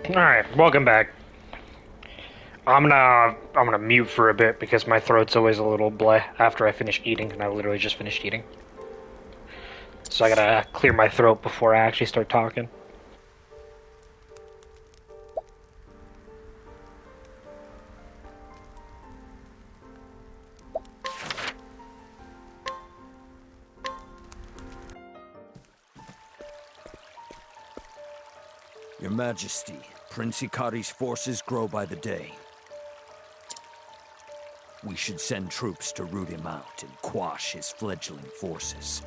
Alright, welcome back. I'm gonna mute for a bit because my throat's always a little bleh after I finish eating, and I literally just finished eating. So I gotta clear my throat before I actually start talking. Your Majesty, Prince Hikari's forces grow by the day. We should send troops to root him out and quash his fledgling forces.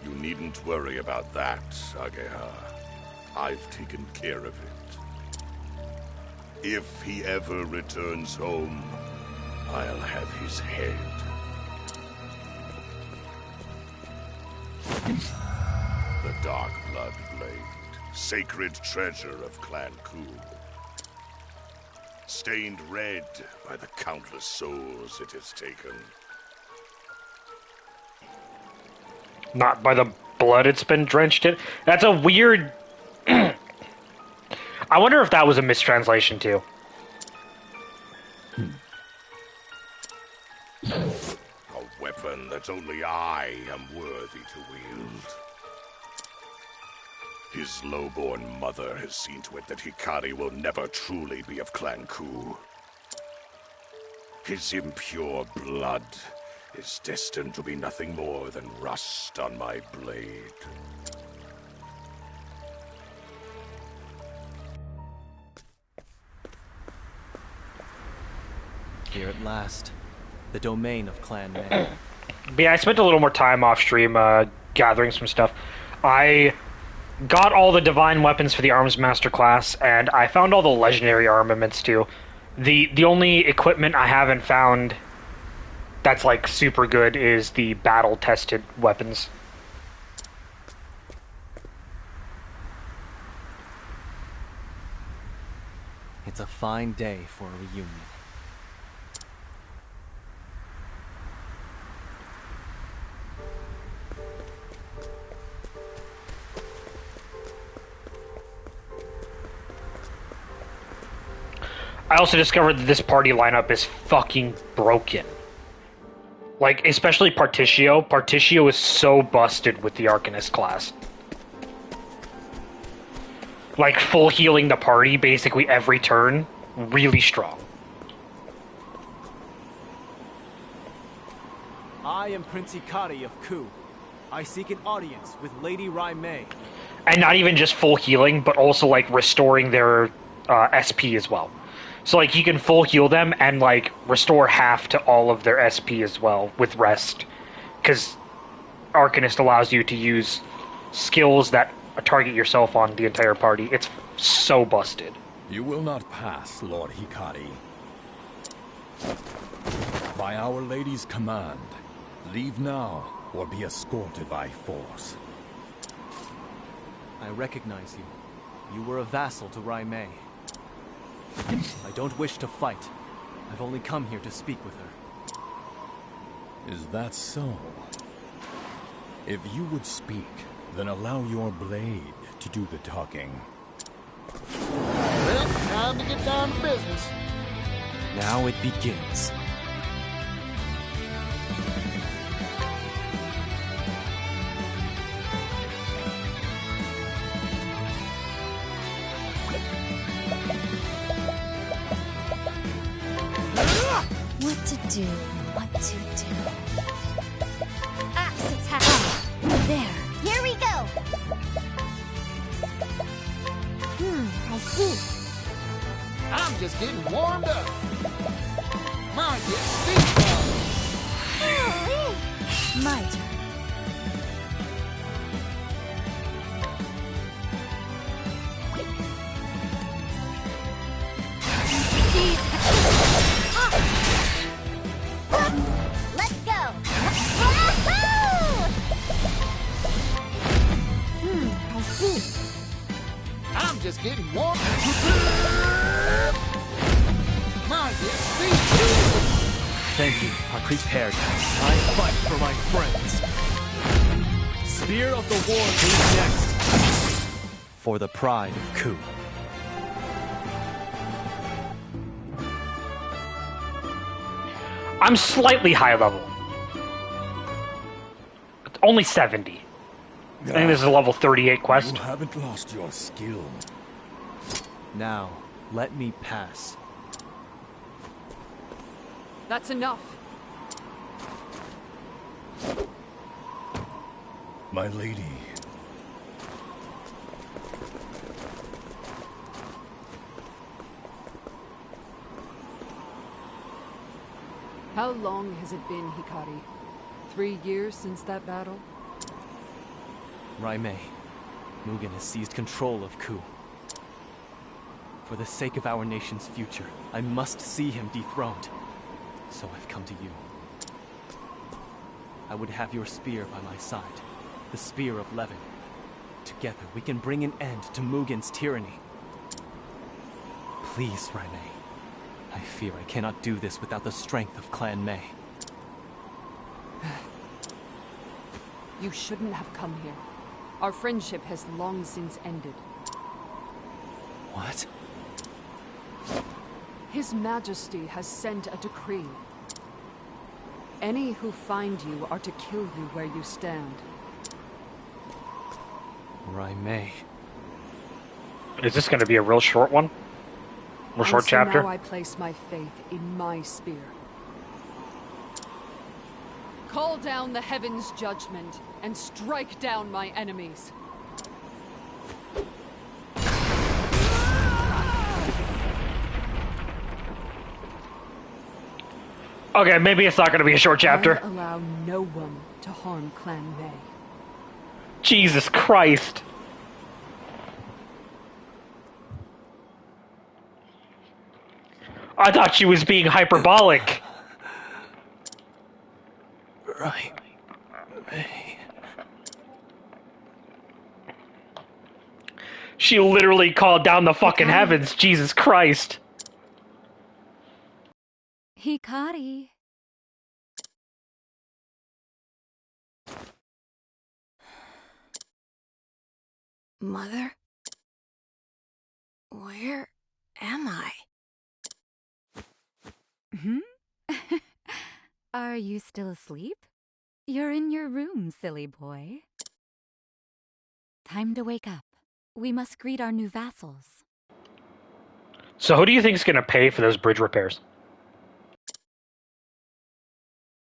You needn't worry about that, Ageha. I've taken care of it. If he ever returns home, I'll have his head. The Dark Blood Blade, sacred treasure of Clan Ku. Stained red by the countless souls it has taken. Not by the blood it's been drenched in. That's a weird... I wonder if that was a mistranslation, too. A weapon that only I am worthy to wield. His low-born mother has seen to it that Hikari will never truly be of Clan Ku. His impure blood is destined to be nothing more than rust on my blade. Here at last, the domain of Clan May. But yeah, I spent a little more time off stream gathering some stuff. I got all the divine weapons for the arms master class, and I found all the legendary armaments too. The only equipment I haven't found that's like super good is the battle tested weapons. It's a fine day for a reunion. I also discovered that this party lineup is fucking broken. Like, especially Particio. Particio is so busted with the Arcanist class. Like, full healing the party basically every turn. Really strong. I am Prince Hikari of Ku. I seek an audience with Lady Raimei. And not even just full healing, but also, like, restoring their SP as well. So, like, you can full heal them and, like, restore half to all of their SP as well with rest. Because Arcanist allows you to use skills that target yourself on the entire party. It's so busted. You will not pass, Lord Hikari. By Our Lady's command, leave now or be escorted by force. I recognize you. You were a vassal to Raimei. I don't wish to fight. I've only come here to speak with her. Is that so? If you would speak, then allow your blade to do the talking. Well, time to get down to business. Now it begins. What to do, what to do. Axe attack! There. Here we go! I see. I'm just getting warmed up. Mine gets deep. My turn. Let's go! I see. I'm just getting warmed up. Mine gets deep. Thank you. I'm prepared. I fight for my friends. Spear of the War is next. For the pride of Ku. I'm slightly high level. Only 70. I think this is a level 38 quest. You haven't lost your skill. Now, let me pass. That's enough. My lady. How long has it been, Hikari? 3 years since that battle? Raimei, Mugen has seized control of Ku. For the sake of our nation's future, I must see him dethroned. So I've come to you. I would have your spear by my side, the spear of Levin. Together we can bring an end to Mugen's tyranny. Please, Raimei. I fear I cannot do this without the strength of Clan Mei. You shouldn't have come here. Our friendship has long since ended. What? His Majesty has sent a decree. Any who find you are to kill you where you stand. Raimei. Is this going to be a real short one? Real short chapter? Now I place my faith in my spear. Call down the heaven's judgment and strike down my enemies. Okay, maybe it's not going to be a short chapter. I'll allow no one to harm Clan Mei. Jesus Christ. I thought she was being hyperbolic. Raimei. She literally called down the fucking heavens. Jesus Christ. Hikari. Mother? Where am I? Are you still asleep? You're in your room, silly boy. Time to wake up. We must greet our new vassals. So who do you think is going to pay for those bridge repairs?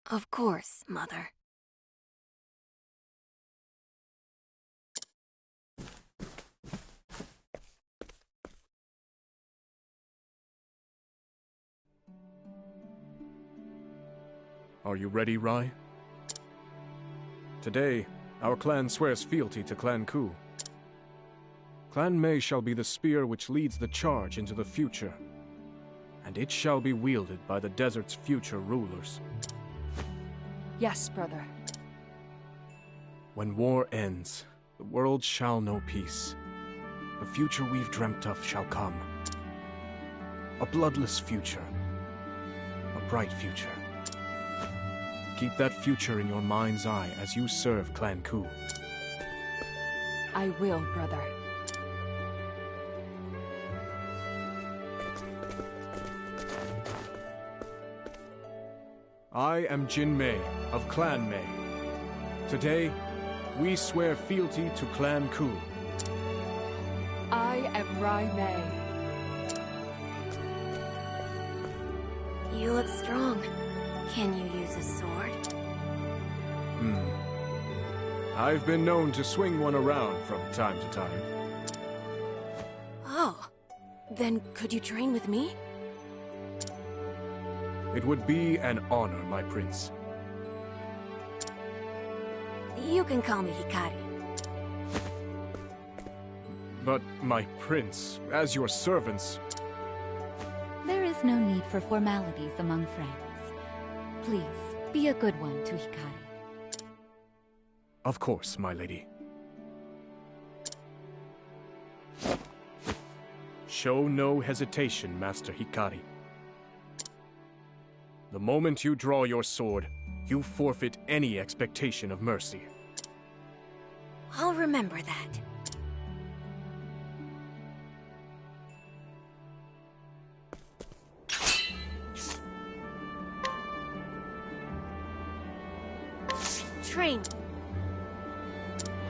Of course, Mother. Are you ready, Rai? Today, our clan swears fealty to Clan Ku. Clan Mei shall be the spear which leads the charge into the future, and it shall be wielded by the desert's future rulers. Yes, brother. When war ends, the world shall know peace. The future we've dreamt of shall come. A bloodless future. A bright future. Keep that future in your mind's eye as you serve Clan Ku. I will, brother. I am Jin Mei of Clan Mei. Today, we swear fealty to Clan Ku. I am Rai Mei. You look strong. Can you use a sword? I've been known to swing one around from time to time. Oh, then could you train with me? It would be an honor, my prince. You can call me Hikari. But, my prince, as your servants... There is no need for formalities among friends. Please, be a good one to Hikari. Of course, my lady. Show no hesitation, Master Hikari. The moment you draw your sword, you forfeit any expectation of mercy. I'll remember that. train.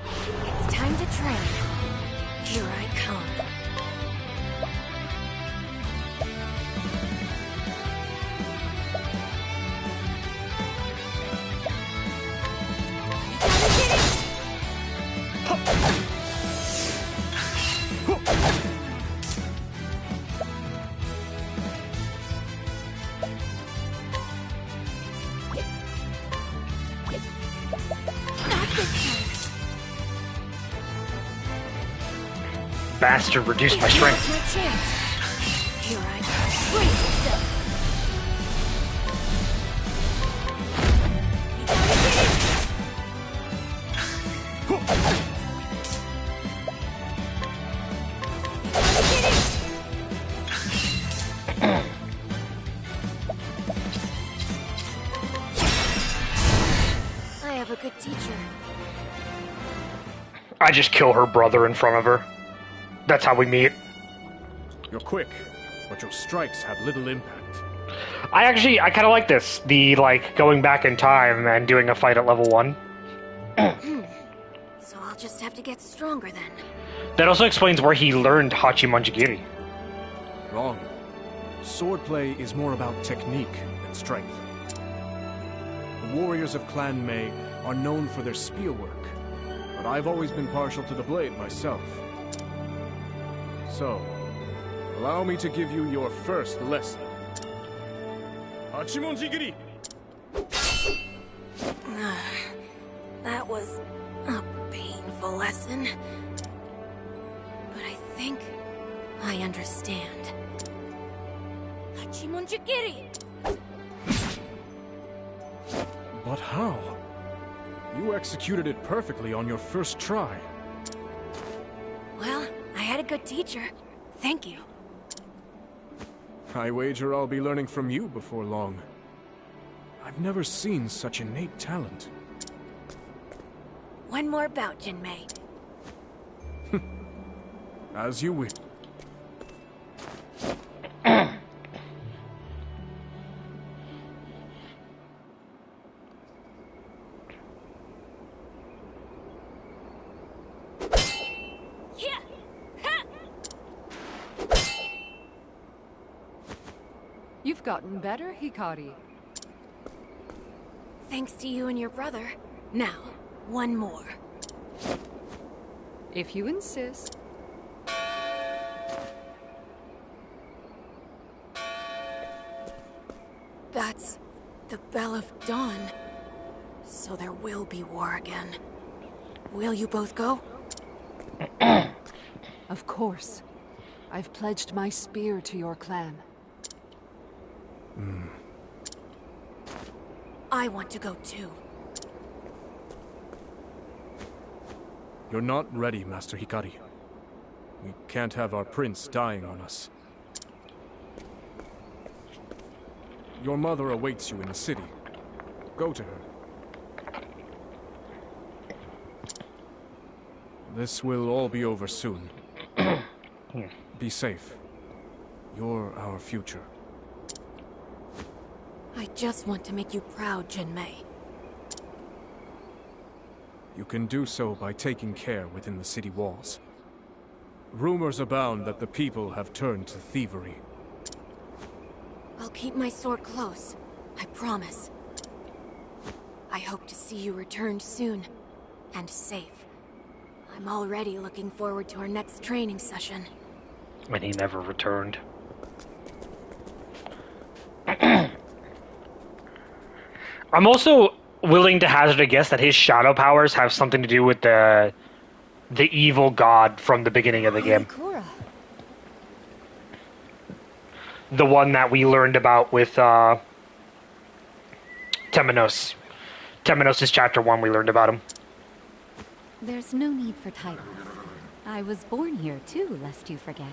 It's time to train. Here I come. Bastard reduced my strength. My chance. Here I go. Brace yourself. I have a good teacher. I just kill her brother in front of her. That's how we meet. You're quick, but your strikes have little impact. I kind of like this. The, like, going back in time and doing a fight at level 1. So I'll just have to get stronger then. That also explains where he learned Hachimanjigiri. Wrong. Swordplay is more about technique than strength. The warriors of Clan Mei are known for their spear work, but I've always been partial to the blade myself. So, allow me to give you your first lesson. Hachimanjigiri! That was a painful lesson. But I think I understand. Hachimanjigiri! But how? You executed it perfectly on your first try. Well, I had a good teacher. Thank you. I wager I'll be learning from you before long. I've never seen such innate talent. One more bout, Jinmei. As you wish. You've gotten better, Hikari. Thanks to you and your brother. Now, one more. If you insist. That's the Bell of Dawn. So there will be war again. Will you both go? Of course. I've pledged my spear to your clan. I want to go too. You're not ready, Master Hikari. We can't have our prince dying on us. Your mother awaits you in the city. Go to her. This will all be over soon. Be safe. You're our future. I just want to make you proud, Jinmei. You can do so by taking care within the city walls. Rumors abound that the people have turned to thievery. I'll keep my sword close. I promise. I hope to see you returned soon. And safe. I'm already looking forward to our next training session. And he never returned. I'm also willing to hazard a guess that his shadow powers have something to do with the evil god from the beginning of the game. The one that we learned about with Temenos. Temenos is chapter 1, we learned about him. There's no need for titles. I was born here too, lest you forget.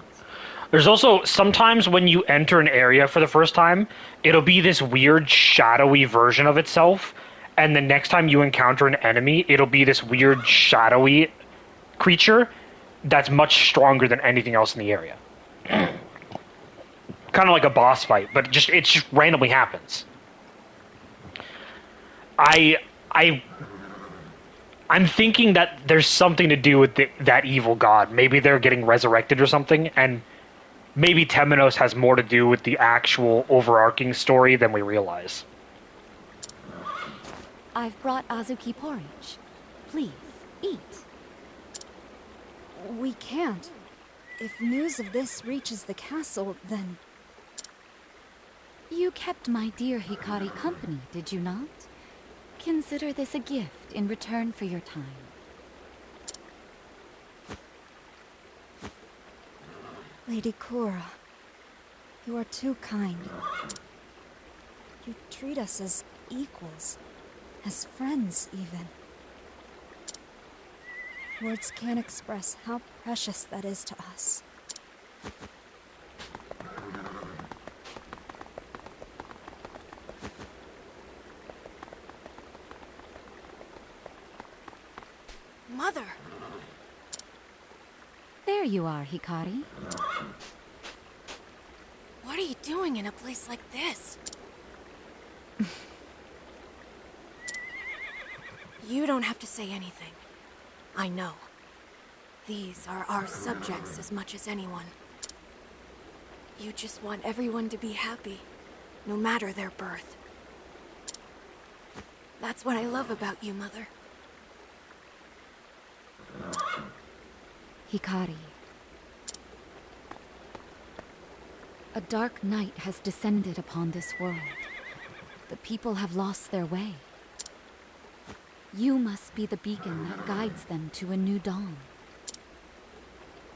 There's also, sometimes when you enter an area for the first time, it'll be this weird shadowy version of itself, and the next time you encounter an enemy, it'll be this weird shadowy creature that's much stronger than anything else in the area. Kind of like a boss fight, but it just randomly happens. I I'm thinking that there's something to do with that evil god. Maybe they're getting resurrected or something, and maybe Temenos has more to do with the actual overarching story than we realize. I've brought Azuki porridge. Please, eat. We can't. If news of this reaches the castle, then... You kept my dear Hikari company, did you not? Consider this a gift in return for your time. Lady Kura, you are too kind. You treat us as equals, as friends even. Words can't express how precious that is to us. Mother! There you are, Hikari. What are you doing in a place like this? You don't have to say anything. I know. These are our subjects as much as anyone. You just want everyone to be happy, no matter their birth. That's what I love about you, Mother. Hikari. A dark night has descended upon this world. The people have lost their way. You must be the beacon that guides them to a new dawn.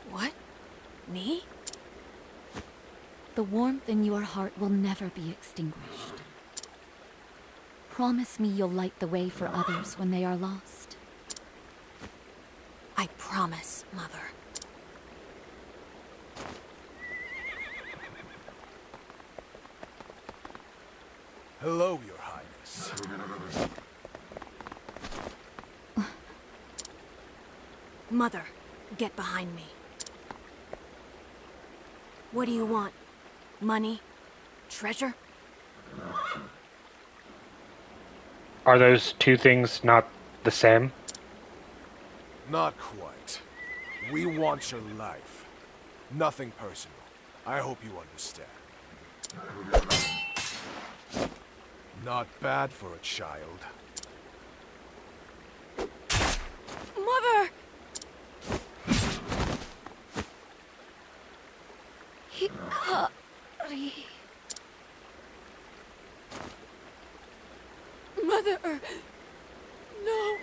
What? Me? The warmth in your heart will never be extinguished. Promise me you'll light the way for others when they are lost. I promise, Mother. Hello, Your Highness. Mother, get behind me. What do you want? Money? Treasure? Are those two things not the same? Not quite. We want your life. Nothing personal. I hope you understand. Not bad for a child. Mother! Hikari... Mother! No!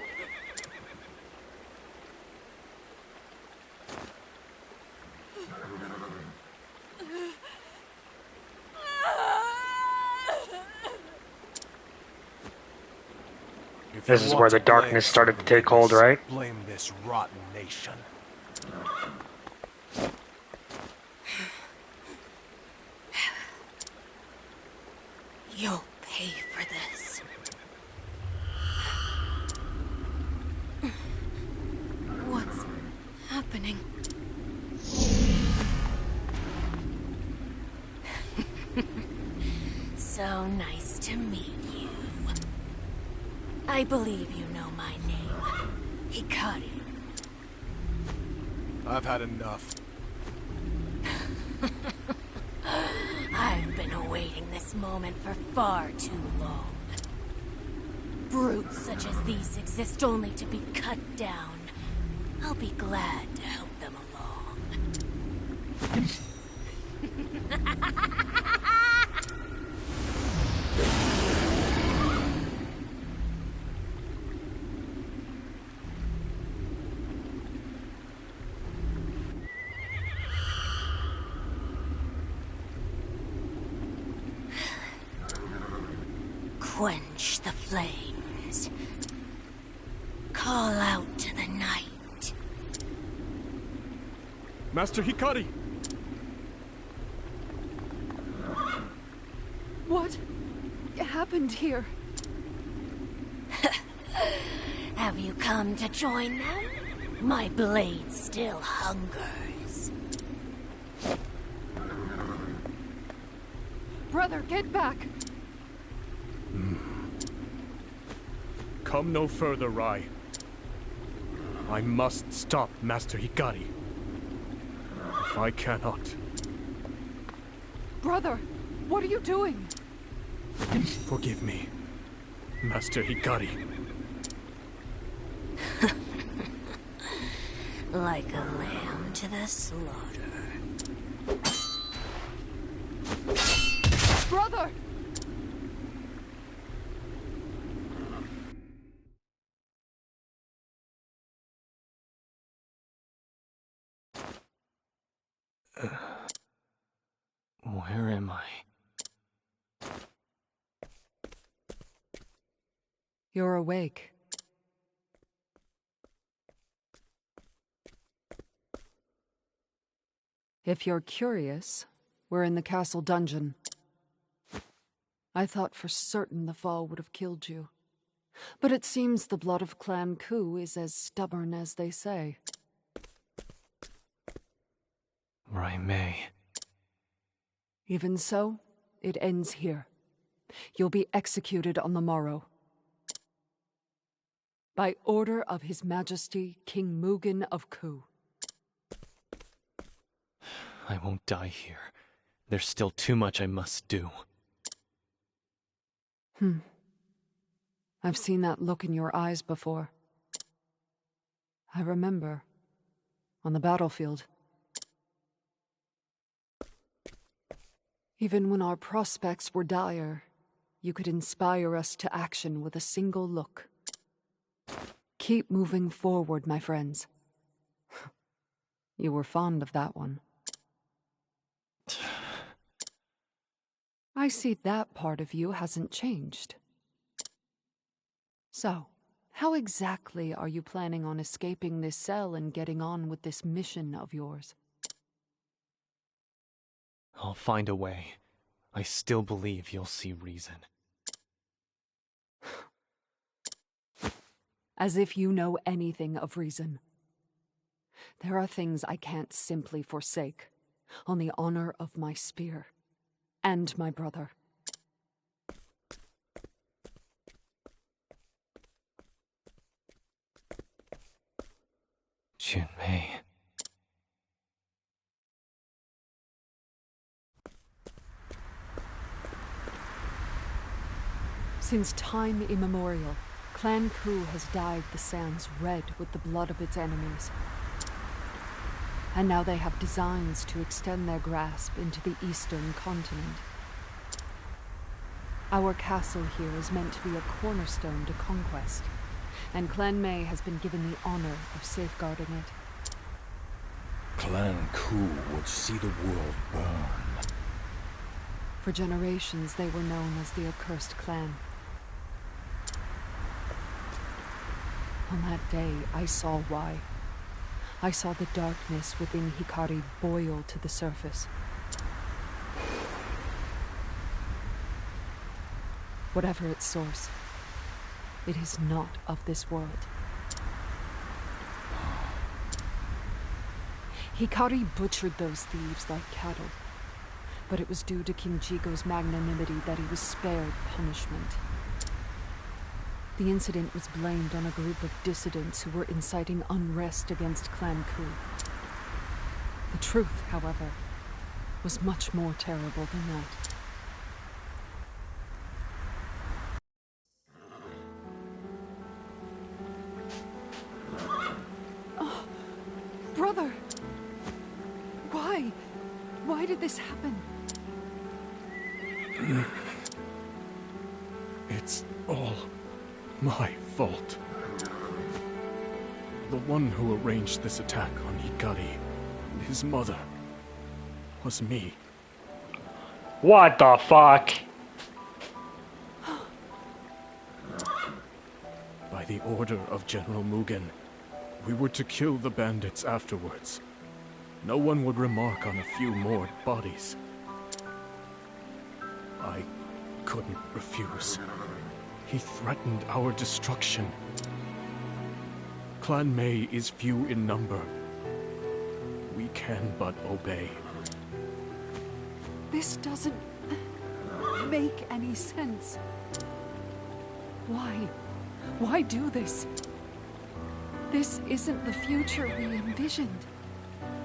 This is where the darkness started to take hold, right? Blame this rotten nation. You'll pay for this. What's happening? So nice to meet you. I believe you know my name. Hikari. I've had enough. I've been awaiting this moment for far too long. Brutes such as these exist only to be cut down. I'll be glad to help them along. Quench the flames. Call out to the night. Master Hikari! What happened here? Have you come to join them? My blade still hungers. Brother, get back! Come no further, Rai. I must stop Master Hikari. If I cannot... Brother, what are you doing? Forgive me, Master Hikari. Like a lamb to the slaughter. Brother! Where am I? You're awake. If you're curious, we're in the castle dungeon. I thought for certain the fall would have killed you. But it seems the blood of Clan Ku is as stubborn as they say. Raimei. Even so, it ends here. You'll be executed on the morrow. By order of His Majesty, King Mugen of Ku. I won't die here. There's still too much I must do. I've seen that look in your eyes before. I remember. On the battlefield. Even when our prospects were dire, you could inspire us to action with a single look. Keep moving forward, my friends. You were fond of that one. I see that part of you hasn't changed. So, how exactly are you planning on escaping this cell and getting on with this mission of yours? I'll find a way. I still believe you'll see reason. As if you know anything of reason. There are things I can't simply forsake, on the honor of my spear, and my brother. Junmei. Since time immemorial, Clan Ku has dyed the sands red with the blood of its enemies. And now they have designs to extend their grasp into the eastern continent. Our castle here is meant to be a cornerstone to conquest, and Clan Mei has been given the honor of safeguarding it. Clan Ku would see the world burn. For generations, they were known as the Accursed Clan. On that day, I saw why. I saw the darkness within Hikari boil to the surface. Whatever its source, it is not of this world. Hikari butchered those thieves like cattle, but it was due to King Jigo's magnanimity that he was spared punishment. The incident was blamed on a group of dissidents who were inciting unrest against Clan Ku. The truth, however, was much more terrible than that. Oh, brother! Why? Why did this happen? It's all my fault. The one who arranged this attack on Hikari and his mother was me. What the fuck? By the order of General Mugen, we were to kill the bandits afterwards. No one would remark on a few more bodies. I couldn't refuse. He threatened our destruction. Clan Mei is few in number. We can but obey. This doesn't make any sense. Why? Why do this? This isn't the future we envisioned.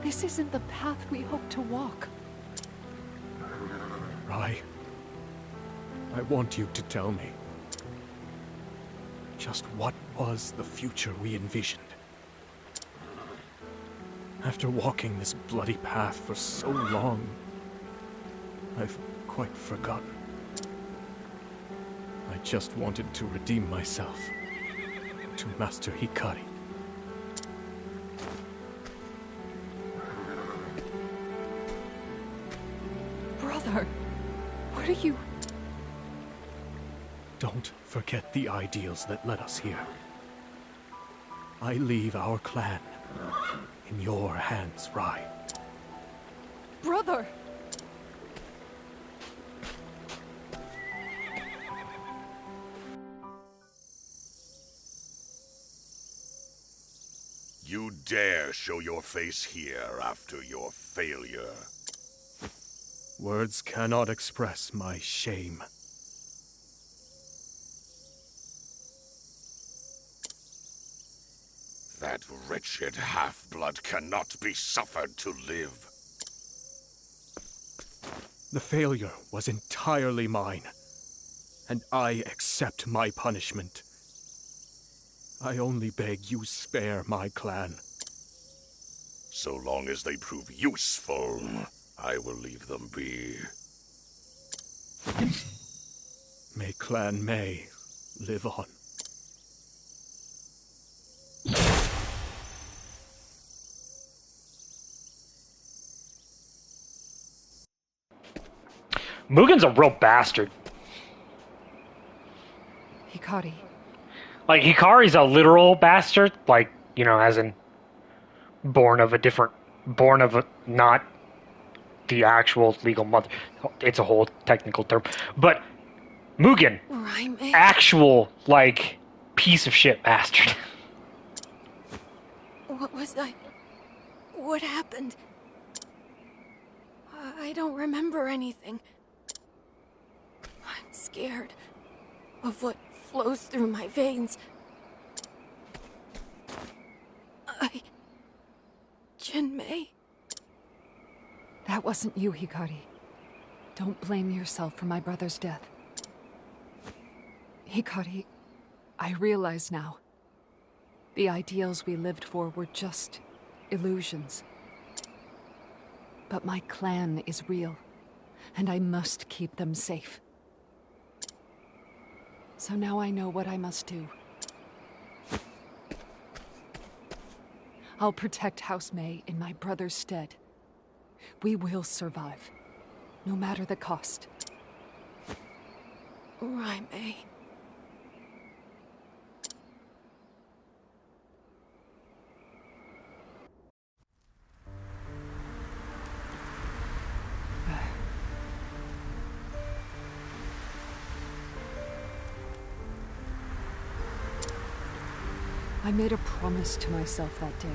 This isn't the path we hoped to walk. Rai, I want you to tell me. Just what was the future we envisioned? After walking this bloody path for so long, I've quite forgotten. I just wanted to redeem myself to Master Hikari. Brother, what are you... Don't forget the ideals that led us here. I leave our clan in your hands, Rai. Brother! You dare show your face here after your failure. Words cannot express my shame. That wretched half-blood cannot be suffered to live. The failure was entirely mine, and I accept my punishment. I only beg you spare my clan. So long as they prove useful, I will leave them be. May Clan May live on. Mugen's a real bastard. Hikari. Like, Hikari's a literal bastard, like, you know, as in born of not the actual legal mother. It's a whole technical term. But Mugen, actual, like, piece of shit bastard. What was I... What happened? I don't remember anything. I'm scared of what flows through my veins. Jinmei? That wasn't you, Hikari. Don't blame yourself for my brother's death. Hikari, I realize now. The ideals we lived for were just illusions. But my clan is real, and I must keep them safe. So now I know what I must do. I'll protect House May in my brother's stead. We will survive, no matter the cost. Raimei. I made a promise to myself that day.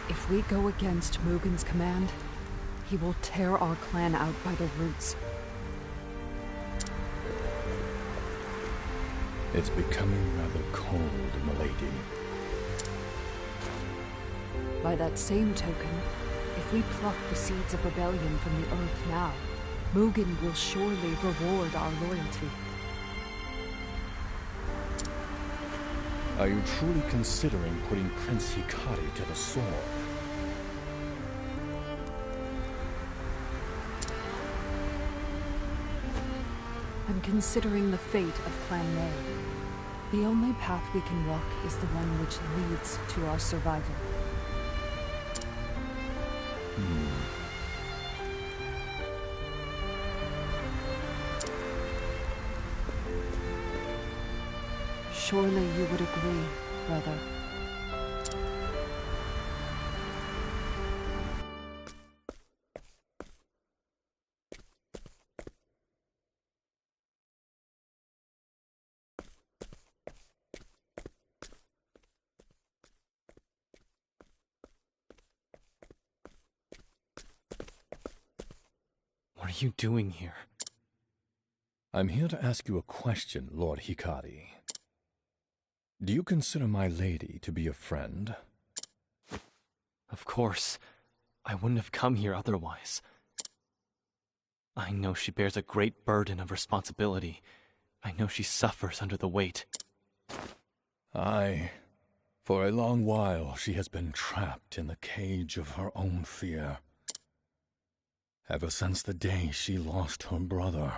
If we go against Mugen's command, he will tear our clan out by the roots. It's becoming rather cold, milady. By that same token, if we pluck the seeds of rebellion from the earth now, Mugen will surely reward our loyalty. Are you truly considering putting Prince Hikari to the sword? I'm considering the fate of Clan May. The only path we can walk is the one which leads to our survival. Surely you would agree, brother. What are you doing here? I'm here to ask you a question, Lord Hikari. Do you consider my lady to be a friend? Of course. I wouldn't have come here otherwise. I know she bears a great burden of responsibility. I know she suffers under the weight. Aye. For a long while, she has been trapped in the cage of her own fear. Ever since the day she lost her brother.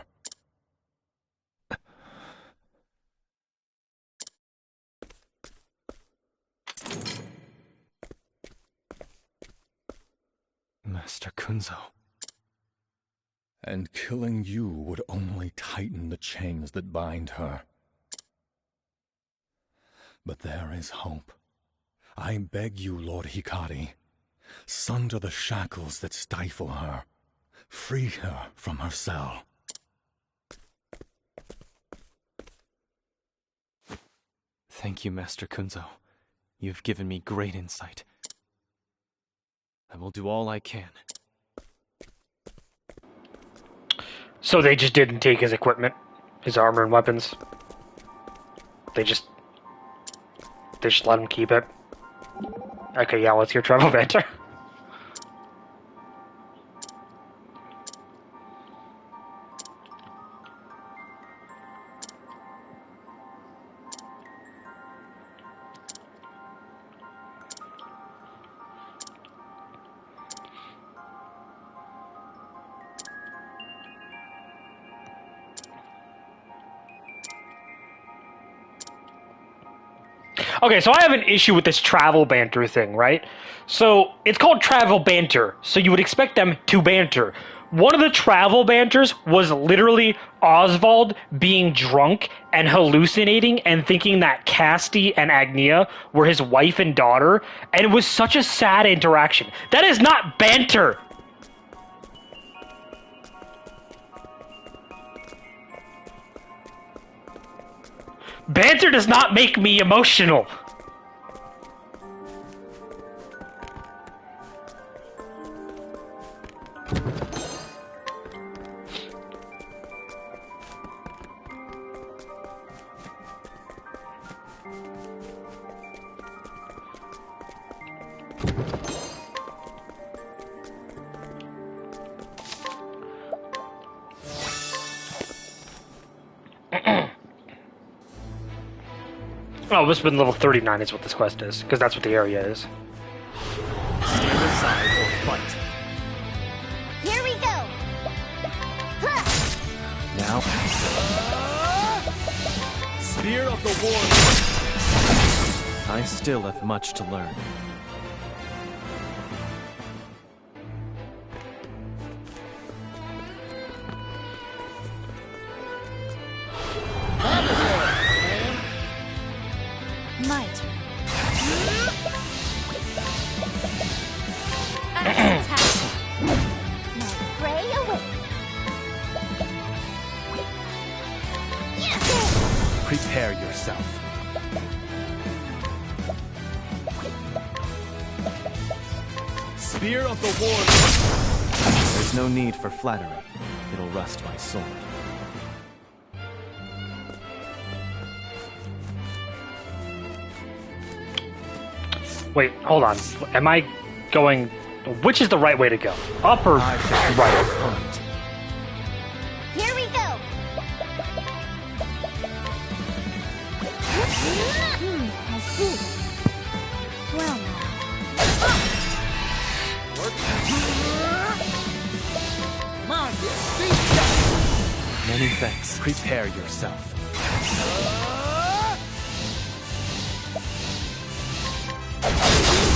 Master Kunzo. And killing you would only tighten the chains that bind her. But there is hope. I beg you, Lord Hikari, sunder the shackles that stifle her. Free her from her cell. Thank you, Master Kunzo. You've given me great insight. I will do all I can. So they just didn't take his equipment, his armor and weapons. They just let him keep it. Okay, yeah, let's hear travel banter. Okay, so I have an issue with this travel banter thing, right? So, it's called travel banter, so you would expect them to banter. One of the travel banters was literally Oswald being drunk and hallucinating and thinking that Casti and Agnia were his wife and daughter, and it was such a sad interaction. That is not banter! Banter does not make me emotional. Oh, this has been level 39 is what this quest is, because that's what the area is. Stand aside or fight. Here we go! Now. Spear of the War. I still have much to learn. My turn. Now pray away. Prepare yourself. Spear of the War. There's no need for flattery. It'll rust my sword. Wait, hold on. Am I going... Which is the right way to go? Up or right? Here we go! I see. Well now. Many thanks. Prepare yourself.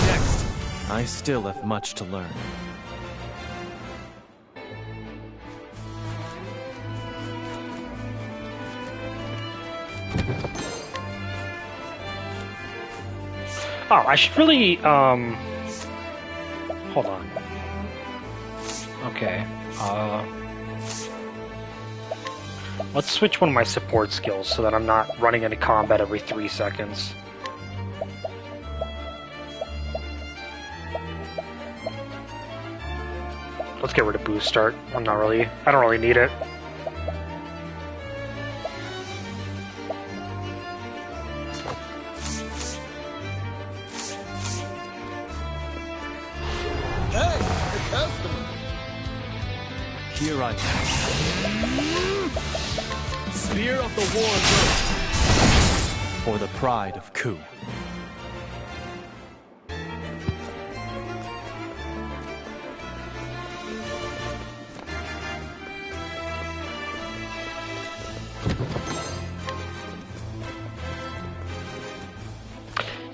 Next. I still have much to learn. Oh, I should really, hold on. Okay, let's switch one of my support skills so that I'm not running into combat every 3 seconds. Let's get rid of boost start. I don't really need it. customer. Here I am. Spear of the War Bird. For the pride of Ku.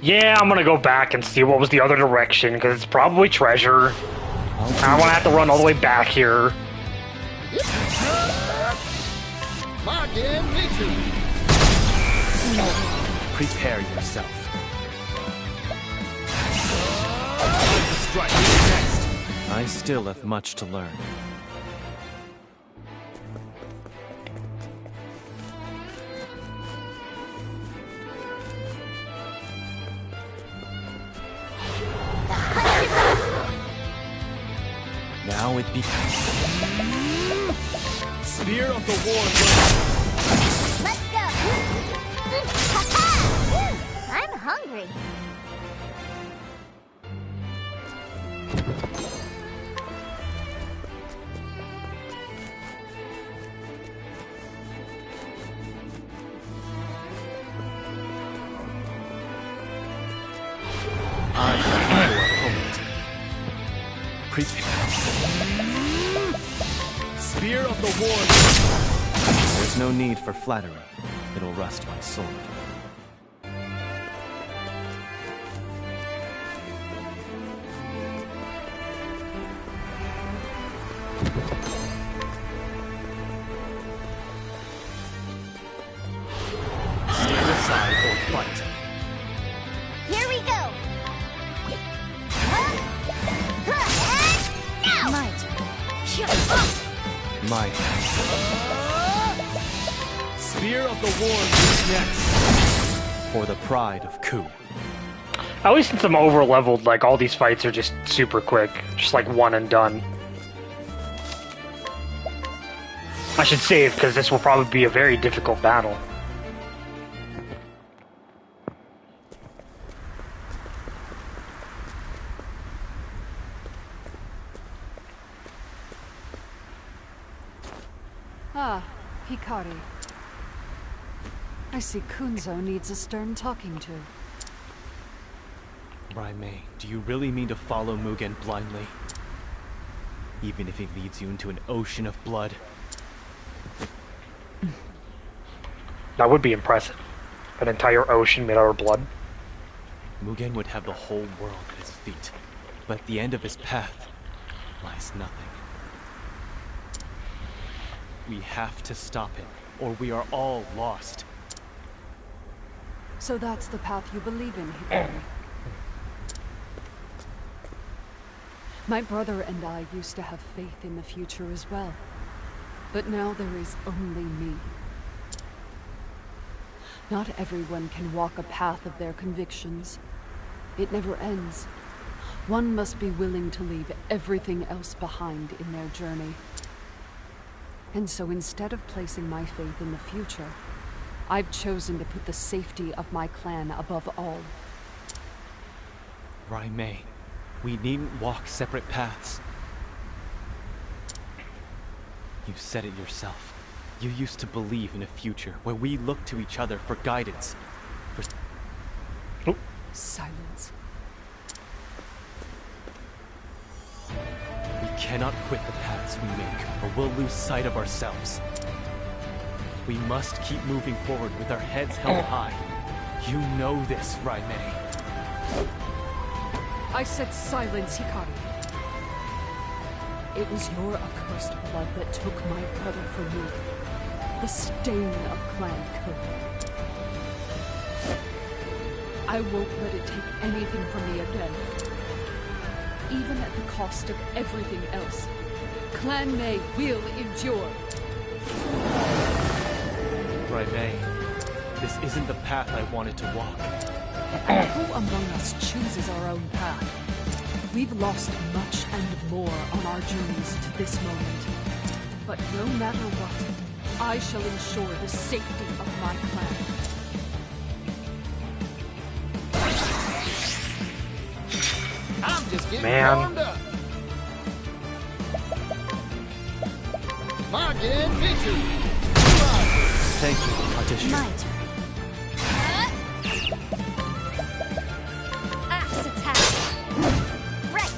Yeah, I'm gonna go back and see what was the other direction, because it's probably treasure. I don't wanna have to run all the way back here. Again, me too. Prepare yourself. Strike next. I still have much to learn. Now it begins. Spear of the War Bird. Let's go! I'm hungry. Spear of the War Bird. There's no need for flattery. It'll rust my sword. Stand aside or fight. Here we go. Might. Spear of the War Bird next. For the pride of Ku. At least since I'm over leveled, like all these fights are just super quick, just like one and done. I should save because this will probably be a very difficult battle. Ah, Hikari. I see Kunzo needs a stern talking to. Raimei, do you really mean to follow Mugen blindly? Even if he leads you into an ocean of blood? That would be impressive. An entire ocean made out of blood. Mugen would have the whole world at his feet, but at the end of his path lies nothing. We have to stop him, or we are all lost. So that's the path you believe in, Hikari. My brother and I used to have faith in the future as well. But now there is only me. Not everyone can walk a path of their convictions. It never ends. One must be willing to leave everything else behind in their journey. And so instead of placing my faith in the future, I've chosen to put the safety of my clan above all. Raimei, we needn't walk separate paths. You said it yourself. You used to believe in a future where we look to each other for guidance. Silence. We cannot quit the paths we make, or we'll lose sight of ourselves. We must keep moving forward with our heads held high. You know this, Raimei. I said silence, Hikari. It was your accursed blood that took my brother from me. The stain of Clan Ku. I won't let it take anything from me again. Even at the cost of everything else. Clan Mei will endure. Raimei, this isn't the path I wanted to walk. And who among us chooses our own path? We've lost much and more on our journeys to this moment. But no matter what, I shall ensure the safety of my clan. I'm just getting Man. warmed up. Margit Vitu. Thank you, Audition. My turn. Axe attack. Right.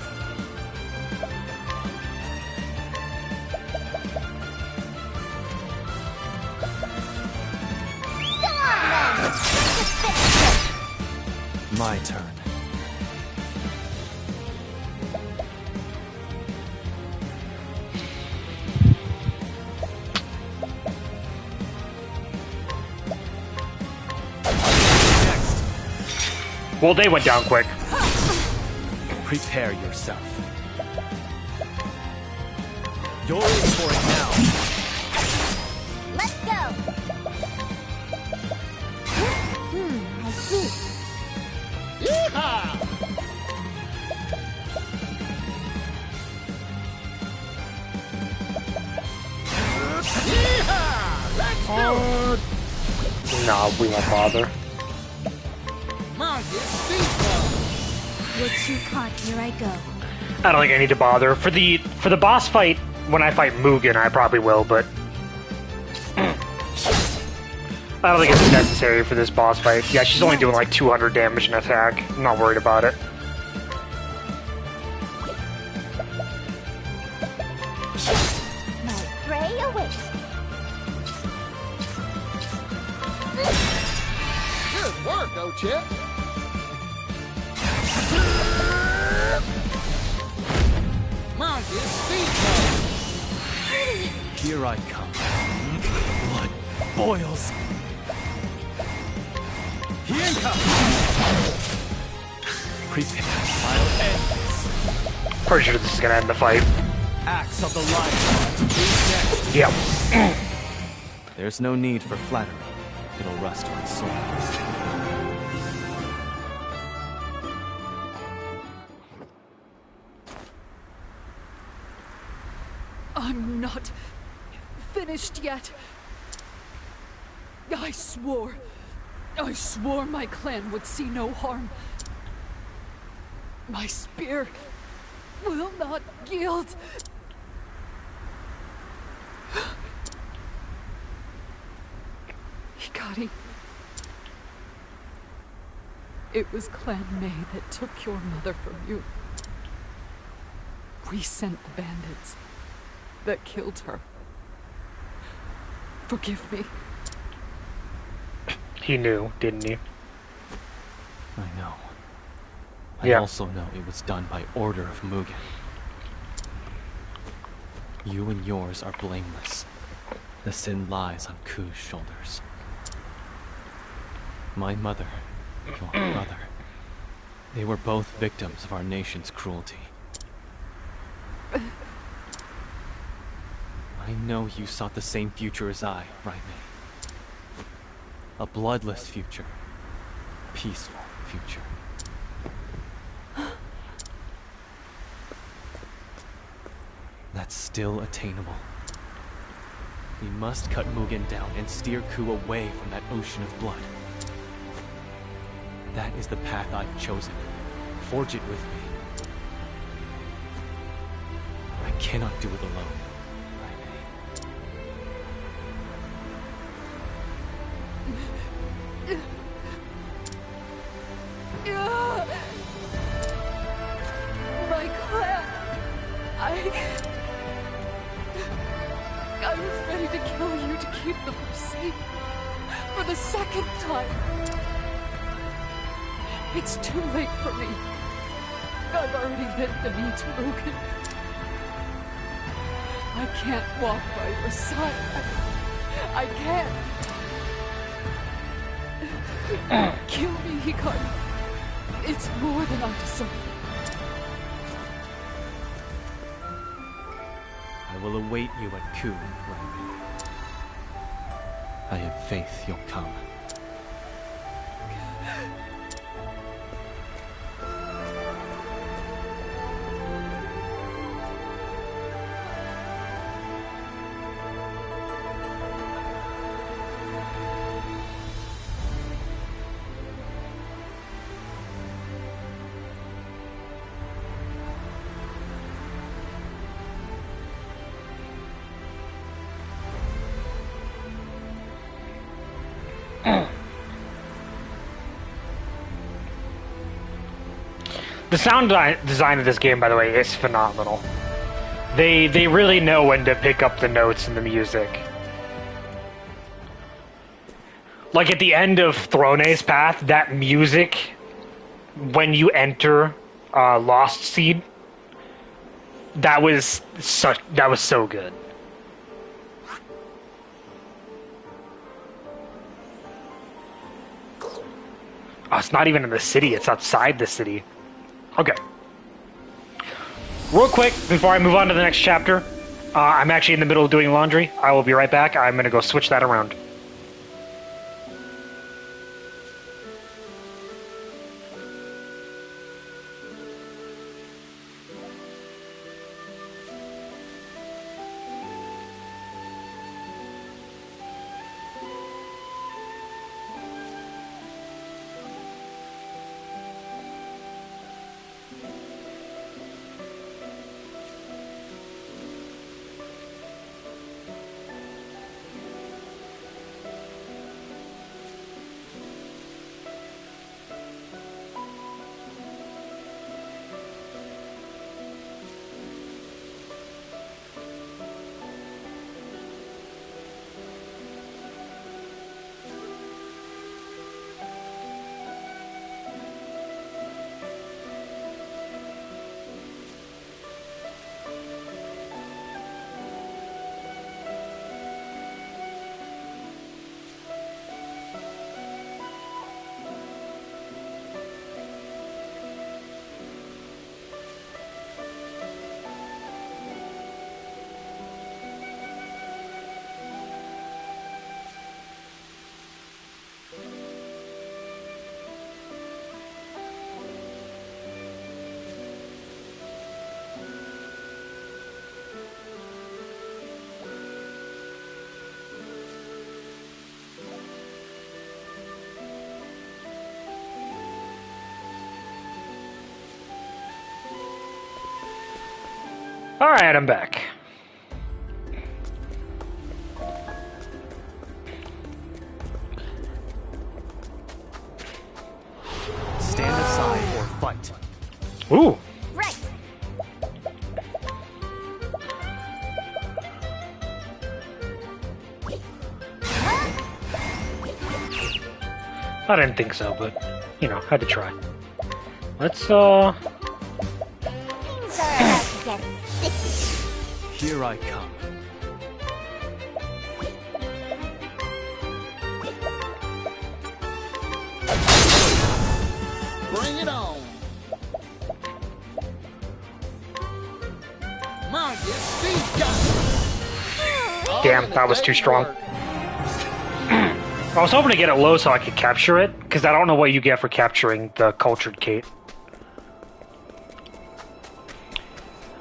Come on, then. Let's finish this. My turn. Well, they went down quick. Prepare yourself. You're in for it now. Let's go. I see. Yeehaw! Yeehaw! Let's do it! Nah, we won't bother. Margit Vitu. You're too caught. Here I go. I don't think I need to bother. For the boss fight, when I fight Mugen, I probably will, but I don't think it's necessary for this boss fight. Yeah, she's only doing like 200 damage in attack. I'm not worried about it. My prey awaits. Good work, O-Chip. Margit Vitu. Here I come. Blood boils. Hienka! Prepare. I'll end this. Pretty sure this is gonna end the fight. Axe of the Lion. Who's next? Yep. There's no need for flattery. It'll rust my soul. I'm not finished yet. I swore my clan would see no harm. My spear will not yield. Hikari. It was Clan May that took your mother from you. We sent the bandits that killed her. Forgive me. He knew, didn't he? I know. I Yeah. also know it was done by order of Mugen. You and yours are blameless. The sin lies on Ku's shoulders. My mother, your brother, they were both victims of our nation's cruelty. I know you sought the same future as I, right, May? A bloodless future. Peaceful future. That's still attainable. We must cut Mugen down and steer Ku away from that ocean of blood. That is the path I've chosen. Forge it with me. I cannot do it alone. My clan. I was ready to kill you to keep them safe. For the second time. It's too late for me. I've already bent the knee to Mugen. I can't walk by your side. I can't. Kill me, Hikari. It's more than I deserve. I will await you at Ku, Raimi. I have faith you'll come. The sound design of this game, by the way, is phenomenal. They really know when to pick up the notes in the music. Like at the end of Throne's Path, that music, when you enter Lost Seed, that was so good. Oh, it's not even in the city, it's outside the city. Okay. Real quick, before I move on to the next chapter, I'm actually in the middle of doing laundry. I will be right back. I'm going to go switch that around. Alright, I'm back. Stand aside or fight. Ooh. Right. I didn't think so, but, you know, had to try. Let's, Things are about to get sticky. Here I come. Bring it on. Marcus, speed gun. Damn, that was too strong. I was hoping to get it low so I could capture it, because I don't know what you get for capturing the cultured Kate.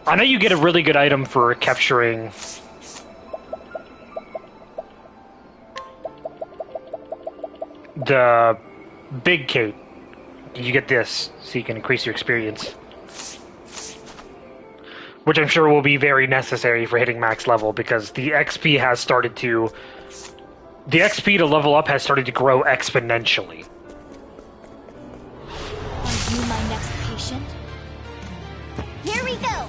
I know you get a really good item for capturing the big Kate. You get this, so you can increase your experience. Which I'm sure will be very necessary for hitting max level, because the XP has started to... The XP to level up has started to grow exponentially. Are you my next patient? Here we go.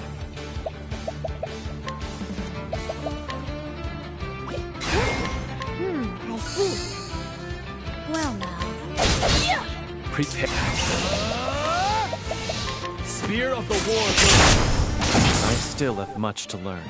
I see. Well now. Prepare. Spear of the War. I still have much to learn.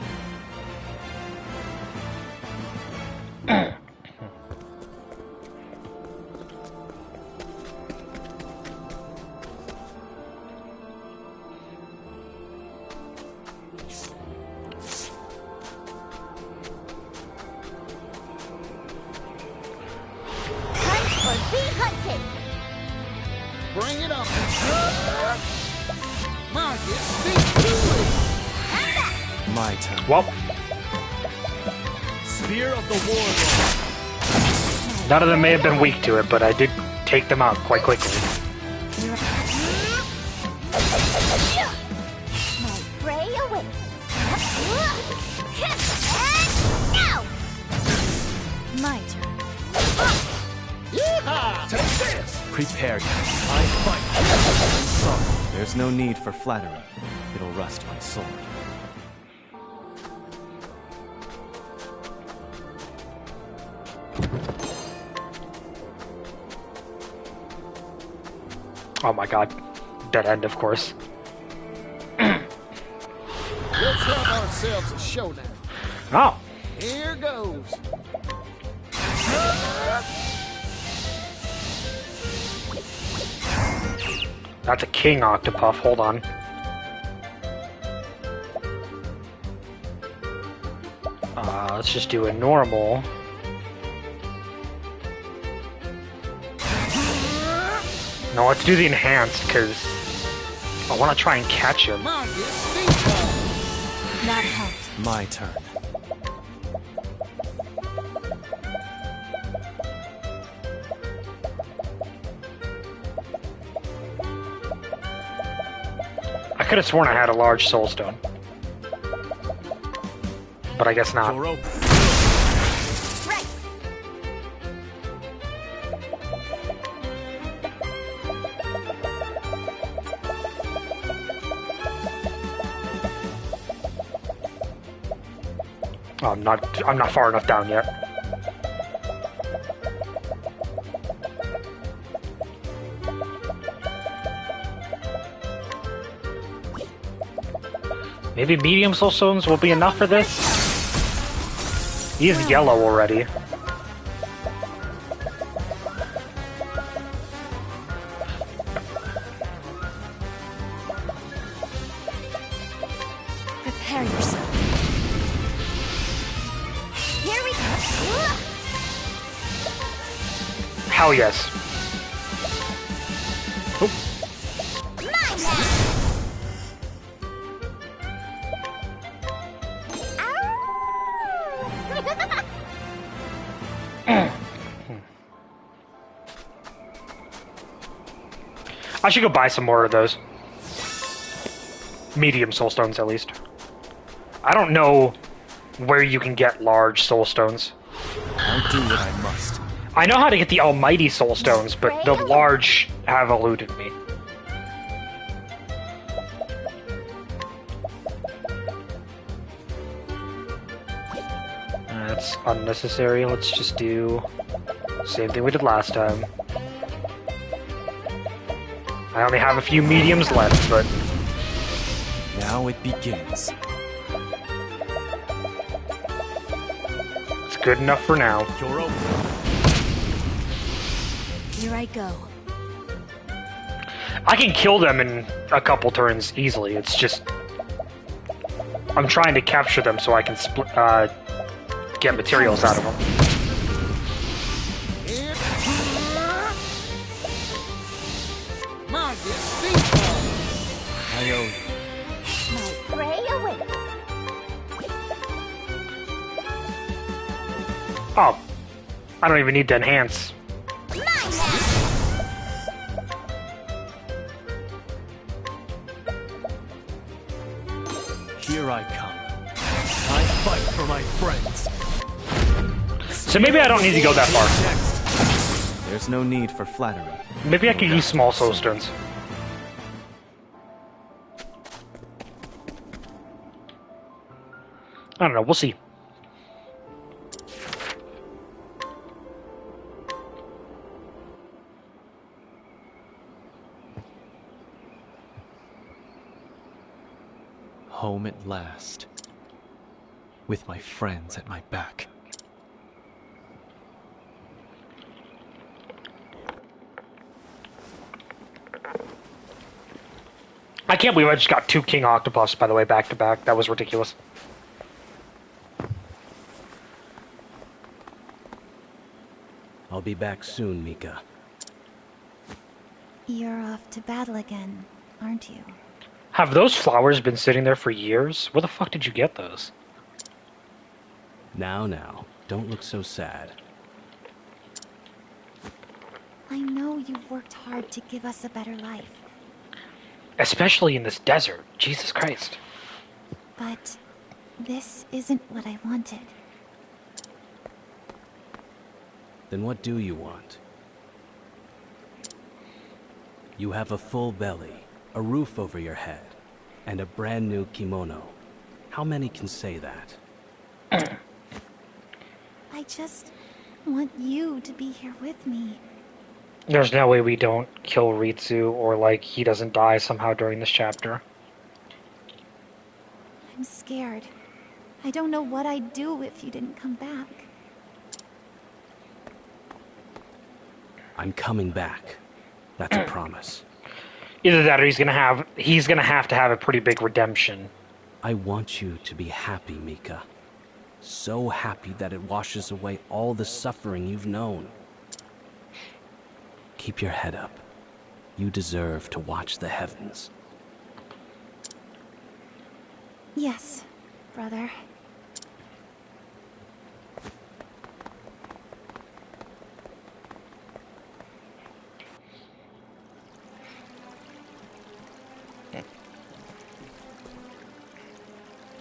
Bring it on. Marcus, speed to it. My turn. Well, Spear of the War. none of them may have been weak to it, but I did take them out quite quickly. My prey awaits. And now. My turn. Yeehaw! Take this. Prepare. I fight. Sorry, there's no need for flattery. It'll rust my sword. Oh my god. Dead end, of course. Let's have ourselves a showdown. Oh. Here goes. That's a king Octopath. Hold on. Let's just do a normal. No, let's do the enhanced, because I want to try and catch him. That helped. My turn. I could have sworn I had a large soul stone. But I guess not. Right. Oh, I'm not far enough down yet. Maybe medium soul stones will be enough for this? He is yellow already. Prepare yourself. Here we go. Hell yes. I should go buy some more of those. Medium soul stones, at least. I don't know where you can get large soul stones. I'll do what I must. I know how to get the almighty soul stones, but the large have eluded me. That's unnecessary. Let's just do the same thing we did last time. I only have a few mediums left, but... Now it begins. It's good enough for now. You're open. Here I go. I can kill them in a couple turns easily. It's just... I'm trying to capture them so I can get materials out of them. I owe you. My prey awaits. Oh. I don't even need to enhance. Here I come. I fight for my friends. So maybe I don't need to go that far. There's no need for flattery. Maybe I could use small soul stones. I don't know, we'll see. Home at last. With my friends at my back. I can't believe I just got 2 King Octopuses, by the way, back to back. That was ridiculous. I'll be back soon, Mika. You're off to battle again, aren't you? Have those flowers been sitting there for years? Where the fuck did you get those? Now, don't look so sad. I know you've worked hard to give us a better life. Especially in this desert. Jesus Christ. But this isn't what I wanted. Then what do you want? You have a full belly, a roof over your head, and a brand new kimono. How many can say that? I just want you to be here with me. There's no way we don't kill Ritsu or, like, he doesn't die somehow during this chapter. I'm scared. I don't know what I'd do if you didn't come back. I'm coming back. That's a promise. Either that or he's gonna have to have a pretty big redemption. I want you to be happy, Mika. So happy that it washes away all the suffering you've known. Keep your head up. You deserve to watch the heavens. Yes, brother.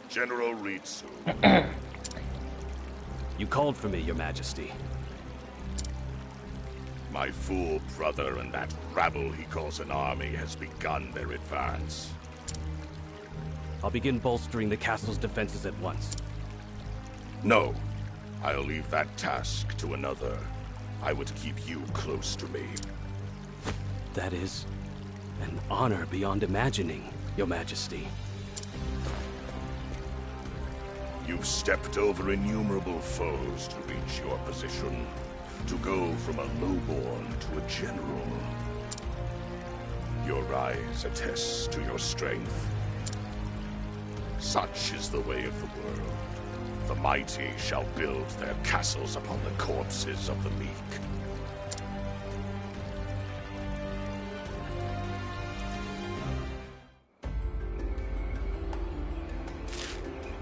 General Ritsu. You called for me, Your Majesty. My fool brother and that rabble he calls an army has begun their advance. I'll begin bolstering the castle's defenses at once. No. I'll leave that task to another. I would keep you close to me. That is an honor beyond imagining, Your Majesty. You've stepped over innumerable foes to reach your position. To go from a lowborn to a general. Your rise attests to your strength. Such is the way of the world. The mighty shall build their castles upon the corpses of the meek.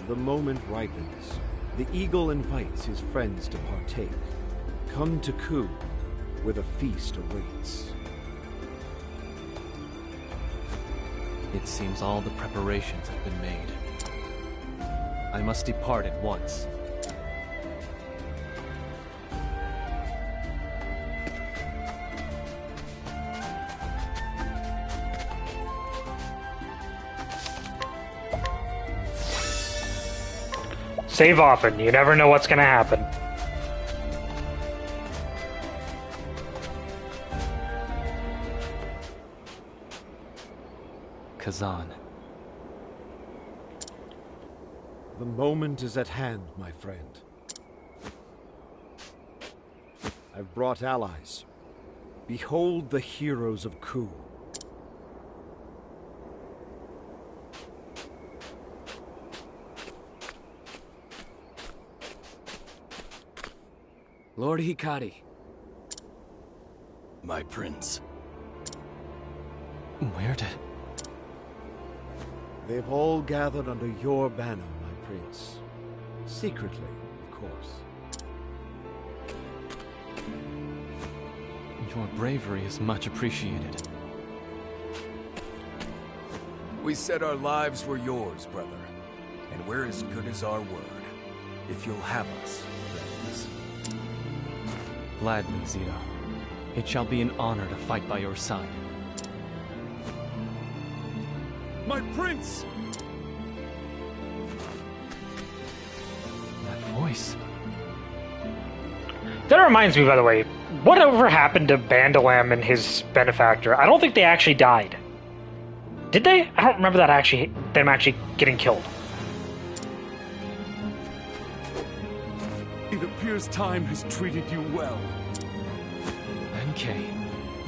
The moment ripens. The eagle invites his friends to partake. Come to Ku, where the feast awaits. It seems all the preparations have been made. I must depart at once. Save often. You never know what's gonna happen. Kazan. The moment is at hand, my friend. I've brought allies. Behold the heroes of Ku. Lord Hikari. My prince. Where did... They've all gathered under your banner, my prince. Secretly, of course. Your bravery is much appreciated. We said our lives were yours, brother. And we're as good as our word. If you'll have us, that is. Gladly, Zito. It shall be an honor to fight by your side. My prince! That voice. That reminds me, by the way, whatever happened to Bandalam and his benefactor? I don't think they actually died. Did they? I don't remember them actually getting killed. It appears time has treated you well. Benkei,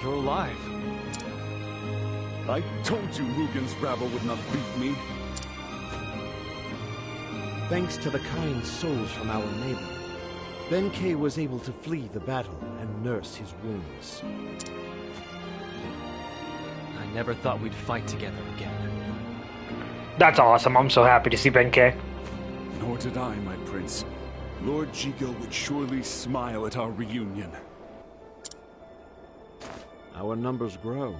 you're alive. I told you Mugen's rabble would not beat me. Thanks to the kind souls from our neighbor, Benkei was able to flee the battle and nurse his wounds. I never thought we'd fight together again. That's awesome. I'm so happy to see Benkei. Nor did I, my prince. Lord Jigo would surely smile at our reunion. Our numbers grow.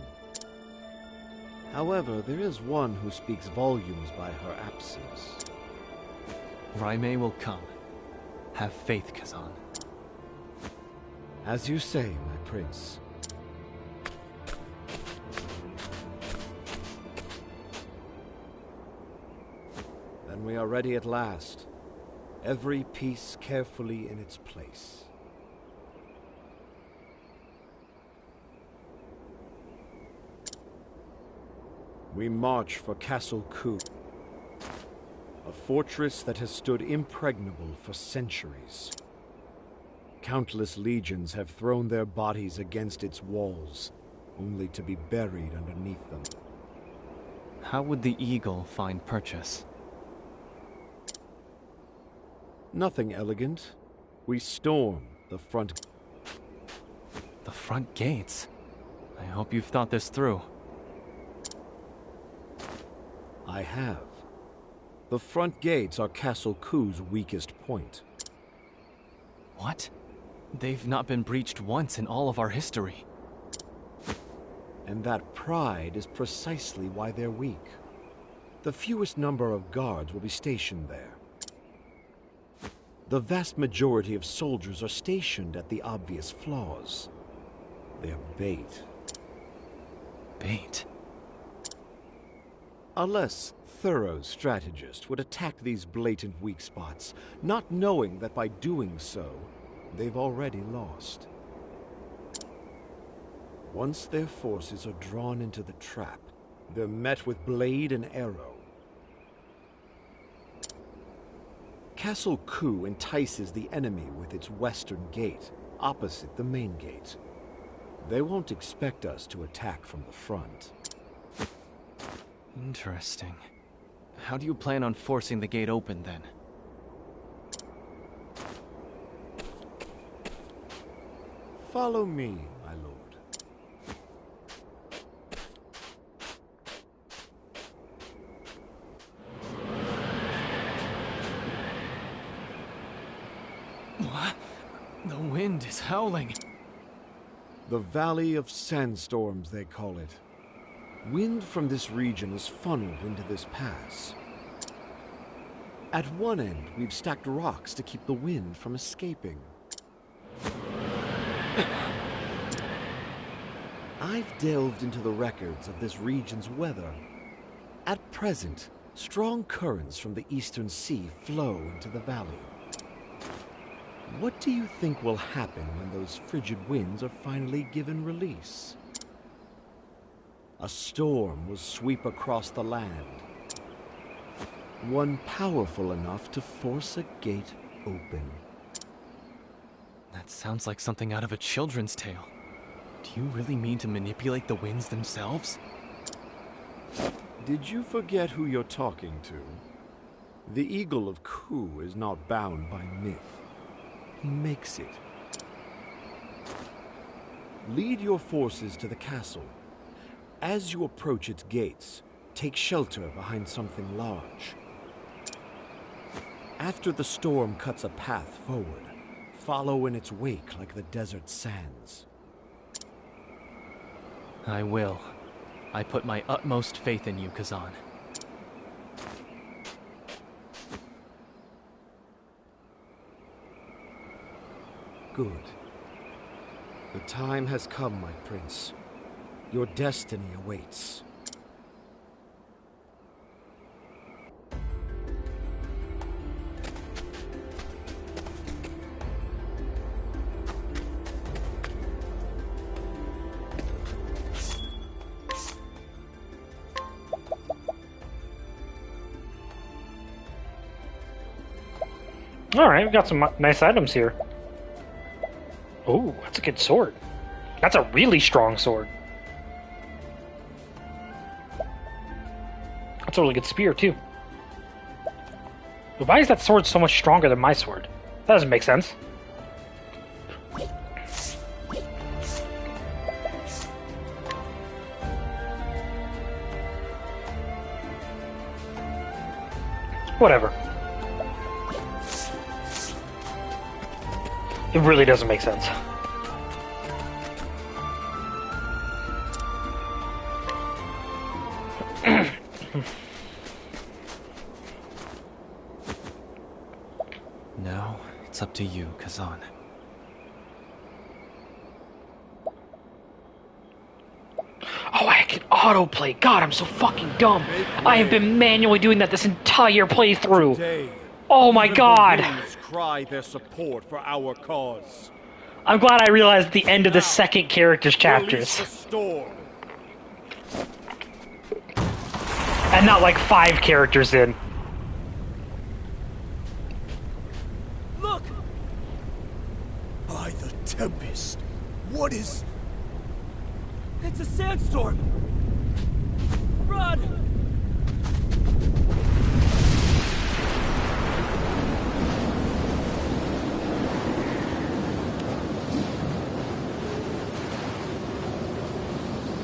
However, there is one who speaks volumes by her absence. Raimei will come. Have faith, Kazan. As you say, my prince. And we are ready at last. Every piece carefully in its place. We march for Castle Ku, a fortress that has stood impregnable for centuries. Countless legions have thrown their bodies against its walls, only to be buried underneath them. How would the Eagle find purchase? Nothing elegant. We storm the front... The front gates? I hope you've thought this through. I have. The front gates are Castle Ku's weakest point. What? They've not been breached once in all of our history. And that pride is precisely why they're weak. The fewest number of guards will be stationed there. The vast majority of soldiers are stationed at the obvious flaws. They're bait. Bait? A less thorough strategist would attack these blatant weak spots, not knowing that by doing so, they've already lost. Once their forces are drawn into the trap, they're met with blade and arrow. Castle Ku entices the enemy with its western gate, opposite the main gate. They won't expect us to attack from the front. Interesting. How do you plan on forcing the gate open, then? Follow me, my lord. What? The wind is howling. The Valley of Sandstorms, they call it. Wind from this region is funneled into this pass. At one end, we've stacked rocks to keep the wind from escaping. I've delved into the records of this region's weather. At present, strong currents from the eastern sea flow into the valley. What do you think will happen when those frigid winds are finally given release? A storm will sweep across the land. One powerful enough to force a gate open. That sounds like something out of a children's tale. Do you really mean to manipulate the winds themselves? Did you forget who you're talking to? The Eagle of Ku is not bound by myth. He makes it. Lead your forces to the castle. As you approach its gates, take shelter behind something large. After the storm cuts a path forward, follow in its wake like the desert sands. I will. I put my utmost faith in you, Kazan. Good. The time has come, my prince. Your destiny awaits. Alright, we've got some nice items here. Oh, that's a good sword. That's a really strong sword. That's a really good spear, too. But why is that sword so much stronger than my sword? That doesn't make sense. Whatever. It really doesn't make sense. Now, it's up to you, Kazan. autoplay. God, I'm so fucking dumb. I have been manually doing that this entire playthrough. Today, Oh my even god. the winds cry their support for our cause. I'm glad I realized at the end of the Now, second character's Release chapters. the storm. And not like 5 characters in. Look! By the Tempest, what is... It's a sandstorm! Run!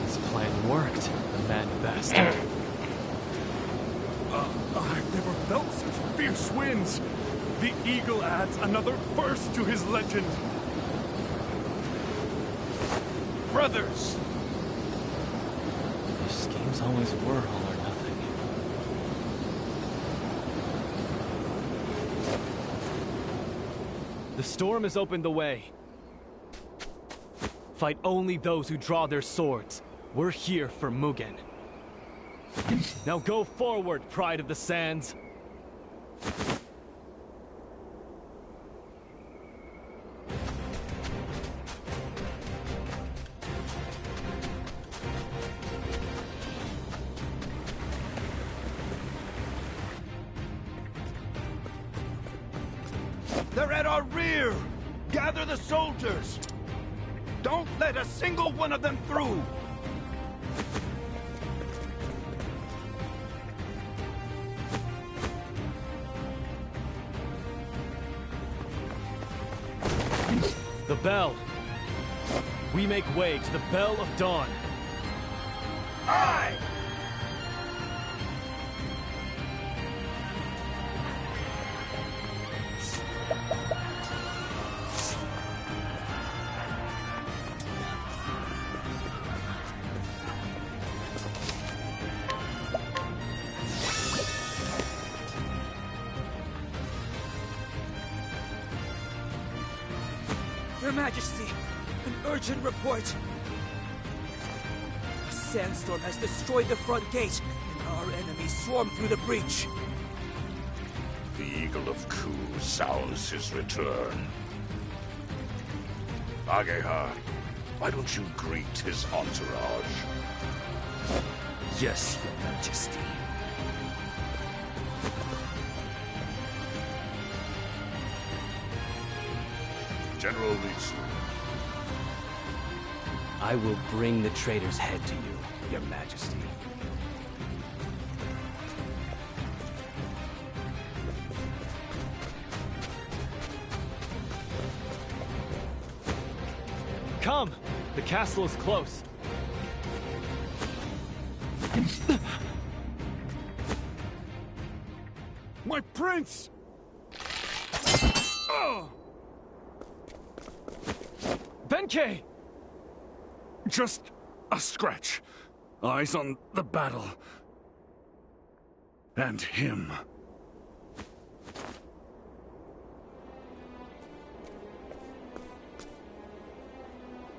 This plan worked, the mad bastard. I've never felt such fierce winds. The eagle adds another verse to his legend. Brothers! These schemes always were all or nothing. The storm has opened the way. Fight only those who draw their swords. We're here for Mugen. Now go forward, Pride of the Sands. They're at our rear! Gather the soldiers! Don't let a single one of them through! The bell. We make way to the Bell of Dawn. Aye! Your Majesty, an urgent report. A sandstorm has destroyed the front gate, and our enemies swarm through the breach. The Eagle of Ku sounds his return. Ageha, why don't you greet his entourage? Yes, Your Majesty. General Ritsu. I will bring the traitor's head to you, Your Majesty. Come! The castle is close. My prince! Oh! Benkei! Just a scratch. Eyes on the battle. And him.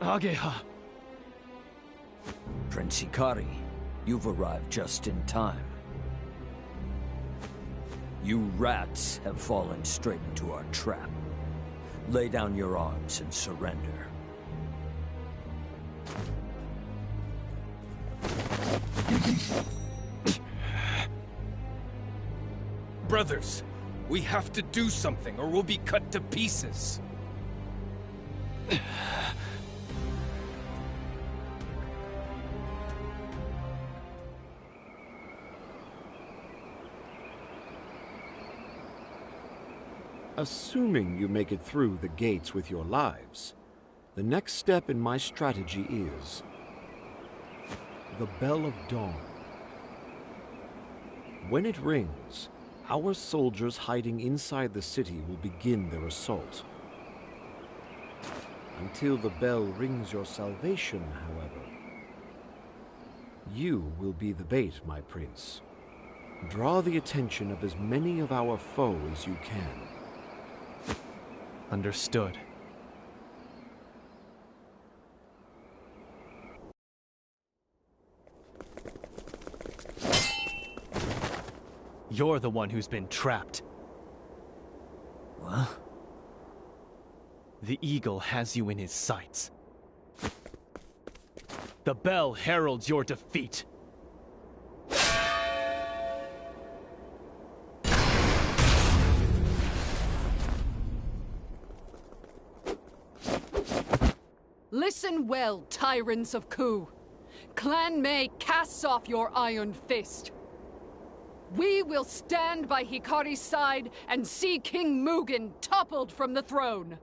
Ageha. Prince Hikari, you've arrived just in time. You rats have fallen straight into our trap. Lay down your arms and surrender. Brothers, we have to do something or we'll be cut to pieces. Assuming you make it through the gates with your lives, the next step in my strategy is the Bell of Dawn. When it rings, our soldiers hiding inside the city will begin their assault. Until the bell rings your salvation, however, you will be the bait, my prince. Draw the attention of as many of our foes as you can. Understood. You're the one who's been trapped. What? The eagle has you in his sights. The bell heralds your defeat. Listen well, tyrants of Ku. Clan Mei casts off your iron fist. We will stand by Hikari's side and see King Mugen toppled from the throne.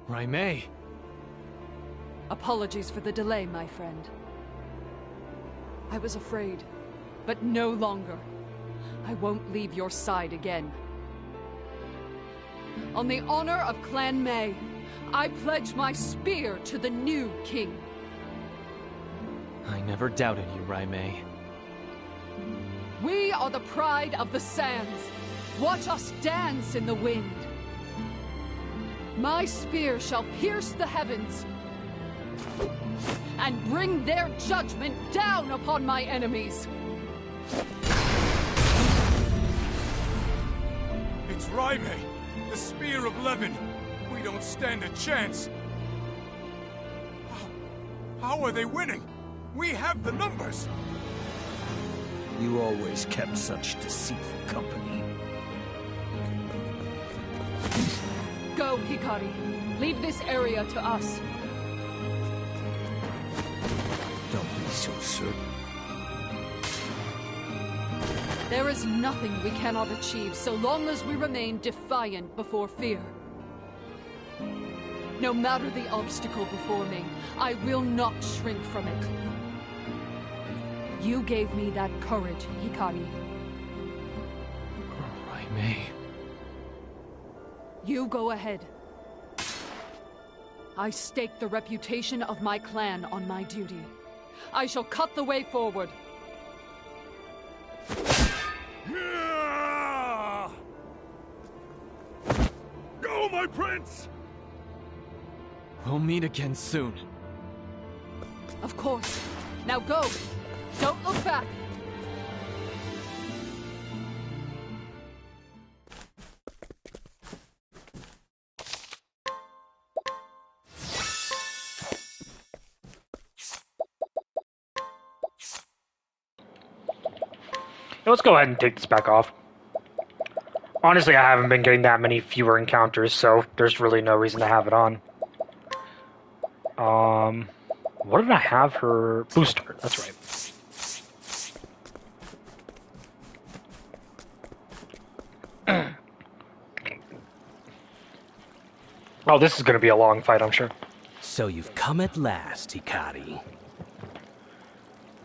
Raimei! Apologies for the delay, my friend. I was afraid, but no longer. I won't leave your side again. On the honor of Clan Mei, I pledge my spear to the new king. I never doubted you, Raimei. We are the pride of the sands. Watch us dance in the wind. My spear shall pierce the heavens and bring their judgment down upon my enemies. It's Raimei, the Spear of Levin. We don't stand a chance. How are they winning? We have the numbers. You always kept such deceitful company. Go, Hikari. Leave this area to us. Don't be so certain. There is nothing we cannot achieve so long as we remain defiant before fear. No matter the obstacle before me, I will not shrink from it. You gave me that courage, Hikari. Raimei. You go ahead. I stake the reputation of my clan on my duty. I shall cut the way forward. Go, my prince! We'll meet again soon. Of course. Now go! Don't look back! Let's go ahead and take this back off. Honestly, I haven't been getting that many fewer encounters, so there's really no reason to have it on. What did I have her booster? That's right. Oh, this is going to be a long fight, I'm sure. So you've come at last, Hikari.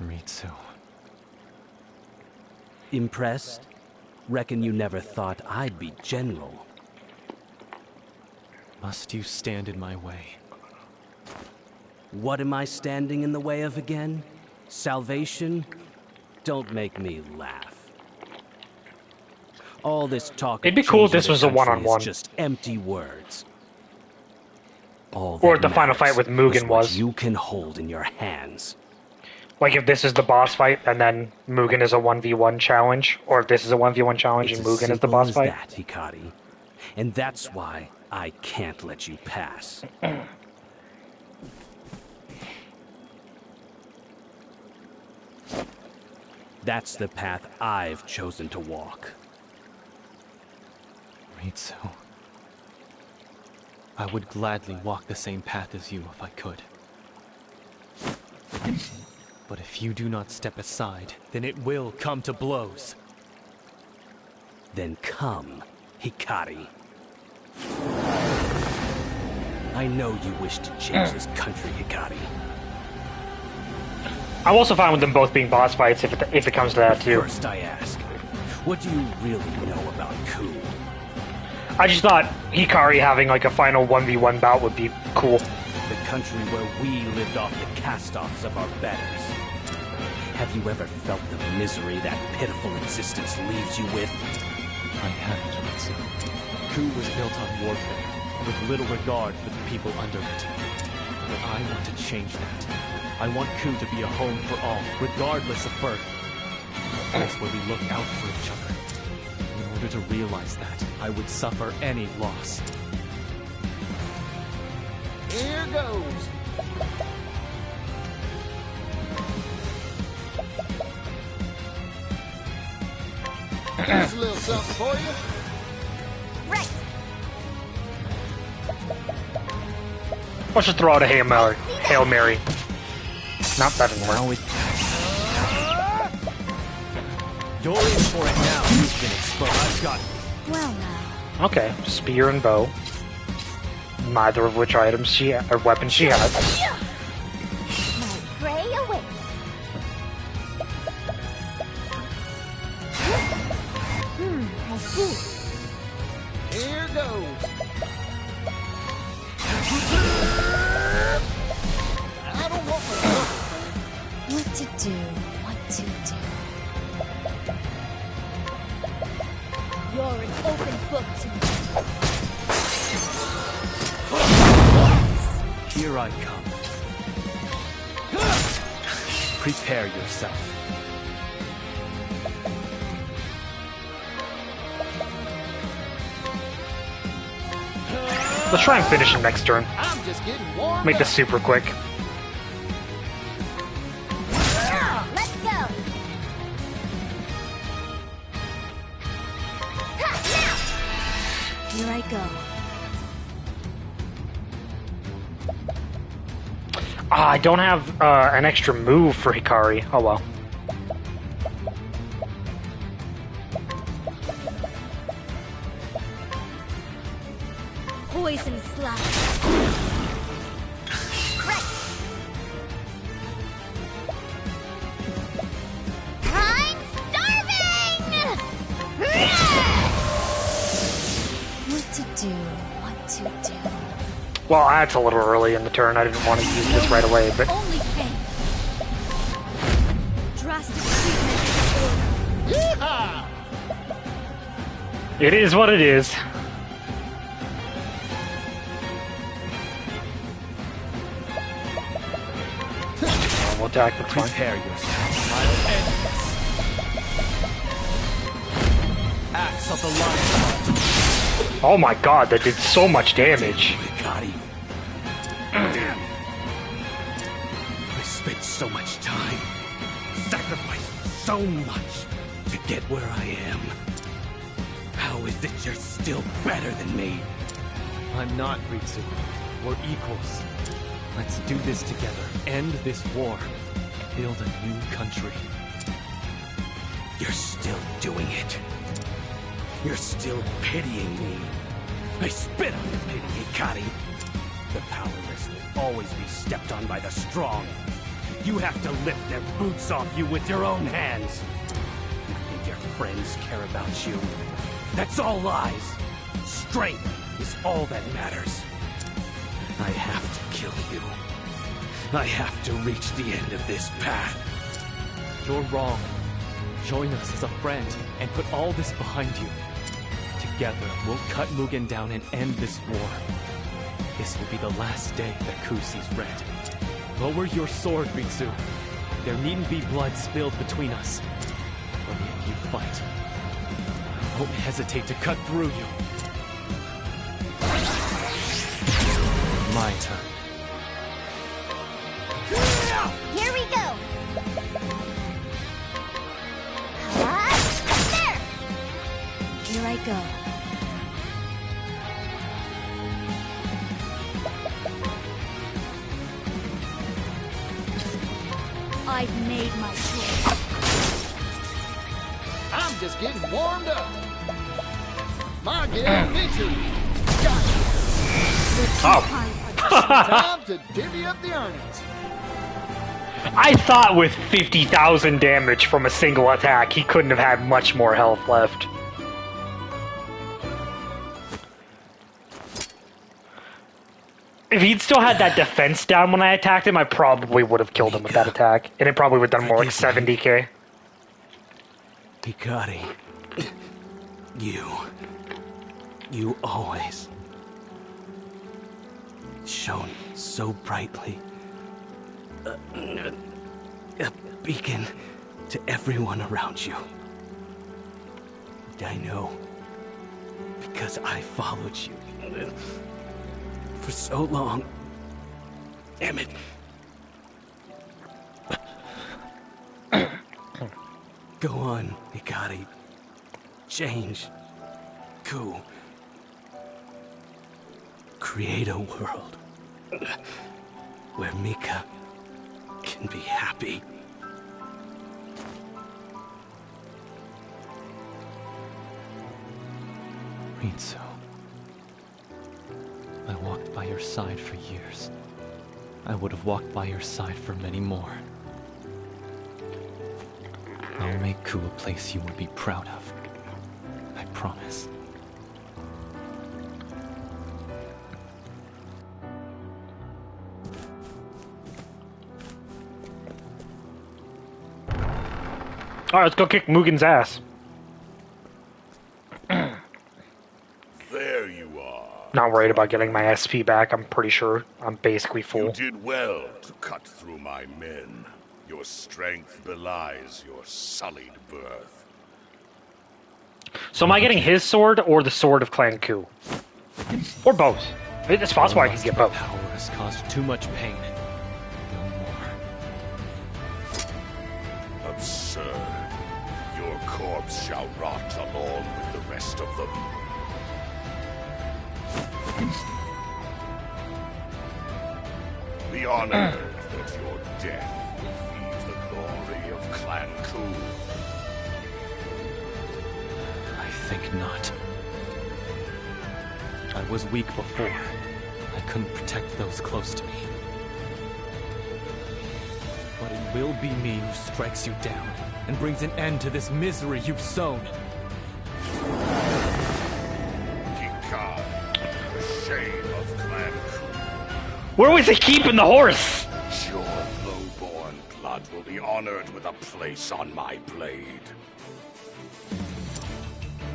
Ritsu. Impressed? Reckon you never thought I'd be general. Must you stand in my way? What am I standing in the way of again? Salvation? Don't make me laugh. All this talk It'd be cool if this was a one-on-one. Just empty words. All or the final fight with Mugen was. You can hold in your hands. Like if this is the boss fight and then Mugen is a 1v1 challenge, or if this is a 1v1 challenge and Mugen is the boss fight. That, Hikari. And that's why I can't let you pass. That's the path I've chosen to walk. Ritsu. I would gladly walk the same path as you if I could. But if you do not step aside, then it will come to blows. Then come, Hikari. I know you wish to change this country, Hikari. I'm also fine with them both being boss fights if it comes to that too. First I ask, what do you really know about Ku? I just thought Hikari having like a final 1v1 bout would be cool. The country where we lived off the cast-offs of our betters. Have you ever felt the misery that pitiful existence leaves you with? I haven't, Ritsu. Ku was built on warfare, with little regard for the people under it. But I want to change that. I want Ku to be a home for all, regardless of birth. place where we look out for each other. In order to realize that, I would suffer any loss. Here goes. Here's a little something for you. Right. Let's just throw out a Hail Mary. Hail Mary. Not that didn't work. You're in for it now. You've been exposed. I've got it. Well now. Okay, spear and bow. Neither of which items she or weapons she has. My prey awaits. I see. Here goes. I don't want my trouble. What to do, what to do. You're an open book to me. Here I come. Prepare yourself. Let's try and finish him next turn. I'm just getting warmed Make this up. super quick. Let's go. Ha, now. Here I go. I don't have an extra move for Hikari. Oh well. Poison slash. Right. I'm starving. What to do, what to do. Well, that's a little early in the turn. I didn't want to use this right away, but Only pain. Drastic treatment is in order. Yeehaw! it is what it is. Normal attack, that's fine. Prepare yourself. I'll end this. Axe of the Lion. Oh my god, that did so much damage. Hikari. I spent so much time, sacrificed so much to get where I am. How is it you're still better than me? I'm not, Ritsu. We're equals. Let's do this together. End this war. Build a new country. You're still doing it. You're still pitying me. I spit on your pity, Hikari. The powerless will always be stepped on by the strong. You have to lift their boots off you with your own hands. You think your friends care about you? That's all lies. Strength is all that matters. I have to kill you. I have to reach the end of this path. You're wrong. Join us as a friend and put all this behind you. Together, we'll cut Mugen down and end this war. This will be the last day that Ku sees red. Lower your sword, Ritsu. There needn't be blood spilled between us. But if you fight, I won't hesitate to cut through you. My turn. Here we go. There. Here I go. I've made my choice. I'm just getting warmed up. Margit, me too. Got it. Time to divvy up the earnings. I thought with 50,000 damage from a single attack, he couldn't have had much more health left. If he'd still had that defense down when I attacked him, I probably would have killed him with that attack. And it probably would have done more like 70k. Hikari. You always shone so brightly. A beacon to everyone around you. I know. Because I followed you for so long. Damn it. Go on, Hikari. Change. Go. Create a world where Mika can be happy. Rinso, I walked by your side for years. I would have walked by your side for many more. I'll make Ku a place you would be proud of. I promise. Alright, let's go kick Mugen's ass. There you are. Not worried about getting my SP back, I'm pretty sure. I'm basically full. You did well to cut through my men. Your strength belies your sullied birth. So am I getting his sword or the sword of Clan Ku? Or both? It's possible I can get both. Power has caused too much pain. No more. Absurd. Your corpse shall rot along with the rest of them. Be honored that your death will feed the glory of Clan Ku. I think not. I was weak before. I couldn't protect those close to me. But it will be me who strikes you down and brings an end to this misery you've sown. Hikari, the shame of Clan Ku. Where was he keeping the horse? Your low-born blood will be honored with a place on my blade.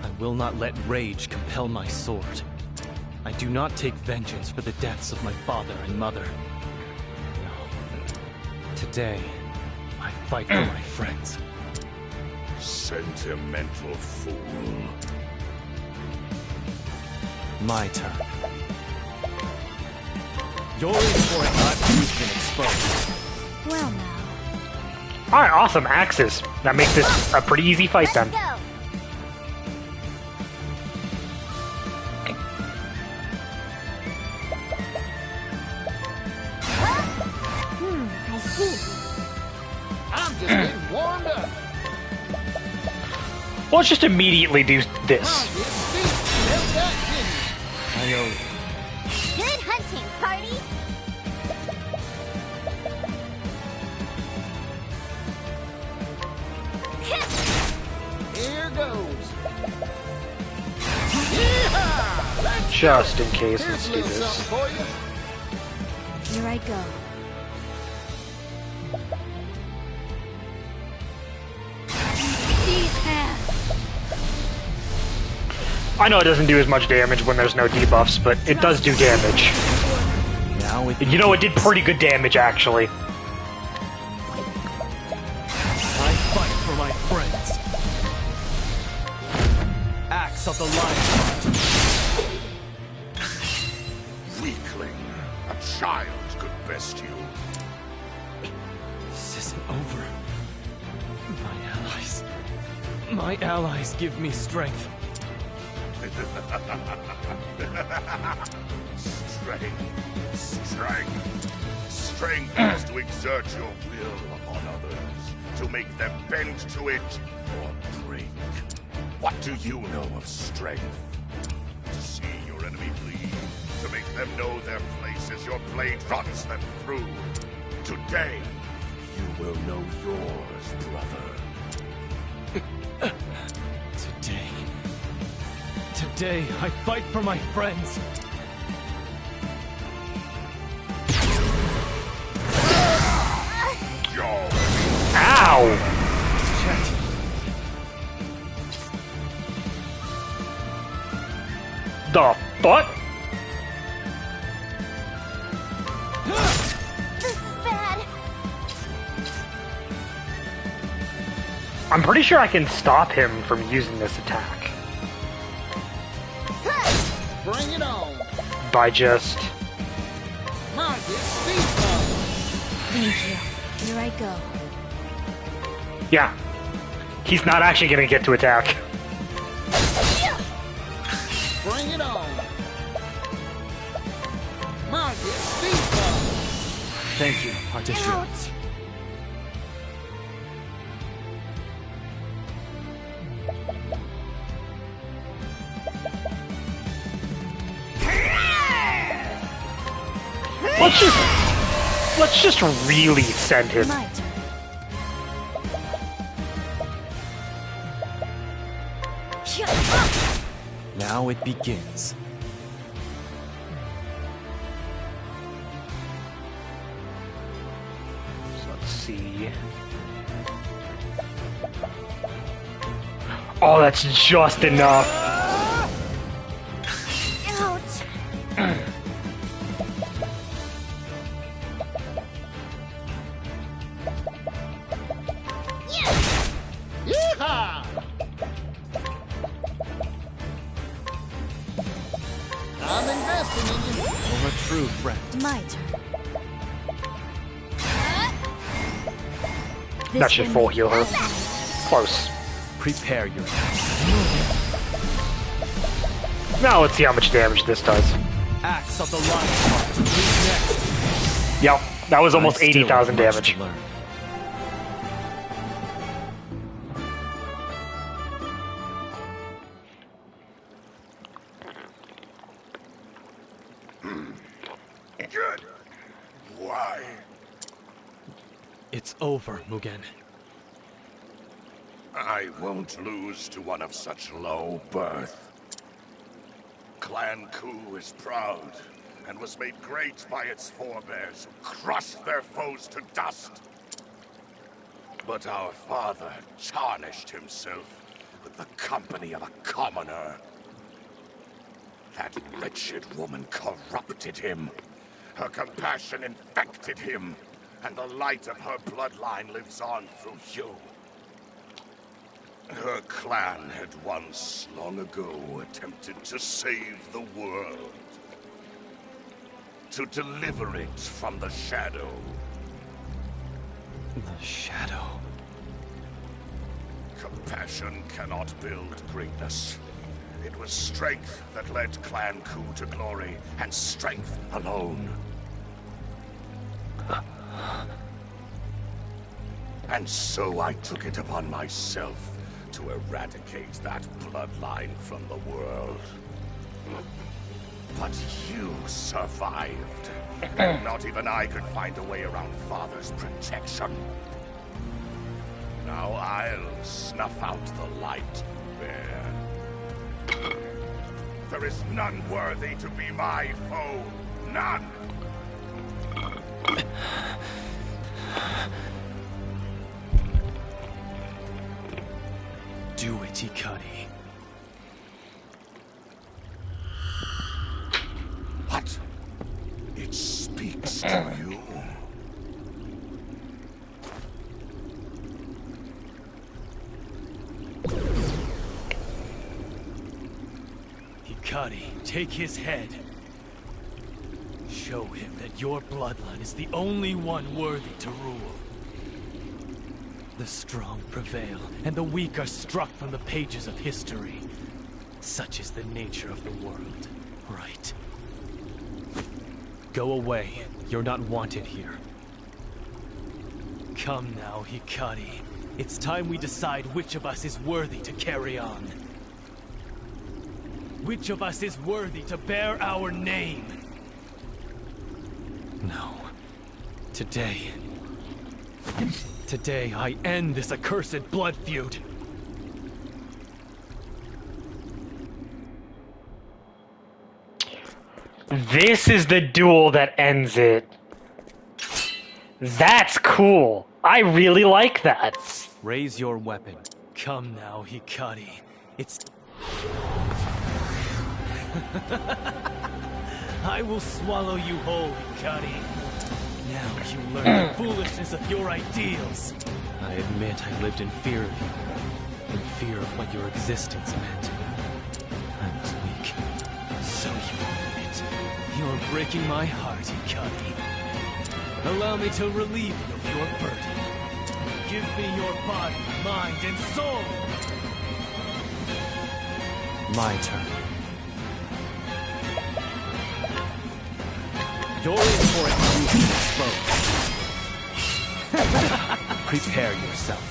I will not let rage compel my sword. I do not take vengeance for the deaths of my father and mother. No. Today, I fight for my friends. Sentimental fool. My turn. Yours for it not you've been exposed. Well now. Alright, awesome. Axes. That makes this a pretty easy fight then. Go. I see. I'm just getting warmed up. Well, let's just immediately do this. I owe you. Good hunting, party. Here goes. Just in case, let's Here's a do little this. something for you. Here I go. These hands. I know it doesn't do as much damage when there's no debuffs, but it does do damage. Now it You know, it did pretty good damage, actually. I fight for my friends. Axe of the Lion. Weakling. A child could best you. This isn't over. My allies give me strength. Strength is to exert your will upon others, to make them bend to it or break. What do you know of strength? To see your enemy bleed, to make them know their place as your blade runs them through. Today, you will know yours, brother. Today, I fight for my friends. Ow! The fuck? This is bad. I'm pretty sure I can stop him from using this attack. Bring it on. By just... Thank you. Here I go. Yeah. He's not actually going to get to attack. Bring it on. Thank you, Partition. Ouch. Let's just really send him. My turn. Now it begins. So let's see. Oh, that's just enough. Ouch. Yeehaw! I'm investing in you. You're a true friend. My turn. That should full heal her. Close. Prepare your Now let's see how much damage this does. Axe of the Lionheart. Who's next? Yep, that was almost I still 80,000 have much damage. to learn. Good. Why? It's over, Mugen. I won't lose to one of such low birth. Clan Ku is proud, and was made great by its forebears who crushed their foes to dust. But our father tarnished himself with the company of a commoner. That wretched woman corrupted him. Her compassion infected him, and the light of her bloodline lives on through you. Her clan had once, long ago, attempted to save the world. To deliver it from the Shadow. The Shadow? Compassion cannot build greatness. It was strength that led Clan Ku to glory, and strength alone. And so I took it upon myself to eradicate that bloodline from the world. But you survived, and not even I could find a way around Father's protection. Now I'll snuff out the light you bear. There is none worthy to be my foe. None! Do it, Hikari. What? It speaks to you? Hikari, take his head. Show him that your bloodline is the only one worthy to rule. The strong prevail, and the weak are struck from the pages of history. Such is the nature of the world, right? Go away. You're not wanted here. Come now, Hikari. It's time we decide which of us is worthy to carry on. Which of us is worthy to bear our name? No. Today... Today, I end this accursed blood feud. This is the duel that ends it. That's cool. I really like that. Raise your weapon. Come now, Hikari. It's... I will swallow you whole, Hikari. Now you learn the foolishness of your ideals. I admit I lived in fear of you, in fear of what your existence meant. I was weak. So you own it. You're breaking my heart, Hikari. Allow me to relieve you of your burden. Give me your body, mind, and soul! My turn. You're in for it when you exposed. Prepare yourself.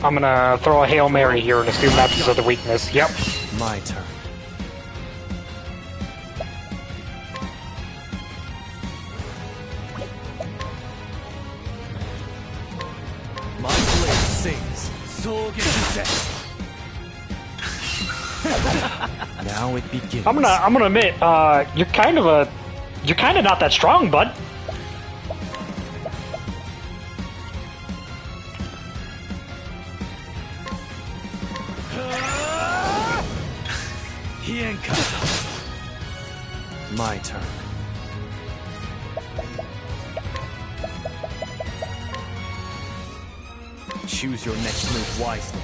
I'm gonna throw a Hail Mary here and assume that's the weakness. Yep. My turn. My blade sings. Now it begins. I'm gonna admit, you're kind of not that strong, bud. My turn. Choose your next move wisely.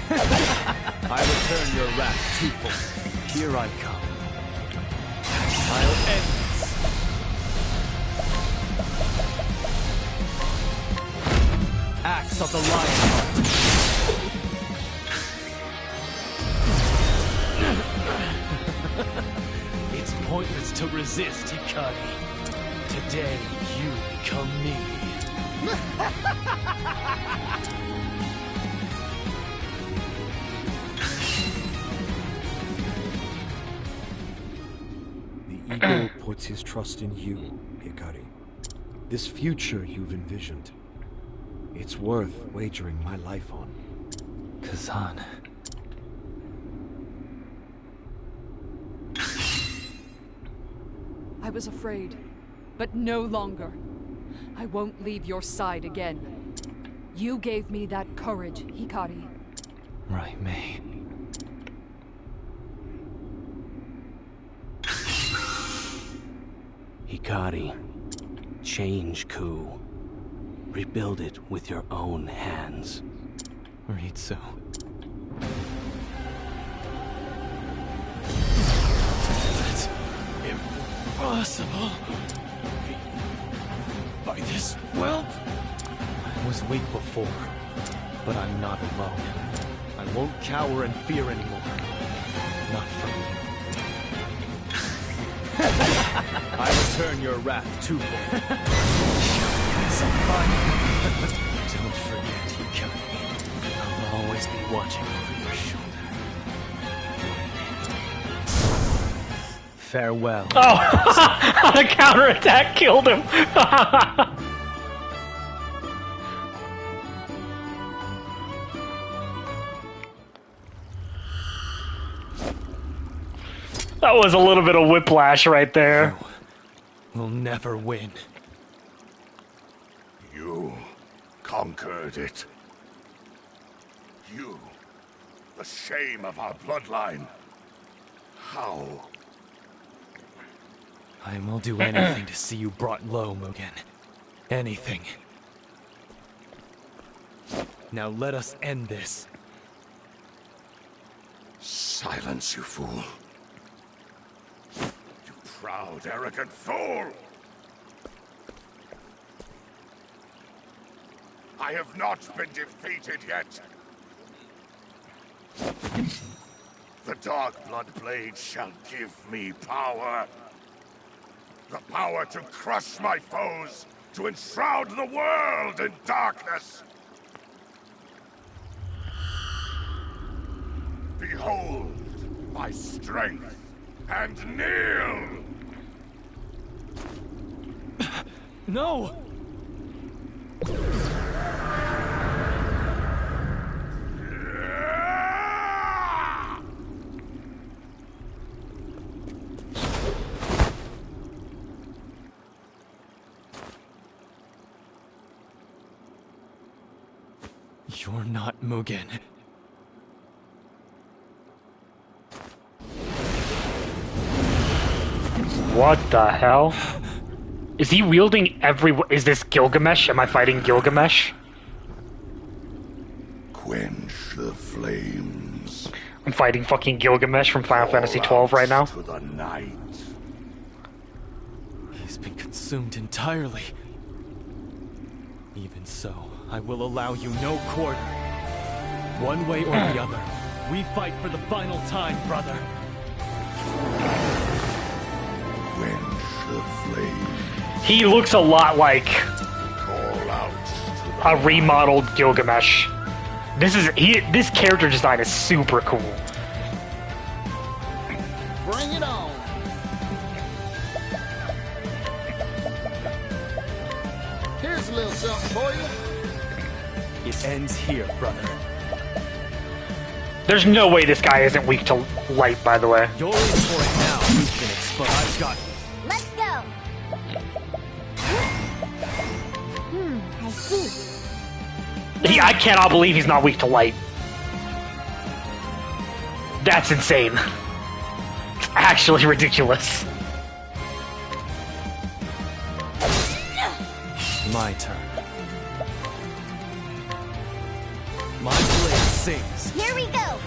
I return your wrath twofold. Here I come. I'll end this. Axe of the Lionheart. It's pointless to resist, Hikari. Today, you become me. The Eagle puts his trust in you, Hikari. This future you've envisioned. It's worth wagering my life on. Kazan. I was afraid, but no longer. I won't leave your side again. You gave me that courage, Hikari. Right, May. Hikari, change Ku. Rebuild it with your own hands. Read so. That's impossible. By this whelp? I was weak before, but I'm not alone. I won't cower in fear anymore. Not from you. I return your wrath twofold. Don't forget, Hikari. I'll always be watching over your shoulder. Farewell. Oh! The counterattack killed him! That was a little bit of whiplash right there. We'll never win. You conquered it. You, the shame of our bloodline. How? I will do anything to see you brought low, Mugen. Anything. Now let us end this. Silence, you fool. You proud, arrogant fool! I have not been defeated yet. The Dark Blood Blade shall give me power. The power to crush my foes, to enshroud the world in darkness. Behold my strength and kneel! No! You're not Mugen. What the hell? Is he wielding every... Is this Gilgamesh? Am I fighting Gilgamesh? Quench the flames. I'm fighting fucking Gilgamesh from Final Fantasy XII right now. To the night. He's been consumed entirely. Even so, I will allow you no quarter. One way or the other, we fight for the final time, brother. Quench the flames. He looks a lot like Call out a remodeled Gilgamesh. This character design is super cool. Bring it on. Here's a little something for you. It ends here, brother. There's no way this guy isn't weak to light, by the way. You're in for it now, Phoenix, but I've got you. Let's go. I see. I cannot believe he's not weak to light. That's insane. It's actually ridiculous. My turn. My blade sings. Here we go.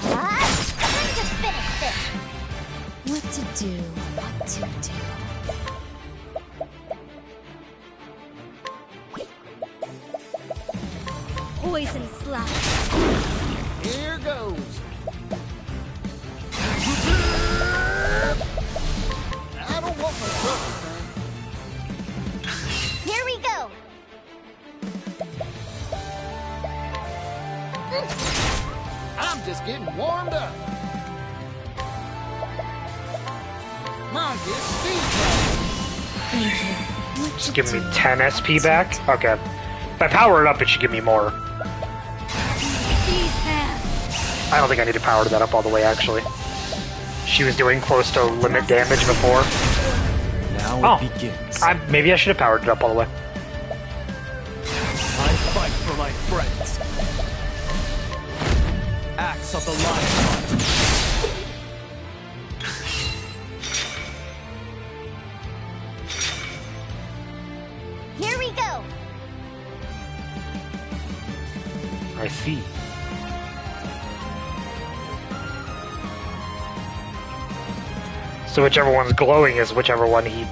Time to finish this. What to do, what to do. Poison slash. Here goes. I don't want no trouble, man. Here we go. I'm just getting warmed up. Mine gets speed. Thank you. What Just to give me do, 10 SP back? Okay. If I power it up, it should give me more. These hands. I don't think I need to power that up all the way, actually. She was doing close to limit damage before. Now it begins. Maybe I should have powered it up all the way. I fight for my friends. Axe of the Lion. Here we go. I see. So whichever one's glowing is whichever one he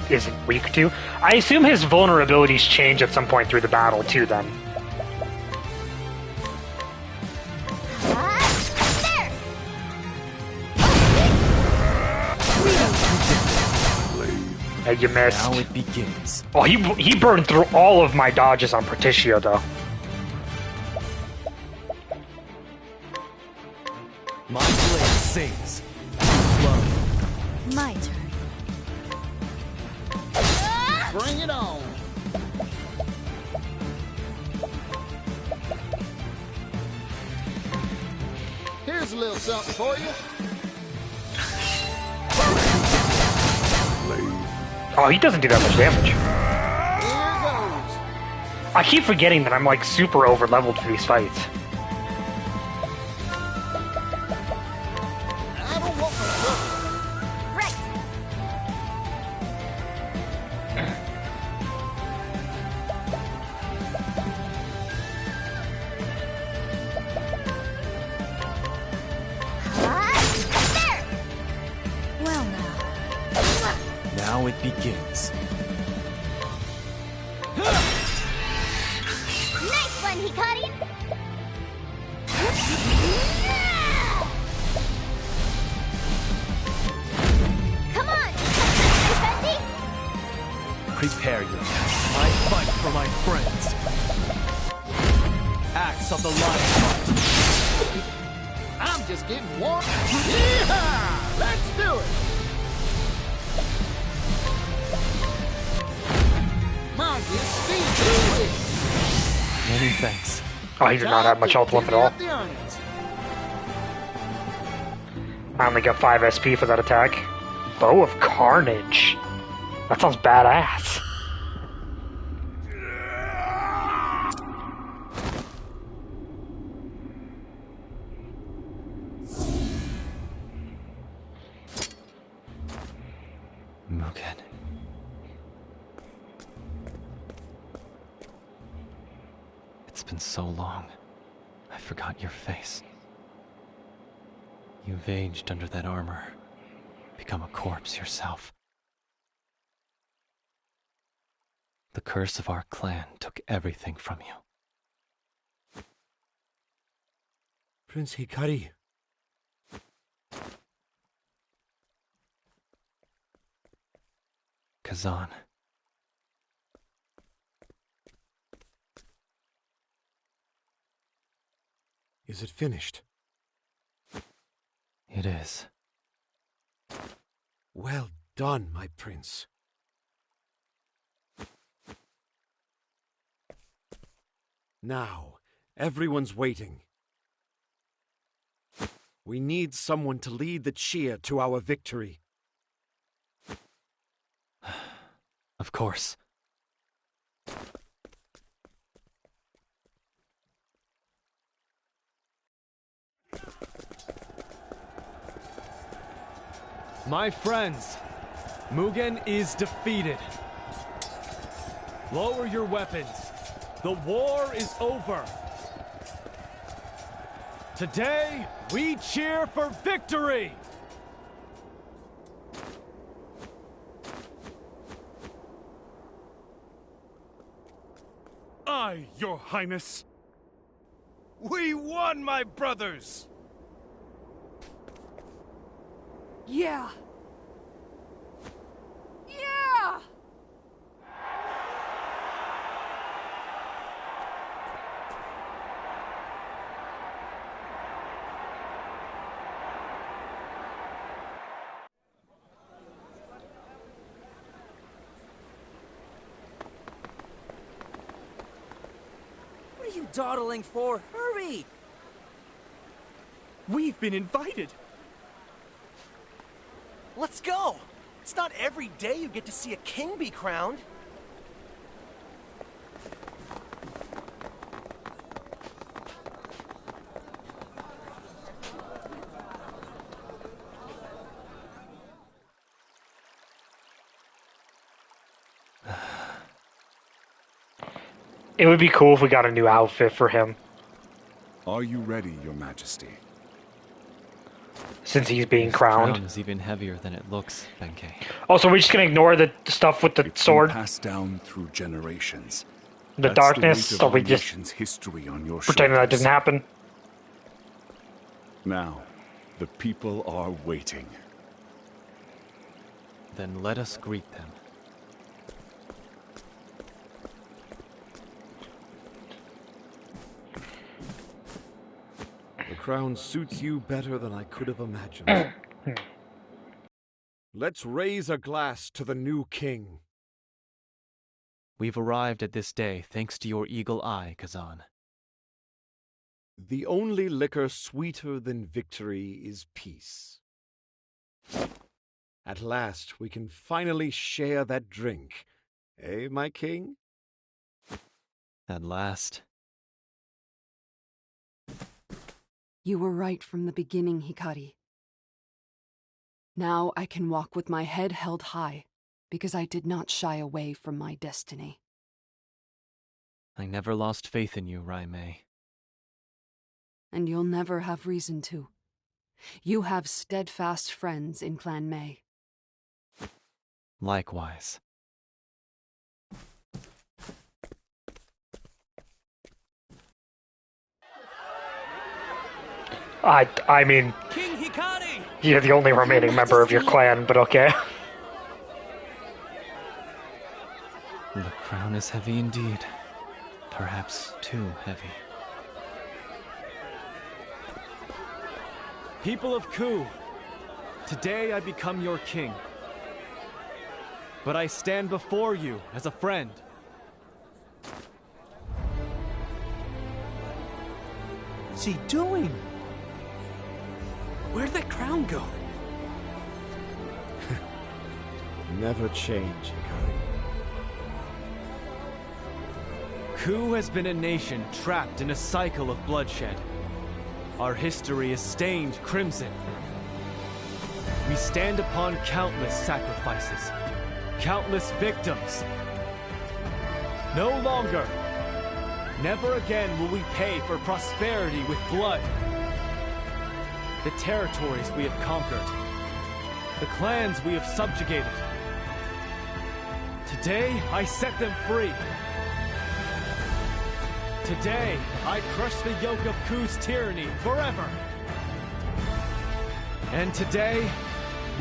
isn't weak to. I assume his vulnerabilities change at some point through the battle too then. There. Hey, you missed. Now it begins. Oh, he burned through all of my dodges on Proticio though. My blade sings. Slow. My turn. Bring it on. Here's a little something for you. Oh, he doesn't do that much damage. Here goes. I keep forgetting that I'm like super over leveled for these fights. I don't want no trouble. Right. There. Well now. Now it begins. Nice one, Hikari. Come on, Benji. Prepare yourself. I fight for my friends. Axe of the Lion. I'm just getting warm. Yeehaw! Let's do it. Mine gets speed through it. Many thanks. Oh, he did not have much health left at all. Divvy up the earnings. I only got 5 SP for that attack. Bow of Carnage. That sounds badass. Mugen. It's been so long. I forgot your face. You've aged under that armor. Become a corpse yourself. The curse of our clan took everything from you. Prince Hikari. Kazan. Is it finished? It is. Well done, my prince. Now, everyone's waiting. We need someone to lead the cheer to our victory. Of course. My friends, Mugen is defeated. Lower your weapons. The war is over. Today, we cheer for victory! Aye, Your Highness. We won, my brothers! Yeah! Yeah! What are you dawdling for? Hurry! We've been invited. Let's go! It's not every day you get to see a king be crowned. It would be cool if we got a new outfit for him, Are you ready, Your Majesty? since he's being This crowned. crown is even heavier than it looks, Benkei. Also, we're just gonna ignore the stuff with the It's sword, been passed down through generations. the That's darkness, the weight so of we our just nation's history on your pretending that shoulders. didn't happen. Now, the people are waiting. Then let us greet them. The crown suits you better than I could have imagined. Let's raise a glass to the new king. We've arrived at this day thanks to your eagle eye, Kazan. The only liquor sweeter than victory is peace. At last, we can finally share that drink. Eh, my king? At last. You were right from the beginning, Hikari. Now I can walk with my head held high, because I did not shy away from my destiny. I never lost faith in you, Raimei. And you'll never have reason to. You have steadfast friends in Clan Mei. Likewise. I mean, King Hikari! you're the only remaining member of your clan, but okay. The crown is heavy indeed. Perhaps too heavy. People of Ku, today I become your king. But I stand before you as a friend. What's he doing? Where'd that crown go? Never change, Hikari. Ku has been a nation trapped in a cycle of bloodshed. Our history is stained crimson. we stand upon countless sacrifices, countless victims. No longer, never again will we pay for prosperity with blood. The territories we have conquered, the clans we have subjugated. Today, I set them free. Today, I crush the yoke of Ku's tyranny forever. And today,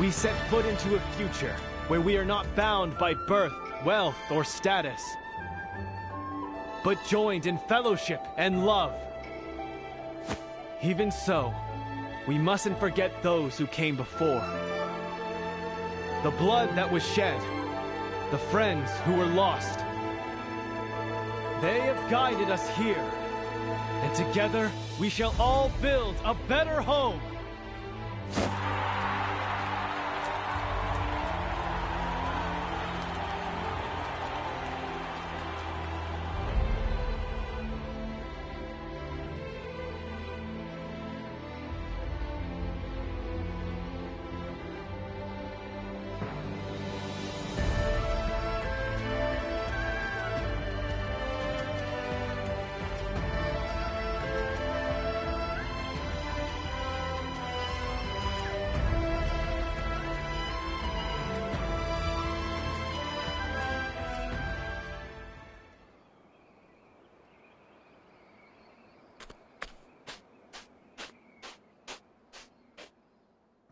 we set foot into a future where we are not bound by birth, wealth, or status, but joined in fellowship and love. Even so, we mustn't forget those who came before. The blood that was shed, the friends who were lost. They have guided us here, and together we shall all build a better home.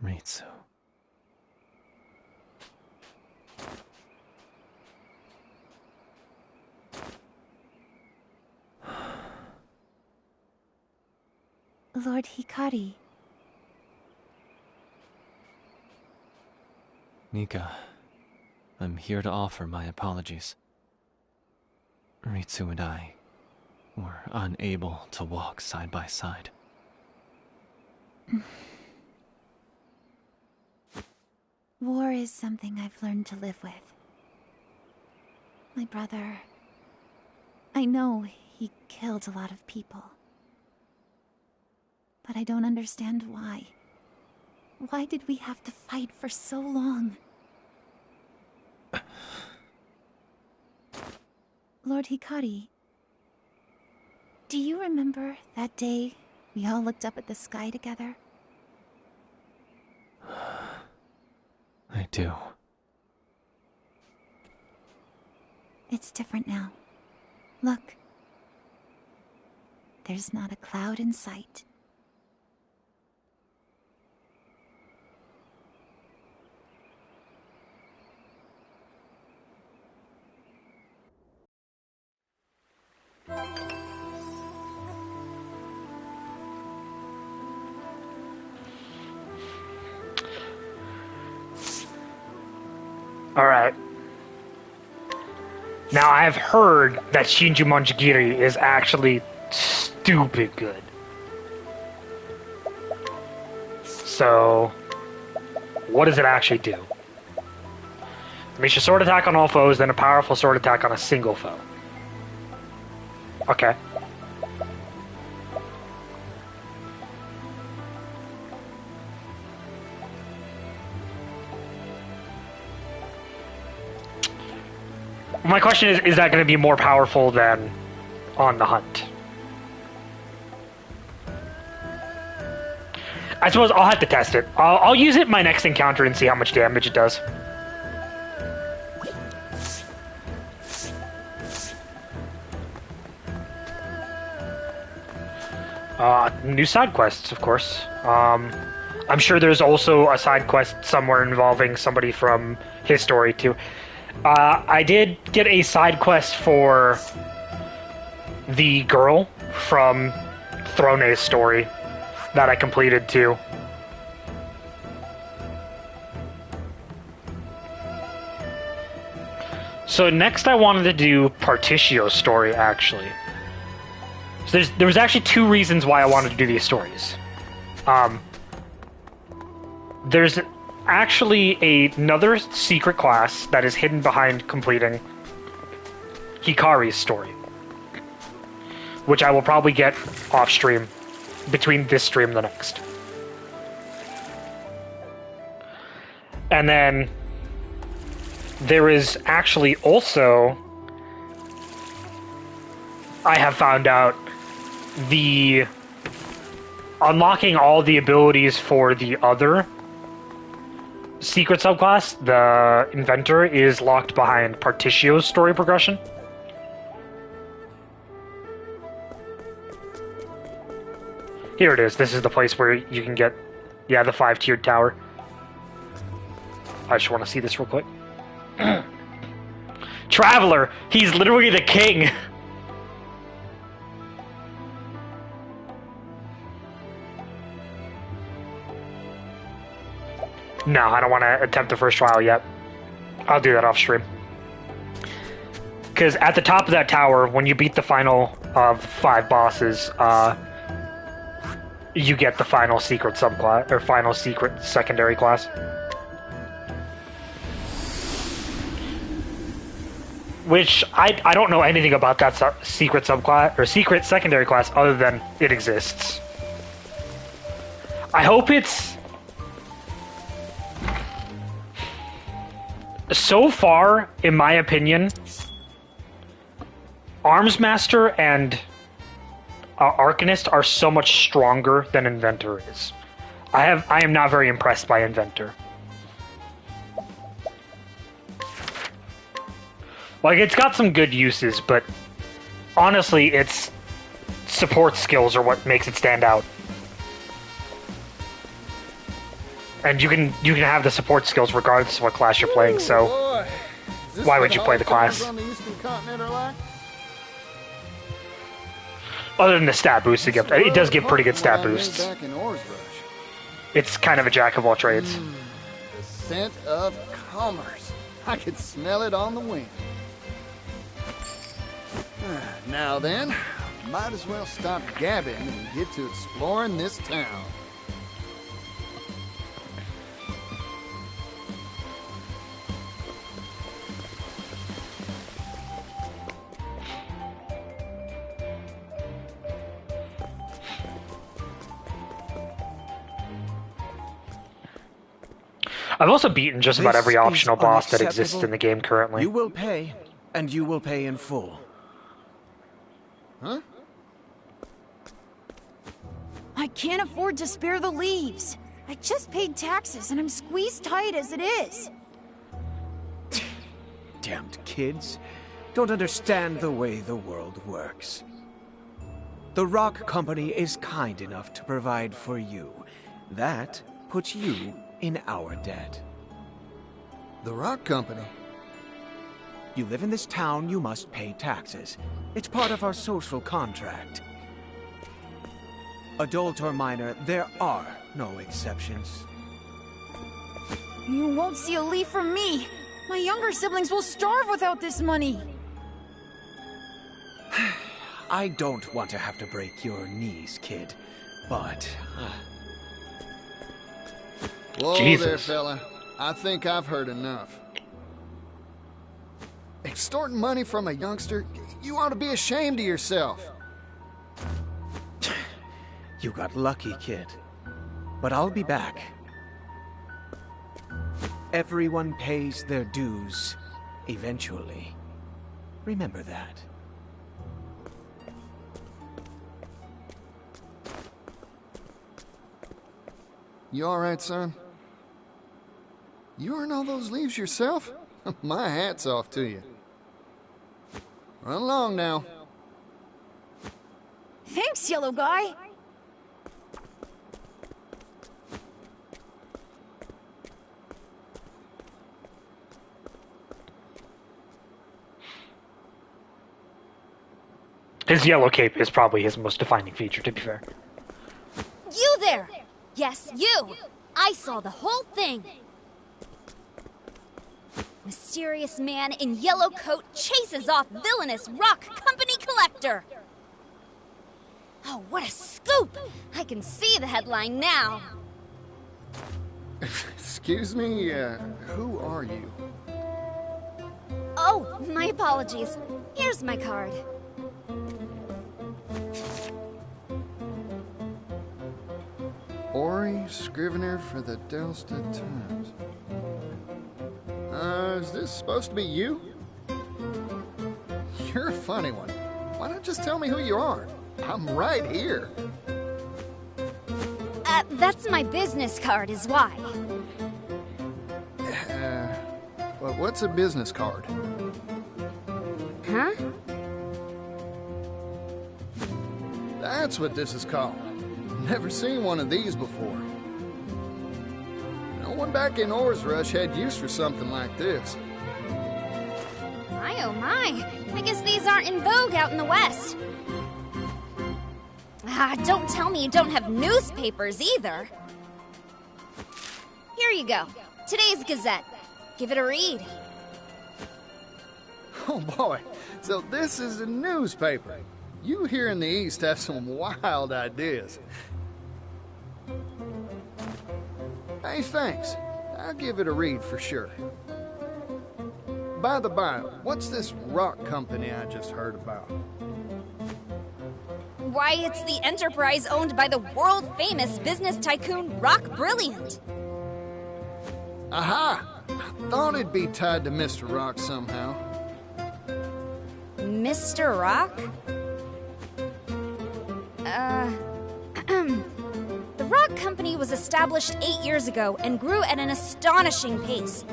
Ritsu. Lord Hikari. Nika, I'm here to offer my apologies. Ritsu and I were unable to walk side by side. War is something I've learned to live with. My brother... I know he killed a lot of people. But I don't understand why. Why did we have to fight for so long? Lord Hikari, do you remember that day we all looked up at the sky together? I do. It's different now. Look. There's not a cloud in sight. Alright. Now, I've heard that Shinju Manjigiri is actually stupid good. So, what does it actually do? It makes your sword attack on all foes, then a powerful sword attack on a single foe. Okay. My question is that going to be more powerful than on the hunt? I suppose I'll have to test it. I'll use it in my next encounter and see how much damage it does. New side quests, of course. I'm sure there's also a side quest somewhere involving somebody from his story, too. I did get a side quest for the girl from Throne's story that I completed, too. So next I wanted to do Partitio's story, actually. So there was actually two reasons why I wanted to do these stories. There's actually another secret class that is hidden behind completing Hikari's story, which I will probably get off stream, between this stream and the next. And then there is actually also, I have found out, the unlocking all the abilities for the other secret subclass, the Inventor, is locked behind Partitio's story progression. Here it is. This is the place where you can get, yeah, the 5-tiered tower. I just want to see this real quick. Traveler! He's literally the king! No, I don't want to attempt the first trial yet. I'll do that off stream. Because at the top of that tower, when you beat the final of 5 bosses, you get the final secret subclass, or final secret secondary class. Which, I don't know anything about that secret subclass, or secret secondary class, other than it exists. I hope it's... So far, in my opinion, Armsmaster and Arcanist are so much stronger than Inventor is. I am not very impressed by Inventor. Like, it's got some good uses, but honestly, its support skills are what makes it stand out. And you can have the support skills regardless of what class you're playing, so why would you play the class? Other than the stat boosts it does give pretty good stat boosts. It's kind of a jack of all trades. The scent of commerce. I could smell it on the wind. Now then, might as well stop gabbing and get to exploring this town. I've also beaten just about every optional boss that exists in the game currently. You will pay, and you will pay in full. Huh? I can't afford to spare the leaves. I just paid taxes and I'm squeezed tight as it is. Damned kids. Don't understand the way the world works. The Rock Company is kind enough to provide for you. That puts you in our debt. The Rock Company? You live in this town, you must pay taxes. It's part of our social contract. Adult or minor, there are no exceptions. You won't see a leaf from me. My younger siblings will starve without this money. I don't want to have to break your knees, kid, but... Whoa Jesus. there, fella. I think I've heard enough. Extorting money from a youngster? You ought to be ashamed of yourself. You got lucky, kid. But I'll be back. Everyone pays their dues, eventually. Remember that. You alright, son? You earn all those leaves yourself? My hat's off to you. Run along now. Thanks, yellow guy. His yellow cape is probably his most defining feature, to be fair. You there! Yes, you! I saw the whole thing! Mysterious man in yellow coat chases off villainous Rock Company collector! Oh, what a scoop! I can see the headline now. Excuse me, who are you? Oh, my apologies. Here's my card. Ori, Scrivener for the Delsted Times. Is this supposed to be you? You're a funny one. Why not just tell me who you are? I'm right here. That's my business card, is why. Well, what's a business card? Huh? That's what this is called. Never seen one of these before. No one back in Ores Rush had use for something like this. My oh my, I guess these aren't in vogue out in the West. Don't tell me you don't have newspapers either. Here you go, today's Gazette. Give it a read. Oh boy, so this is a newspaper. You here in the East have some wild ideas. Hey, thanks. I'll give it a read for sure. By the by, what's this rock company I just heard about? Why, it's the enterprise owned by the world-famous business tycoon Rock Brilliant. Aha! I thought it'd be tied to Mr. Rock somehow. Mr. Rock? The Rock Company was established 8 years ago and grew at an astonishing pace.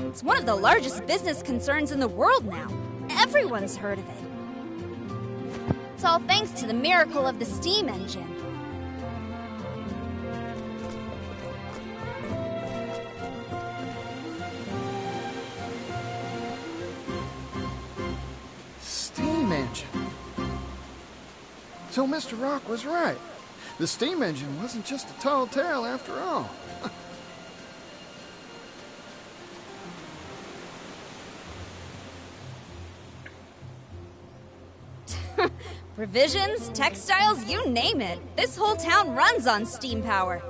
It's one of the largest business concerns in the world now. Everyone's heard of it. It's all thanks to the miracle of the steam engine. Steam engine. So Mr. Rock was right. The steam engine wasn't just a tall tale after all. Provisions, textiles, you name it. This whole town runs on steam power.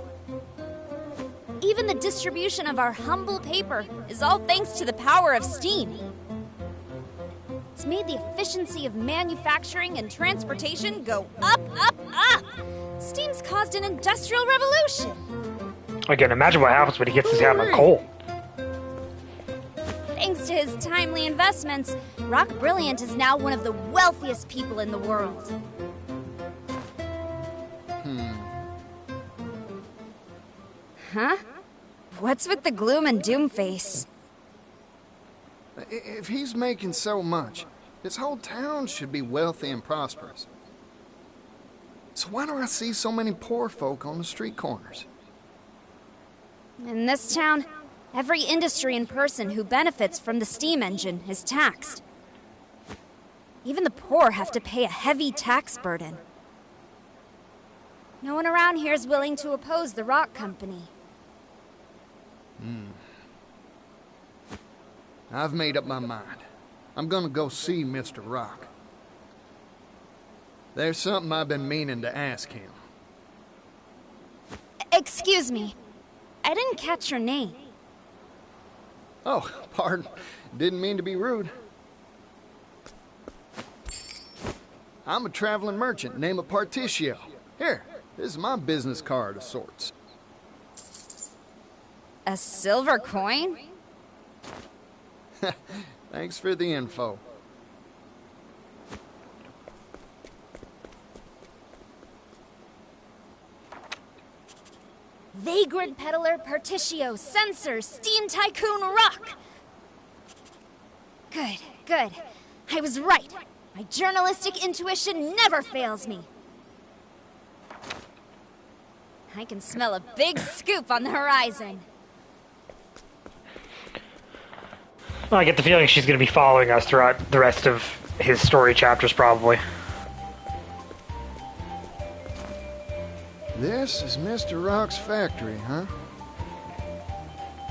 Even the distribution of our humble paper is all thanks to the power of steam. It's made the efficiency of manufacturing and transportation go up, up, up. Steam's caused an industrial revolution. Again, imagine what happens when he gets his hand on coal. Thanks to his timely investments, Rock Brilliant is now one of the wealthiest people in the world. Huh? What's with the gloom and doom face? If he's making so much, his whole town should be wealthy and prosperous. So why do I see so many poor folk on the street corners? In this town, every industry and person who benefits from the steam engine is taxed. Even the poor have to pay a heavy tax burden. No one around here is willing to oppose the Rock Company. I've made up my mind. I'm gonna go see Mr. Rock. There's something I've been meaning to ask him. Excuse me. I didn't catch your name. Oh, pardon. Didn't mean to be rude. I'm a traveling merchant named Particio. Here, this is my business card of sorts. A silver coin? Thanks for the info. Vagrant peddler, Particio, censor, steam tycoon, Rock! Good, good. I was right. My journalistic intuition never fails me. I can smell a big scoop on the horizon. I get the feeling she's going to be following us throughout the rest of his story chapters, probably. This is Mr. Rock's factory, huh?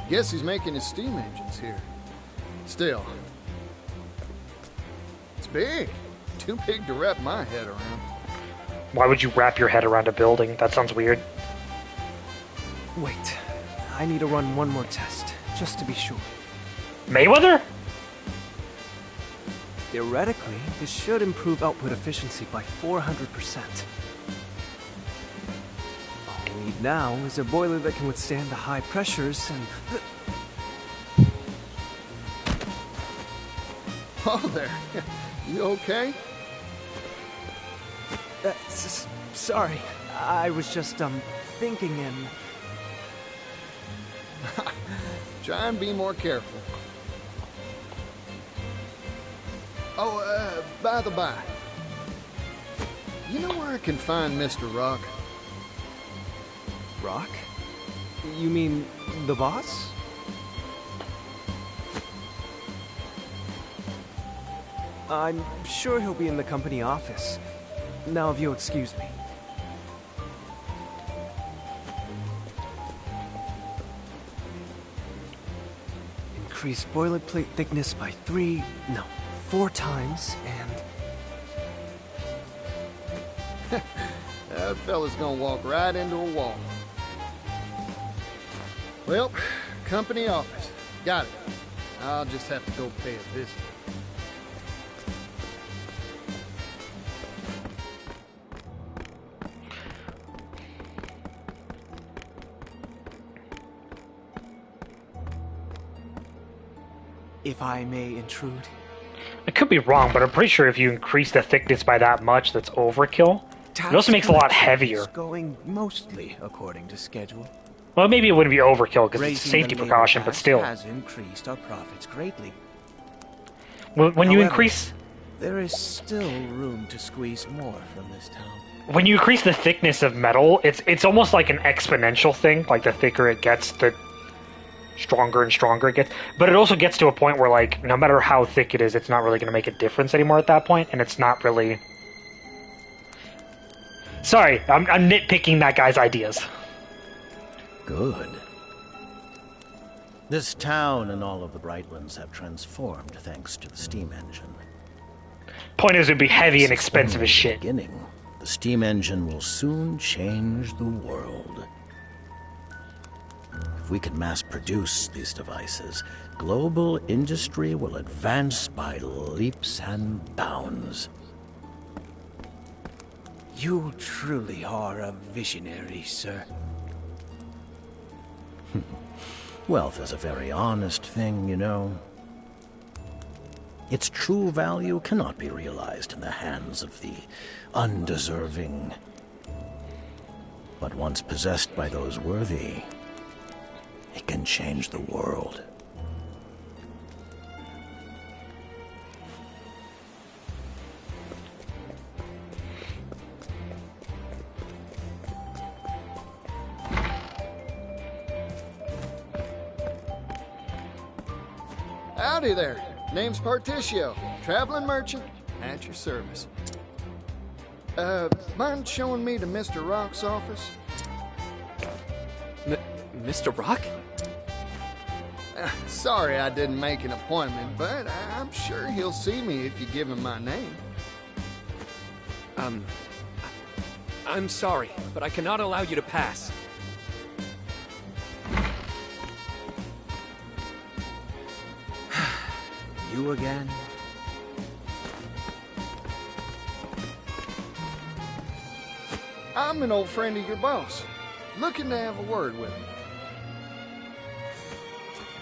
Guess he's making his steam engines here. Still, it's big. Too big to wrap my head around. Why would you wrap your head around a building? That sounds weird. Wait, I need to run one more test, just to be sure. Mayweather? Theoretically, this should improve output efficiency by 400%. All we need now is a boiler that can withstand the high pressures and... Oh, there. You okay? Sorry. I was just, thinking and... Try and be more careful. Oh, by the by. You know where I can find Mr. Rock? Rock? You mean the boss? I'm sure he'll be in the company office. Now, if you'll excuse me. Increase boilerplate thickness by 4 times, and... That fella's gonna walk right into a wall. Well, company office. Got it. I'll just have to go pay a visit. If I may intrude. I could be wrong, but I'm pretty sure if you increase the thickness by that much, that's overkill. It also makes it a lot heavier. Going mostly according to schedule. Well, maybe it wouldn't be overkill because it's a Raising safety the labor precaution, but tax still. has increased our profits greatly. When you increase... there is still room to squeeze more from this town. When you increase the thickness of metal, it's almost like an exponential thing. Like, the thicker it gets, the stronger and stronger it gets. But it also gets to a point where, like, no matter how thick it is, it's not really going to make a difference anymore at that point, and it's not really... Sorry, I'm nitpicking that guy's ideas. Good. This town and all of the Brightlands have transformed thanks to the steam engine. Point is, it'd be heavy and expensive as shit. Beginning, the steam engine will soon change the world. If we can mass produce these devices, global industry will advance by leaps and bounds. You truly are a visionary, sir. Wealth is a very honest thing, you know. Its true value cannot be realized in the hands of the undeserving. But once possessed by those worthy, it can change the world. Howdy there. Name's Particio. Traveling merchant. At your service. Mind showing me to Mr. Rock's office? Mr. Rock? Sorry I didn't make an appointment, but I'm sure he'll see me if you give him my name. I'm sorry, but I cannot allow you to pass. You again? I'm an old friend of your boss. Looking to have a word with him.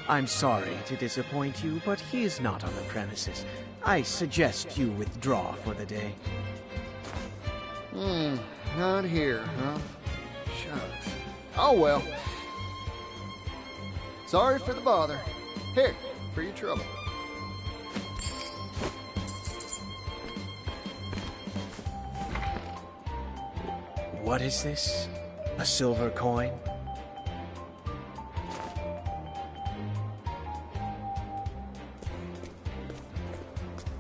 I'm sorry to disappoint you, but he is not on the premises. I suggest you withdraw for the day. Not here, huh? Shucks. Oh well. Sorry for the bother. Here, for your trouble. What is this? A silver coin?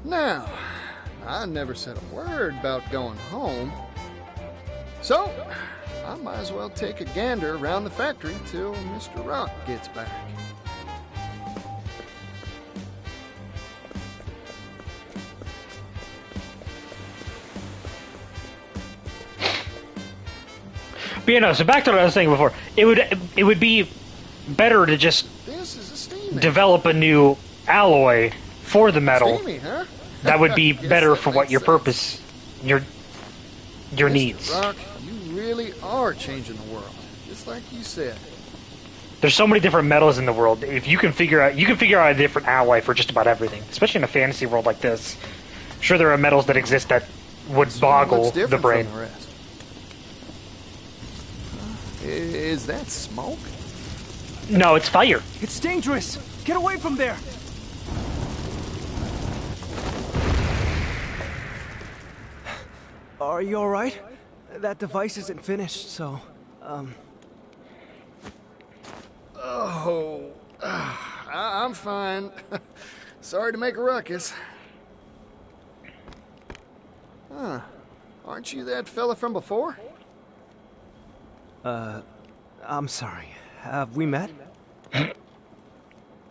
Now, I never said a word about going home. So, I might as well take a gander around the factory till Mr. Rock gets back. But you know, so back to what I was saying before, it would be better to just develop a new alloy for the metal. Steamy, huh? That would be better for what your purpose, your needs. Rock, you really are changing the world, just like you said. There's so many different metals in the world. If you can figure out a different alloy for just about everything, especially in a fantasy world like this. I'm sure there are metals that exist that would boggle the brain. From the rest. Is that smoke? No, it's fire. It's dangerous! Get away from there! Are you alright? That device isn't finished, so, Oh, I'm fine. Sorry to make a ruckus. Huh. Aren't you that fella from before? I'm sorry. Have we met?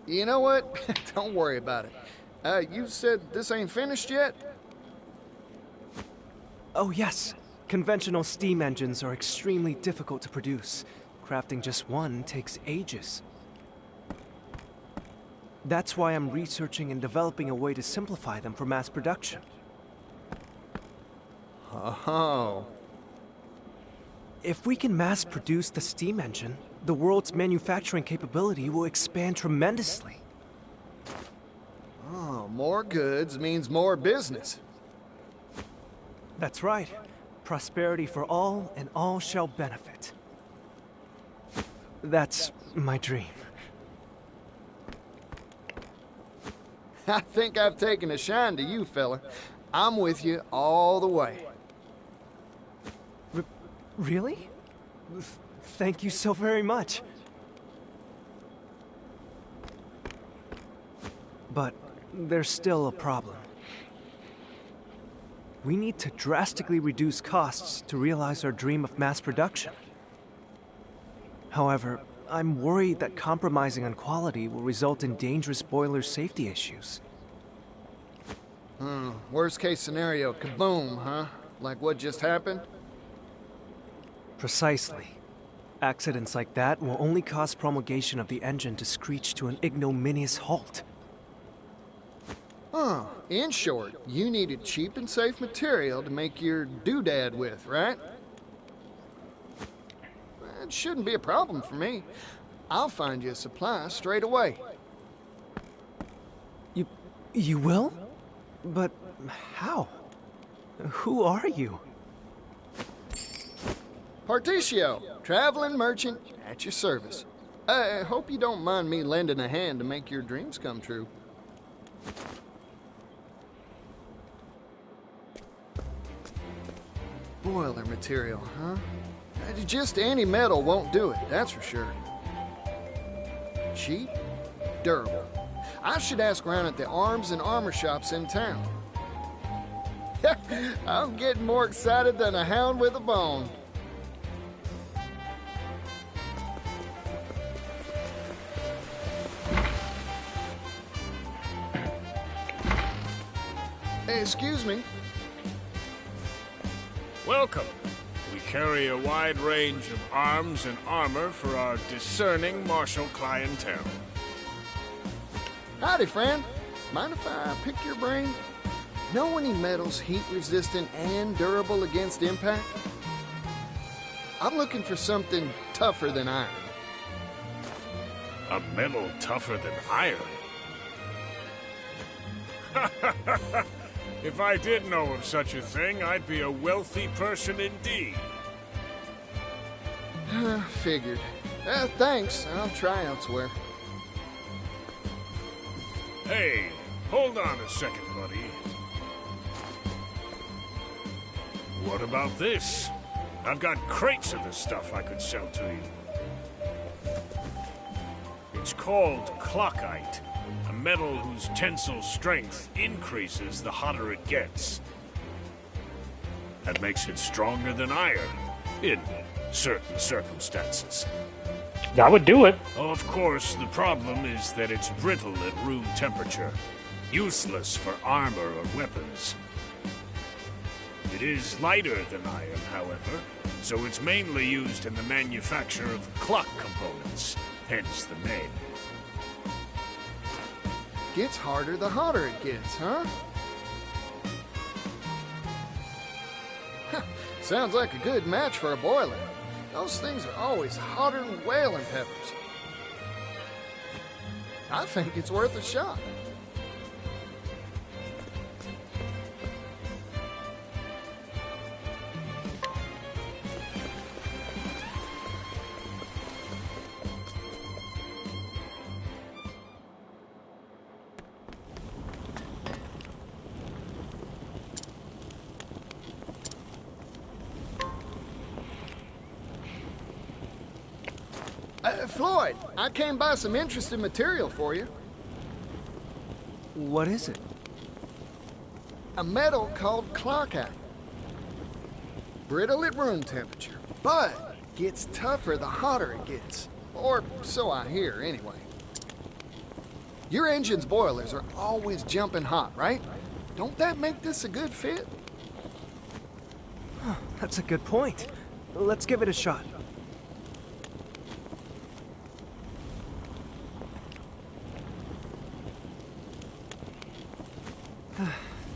You know what? Don't worry about it. You said this ain't finished yet? Oh, yes. Conventional steam engines are extremely difficult to produce. Crafting just one takes ages. That's why I'm researching and developing a way to simplify them for mass production. Oh. If we can mass produce the steam engine, the world's manufacturing capability will expand tremendously. Oh, more goods means more business. That's right. Prosperity for all, and all shall benefit. That's my dream. I think I've taken a shine to you, fella. I'm with you all the way. Really? Thank you so very much. But there's still a problem. We need to drastically reduce costs to realize our dream of mass production. However, I'm worried that compromising on quality will result in dangerous boiler safety issues. Worst case scenario, kaboom, huh? Like what just happened? Precisely. Accidents like that will only cause promulgation of the engine to screech to an ignominious halt. In short, you needed cheap and safe material to make your doodad with, right? It shouldn't be a problem for me. I'll find you a supply straight away. You will? But how? Who are you? Particio, traveling merchant at your service. I hope you don't mind me lending a hand to make your dreams come true. Boiler material, huh? Just any metal won't do it, that's for sure. Cheap, durable. I should ask around at the arms and armor shops in town. I'm getting more excited than a hound with a bone. Hey, excuse me. Welcome. We carry a wide range of arms and armor for our discerning martial clientele. Howdy, friend. Mind if I pick your brain? Know any metals heat-resistant and durable against impact? I'm looking for something tougher than iron. A metal tougher than iron? If I did know of such a thing, I'd be a wealthy person indeed. Figured. Thanks. I'll try elsewhere. Hey, hold on a second, buddy. What about this? I've got crates of this stuff I could sell to you. It's called clockite, a metal whose tensile strength increases the hotter it gets. That makes it stronger than iron, in certain circumstances. That would do it. Of course, the problem is that it's brittle at room temperature, useless for armor or weapons. It is lighter than iron, however, so it's mainly used in the manufacture of clock components, hence the name. Gets harder the hotter it gets, huh? Sounds like a good match for a boiler. Those things are always hotter than whaling peppers. I think it's worth a shot. Floyd, I came by some interesting material for you. What is it? A metal called clockite. Brittle at room temperature, but gets tougher the hotter it gets. Or so I hear, anyway. Your engine's boilers are always jumping hot, right? Don't that make this a good fit? That's a good point. Let's give it a shot.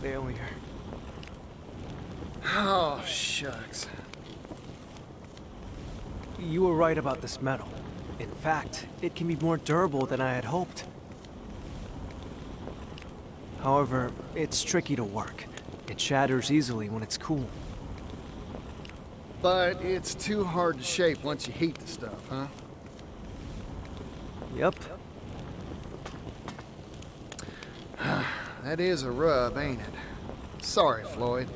Failure. Oh, shucks. You were right about this metal. In fact, it can be more durable than I had hoped. However, it's tricky to work. It shatters easily when it's cool. But it's too hard to shape once you heat the stuff, huh? Yep. That is a rub, ain't it? Sorry, Floyd.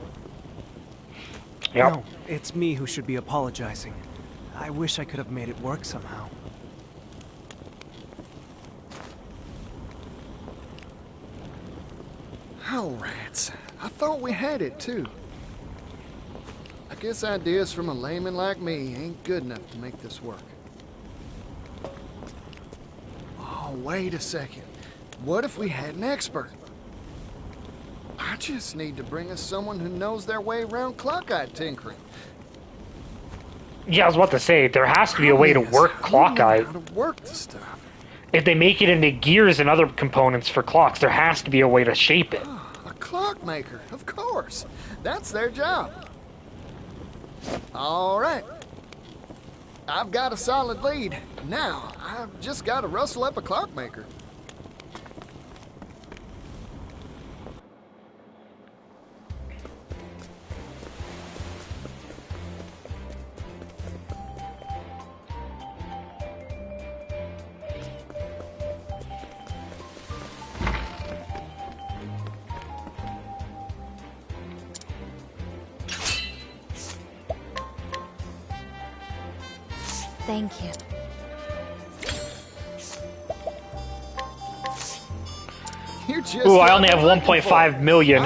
Yep. No, it's me who should be apologizing. I wish I could have made it work somehow. Oh, rats. I thought we had it, too. I guess ideas from a layman like me ain't good enough to make this work. Oh, wait a second. What if we had an expert? I just need to bring us someone who knows their way around clockite tinkering. Yeah, I was about to say, there has to be a way to work clockite. How to work the stuff. If they make it into gears and other components for clocks, there has to be a way to shape it. A clockmaker, of course. That's their job. All right. I've got a solid lead. Now, I've just got to rustle up a clockmaker. Thank you. You're just Ooh, I only have 1.5 million.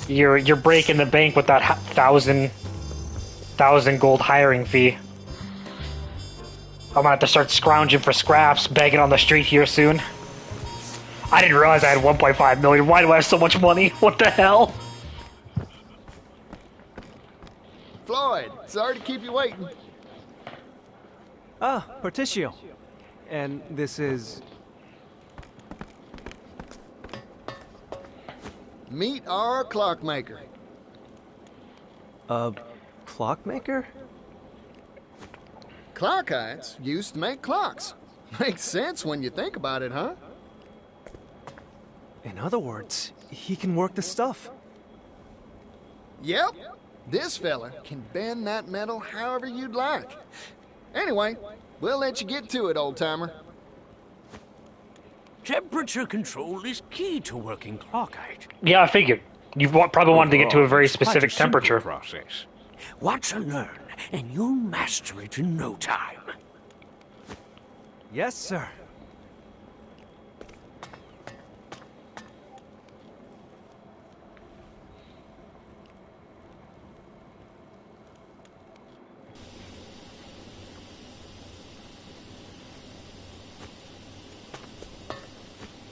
You're breaking the bank with that thousand gold hiring fee. I'm gonna have to start scrounging for scraps, begging on the street here soon. I didn't realize I had 1.5 million. Why do I have so much money? What the hell? Floyd, sorry to keep you waiting. Ah, Particio. And this is... Meet our clockmaker. A clockmaker? Clockites used to make clocks. Makes sense when you think about it, huh? In other words, he can work the stuff. Yep. This fella can bend that metal however you'd like. Anyway, we'll let you get to it, old-timer. Temperature control is key to working clockite. Yeah, I figured. You probably wanted to get to a very It's quite specific a simple temperature. process. Watch and learn, and you'll master it in no time. Yes, sir.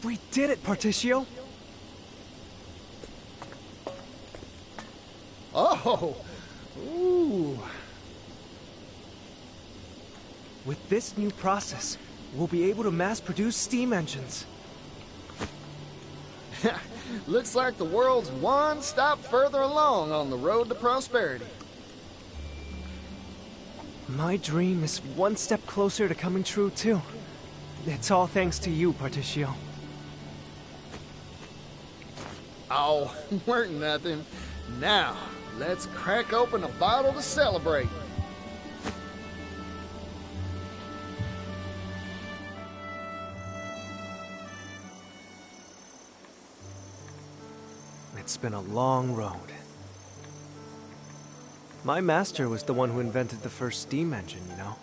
We did it, Particio! Oh! Ooh! With this new process, we'll be able to mass-produce steam engines. Looks like the world's one stop further along on the road to prosperity. My dream is one step closer to coming true, too. It's all thanks to you, Particio. Oh, weren't nothing. Now, let's crack open a bottle to celebrate. It's been a long road. My master was the one who invented the first steam engine, you know?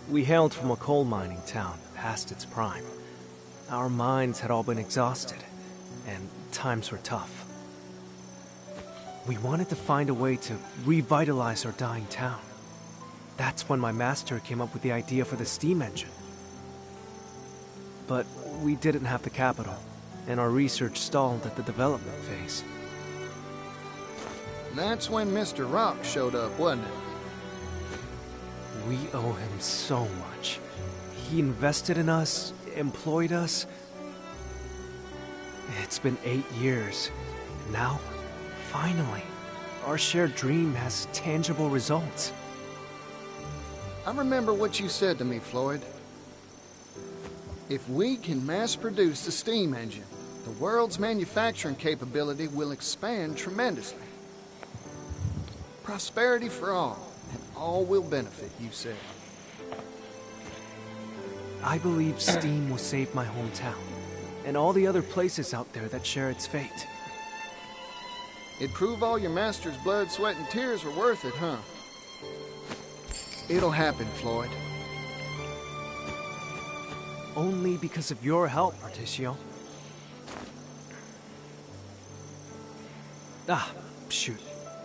We hailed from a coal mining town, past its prime. Our minds had all been exhausted, and times were tough. We wanted to find a way to revitalize our dying town. That's when my master came up with the idea for the steam engine. But we didn't have the capital, and our research stalled at the development phase. That's when Mr. Rock showed up, wasn't it? We owe him so much. He invested in us, employed us. It's been 8 years. Now, finally, our shared dream has tangible results. I remember what you said to me, Floyd. If we can mass-produce the steam engine, the world's manufacturing capability will expand tremendously. Prosperity for all, and all will benefit, you said. I believe steam will save my hometown, and all the other places out there that share its fate. It'd prove all your master's blood, sweat, and tears were worth it, huh? It'll happen, Floyd. Only because of your help, Particio. Ah, shoot.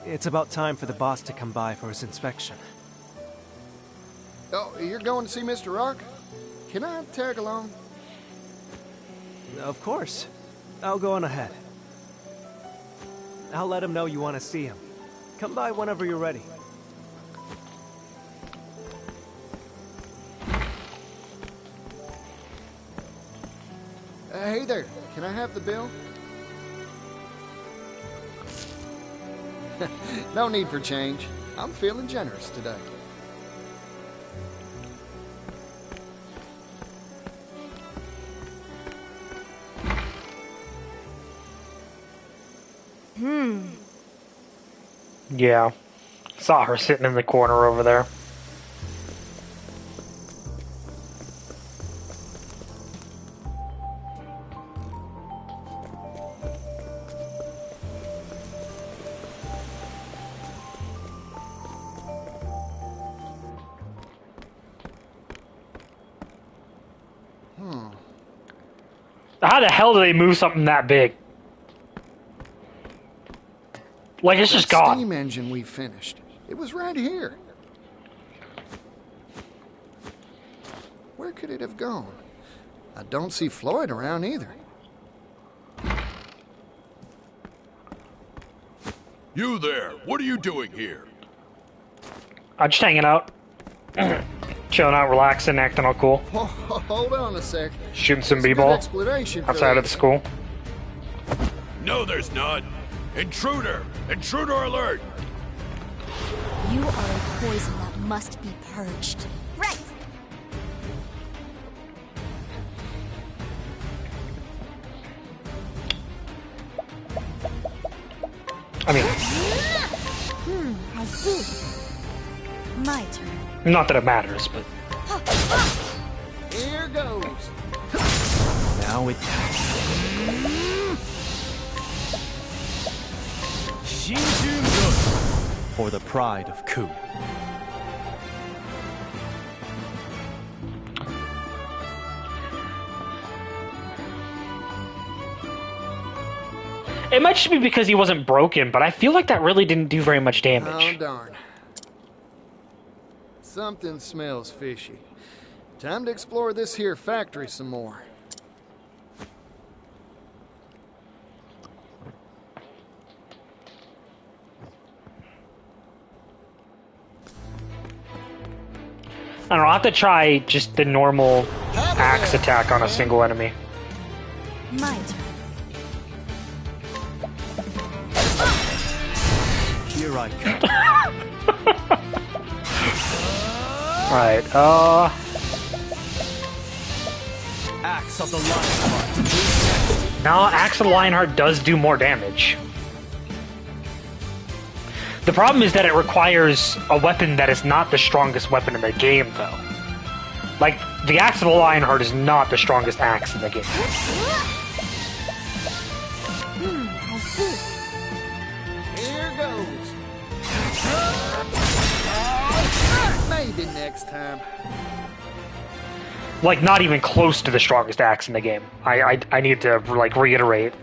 It's about time for the boss to come by for his inspection. Oh, you're going to see Mr. Rock? Can I tag along? Of course. I'll go on ahead. I'll let him know you want to see him. Come by whenever you're ready. Hey there, can I have the bill? No need for change. I'm feeling generous today. Yeah. Saw her sitting in the corner over there. How the hell do they move something that big? Like, it's just that gone. Steam engine we finished. It was right here. Where could it have gone? I don't see Floyd around either. You there, what are you doing here? I'm just hanging out. Chilling out, relaxing, acting all cool. Oh, hold on a sec. Shooting some There's a good b-ball explanation for outside that. of the school. No, there's not. Intruder! Intruder alert! You are a poison that must be purged. Right! I mean, I see. My turn. not that it matters, but... Here goes. Now it... For the pride of Ku. It might just be because he wasn't broken, but I feel like that really didn't do very much Oh, damage. darn. Something smells fishy. Time to explore this here factory some more. I don't know, I'll have to try just the normal axe attack on a single enemy. My turn. Here I come. Right, Axe of the Lionheart. No, Axe of the Lionheart does do more damage. The problem is that it requires a weapon that is not the strongest weapon in the game, though. Like, the Axe of the Lionheart is not the strongest axe in the game. Here goes. Maybe next time. Like, not even close to the strongest axe in the game. I need to, like, reiterate.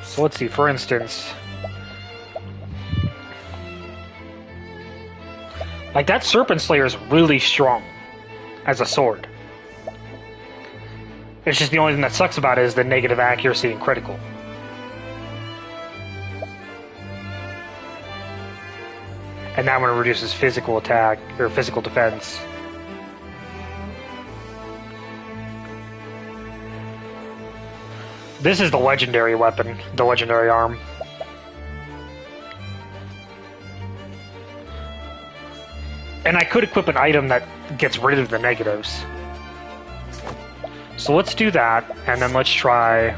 So let's see, for instance... Like, that Serpent Slayer is really strong as a sword. It's just the only thing that sucks about it is the negative accuracy and critical. And that one reduces physical attack, or physical defense. This is the legendary weapon, the legendary arm. And I could equip an item that gets rid of the negatives. So let's do that, and then let's try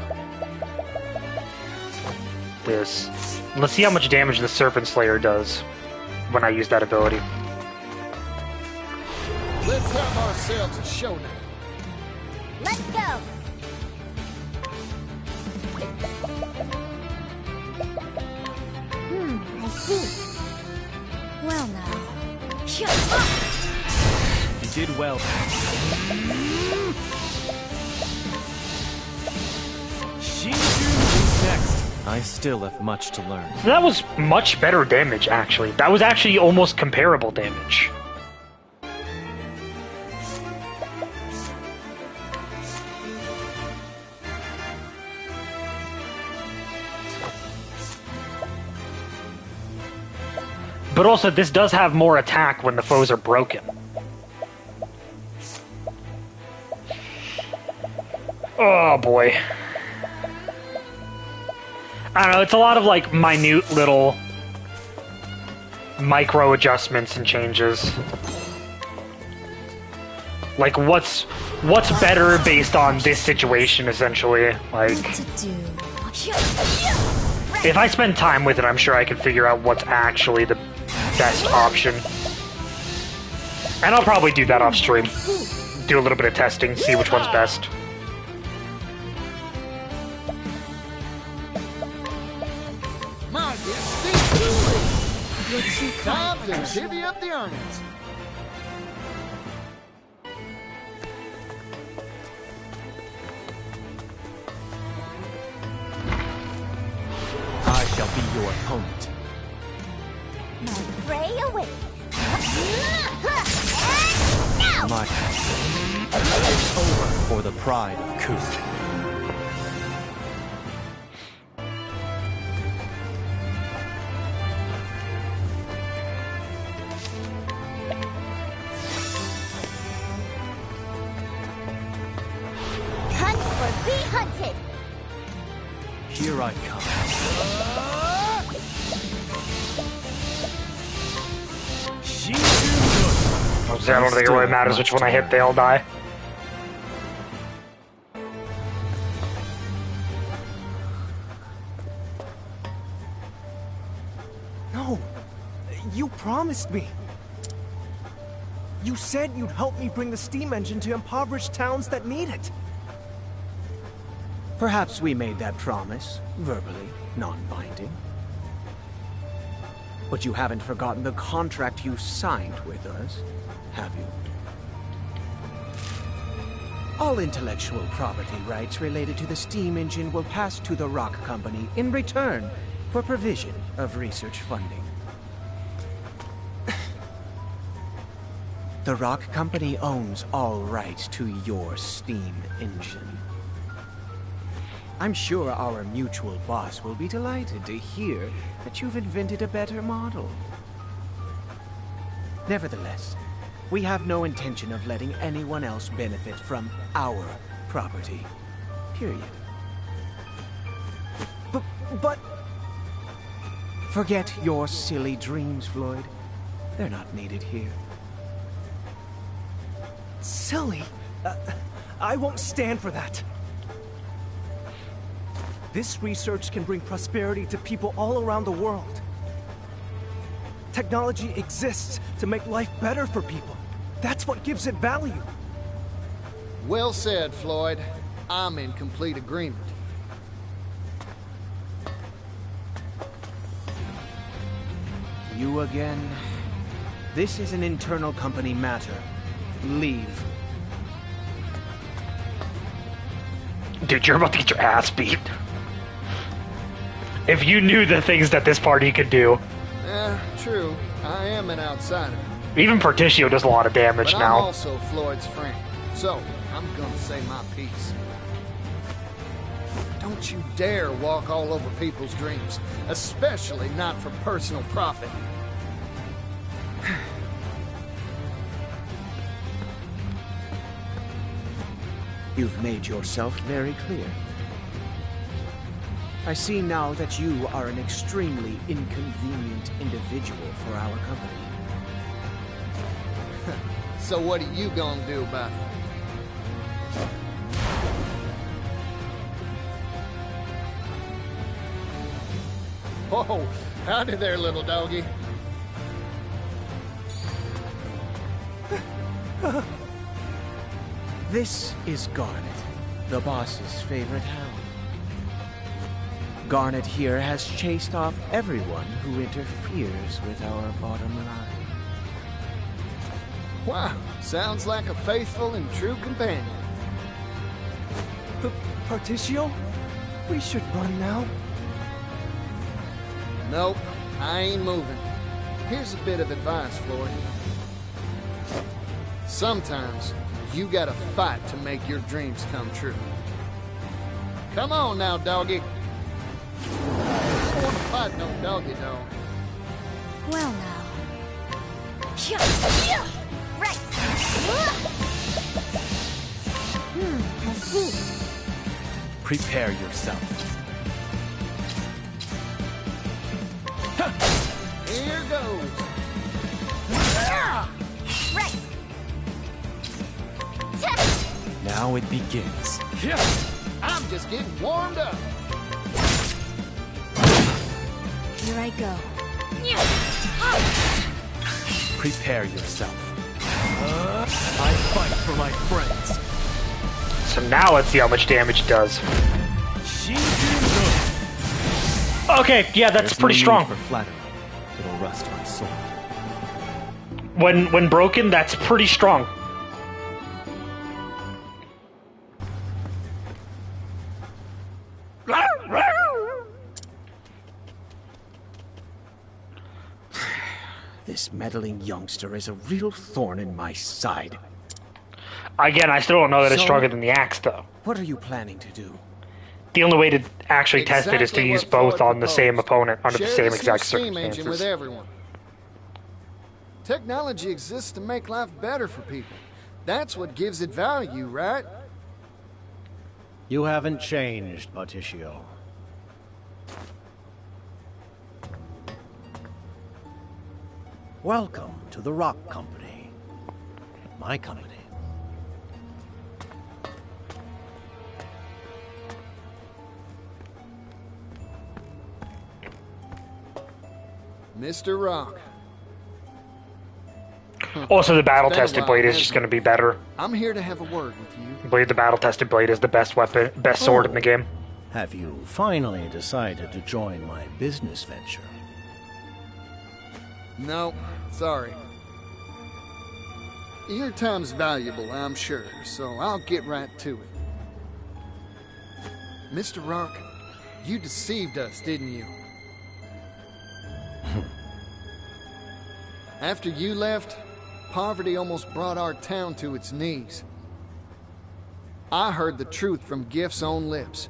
this. Let's see how much damage the Serpent Slayer does when I use that ability. Let's have ourselves a showdown. Let's go! I see. Well now. You did well. Shinju next. I still have much to learn. So that was much better damage, actually. That was actually almost comparable damage. But also, this does have more attack when the foes are broken. Oh boy. I don't know, it's a lot of like minute little micro adjustments and changes. Like what's better based on this situation, essentially. Like, if I spend time with it, I'm sure I can figure out what's actually the best option. And I'll probably do that off stream. Do a little bit of testing, see which one's best. Time to divvy up the earnings. I shall be your opponent. Pray away. My it's over for the pride of Ku. Hunt or be hunted. Here I come. I don't think it really matters which one I hit, they all die. No! You promised me! You said you'd help me bring the steam engine to impoverished towns that need it! Perhaps we made that promise, verbally, non-binding. But you haven't forgotten the contract you signed with us, have you? All intellectual property rights related to the steam engine will pass to the Rock Company in return for provision of research funding. The Rock Company owns all rights to your steam engine. I'm sure our mutual boss will be delighted to hear that you've invented a better model. Nevertheless, we have no intention of letting anyone else benefit from our property. Period. But... Forget your silly dreams, Floyd. They're not needed here. Silly? I won't stand for that. This research can bring prosperity to people all around the world. Technology exists to make life better for people. That's what gives it value. Well said, Floyd. I'm in complete agreement. You again? This is an internal company matter. Leave. Dude, you're about to get your ass beat. If you knew the things that this party could do. True. I am an outsider. Even Porticio does a lot of damage but now. I'm also Floyd's friend, so I'm gonna say my piece. Don't you dare walk all over people's dreams, especially not for personal profit. You've made yourself very clear. I see now that you are an extremely inconvenient individual for our company. So what are you gonna do about it? Oh, howdy there, little doggy. This is Garnet, the boss's favorite hound. Garnet here has chased off everyone who interferes with our bottom line. Wow, sounds like a faithful and true companion. Porticio? We should run now. Nope, I ain't moving. Here's a bit of advice, Floyd. Sometimes, you gotta fight to make your dreams come true. Come on now, doggy. I don't want to fight no doggy dog. Well now. Right. I see. Prepare yourself. Here goes. Right. Now it begins. I'm just getting warmed up. Here I go. Prepare yourself. I fight for my friends. So now let's see how much damage it does. Okay, yeah, that's pretty strong. For flattery. It'll rust my sword. When broken, that's pretty strong. This meddling youngster is a real thorn in my side. Again, I still don't know that it's stronger than the axe, though. What are you planning to do? The only way to actually test it is to use both on the same opponent under the same exact steam engine with circumstances. everyone. Technology exists to make life better for people. That's what gives it value, right? You haven't changed, Porticio. Welcome to the Rock Company. My company. Mr. Rock. Also, the battle-tested blade is just going to be better. I'm here to have a word with you. I believe the battle-tested blade is the best weapon, best sword in the game. Have you finally decided to join my business venture? No, sorry. Your time's valuable, I'm sure, so I'll get right to it. Mr. Rock, you deceived us, didn't you? After you left, poverty almost brought our town to its knees. I heard the truth from Gift's own lips.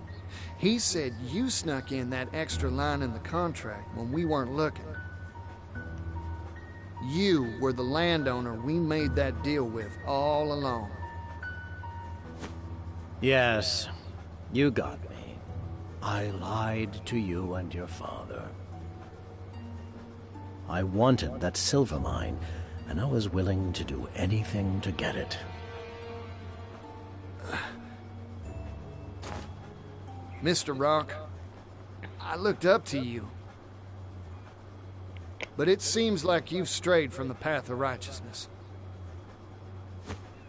He said you snuck in that extra line in the contract when we weren't looking. You were the landowner we made that deal with all along. Yes, you got me. I lied to you and your father. I wanted that silver mine, and I was willing to do anything to get it. Mr. Rock, I looked up to you. But it seems like you've strayed from the path of righteousness.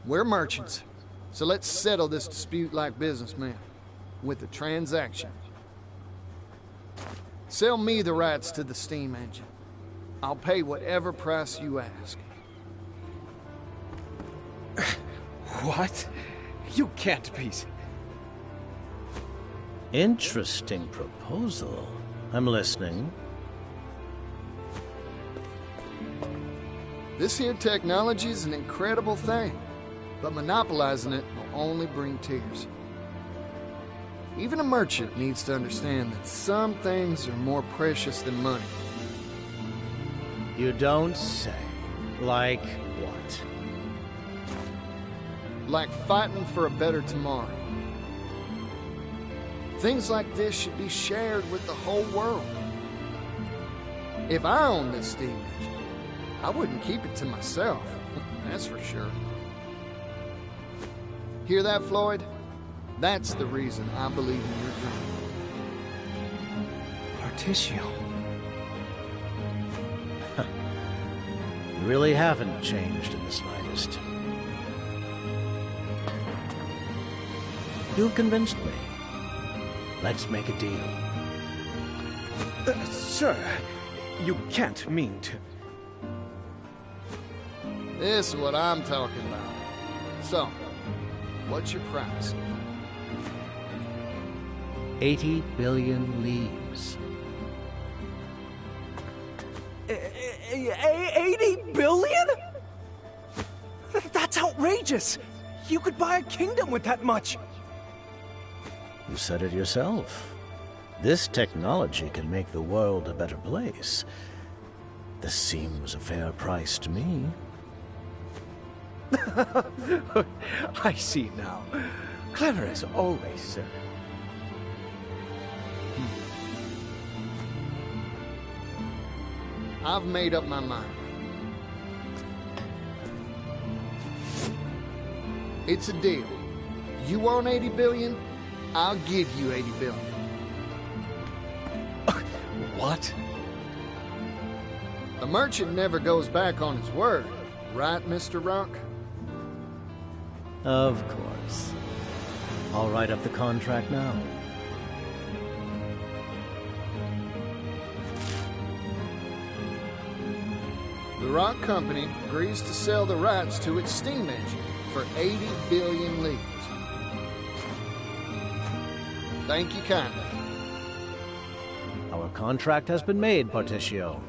We're merchants, so let's settle this dispute like businessmen, with a transaction. Sell me the rights to the steam engine. I'll pay whatever price you ask. What? You can't be... Interesting proposal. I'm listening. This here technology is an incredible thing, but monopolizing it will only bring tears. Even a merchant needs to understand that some things are more precious than money. You don't say. Like what? Like fighting for a better tomorrow. Things like this should be shared with the whole world. If I owned this steam engine, I wouldn't keep it to myself, that's for sure. Hear that, Floyd? That's the reason I believe in your dream. Particio. You really haven't changed in the slightest. You've convinced me. Let's make a deal. Sir, you can't mean to... This is what I'm talking about. So, what's your price? 80 billion leaves. 80 billion? That's outrageous! You could buy a kingdom with that much! You said it yourself. This technology can make the world a better place. This seems a fair price to me. I see now. Clever as always, sir. I've made up my mind. It's a deal. You want 80 billion? I'll give you 80 billion. What? A merchant never goes back on his word, right, Mr. Rock? Of course. I'll write up the contract now. The Rock Company agrees to sell the rights to its steam engine for 80 billion leaves. Thank you kindly. Our contract has been made, Particio.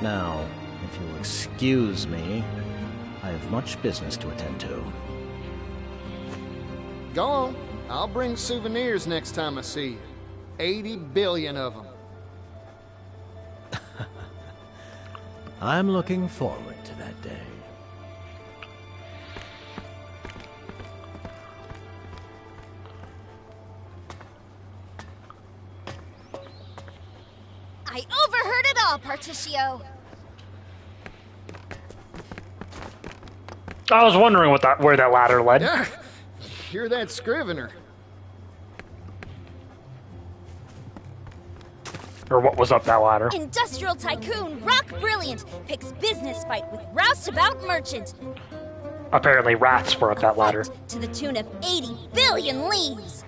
Now, if you'll excuse me, I have much business to attend to. Go on. I'll bring souvenirs next time I see you. 80 billion of them. I'm looking forward to that day. I overheard it all, Particio. I was wondering where that ladder led. Yeah, hear that scrivener? Or what was up that ladder? Industrial tycoon Rock Brilliant picks business fight with roustabout merchant. Apparently rats were up that ladder. To the tune of 80 billion leaves.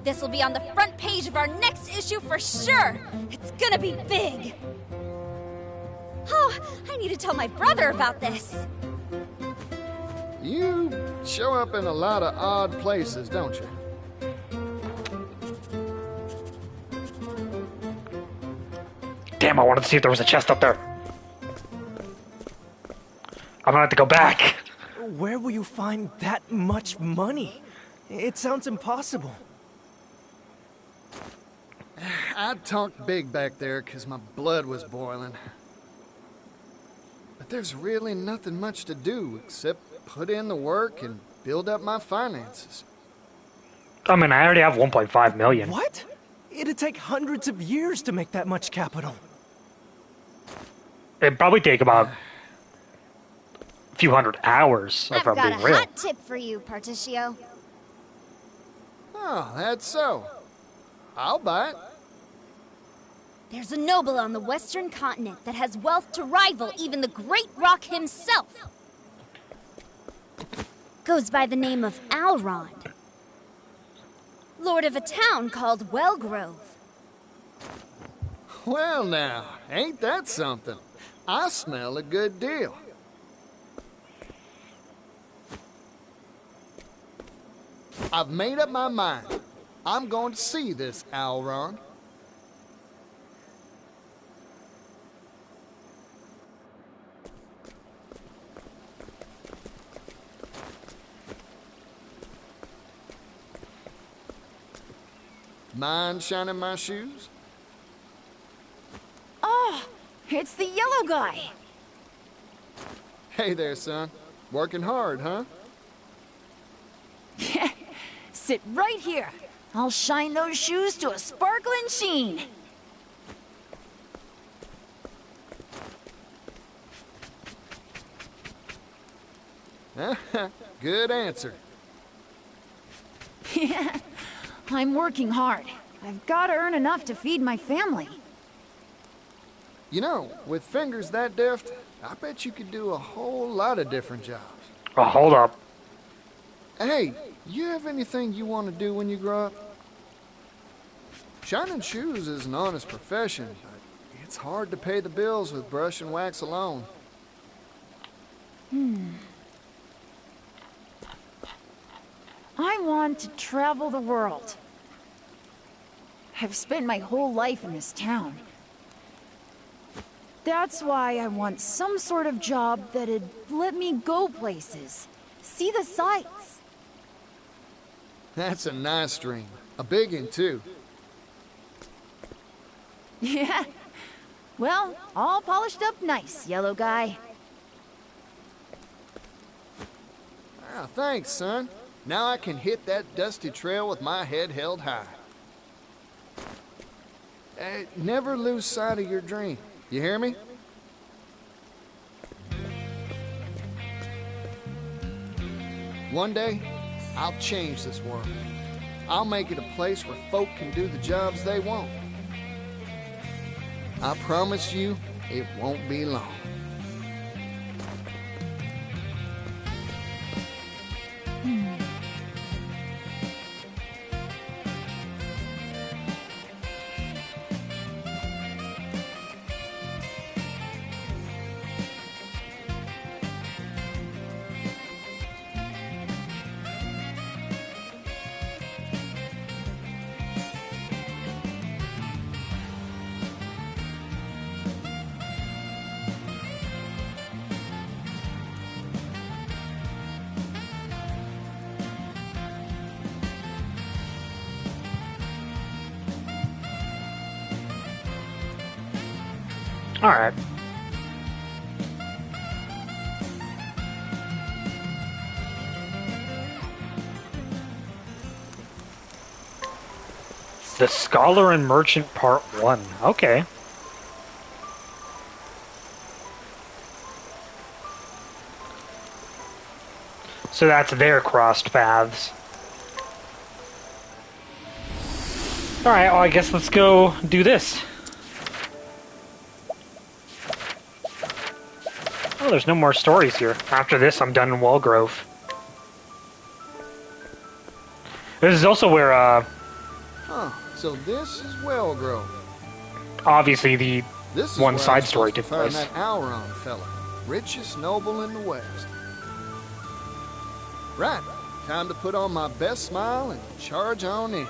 This will be on the front page of our next issue for sure. It's gonna be big. Oh, I need to tell my brother about this. You show up in a lot of odd places, don't you? Damn, I wanted to see if there was a chest up there. I'm gonna have to go back. Where will you find that much money? It sounds impossible. I talked big back there because my blood was boiling. But there's really nothing much to do except put in the work and build up my finances. I mean, I already have 1.5 million. What? It'd take hundreds of years to make that much capital. It'd probably take about a few hundred hours, if I've I'm got being a real. hot tip for you, Particio. Oh, that's so. I'll buy it. There's a noble on the western continent that has wealth to rival even the Great Rock himself. Goes by the name of Alrond. Lord of a town called Wellgrove. Well now, ain't that something? I smell a good deal. I've made up my mind. I'm going to see this Alrond. Mind shining my shoes? Oh, it's the yellow guy. Hey there, son. Working hard, huh? Sit right here. I'll shine those shoes to a sparkling sheen. Good answer. Yeah, I'm working hard. I've got to earn enough to feed my family. You know, with fingers that deft, I bet you could do a whole lot of different jobs. Oh, hold up. Hey, you have anything you want to do when you grow up? Shining shoes is an honest profession, but it's hard to pay the bills with brush and wax alone. I want to travel the world. I've spent my whole life in this town. That's why I want some sort of job that'd let me go places, see the sights. That's a nice dream. A big one, too. Yeah. Well, all polished up nice, yellow guy. Ah, thanks, son. Now I can hit that dusty trail with my head held high. Never lose sight of your dream. You hear me? One day, I'll change this world. I'll make it a place where folk can do the jobs they want. I promise you, it won't be long. All right. The Scholar and Merchant Part 1. Okay. So that's their crossed paths. Alright, well, I guess let's go do this. Oh, there's no more stories here. After this, I'm done in Wellgrove. This is also where, Huh, so this is Wellgrove. obviously the This is one where side I'm story supposed to took find place. that Alrond fella, richest noble in the West. Right, time to put on my best smile and charge on in.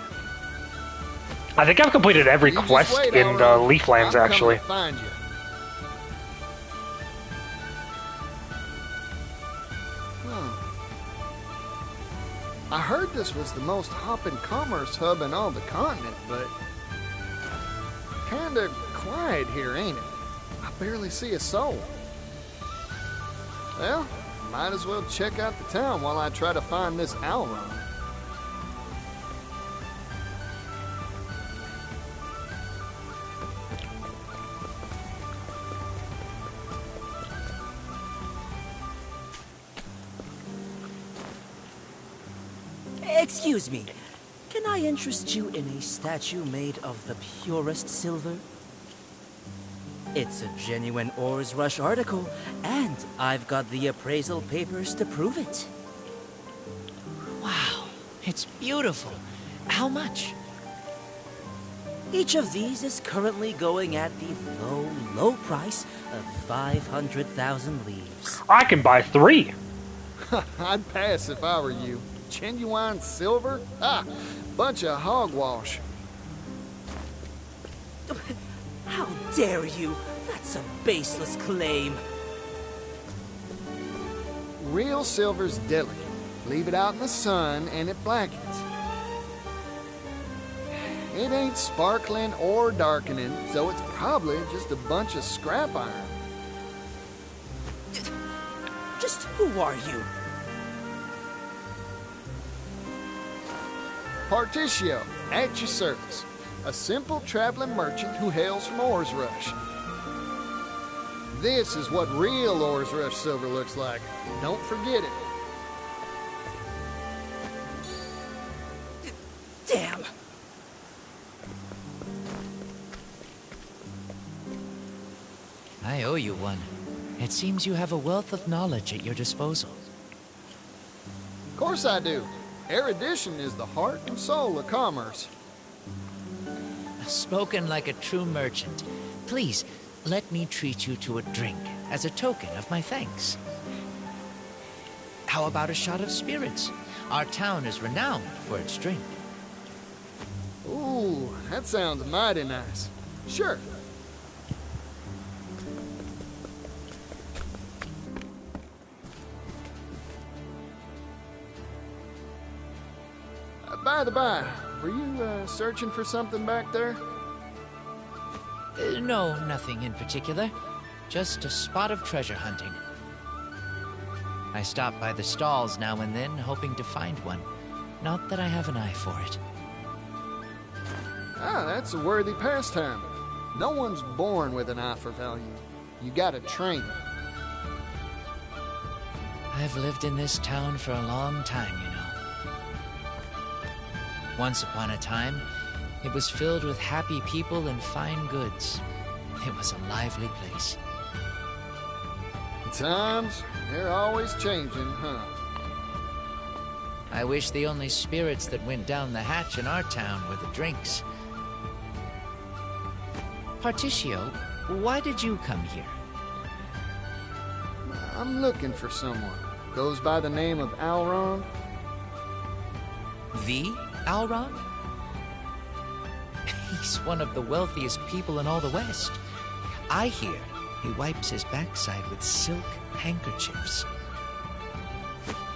I think I've completed every You just quest wait, in the Alrond. Leaflands, I'm actually. coming to find you. I heard this was the most hopping commerce hub in all the continent, but kinda quiet here, ain't it? I barely see a soul. Well, might as well check out the town while I try to find this Alrond. Excuse me. Can I interest you in a statue made of the purest silver? It's a genuine Ores Rush article, and I've got the appraisal papers to prove it. Wow, it's beautiful. How much? Each of these is currently going at the low, low price of 500,000 leaves. I can buy 3. I'd pass if I were you. Genuine silver? Ah, bunch of hogwash. How dare you? That's a baseless claim. Real silver's delicate. Leave it out in the sun and it blackens. It ain't sparkling or darkening, so it's probably just a bunch of scrap iron. Just who are you? Particio, at your service. A simple traveling merchant who hails from Ores Rush. This is what real Ores Rush silver looks like. Don't forget it. Damn! I owe you one. It seems you have a wealth of knowledge at your disposal. Of course I do. Erudition is the heart and soul of commerce. Spoken like a true merchant. Please, let me treat you to a drink as a token of my thanks. How about a shot of spirits? Our town is renowned for its drink. Ooh, that sounds mighty nice. Sure. By the by, were you searching for something back there? No, nothing in particular. Just a spot of treasure hunting. I stop by the stalls now and then, hoping to find one. Not that I have an eye for it. Ah, that's a worthy pastime. No one's born with an eye for value. You gotta train it. I've lived in this town for a long time, you know. Once upon a time, it was filled with happy people and fine goods. It was a lively place. Times, they're always changing, huh? I wish the only spirits that went down the hatch in our town were the drinks. Particio, why did you come here? I'm looking for someone. Goes by the name of Alron. The Alron? He's one of the wealthiest people in all the West. I hear he wipes his backside with silk handkerchiefs.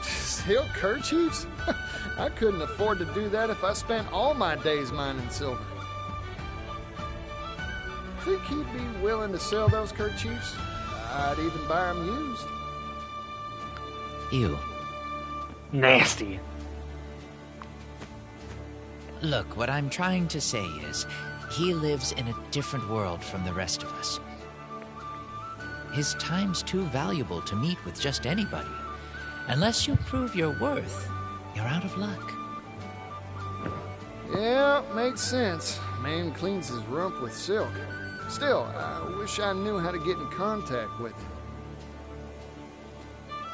Silk kerchiefs? I couldn't afford to do that if I spent all my days mining silver. Think he'd be willing to sell those kerchiefs? I'd even buy them used. Ew. Nasty. Look, what I'm trying to say is, he lives in a different world from the rest of us. His time's too valuable to meet with just anybody. Unless you prove your worth, you're out of luck. Yeah, makes sense. Man cleans his rump with silk. Still, I wish I knew how to get in contact with him.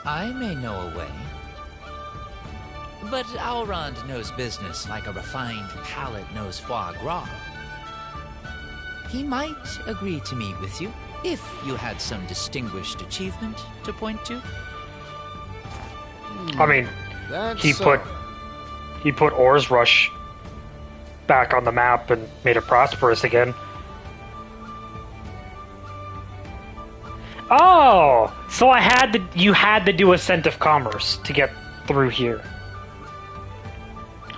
I may know a way. But Alrond knows business like a refined palate knows foie gras. He might agree to meet with you if you had some distinguished achievement to point to. I mean, he put Ores Rush back on the map and made it prosperous again. Oh, so you had to do Ascent of Commerce to get through here.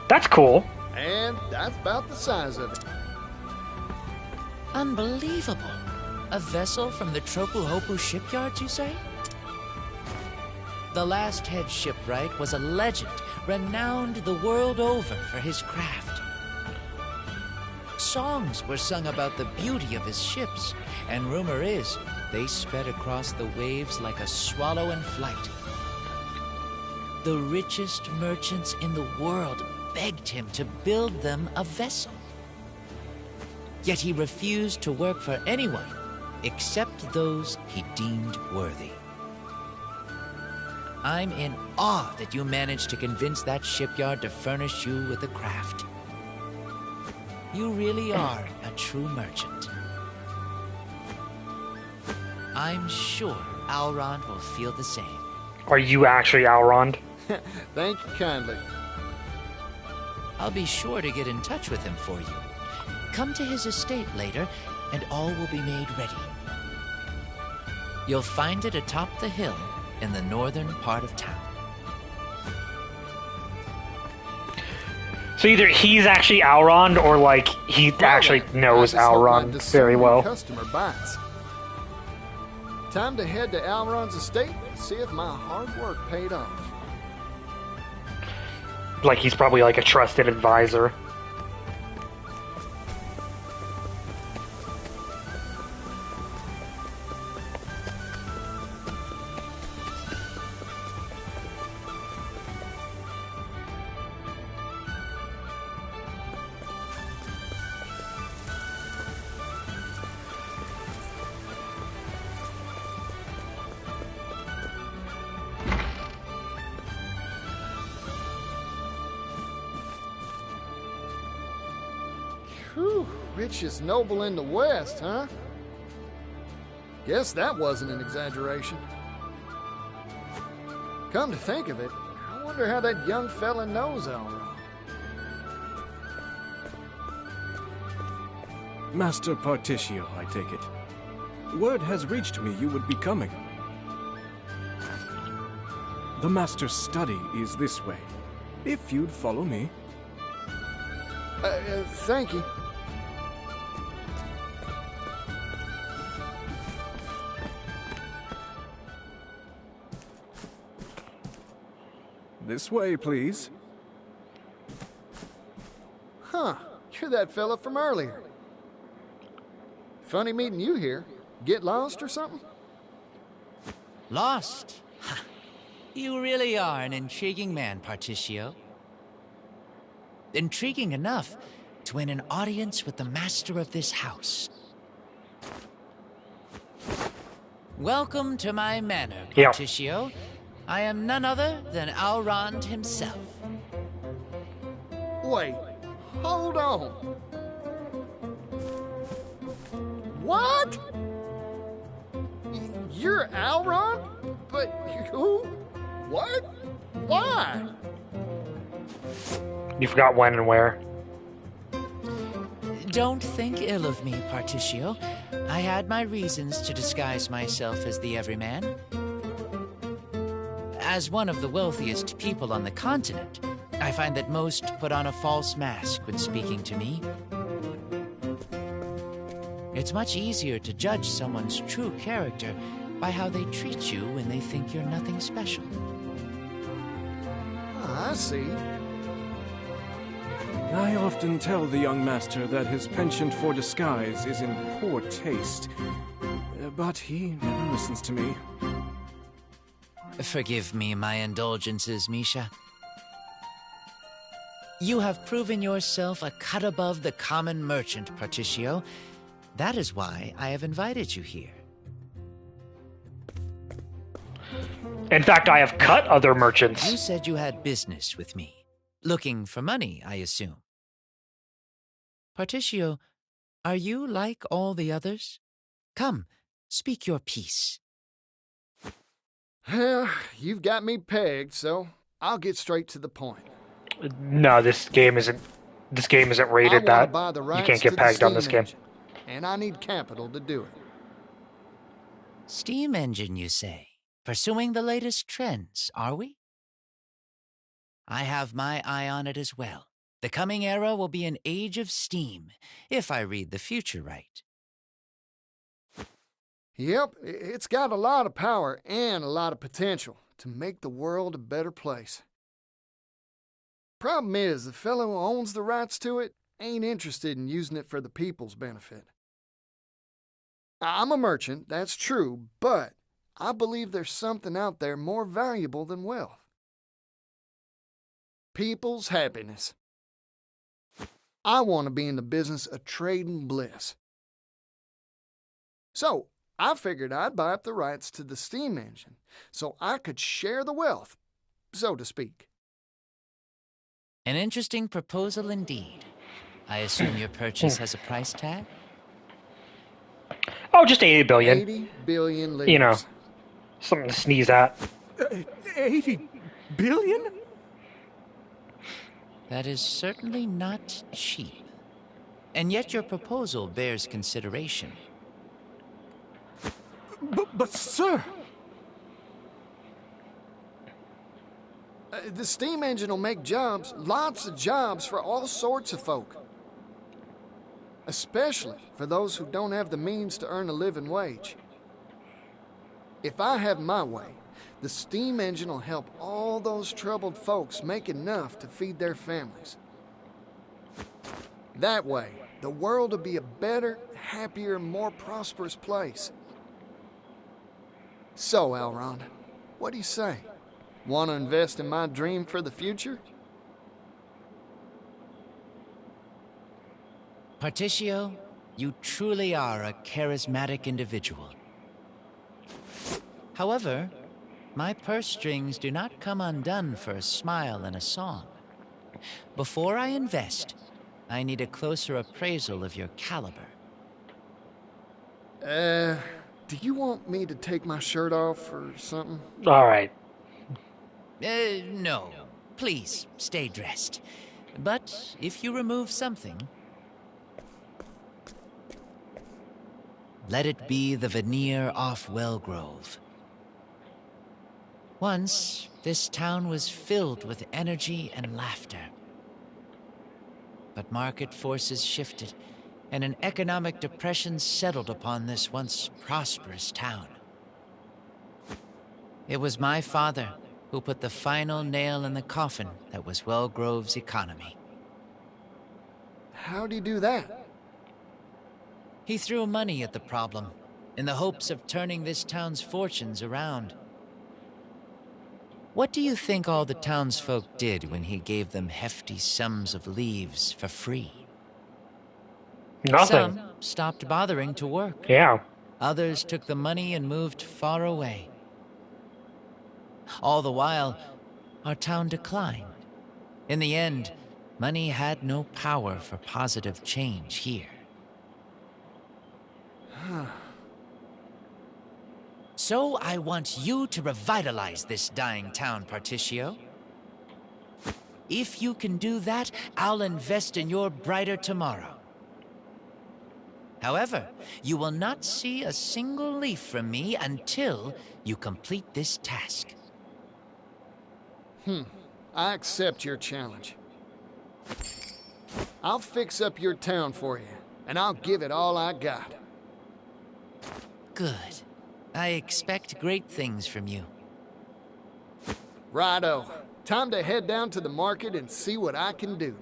That's cool. And that's about the size of it. Unbelievable. A vessel from the Tropu-Hopu shipyards, you say? The last head shipwright was a legend, renowned the world over for his craft. Songs were sung about the beauty of his ships, and rumor is they sped across the waves like a swallow in flight. The richest merchants in the world begged him to build them a vessel. Yet he refused to work for anyone except those he deemed worthy. I'm in awe that you managed to convince that shipyard to furnish you with a craft. You really are a true merchant. I'm sure Alrond will feel the same. Are you actually Alrond? Thank you kindly. I'll be sure to get in touch with him for you. Come to his estate later, and all will be made ready. You'll find it atop the hill in the northern part of town. So either he's actually Alrond, or like he actually knows Alrond very well. Customer bites. Time to head to Alrond's estate and see if my hard work paid off. Like he's probably like a trusted advisor. Whew, richest noble in the West, huh? Guess that wasn't an exaggeration. Come to think of it, I wonder how that young fella knows Alrond. Master Partitio, I take it. Word has reached me you would be coming. The Master's study is this way. If you'd follow me. Thank you. This way, please. Huh, you're that fella from earlier. Funny meeting you here. Get lost or something? Lost? Ha! You really are an intriguing man, Partitio. Intriguing enough to win an audience with the master of this house. Welcome to my manor, Partitio. I am none other than Alrond himself. Wait, hold on. What? You're Alrond? But who? What? Why? You forgot when and where. Don't think ill of me, Partitio. I had my reasons to disguise myself as the everyman. As one of the wealthiest people on the continent, I find that most put on a false mask when speaking to me. It's much easier to judge someone's true character by how they treat you when they think you're nothing special. I see. I often tell the young master that his penchant for disguise is in poor taste, but he never listens to me. Forgive me my indulgences, Misha. You have proven yourself a cut above the common merchant, Partitio. That is why I have invited you here. In fact, I have cut other merchants. You said you had business with me. Looking for money, I assume. Partitio, are you like all the others? Come, speak your piece. Well, you've got me pegged, so I'll get straight to the point. No, this game isn't rated that. You can't get pegged on this game. And I need capital to do it. Steam engine, you say? Pursuing the latest trends, are we? I have my eye on it as well. The coming era will be an age of steam, if I read the future right. Yep, it's got a lot of power and a lot of potential to make the world a better place. Problem is, the fellow who owns the rights to it ain't interested in using it for the people's benefit. I'm a merchant, that's true, but I believe there's something out there more valuable than wealth. people's happiness. I want to be in the business of trading bliss. So, I figured I'd buy up the rights to the steam engine so I could share the wealth, so to speak. An interesting proposal indeed. I assume your purchase has a price tag? Oh, just 80 billion. 80 billion leaves. You know, something to sneeze at. 80 billion? That is certainly not cheap. And yet your proposal bears consideration. But sir... The steam engine will make jobs, lots of jobs for all sorts of folk. Especially for those who don't have the means to earn a living wage. If I have my way, the steam engine will help all those troubled folks make enough to feed their families. That way, the world will be a better, happier, more prosperous place. So, Elrond, what do you say? Want to invest in my dream for the future? Particio, you truly are a charismatic individual. However, my purse strings do not come undone for a smile and a song. Before I invest, I need a closer appraisal of your caliber. Do you want me to take my shirt off or something? All right. No. Please, stay dressed. But if you remove something, let it be the veneer off Wellgrove. Once, this town was filled with energy and laughter. But market forces shifted, and an economic depression settled upon this once prosperous town. It was my father who put the final nail in the coffin that was Wellgrove's economy. How'd he do that? He threw money at the problem, in the hopes of turning this town's fortunes around. What do you think all the townsfolk did when he gave them hefty sums of leaves for free? Nothing. Some stopped bothering to work. Yeah. Others took the money and moved far away. All the while, our town declined. In the end, money had no power for positive change here. So I want you to revitalize this dying town, Particio. If you can do that, I'll invest in your brighter tomorrow. However, you will not see a single leaf from me until you complete this task. I accept your challenge. I'll fix up your town for you, and I'll give it all I got. Good. I expect great things from you. Righto. Time to head down to the market and see what I can do.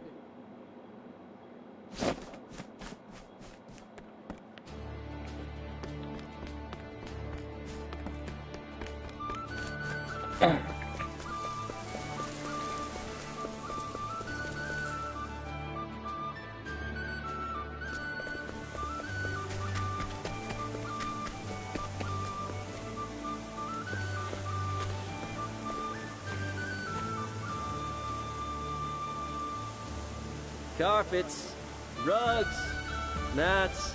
Carpets, rugs, mats.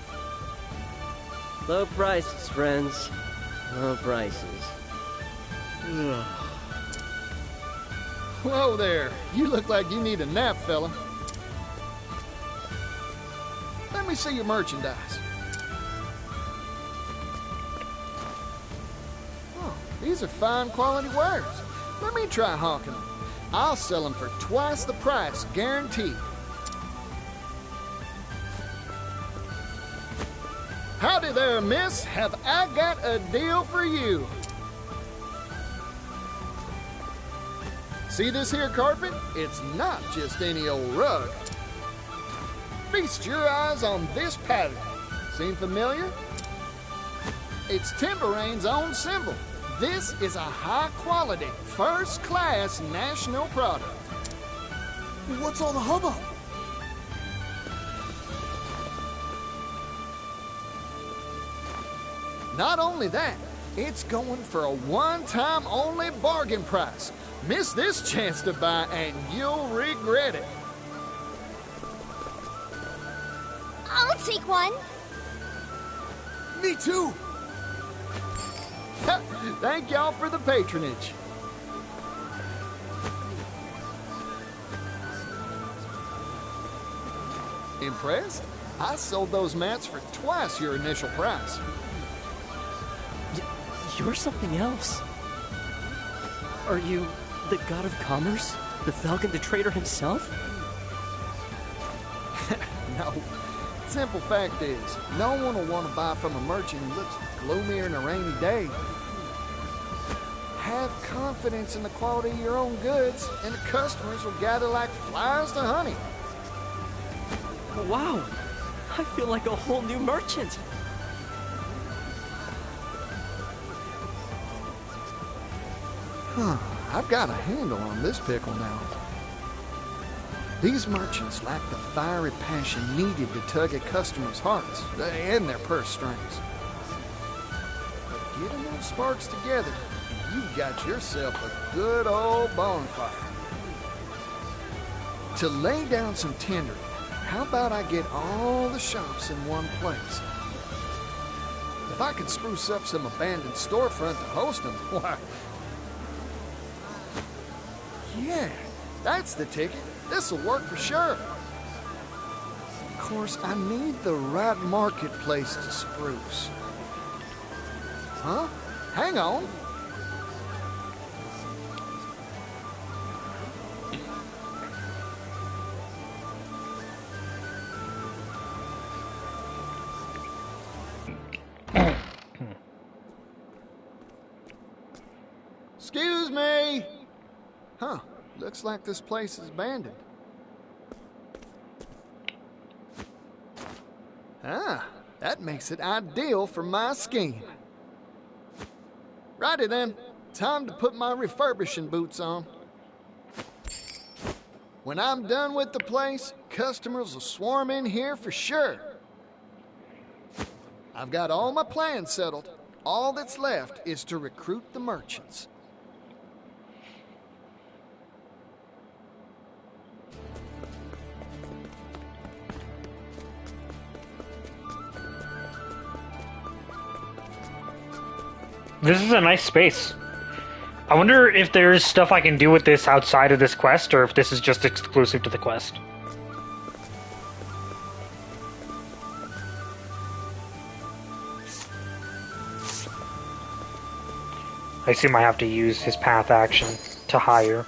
Low prices, friends. Low prices. Ugh. Whoa there. You look like you need a nap, fella. Let me see your merchandise. Oh, these are fine quality wares. Let me try hawking them. I'll sell them for twice the price, guaranteed. Howdy there, miss. Have I got a deal for you? See this here carpet? It's not just any old rug. Feast your eyes on this pattern. Seem familiar? It's Timberain's own symbol. This is a high-quality, first-class national product. What's all the hubbub? Not only that, it's going for a one-time only bargain price. Miss this chance to buy and you'll regret it. I'll take one. Me too. Thank y'all for the patronage. Impressed? I sold those mats for twice your initial price. You're something else. Are you the god of commerce? The Falcon the Trader himself? No. Simple fact is, no one will want to buy from a merchant who looks gloomier than a rainy day. Have confidence in the quality of your own goods, and the customers will gather like flies to honey. Wow! I feel like a whole new merchant! I've got a handle on this pickle now. These merchants lack the fiery passion needed to tug at customers' hearts and their purse strings. But get enough sparks together, and you've got yourself a good old bonfire. To lay down some tinder, how about I get all the shops in one place? If I could spruce up some abandoned storefront to host them, why... Yeah, that's the ticket. This'll work for sure. Of course, I need the right marketplace to spruce. Huh? Hang on. Excuse me. Huh. Looks like this place is abandoned. Ah, that makes it ideal for my scheme. Righty then, time to put my refurbishing boots on. When I'm done with the place, customers will swarm in here for sure. I've got all my plans settled. All that's left is to recruit the merchants. This is a nice space. I wonder if there's stuff I can do with this outside of this quest, or if this is just exclusive to the quest. I assume I have to use his path action to hire.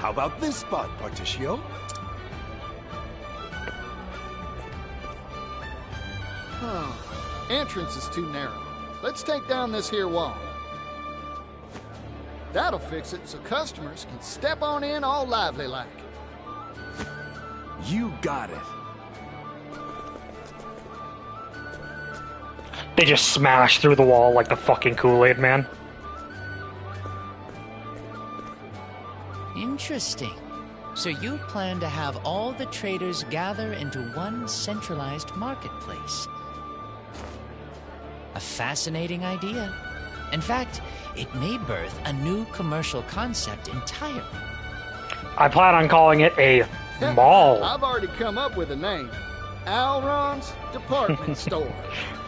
How about this spot, Particio? Entrance is too narrow. Let's take down this here wall. That'll fix it so customers can step on in all lively like. You got it. They just smash through the wall like the fucking Kool-Aid Man. Interesting. So you plan to have all the traders gather into one centralized marketplace. A fascinating idea. In fact, it may birth a new commercial concept entirely. I plan on calling it a Mall. I've already come up with a name. Alron's Department Store.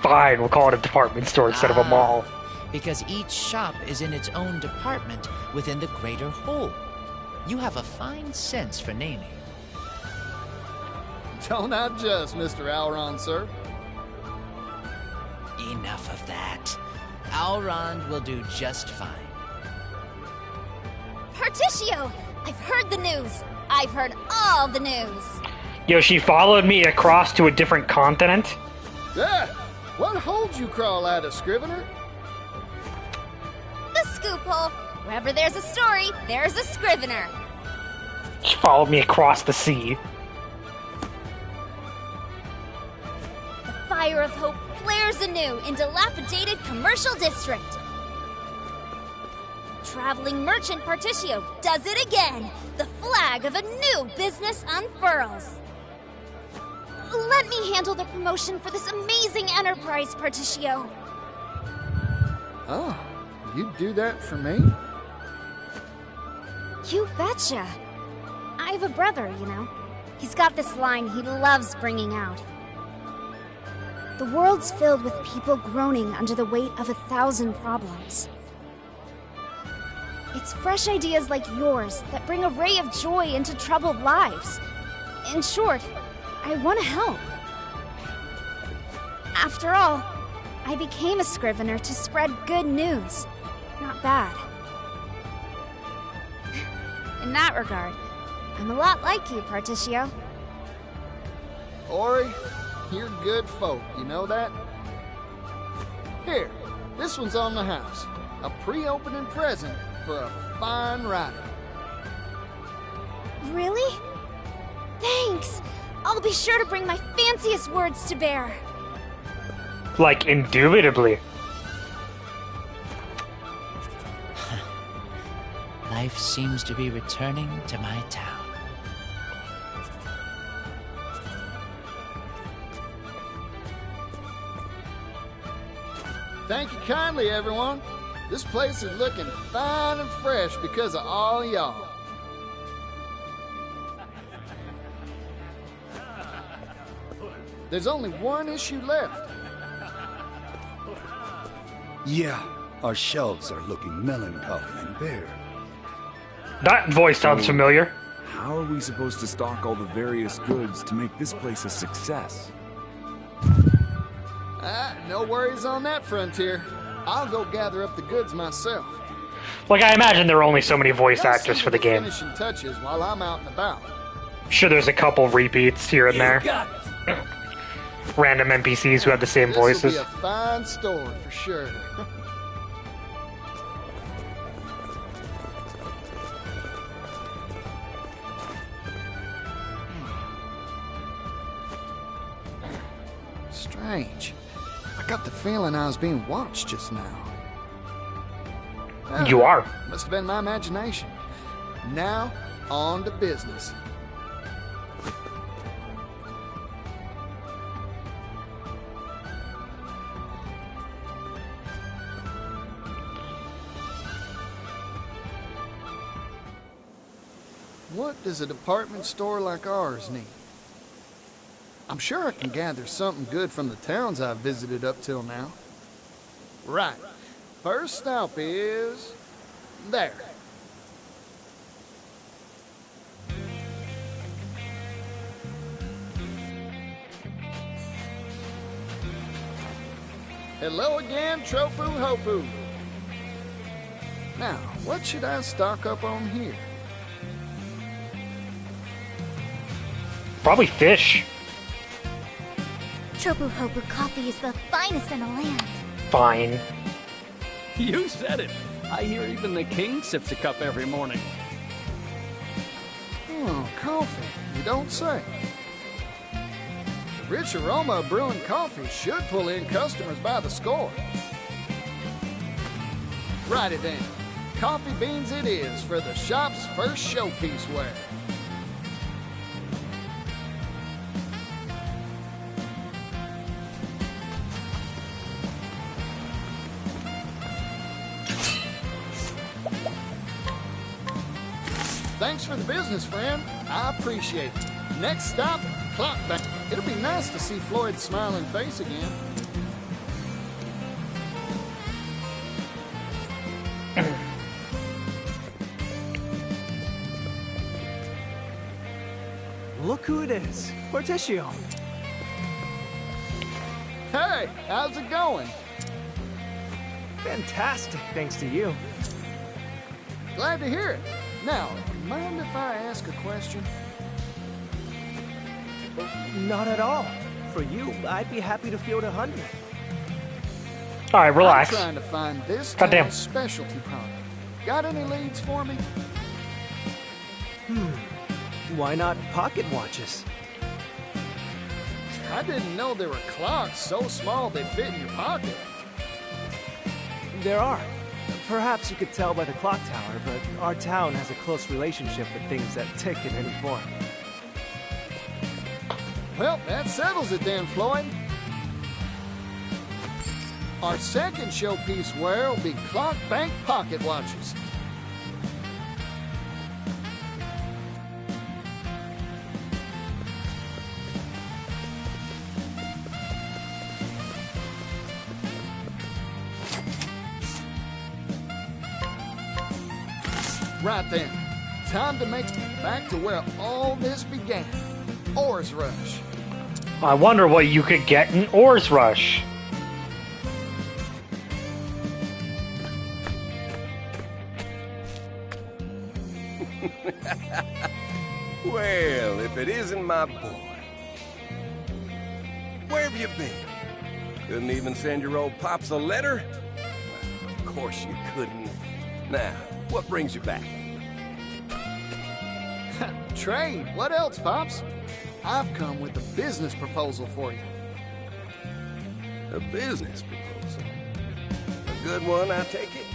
Fine, we'll call it a department store instead of a mall. Because each shop is in its own department within the greater whole. You have a fine sense for naming. Don't I just, Mr. Alron, sir? Enough of that. Alrond will do just fine. Particio! I've heard the news. I've heard all the news. Yo, she followed me across to a different continent? Yeah! What holds you crawl out of, Scrivener? The scoop hole. Wherever there's a story, there's a Scrivener. She followed me across the sea. The fire of hope flares anew in dilapidated commercial district. Traveling merchant Particio does it again. The flag of a new business unfurls. Let me handle the promotion for this amazing enterprise, Particio. Oh, you'd do that for me? You betcha. I have a brother, you know. He's got this line he loves bringing out. The world's filled with people groaning under the weight of 1,000 problems. It's fresh ideas like yours that bring a ray of joy into troubled lives. In short, I want to help. After all, I became a Scrivener to spread good news, not bad. In that regard, I'm a lot like you, Particio. Ori, you're good folk, you know that? Here, this one's on the house. A pre-opening present for a fine writer. Really? Thanks! I'll be sure to bring my fanciest words to bear. Like, indubitably. Life seems to be returning to my town. Thank you kindly, everyone. This place is looking fine and fresh because of all y'all. There's only one issue left. Yeah, our shelves are looking melancholy and bare. That voice sounds familiar. How are we supposed to stock all the various goods to make this place a success? No worries on that frontier. I'll go gather up the goods myself. Like, I imagine there are only so many voice actors for the game. Finishing touches while I'm out and about. Sure, there's a couple repeats here and there. Random NPCs who have the same voices. This will be a fine store for sure. Strange. I got the feeling I was being watched just now. You are. Must have been my imagination. Now, on to business. What does a department store like ours need? I'm sure I can gather something good from the towns I've visited up till now. Right. First stop is... there. Hello again, Trofu Hopu. Now, what should I stock up on here? Probably fish. Tropu Hopu coffee is the finest in the land. Fine. You said it. I hear even the king sips a cup every morning. Oh, coffee. You don't say. The rich aroma of brewing coffee should pull in customers by the score. Righty then. Coffee beans it is for the shop's first showpiece ware. Thanks for the business, friend. I appreciate it. Next stop, Clock Bank. It'll be nice to see Floyd's smiling face again. Look who it is. Porticio. Hey, how's it going? Fantastic, thanks to you. Glad to hear it. Now, mind if I ask a question? Not at all. For you, I'd be happy to field 100. All right, relax. I'm trying to find this Goddamn. town's specialty product. Got any leads for me? Why not pocket watches? I didn't know there were clocks so small they fit in your pocket. There are. Perhaps you could tell by the clock tower, but our town has a close relationship with things that tick in any form. Well, that settles it then, Floyd. Our second showpiece wear will be Clock Bank pocket watches. Right then, time to make it back to where all this began. Ores Rush. I wonder what you could get in Ores Rush. Well, if it isn't my boy. Where have you been? Couldn't even send your old pops a letter? Well, of course you couldn't. Now, what brings you back? Trade. What else, Pops? I've come with a business proposal for you. A business proposal? A good one, I take it?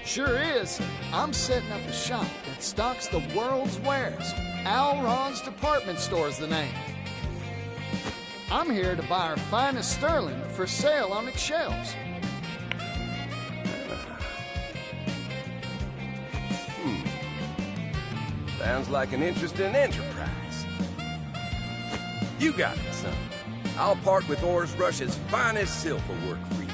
Sure is. I'm setting up a shop that stocks the world's wares. Al Ron's Department Store's the name. I'm here to buy our finest sterling for sale on its shelves. Sounds like an interesting enterprise. You got it, son. I'll part with Ores Rush's finest silver work for you.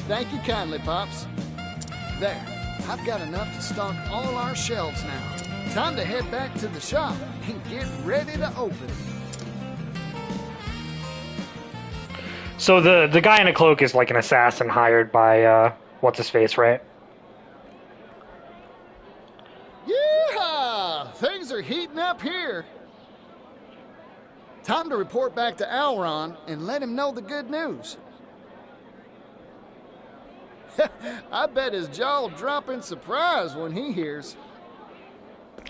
Thank you kindly, Pops. There, I've got enough to stock all our shelves now. Time to head back to the shop and get ready to open. So the guy in a cloak is like an assassin hired by what's his face, right? Yeah, things are heating up here. Time to report back to Alron and let him know the good news. I bet his jaw'll drop in surprise when he hears.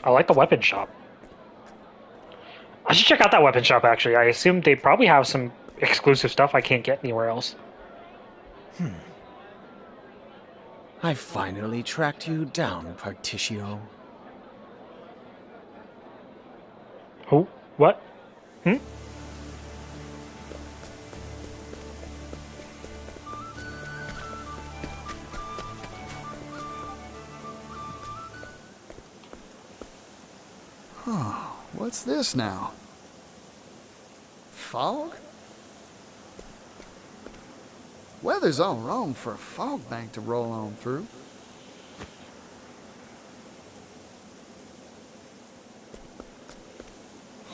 I like the weapon shop. I should check out that weapon shop, actually. I assume they probably have some exclusive stuff I can't get anywhere else. I finally tracked you down, Particio. Who? What? Oh, what's this now? Fog? Weather's all wrong for a fog bank to roll on through.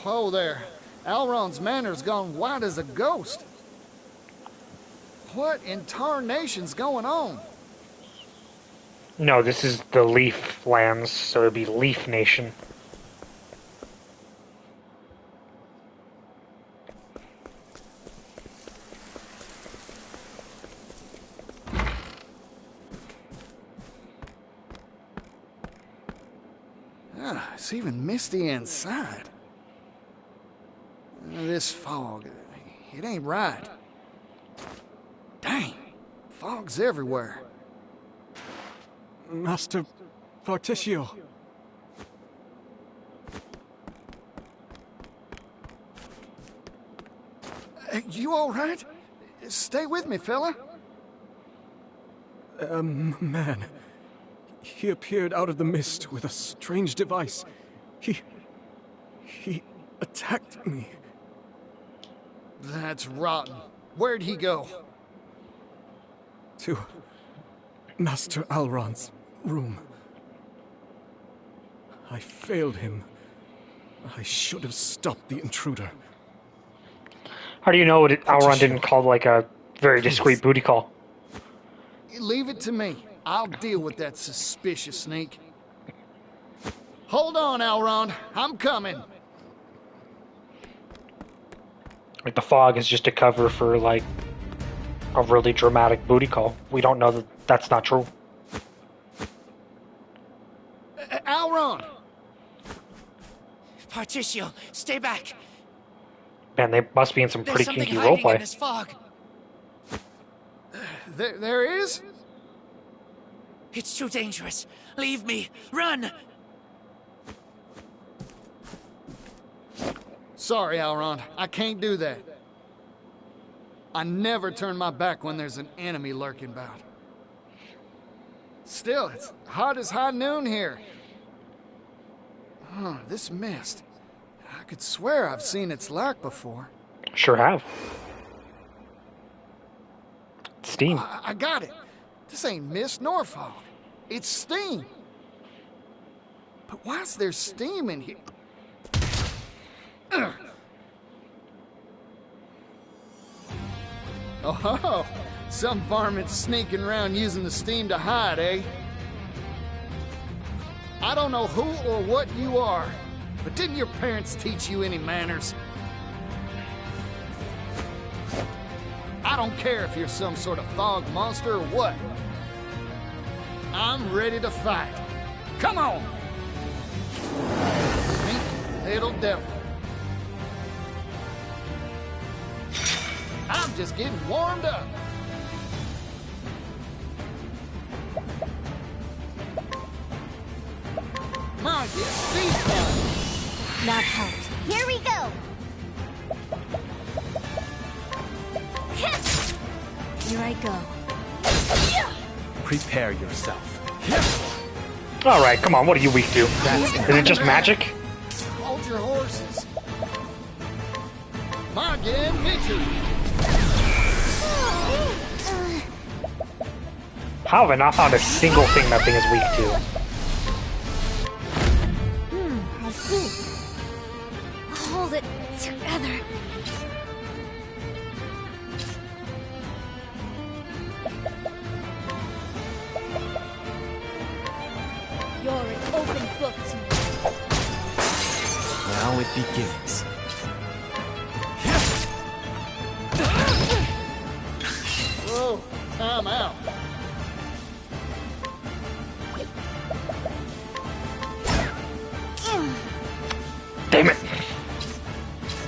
Whoa there. Alron's manor's gone white as a ghost. What in tarnation's going on? No, this is the Leaf Lands, so it'd be Leaf Nation. It's even misty inside. This fog, it ain't right. Dang, fog's everywhere. Master You all right? Stay with me, fella. Man. He appeared out of the mist with a strange device. He attacked me. That's rotten. Where'd he go? To Master Alron's room. I failed him. I should have stopped the intruder. How do you know Alron didn't call like a very discreet booty call? Leave it to me. I'll deal with that suspicious sneak. Hold on, Alron. I'm coming. Like the fog is just a cover for like a really dramatic booty call. We don't know that that's not true. Alron! Particio, stay back. Man, they must be in some pretty kinky hiding roleplay. in this fog. There is? It's too dangerous. Leave me. Run! Sorry, Alron. I can't do that. I never turn my back when there's an enemy lurking about. Still, it's hot as high noon here. Huh, this mist. I could swear I've seen its like before. Sure have. Steam. I got it. This ain't mist nor fog. It's steam. But why is there steam in here? Ugh. Oh, some varmint sneaking around using the steam to hide, eh? I don't know who or what you are, but didn't your parents teach you any manners? I don't care if you're some sort of fog monster or what. I'm ready to fight. Come on! Sneaky little devil. I'm just getting warmed up. My get speed time. That helped. Here we go! Here I go. Prepare yourself. Alright, come on, what are you weak to? Is it just magic? Hold your horses. Margin, me too. How have I not found a single thing that thing is weak to? I see. Hold it together. You're an open book to me. Now it begins. Whoa, time out. Damn it!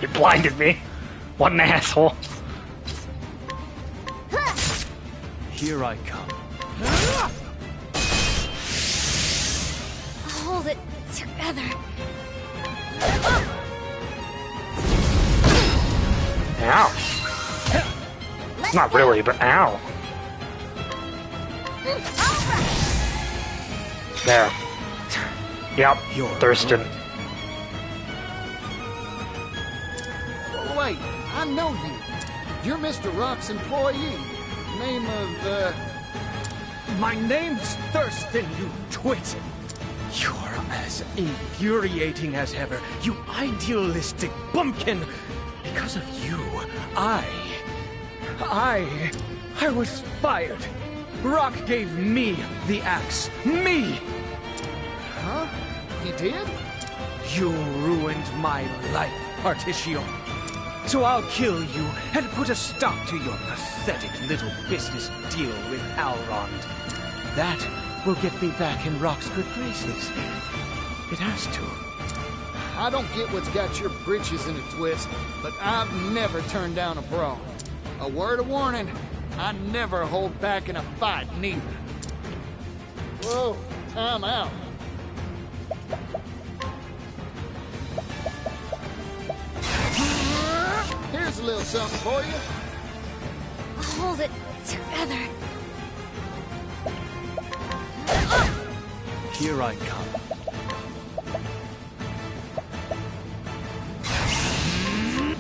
You blinded me. What an asshole. Here I come. Hold it together. Ow. Not really, but ow. There. Yep, Thurston. Wait, I know you. You're Mr. Rock's employee. Name of, My name's Thurston, you twit! You're as infuriating as ever, you idealistic bumpkin! Because of you, I was fired. Rock gave me the axe. Me! Huh? He did? You ruined my life, Particio. So I'll kill you and put a stop to your pathetic little business deal with Alrond. That will get me back in Rock's good graces. It has to. I don't get what's got your britches in a twist, but I've never turned down a brawl. A word of warning, I never hold back in a fight, neither. Whoa, time out. Here's a little something for you. Hold it together. Here I come.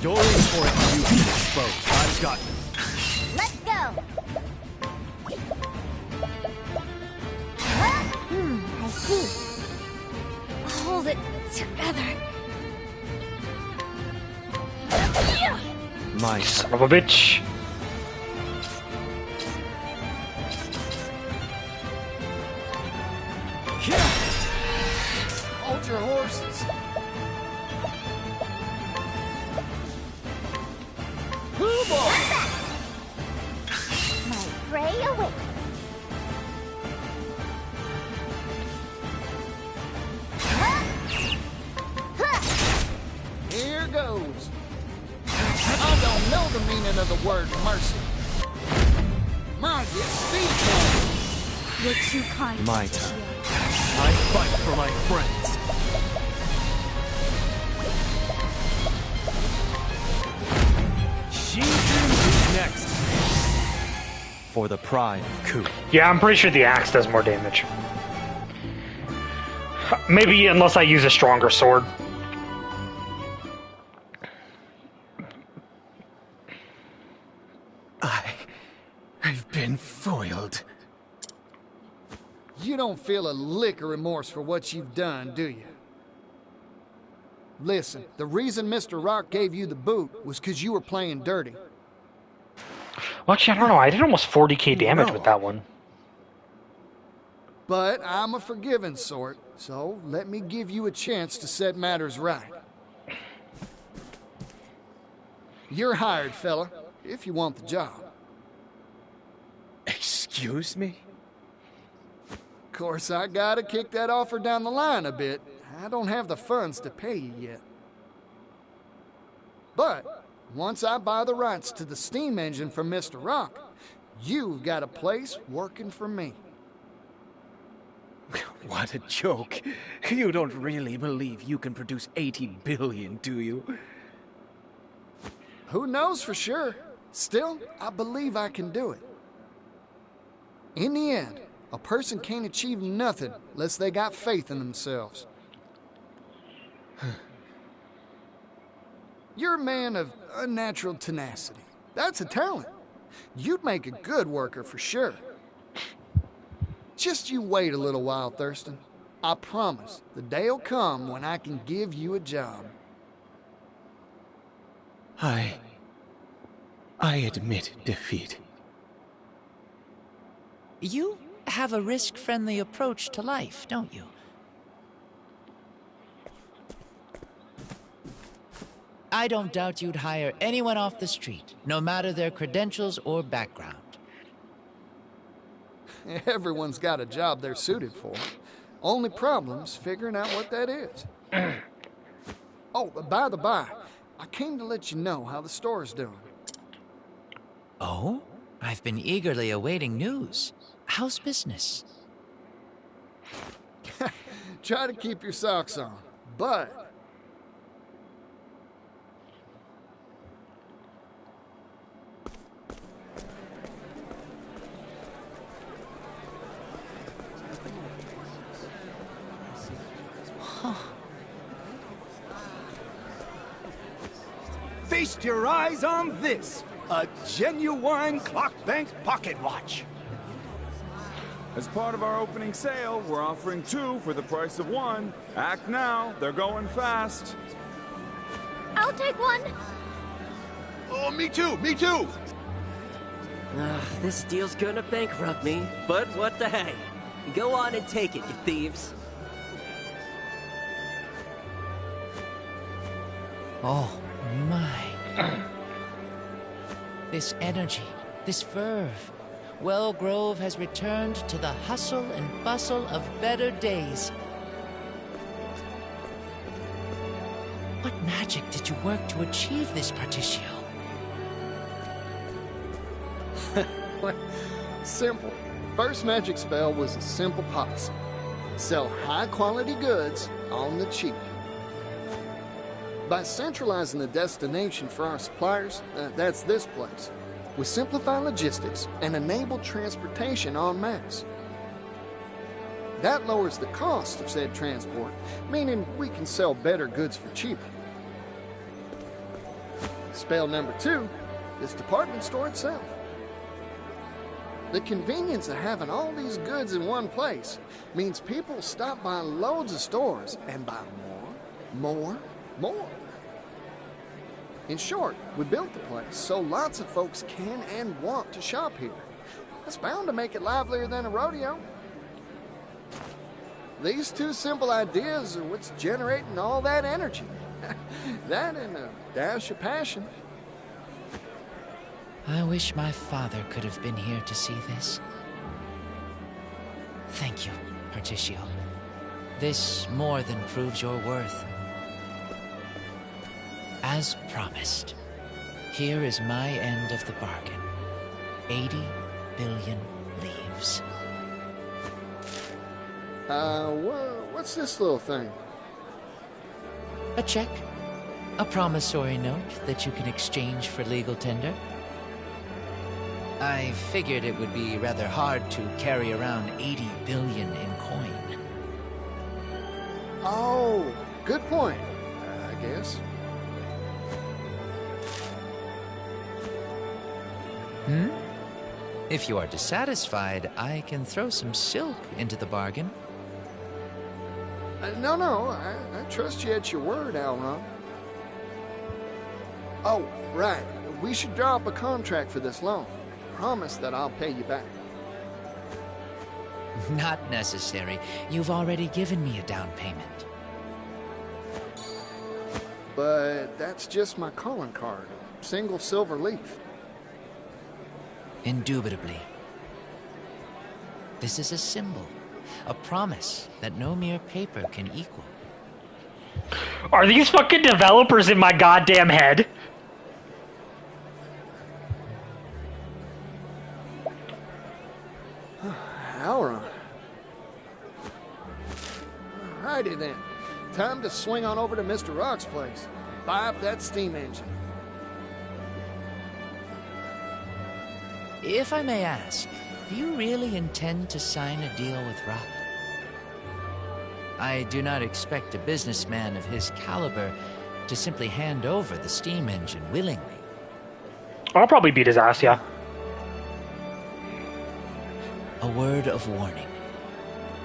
You're in for it when you get exposed. I've got you. Let's go! I see. Hold it together. My son of a bitch. Hold your horses. Move on. My prey awaits. Here goes. I don't know the meaning of the word mercy. Mind you, speed. You're too kind. My turn. I fight for my friends. Shinjin is next. For the pride of Ku. Yeah, I'm pretty sure the axe does more damage. Maybe unless I use a stronger sword. I've been foiled. You don't feel a lick of remorse for what you've done, do you? Listen, the reason Mr. Rock gave you the boot was because you were playing dirty. Well, actually, I don't know. I did almost 40k damage No. with that one. But I'm a forgiving sort, so let me give you a chance to set matters right. You're hired, fella, if you want the job. Excuse me? Of course, I gotta kick that offer down the line a bit. I don't have the funds to pay you yet. But once I buy the rights to the steam engine from Mr. Rock, you've got a place working for me. What a joke. You don't really believe you can produce 80 billion, do you? Who knows for sure? Still, I believe I can do it. In the end, a person can't achieve nothing unless they got faith in themselves. You're a man of unnatural tenacity. That's a talent. You'd make a good worker for sure. Just you wait a little while, Thurston. I promise, the day'll come when I can give you a job. I admit defeat. You have a risk-friendly approach to life, don't you? I don't doubt you'd hire anyone off the street, no matter their credentials or background. Everyone's got a job they're suited for. Only problem's figuring out what that is. Oh, by the by, I came to let you know how the store's doing. Oh? I've been eagerly awaiting news. How's business? Try to keep your socks on, but... Feast your eyes on this. A genuine Clockbank pocket watch. As part of our opening sale, we're offering 2 for the price of 1. Act now, they're going fast. I'll take one. Oh, me too, me too. This deal's gonna bankrupt me, but what the heck? Go on and take it, you thieves. Oh, my. This energy, this verve. Well Grove has returned to the hustle and bustle of better days. What magic did you work to achieve this, Particio? Simple. First magic spell was a simple policy. Sell high-quality goods on the cheap. By centralizing the destination for our suppliers, that's this place, we simplify logistics and enable transportation en masse. That lowers the cost of said transport, meaning we can sell better goods for cheaper. Spell number 2, this department store itself. The convenience of having all these goods in one place means people stop by loads of stores and buy more. In short, we built the place so lots of folks can and want to shop here. That's bound to make it livelier than a rodeo. These 2 simple ideas are what's generating all that energy. That and a dash of passion. I wish my father could have been here to see this. Thank you, Particio. This more than proves your worth. As promised, here is my end of the bargain. 80 billion leaves. What's this little thing? A check. A promissory note that you can exchange for legal tender. I figured it would be rather hard to carry around 80 billion in coin. Oh, good point, I guess. If you are dissatisfied, I can throw some silk into the bargain. No, I trust you at your word, Alron. Oh, right. We should draw up a contract for this loan. Promise that I'll pay you back. Not necessary. You've already given me a down payment. But that's just my calling card. A single silver leaf. Indubitably. This is a symbol. A promise that no mere paper can equal. Are these fucking developers in my goddamn head? Alron. Alrighty then. Time to swing on over to Mr. Rock's place. Buy up that steam engine. If I may ask, do you really intend to sign a deal with Rock? I do not expect a businessman of his caliber to simply hand over the steam engine willingly. I'll probably beat his ass, yeah. A word of warning.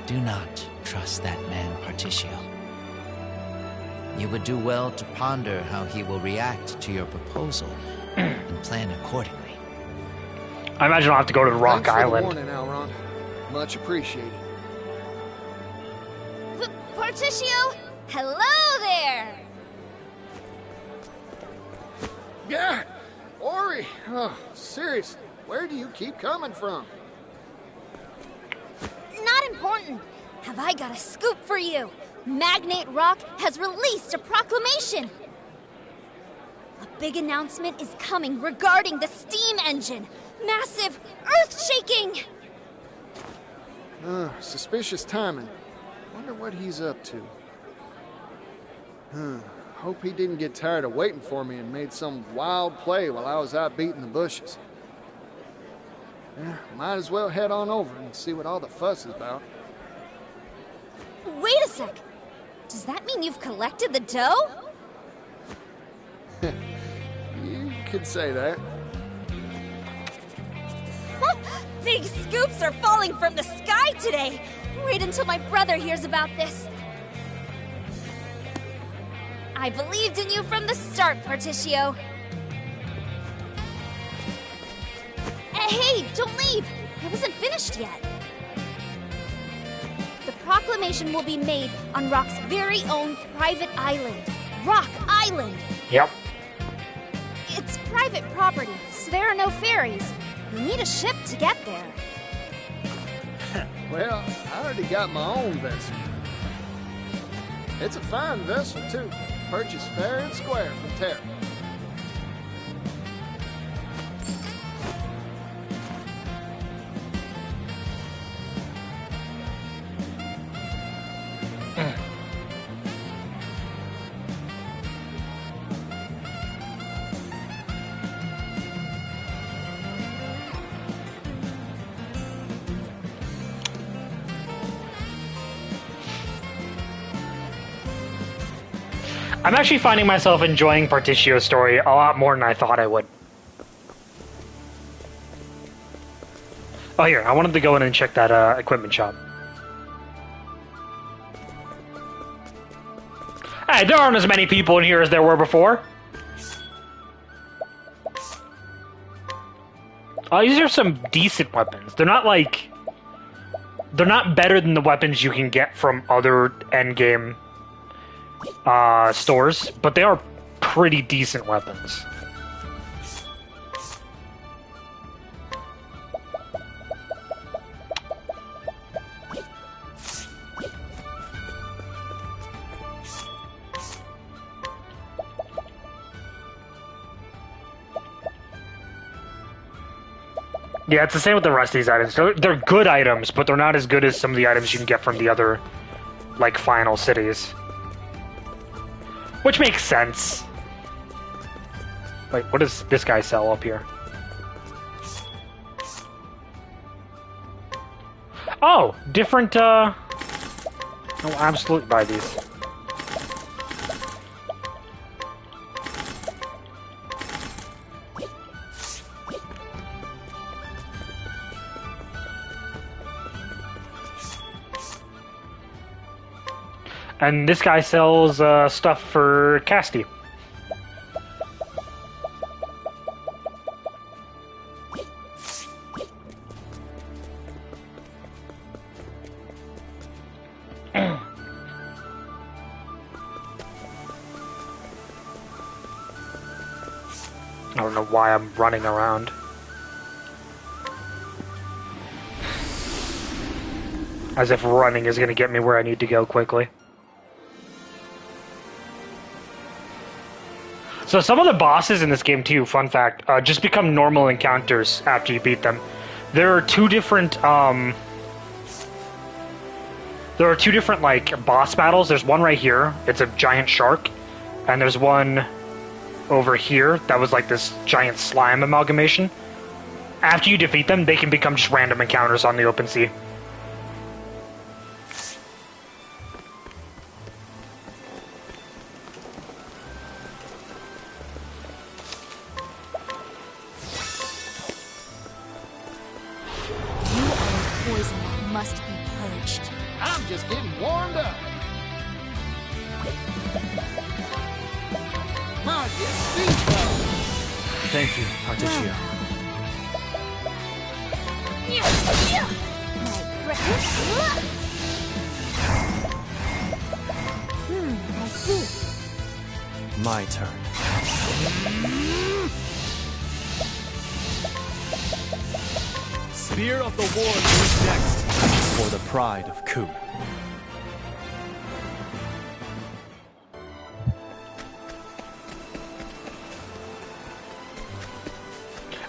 Do not trust that man, Particio. You would do well to ponder how he will react to your proposal and plan accordingly. I imagine I'll have to go to the Rock Thanks Island. For the warning, Alron. Much appreciated. Particio, hello there! Yeah, Ori. Oh, seriously, where do you keep coming from? Not important. Have I got a scoop for you? Magnate Rock has released a proclamation. A big announcement is coming regarding the steam engine. Massive, earth-shaking! Suspicious timing. Wonder what he's up to. Hope he didn't get tired of waiting for me and made some wild play while I was out beating the bushes. Might as well head on over and see what all the fuss is about. Wait a sec. Does that mean you've collected the dough? You could say that. Big scoops are falling from the sky today. Wait until my brother hears about this. I believed in you from the start, Particio. Hey, don't leave! I wasn't finished yet. The proclamation will be made on Rock's very own private island. Rock Island! Yep. It's private property, so there are no ferries. You need a ship to get there. Well, I already got my own vessel. It's a fine vessel, too. Purchased fair and square from Terra. I'm actually finding myself enjoying Partitio's story a lot more than I thought I would. Oh, here, I wanted to go in and check that equipment shop. Hey, there aren't as many people in here as there were before. Oh, these are some decent weapons. They're not like... They're not better than the weapons you can get from other endgame stores, but they are pretty decent weapons. Yeah, it's the same with the rest of these items. They're good items, but they're not as good as some of the items you can get from the other, like, final cities. Which makes sense. Wait, what does this guy sell up here? Oh, different, I'll absolutely buy these. And this guy sells stuff for Casti. I don't know why I'm running around. As if running is going to get me where I need to go quickly. So some of the bosses in this game too, fun fact, just become normal encounters after you beat them. There are two different like boss battles. There's one right here. It's a giant shark, and there's one over here that was like this giant slime amalgamation. After you defeat them, they can become just random encounters on the open sea. Must be purged. I'm just getting warmed up. My Thank you, Particio. I see. My turn. Spear of the War is next. For the pride of Ku.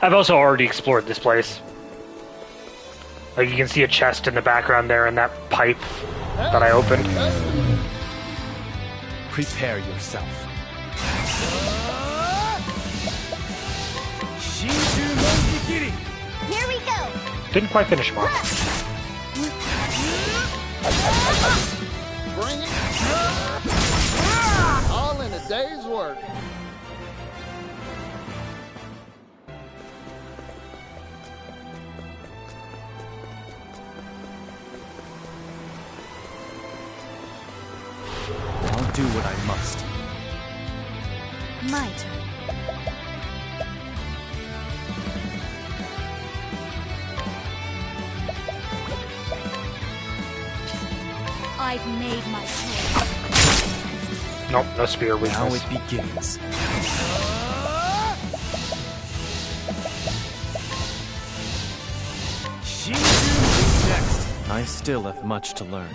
I've also already explored this place. Like, you can see a chest in the background there and that pipe that I opened. Prepare yourself. Here we go. Didn't quite finish him off. Bring it. All in a day's work. I'll do what I must. My turn. I've made my choice. Nope, no spear weakness. Now it begins. Next. I still have much to learn.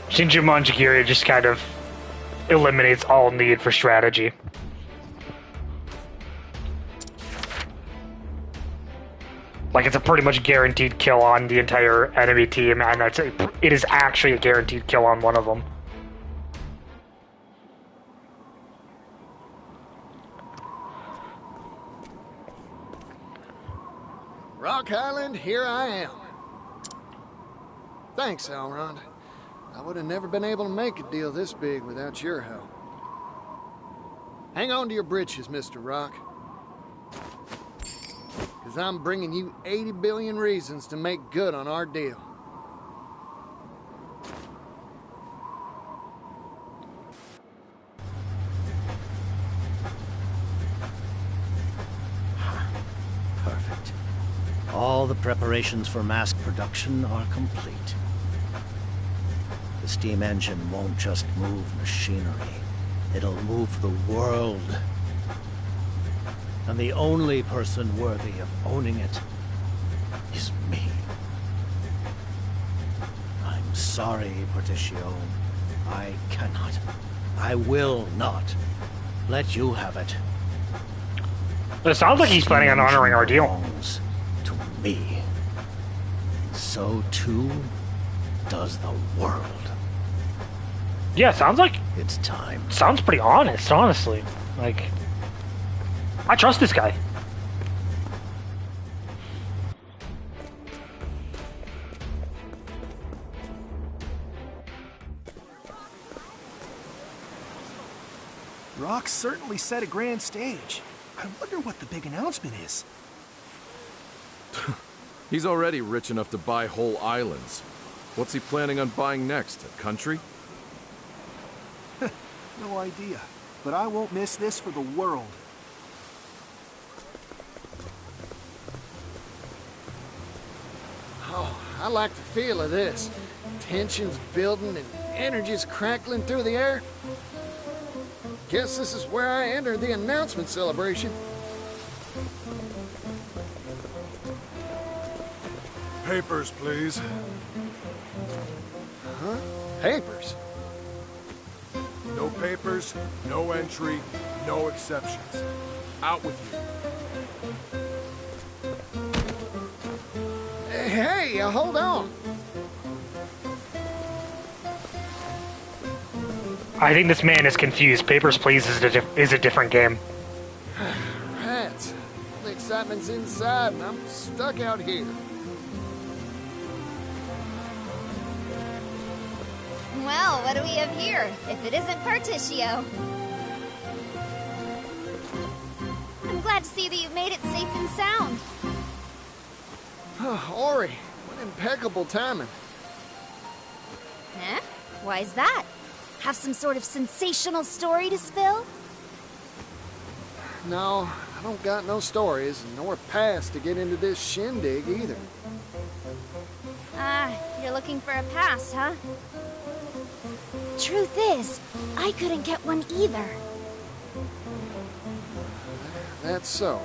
Shinju Manjigiri just kind of eliminates all need for strategy. Like, it's a pretty much guaranteed kill on the entire enemy team, and it is actually a guaranteed kill on one of them. Rock Island, here I am. Thanks, Elrond. I would have never been able to make a deal this big without your help. Hang on to your britches, Mr. Rock. Because I'm bringing you 80 billion reasons to make good on our deal. Perfect. All the preparations for mass production are complete. The steam engine won't just move machinery. It'll move the world. And the only person worthy of owning it is me. I'm sorry, Porticio. I cannot. I will not let you have it. It sounds like he's planning on honoring our deal. Belongs to me. So too does the world. Yeah, sounds like it's time. Sounds pretty honest, honestly. Like, I trust this guy. Rock certainly set a grand stage. I wonder what the big announcement is. He's already rich enough to buy whole islands. What's he planning on buying next? A country? No idea, but I won't miss this for the world. Oh, I like the feel of this. Tension's building and energy's crackling through the air. Guess this is where I enter the announcement celebration. Papers, please. Huh? Papers? No papers, no entry, no exceptions. Out with you. Hey, hold on. I think this man is confused. Papers, Please is a different game. Rats. The excitement's inside and I'm stuck out here. Well, what do we have here, if it isn't Particio? I'm glad to see that you made it safe and sound. Ori, what impeccable timing. Huh? Why is that? Have some sort of sensational story to spill? No, I don't got no stories, nor pass to get into this shindig either. Ah, you're looking for a pass, huh? Truth is, I couldn't get one either. That's so.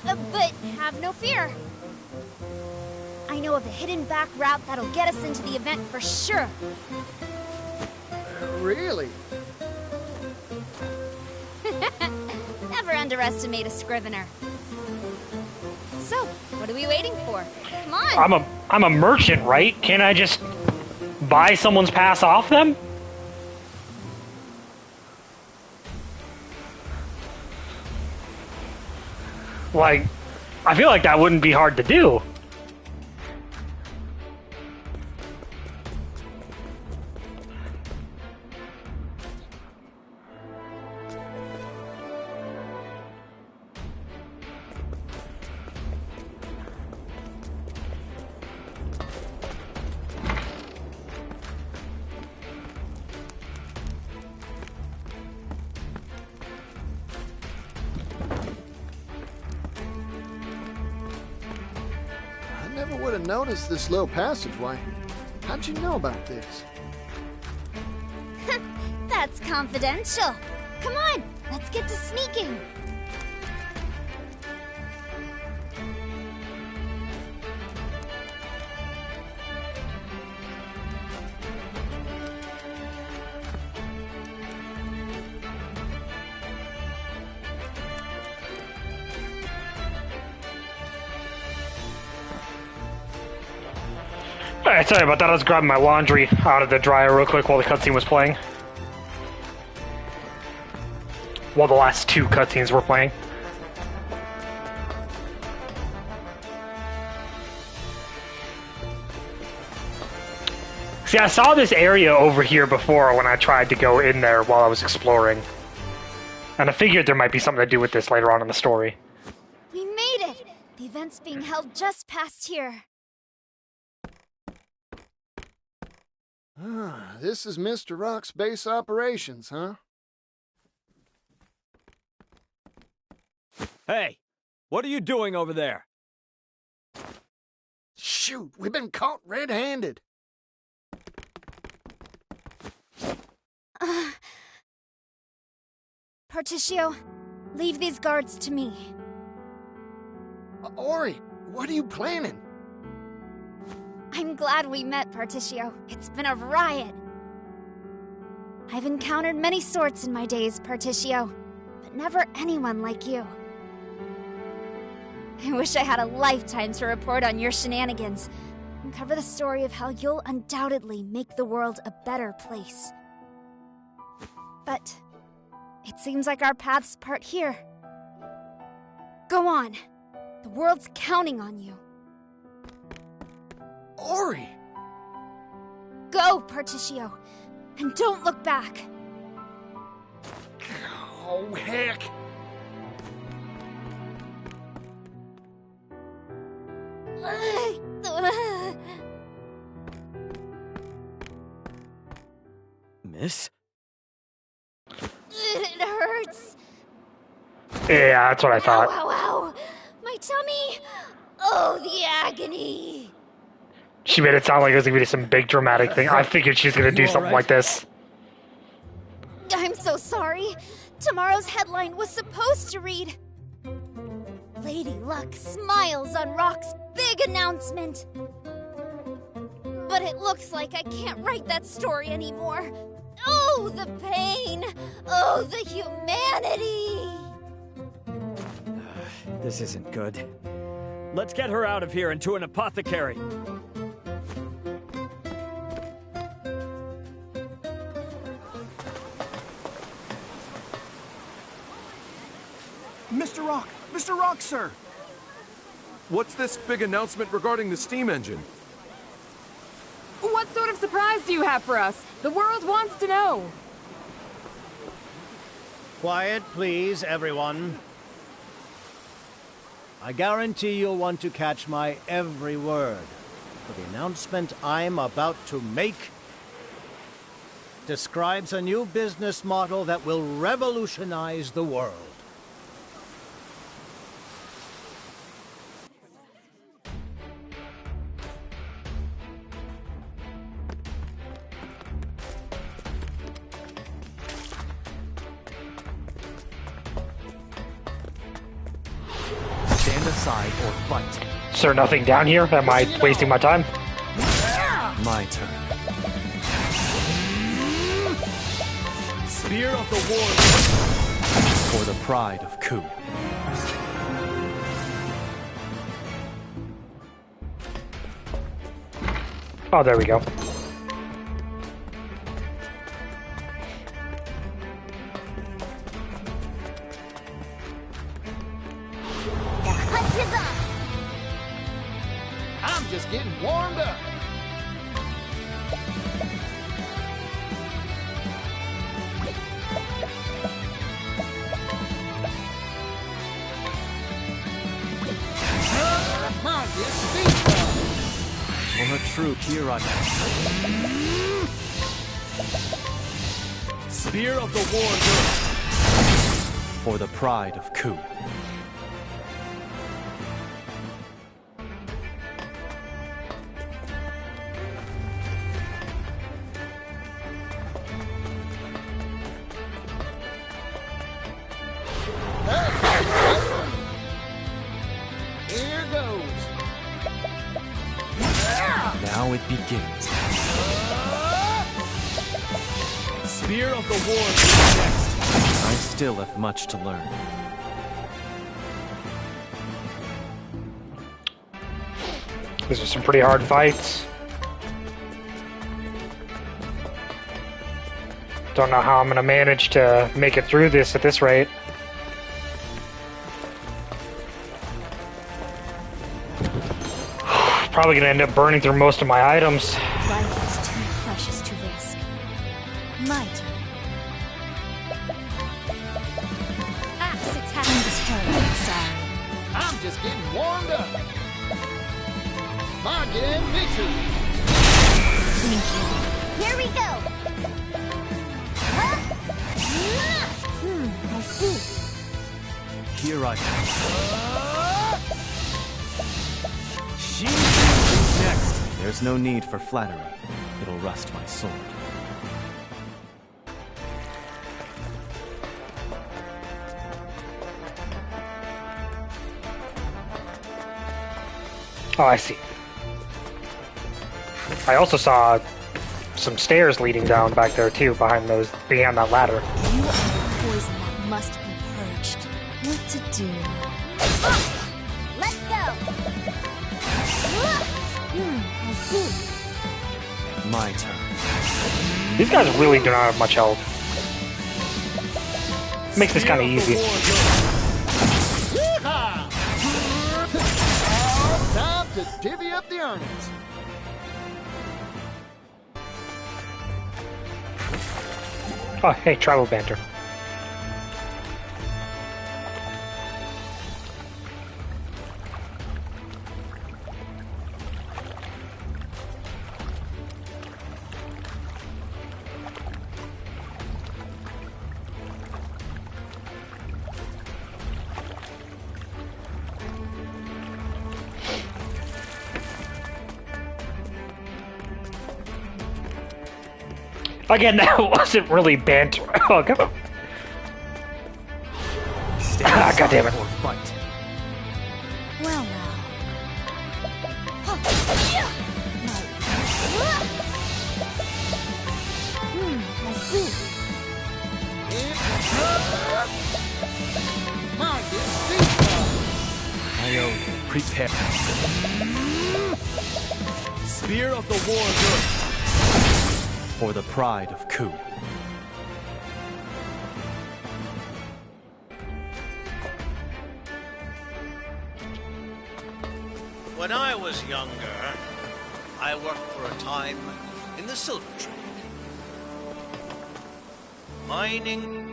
But have no fear. I know of a hidden back route that'll get us into the event for sure. Really? Never underestimate a scrivener. So, what are we waiting for? Come on. I'm a merchant, right? Can't I just buy someone's pass off them? Like, I feel like that wouldn't be hard to do. Notice this little passageway. How'd you know about this? That's confidential. Come on, let's get to sneaking. Alright, sorry about that. I was grabbing my laundry out of the dryer real quick while the cutscene was playing. While the last two cutscenes were playing. See, I saw this area over here before when I tried to go in there while I was exploring. And I figured there might be something to do with this later on in the story. We made it! The event's being held just past here. Ah, this is Mr. Rock's base operations, huh? Hey, what are you doing over there? Shoot, we've been caught red-handed. Particio, leave these guards to me. Ori, what are you planning? I'm glad we met, Particio. It's been a riot. I've encountered many sorts in my days, Particio, but never anyone like you. I wish I had a lifetime to report on your shenanigans and cover the story of how you'll undoubtedly make the world a better place. But it seems like our paths part here. Go on. The world's counting on you. Ori! Go, Particio, and don't look back. Oh, heck! Miss? It hurts. Yeah, that's what I thought. Ow, ow, ow. My tummy! Oh, the agony! She made it sound like it was going to be some big dramatic thing. I figured she was going to do something like this. I'm so sorry. Tomorrow's headline was supposed to read, Lady Luck smiles on Rock's big announcement. But it looks like I can't write that story anymore. Oh, the pain! Oh, the humanity! This isn't good. Let's get her out of here and to an apothecary. Mr. Rock! Mr. Rock, sir! What's this big announcement regarding the steam engine? What sort of surprise do you have for us? The world wants to know. Quiet, please, everyone. I guarantee you'll want to catch my every word. For the announcement I'm about to make describes a new business model that will revolutionize the world. Stand aside or fight. Is there nothing down here? Am I wasting my time? My turn. Spear of the War for the pride of Ku. Oh, there we go. I'm just getting warmed up. For a true Kiran. Spear of the War for the pride of Ku. Here goes. Now it begins. Spear of the War next. I still have much to learn. These are some pretty hard fights. Don't know how I'm gonna manage to make it through this at this rate. Probably gonna end up burning through most of my items. Life is too My turn. Axe attack. Sorry. I'm just getting warmed up. Again, me too. Thank you. Here we go. I see. Here I am. She's next. There's no need for flattery. It'll rust my sword. Oh, I see. I also saw some stairs leading down back there too, behind that ladder. You are the poison that must be purged. What to do? Let's go. I see. My turn. These guys really do not have much health. Makes this kind of easy. Time to divvy up the earnings. Oh, hey, tribal banter. Again, that wasn't really banter. Oh, come on. Ah, God damn it. Fight. Well, now. I see. I owe you. Prepare. Spear of the War Good. For the pride of Ku. When I was younger, I worked for a time in the silver trade. Mining.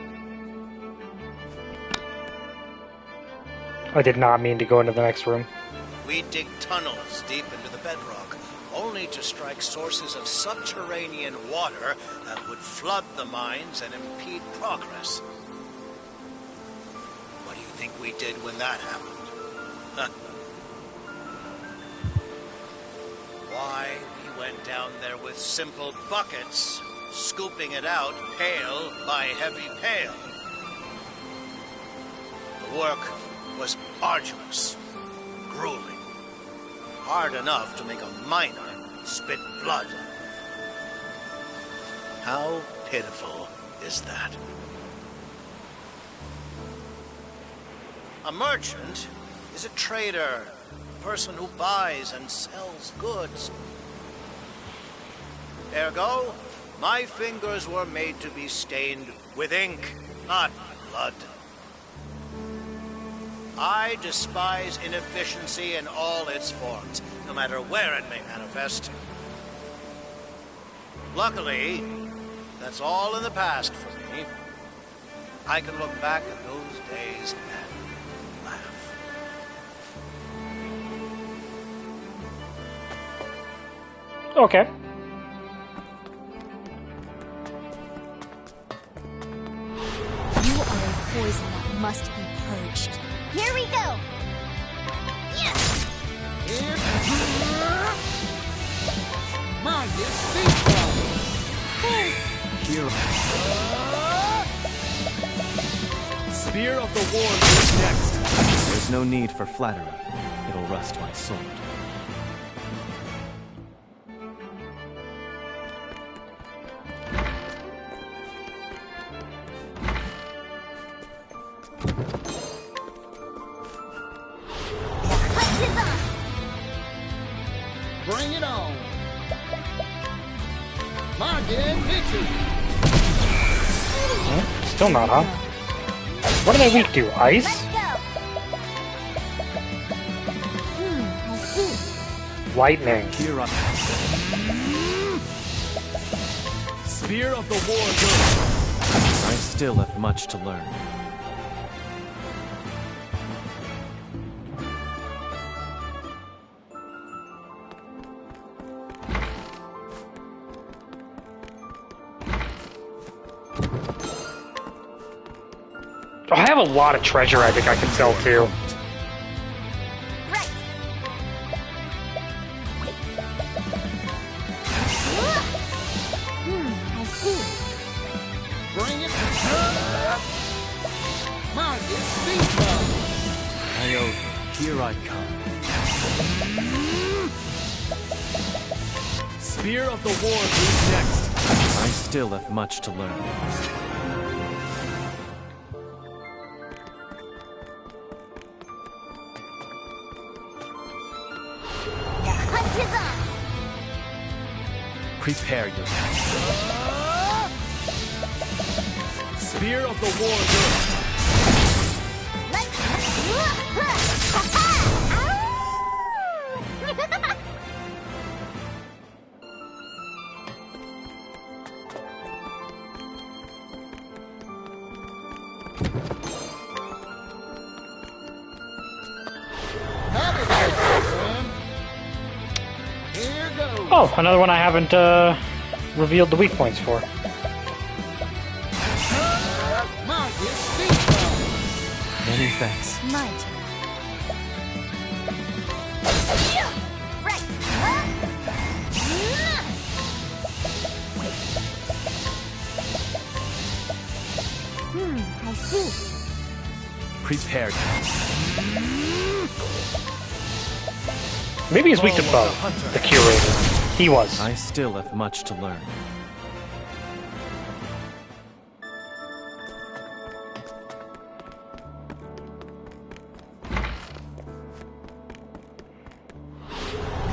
I did not mean to go into the next room. We dig tunnels deep into the bedrock, only to strike sources of subterranean water that would flood the mines and impede progress. What do you think we did when that happened? Huh. Why, we went down there with simple buckets, scooping it out pail by heavy pail. The work was arduous, grueling. Hard enough to make a miner spit blood. How pitiful is that? A merchant is a trader, a person who buys and sells goods. Ergo, my fingers were made to be stained with ink, not blood. I despise inefficiency in all its forms, no matter where it may manifest. Luckily, that's all in the past for me. I can look back at those days and laugh. Okay. You are a poison that must be purged. Here we go. Yes. Here. Spear of the War is next. There's no need for flattery. It'll rust my sword. Bring it on. Again, me too. Still not, huh? What are they weak to? Ice? I see. Lightning. Here I Spear of the War Good. I still have much to learn. Oh, I have a lot of treasure I think I can sell too. I see. Bring it. Marcus, speedball. Io, here I come. Spear of the War who's next? I still have much to learn. Prepare yourself. Spear of the War Good. Oh, another one I haven't revealed the weak points for. Many thanks. My turn. I see. Prepared. Maybe he's weak to both, the curator. He was. I still have much to learn.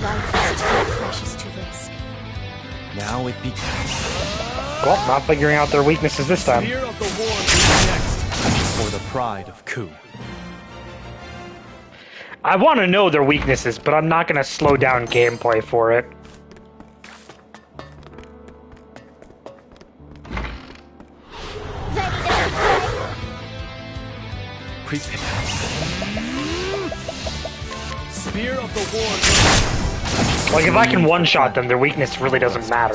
Life is too precious to risk. Now it begins. Well, not figuring out their weaknesses this time. Spear of the War is next. For the pride of Ku. I want to know their weaknesses, but I'm not going to slow down gameplay for it. Prepare. Spear of the War. Like, if I can one-shot them, their weakness really doesn't matter.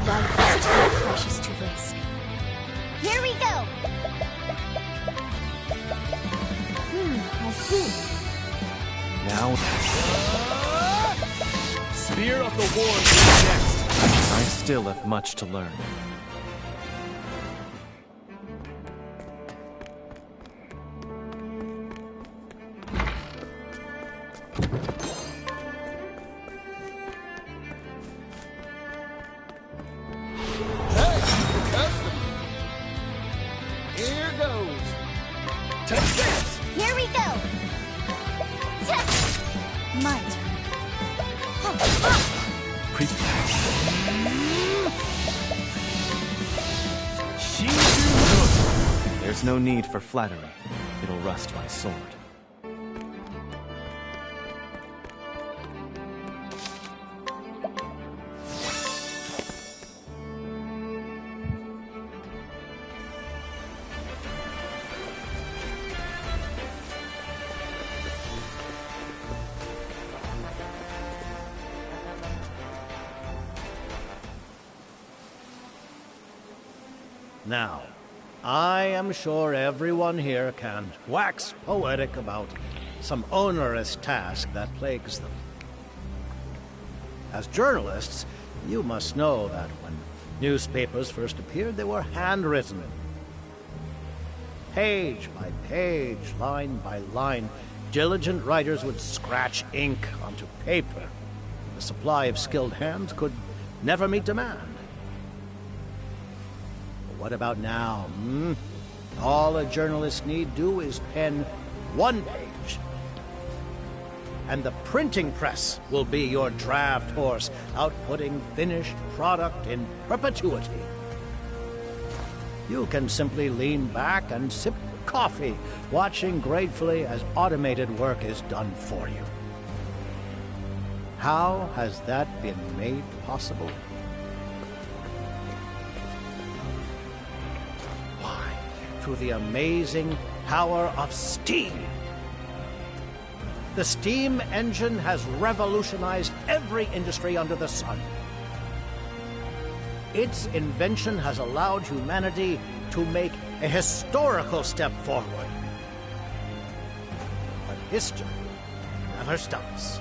Life is too precious to risk. Here we go. I see. Now, Spear of the War is next. I still have much to learn. Here goes. Take this. Here we go. My turn. There's no need for flattery. It'll rust my sword. Now, I am sure everyone here can wax poetic about some onerous task that plagues them. As journalists, you must know that when newspapers first appeared, they were handwritten. Page by page, line by line, diligent writers would scratch ink onto paper. The supply of skilled hands could never meet demand. What about now, All a journalist need do is pen one page. And the printing press will be your draft horse, outputting finished product in perpetuity. You can simply lean back and sip coffee, watching gratefully as automated work is done for you. How has that been made possible? Why, through the amazing power of steam. The steam engine has revolutionized every industry under the sun. Its invention has allowed humanity to make a historical step forward. But history never stops,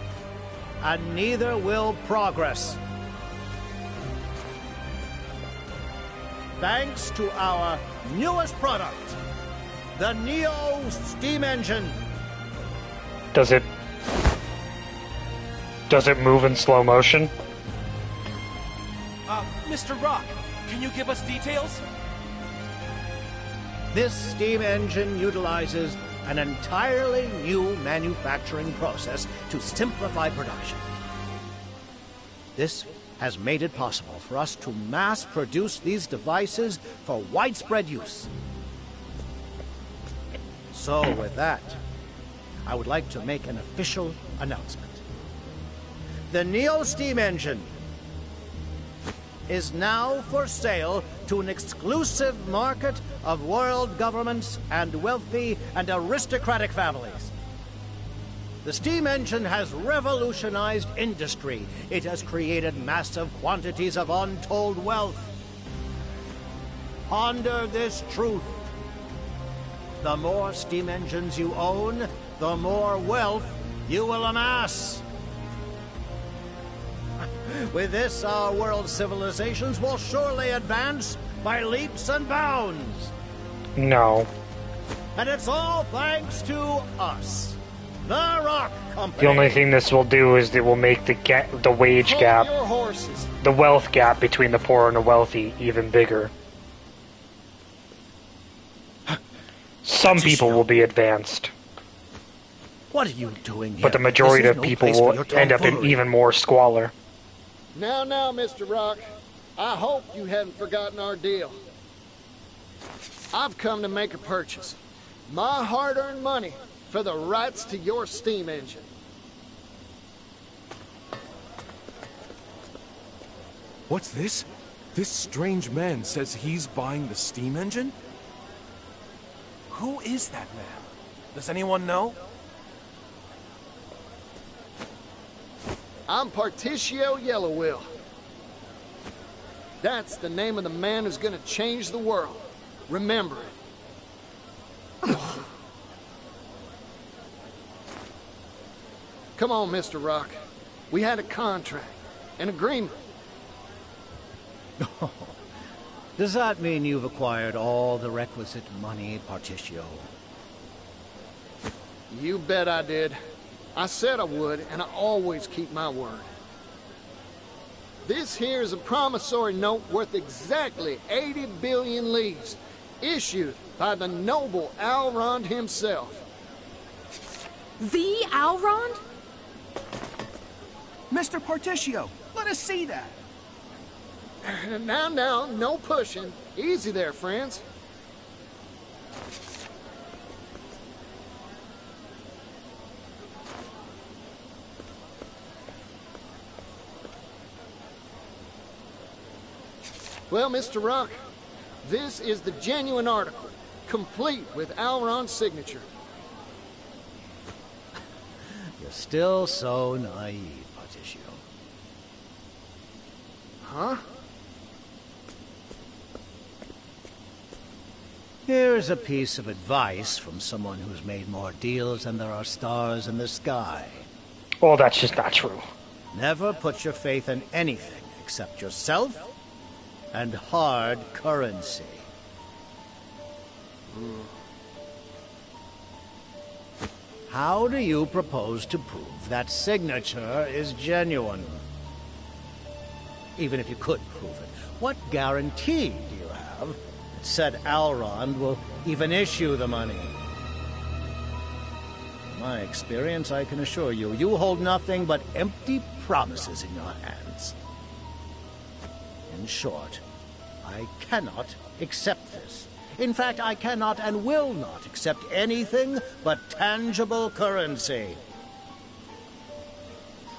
and neither will progress. Thanks to our newest product, the Neo steam engine. Does it move in slow motion? Mr. Rock, can you give us details? This steam engine utilizes an entirely new manufacturing process to simplify production. This has made it possible for us to mass produce these devices for widespread use. So with that, I would like to make an official announcement. The Neo steam engine is now for sale to an exclusive market of world governments and wealthy and aristocratic families. The steam engine has revolutionized industry. It has created massive quantities of untold wealth. Ponder this truth. The more steam engines you own, the more wealth you will amass. With this, our world's civilizations will surely advance by leaps and bounds. No. And it's all thanks to us, the Rock Company. The only thing this will do is it will make the wage gap, Hold your horses. the wealth gap between the poor and the wealthy even bigger. Some people will be advanced, What are you doing here? but the majority This is of no people place for will your end up in tomfoolery. even more squalor. Now, Mr. Rock. I hope you hadn't forgotten our deal. I've come to make a purchase. My hard-earned money for the rights to your steam engine. What's this? This strange man says he's buying the steam engine? Who is that man? Does anyone know? I'm Particio Yellowwill. That's the name of the man who's gonna change the world. Remember it. Come on, Mr. Rock. We had a contract, an agreement. Does that mean you've acquired all the requisite money, Particio? You bet I did. I said I would, and I always keep my word. This here is a promissory note worth exactly 80 billion leaves, issued by the noble Alrond himself. The Alrond? Mr. Particio, let us see that. Now, no pushing. Easy there, friends. Well, Mr. Rock, this is the genuine article, complete with Alron's signature. You're still so naive, Particio. Huh? Here's a piece of advice from someone who's made more deals than there are stars in the sky. Well, that's just not true. Never put your faith in anything except yourself and hard currency. How do you propose to prove that signature is genuine? Even if you could prove it, what guarantee do you have that said Alrond will even issue the money? In my experience, I can assure you, you hold nothing but empty promises in your hands. In short, I cannot accept this. In fact, I cannot and will not accept anything but tangible currency.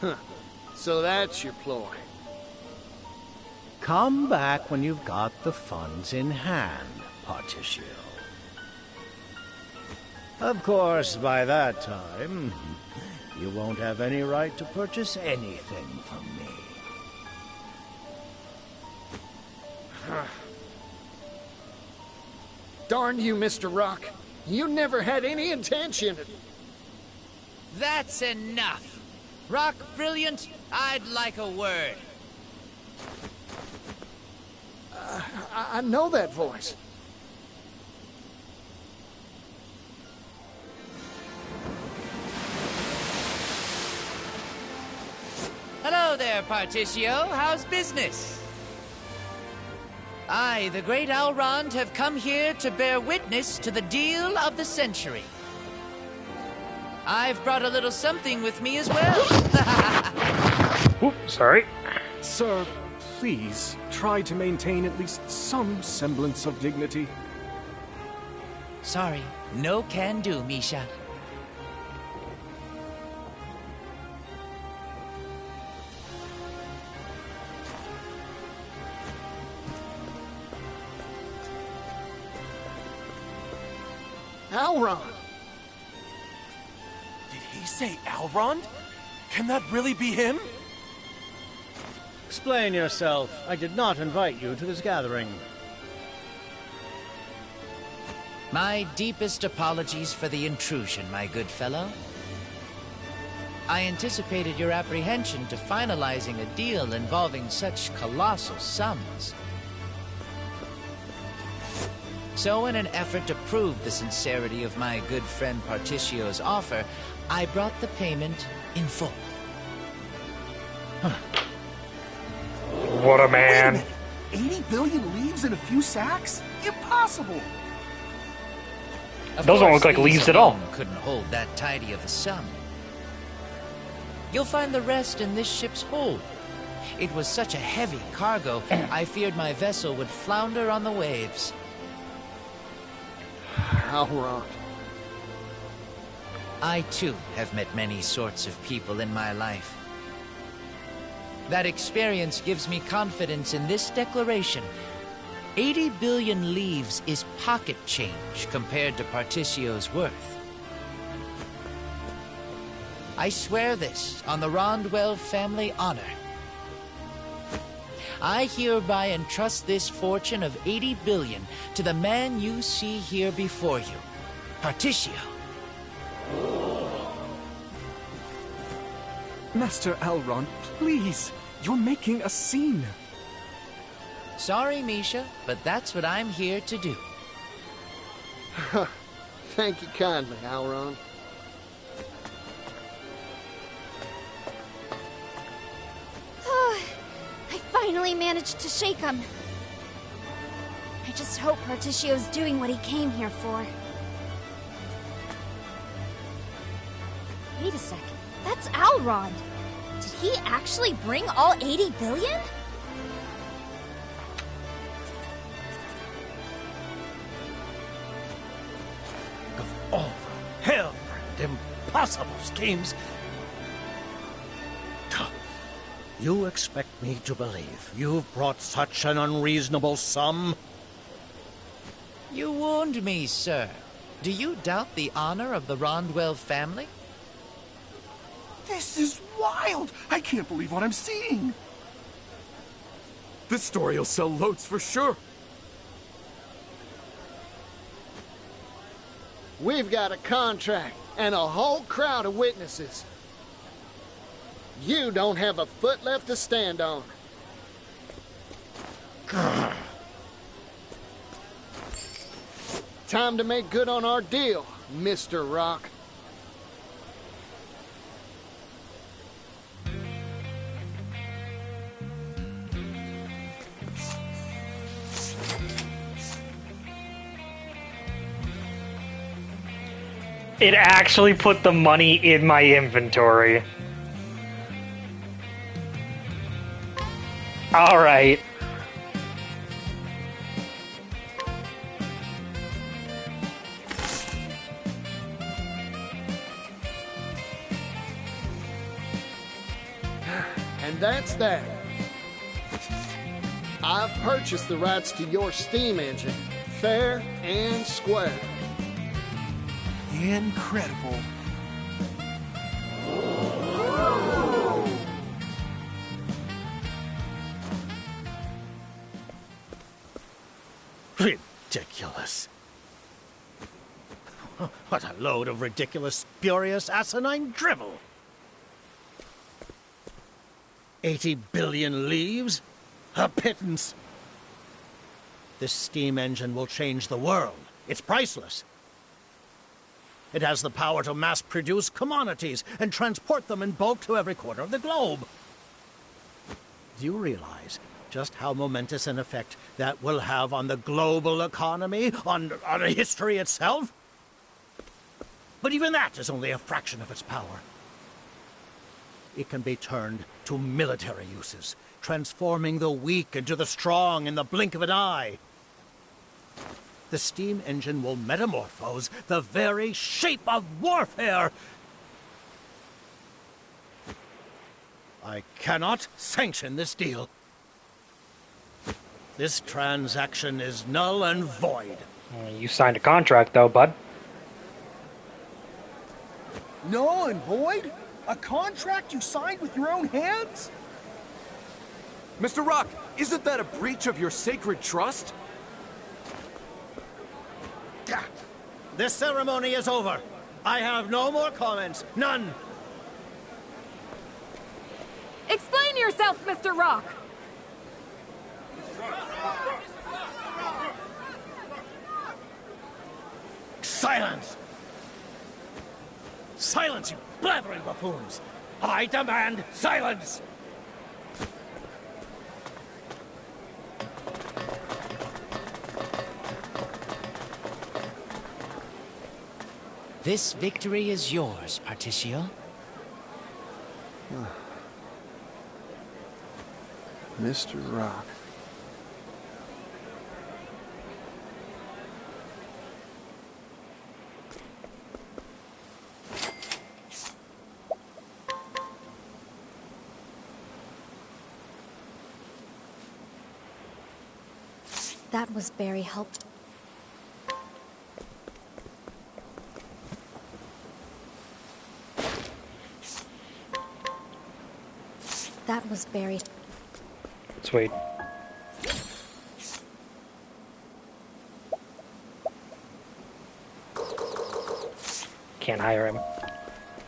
Huh. So that's your ploy. Come back when you've got the funds in hand, Particio. Of course, by that time, you won't have any right to purchase anything from me. Darn you, Mr. Rock. You never had any intention. That's enough. Rock Brilliant, I'd like a word. I know that voice. Hello there, Particio. How's business? I, the great Elrond, have come here to bear witness to the deal of the century. I've brought a little something with me as well. Oops, sorry. Sir, please try to maintain at least some semblance of dignity. Sorry, no can do, Misha. Elrond! Did he say Elrond? Can that really be him? Explain yourself. I did not invite you to this gathering. My deepest apologies for the intrusion, my good fellow. I anticipated your apprehension to finalizing a deal involving such colossal sums. So in an effort to prove the sincerity of my good friend Particio's offer, I brought the payment in full. What a man. Wait a minute. 80 billion leaves in a few sacks? Impossible! Of Those don't course, look like these leaves at all. alone couldn't hold that tidy of a sum. You'll find the rest in this ship's hold. It was such a heavy cargo, I feared my vessel would flounder on the waves. Elrond. I, too, have met many sorts of people in my life. That experience gives me confidence in this declaration. 80 billion leaves is pocket change compared to Particio's worth. I swear this on the Rondwell family honor. I hereby entrust this fortune of 80 billion to the man you see here before you, Particio. Master Elrond, please. You're making a scene. Sorry, Misha, but that's what I'm here to do. Thank you kindly, Elrond. I finally managed to shake him. I just hope Particio's doing what he came here for. Wait a second. That's Elrond. Did he actually bring all 80 billion? Of all the hell-brand impossible schemes, you expect me to believe you've brought such an unreasonable sum? You warned me, sir. Do you doubt the honor of the Rondwell family? This is wild! I can't believe what I'm seeing! This story will sell loads for sure. We've got a contract and a whole crowd of witnesses. You don't have a foot left to stand on. Time to make good on our deal, Mr. Rock. It actually put the money in my inventory. Alright. And that's that. I've purchased the rights to your steam engine, fair and square. Incredible. Ridiculous. What a load of ridiculous, spurious, asinine drivel. 80 billion leaves? A pittance. This steam engine will change the world. It's priceless. It has the power to mass-produce commodities and transport them in bulk to every corner of the globe. Do you realize just how momentous an effect that will have on the global economy, on history itself? But even that is only a fraction of its power. It can be turned to military uses, transforming the weak into the strong in the blink of an eye. The steam engine will metamorphose the very shape of warfare. I cannot sanction this deal. This transaction is null and void. You signed a contract, though, bud. Null and void? A contract you signed with your own hands? Mr. Rock, isn't that a breach of your sacred trust? This ceremony is over. I have no more comments. None. Explain yourself, Mr. Rock! Silence! Silence, you blathering buffoons! I demand silence! This victory is yours, Particio. Mr. Rock. That was very helpful. That was very... Sweet. Can't hire him.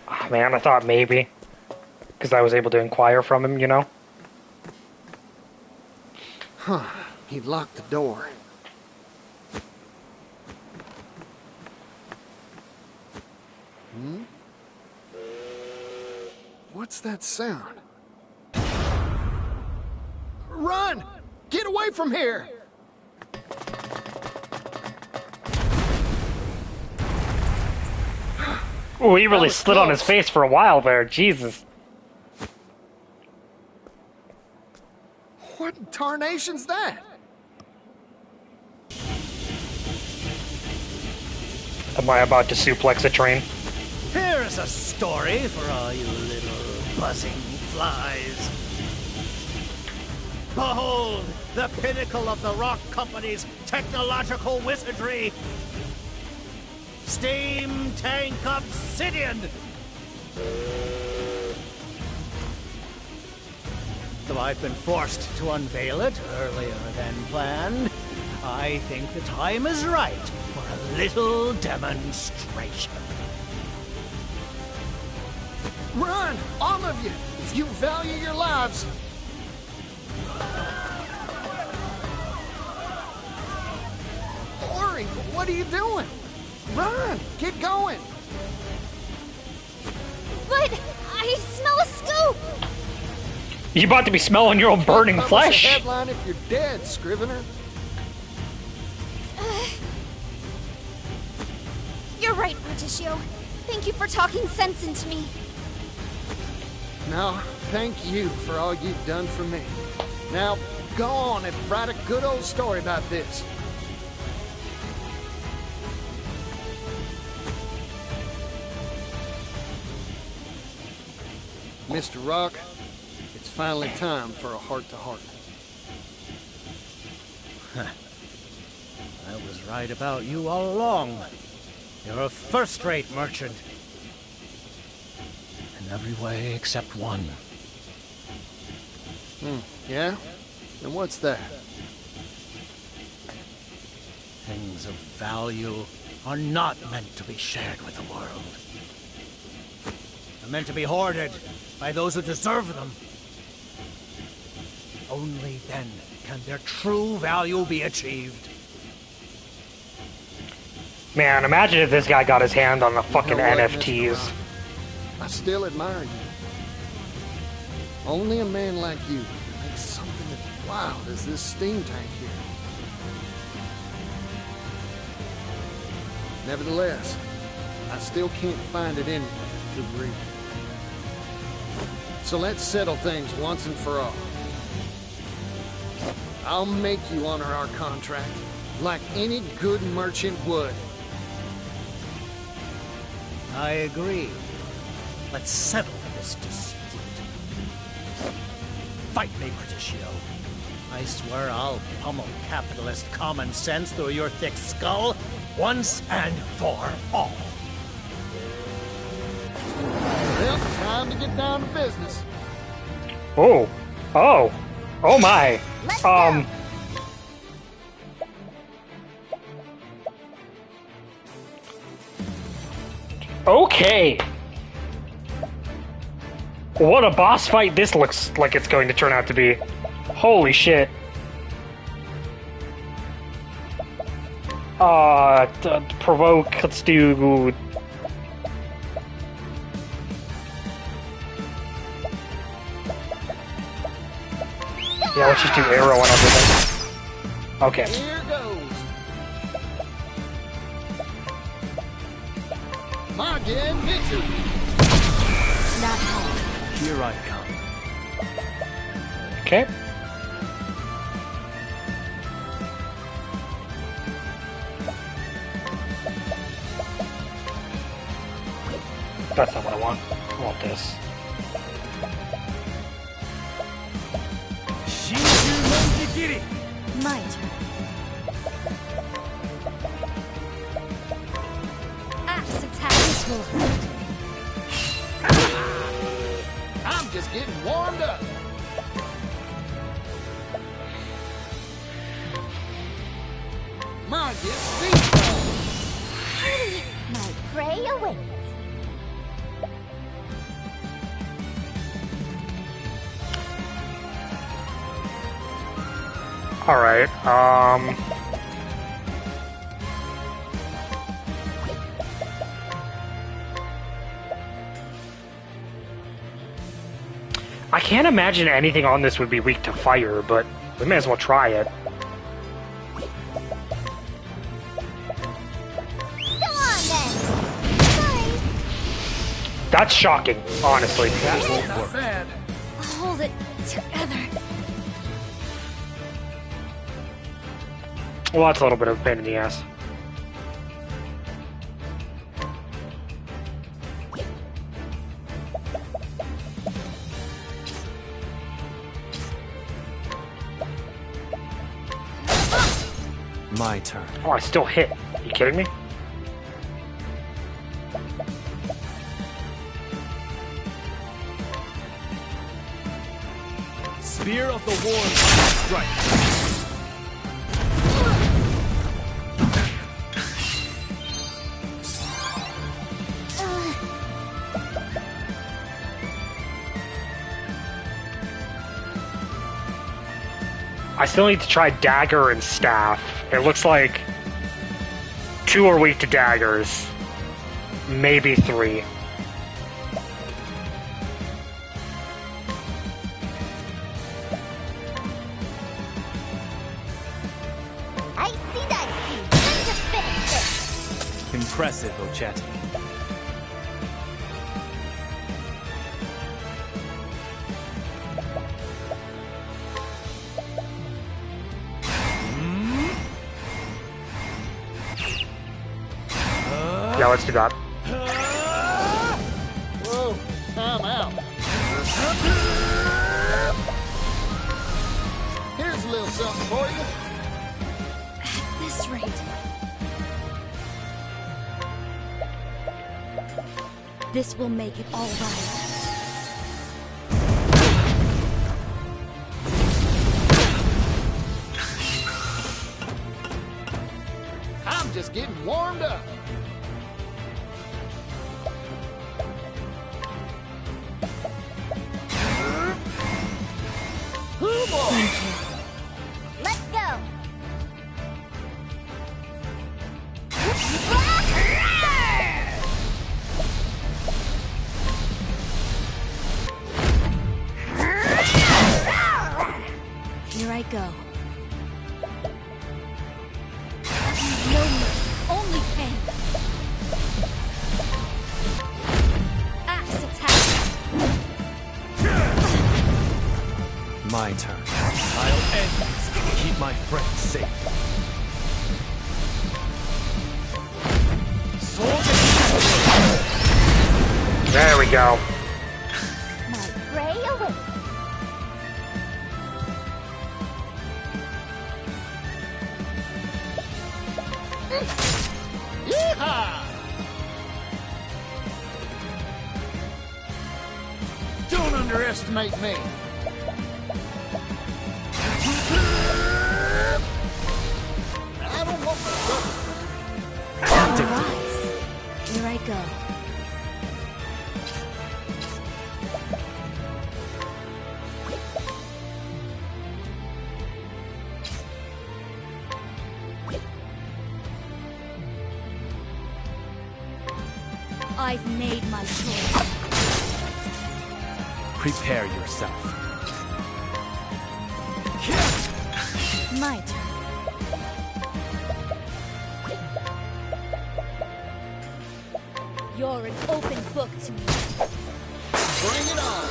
Oh, man, I thought maybe. Because I was able to inquire from him, you know? Huh. He locked the door. Hmm? What's that sound? Run! Get away from here! Ooh, he really slid on his face for a while there. Jesus. What in tarnation's that? Am I about to suplex a train? Here's a story for all you little buzzing flies. Behold, the pinnacle of the Rock Company's technological wizardry! Steam Tank Obsidian! Though I've been forced to unveil it earlier than planned, I think the time is right for a little demonstration. Run! All of you! If you value your lives! Ori, what are you doing? Run! Get going! But I smell a scoop! You about to be smelling your own burning Publish flesh? a headline if you're dead, Scrivener. You're right, Particio. Thank you for talking sense into me. No, thank you for all you've done for me. Now, go on and write a good old story about this. Mr. Rock, finally time for a heart-to-heart. I was right about you all along. You're a first-rate merchant. In every way except one. Yeah? And what's that? Things of value are not meant to be shared with the world. They're meant to be hoarded by those who deserve them. Only then can their true value be achieved. Man, imagine if this guy got his hand on the fucking You know what, NFTs. Mr. Ron? I still admire you. Only a man like you can make something as wild as this steam tank here. Nevertheless, I still can't find it in me to agree. So let's settle things once and for all. I'll make you honor our contract, like any good merchant would. I agree. Let's settle this dispute. Fight me, Berticio. I swear I'll pummel capitalist common sense through your thick skull once and for all. Well, time to get down to business. Oh. Oh. Oh my. Okay. What a boss fight this looks like it's going to turn out to be. Holy shit. Provoke, let's do... Yeah, let's just do arrow and everything. Okay. Here goes. Margin victory. Not hard. Here I come. Okay. That's not what I want. I want this. My turn. Axe attack. This will hurt. I'm just getting warmed up. Margin speedball. My prey awaits. Alright, I can't imagine anything on this would be weak to fire, but we may as well try it. Go on then. Sorry. That's shocking, honestly. That won't work. Bad. Hold it together. Well, that's a little bit of a pain in the ass. My turn. Oh, I still hit. Are you kidding me? Spear of the War strike. I still need to try dagger and staff. It looks like 2 are weak to daggers. Maybe 3. I see that seed. Time to finish this. Impressive, Ochetti. Yeah, let's do that. Whoa, time out. something for you? At this rate... This will make it all right. I'm just getting warmed up. Let's go! Here I go. No mercy, only pain. Axe attack. My turn. I'll end this and keep my friends safe. There we go. My prey awaits. Yeehaw! Don't underestimate me. I don't want Rise. Here I go. I've made my choice. Prepare yourself. My turn. You're an open book to me. Bring it on.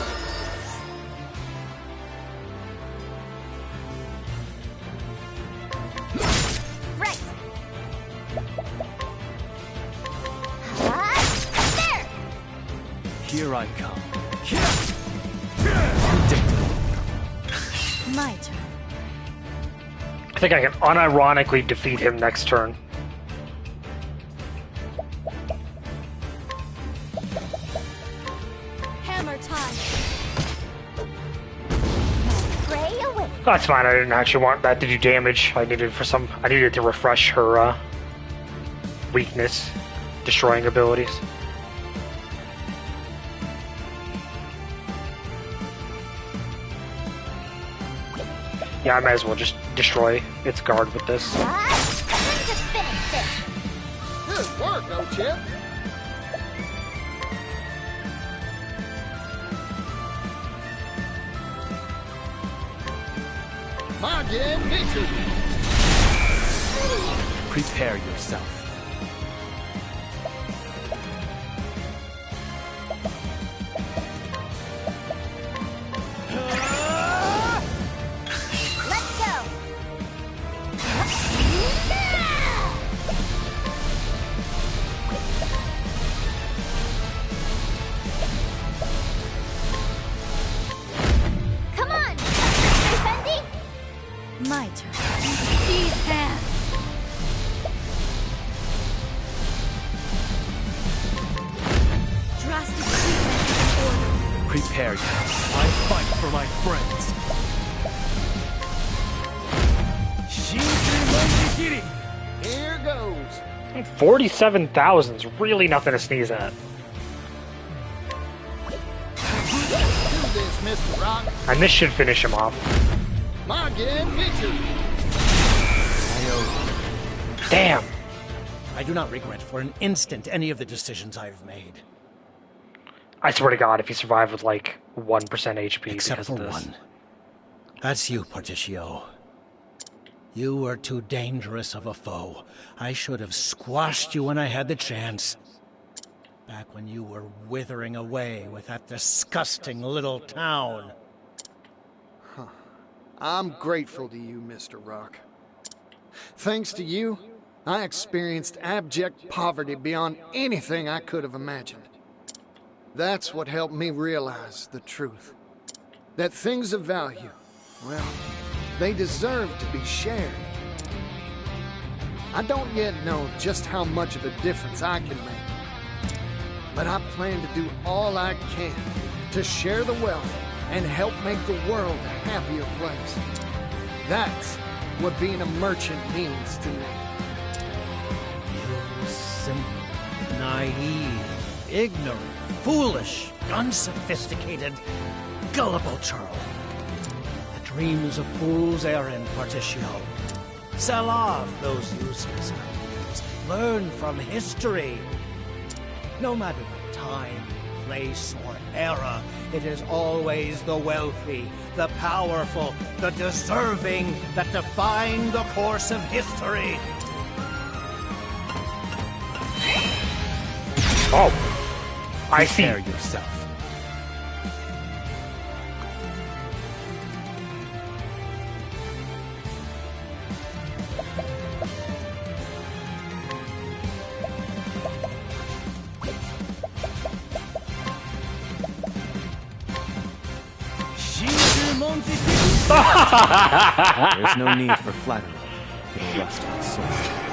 Right. There! Here I come. My turn. I think I can unironically defeat him next turn. Hammer time. Prey awaits. That's fine. I didn't actually want that to do damage. I needed to refresh her weakness, destroying abilities. Yeah, I might as well just destroy its guard with this. Let's just finish this. Good work, O-Chip. Again, victory. Prepare yourself. Let's go. Come on, Fendi. My turn. These hands. Drastic treatment order. Prepare yourself. I fight for my friends. Here goes. 47,000 is really nothing to sneeze at. Do this, Mr. Rock. And this should finish him off. Again, victory. Damn. I do not regret for an instant any of the decisions I've made. I swear to God, if he survived with like 1% HP Except because for of this. one. That's you, Particio. You were too dangerous of a foe. I should have squashed you when I had the chance. Back when you were withering away with that disgusting little town. I'm grateful to you, Mr. Rock. Thanks to you, I experienced abject poverty beyond anything I could have imagined. That's what helped me realize the truth. That things of value, well, they deserve to be shared. I don't yet know just how much of a difference I can make, but I plan to do all I can to share the wealth and help make the world a happier place. That's what being a merchant means to me. You simple, naive, ignorant, foolish, unsophisticated, gullible churl. The dreams of fools errand, Particio. Sell off those useless ideas. Learn from history. No matter the time, place, or era, it is always the wealthy, the powerful, the deserving that define the course of history. Oh, I see. Prepare yourself. There's no need for flattery. It'll rust my soul.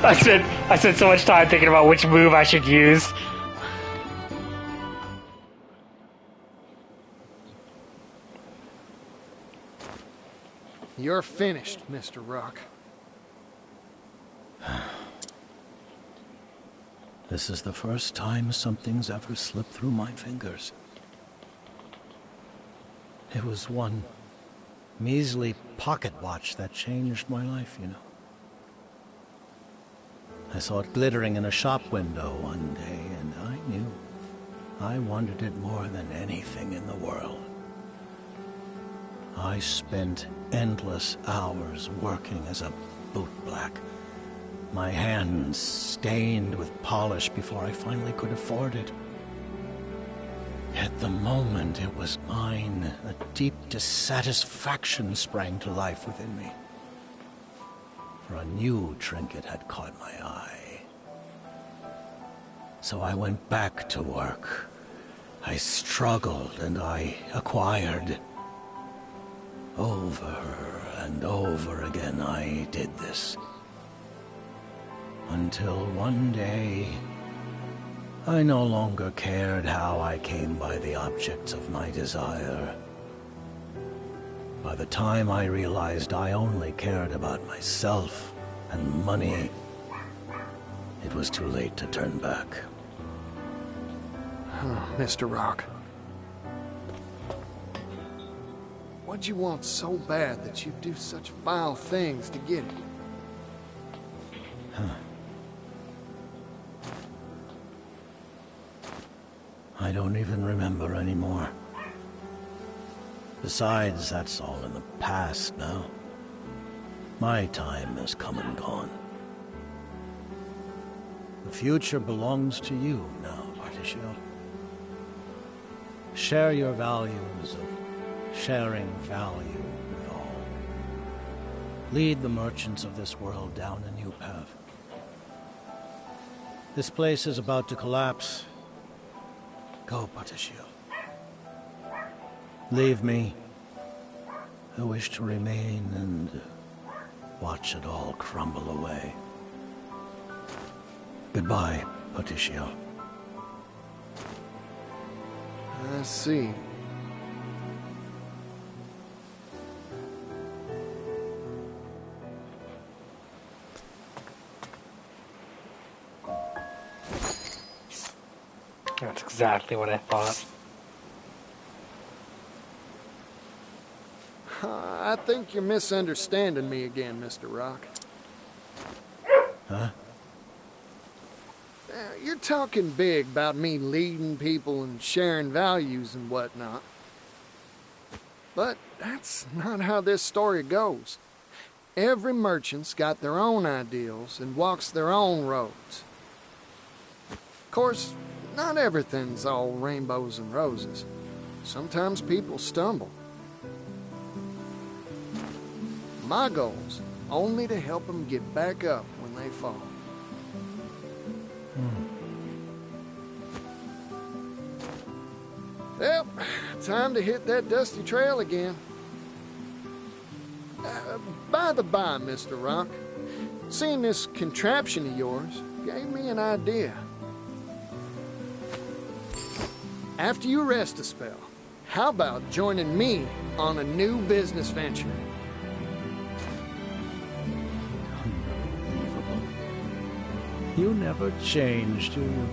I spent so much time thinking about which move I should use. You're finished, Mr. Rock. This is the first time something's ever slipped through my fingers. It was one measly pocket watch that changed my life, you know. I saw it glittering in a shop window one day, and I knew I wanted it more than anything in the world. I spent endless hours working as a bootblack, my hands stained with polish before I finally could afford it. At the moment it was mine, a deep dissatisfaction sprang to life within me. For a new trinket had caught my eye. So I went back to work. I struggled and I acquired. Over and over again I did this. Until one day, I no longer cared how I came by the objects of my desire. By the time I realized I only cared about myself and money, it was too late to turn back. Oh, Mr. Rock. What'd you want so bad that you'd do such vile things to get it? I don't even remember anymore. Besides, that's all in the past now. My time has come and gone. The future belongs to you now, Particio. Share your values of sharing value with all. Lead the merchants of this world down a new path. This place is about to collapse. Go, Particio. Leave me. I wish to remain and watch it all crumble away. Goodbye, Particio. I see. That's exactly what I thought. I think you're misunderstanding me again, Mr. Rock. Huh? You're talking big about me leading people and sharing values and whatnot. But that's not how this story goes. Every merchant's got their own ideals and walks their own roads. Of course, not everything's all rainbows and roses. Sometimes people stumble. My goal's only to help them get back up when they fall. Well, time to hit that dusty trail again. By the by, Mr. Rock, seeing this contraption of yours gave me an idea. After you rest a spell, how about joining me on a new business venture? Unbelievable. You never change, do you?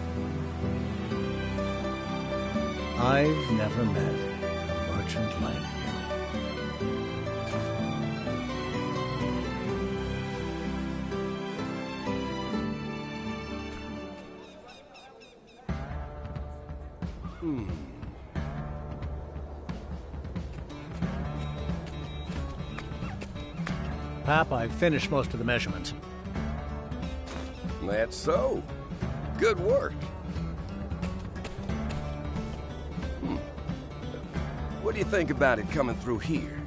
I've never met a merchant like you. Pap, I've finished most of the measurements. That's so. Good work. What do you think about it coming through here?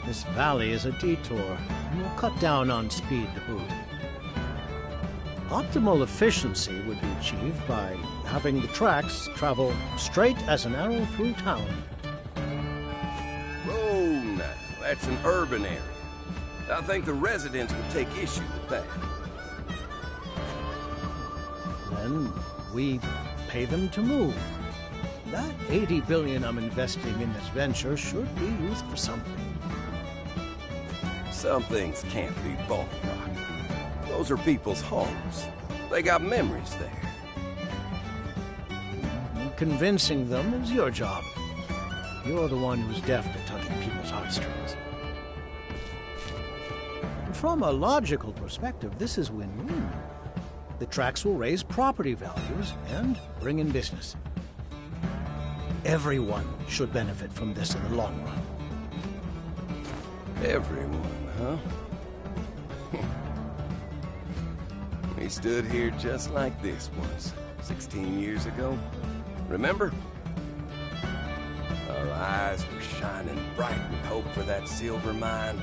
This valley is a detour, and we'll cut down on speed to boot. Optimal efficiency would be achieved by having the tracks travel straight as an arrow through town. Oh, no. That's an urban area. I think the residents would take issue with that. Then we pay them to move. That 80 billion I'm investing in this venture should be used for something. Some things can't be bought, Rock. Those are people's homes. They got memories there. Convincing them is your job. You're the one who's deft at tugging people's heartstrings. From a logical perspective, this is win-win. The tracks will raise property values and bring in business. Everyone should benefit from this in the long run. Everyone, huh? We stood here just like this once, 16 years ago. Remember? Our eyes were shining bright with hope for that silver mine,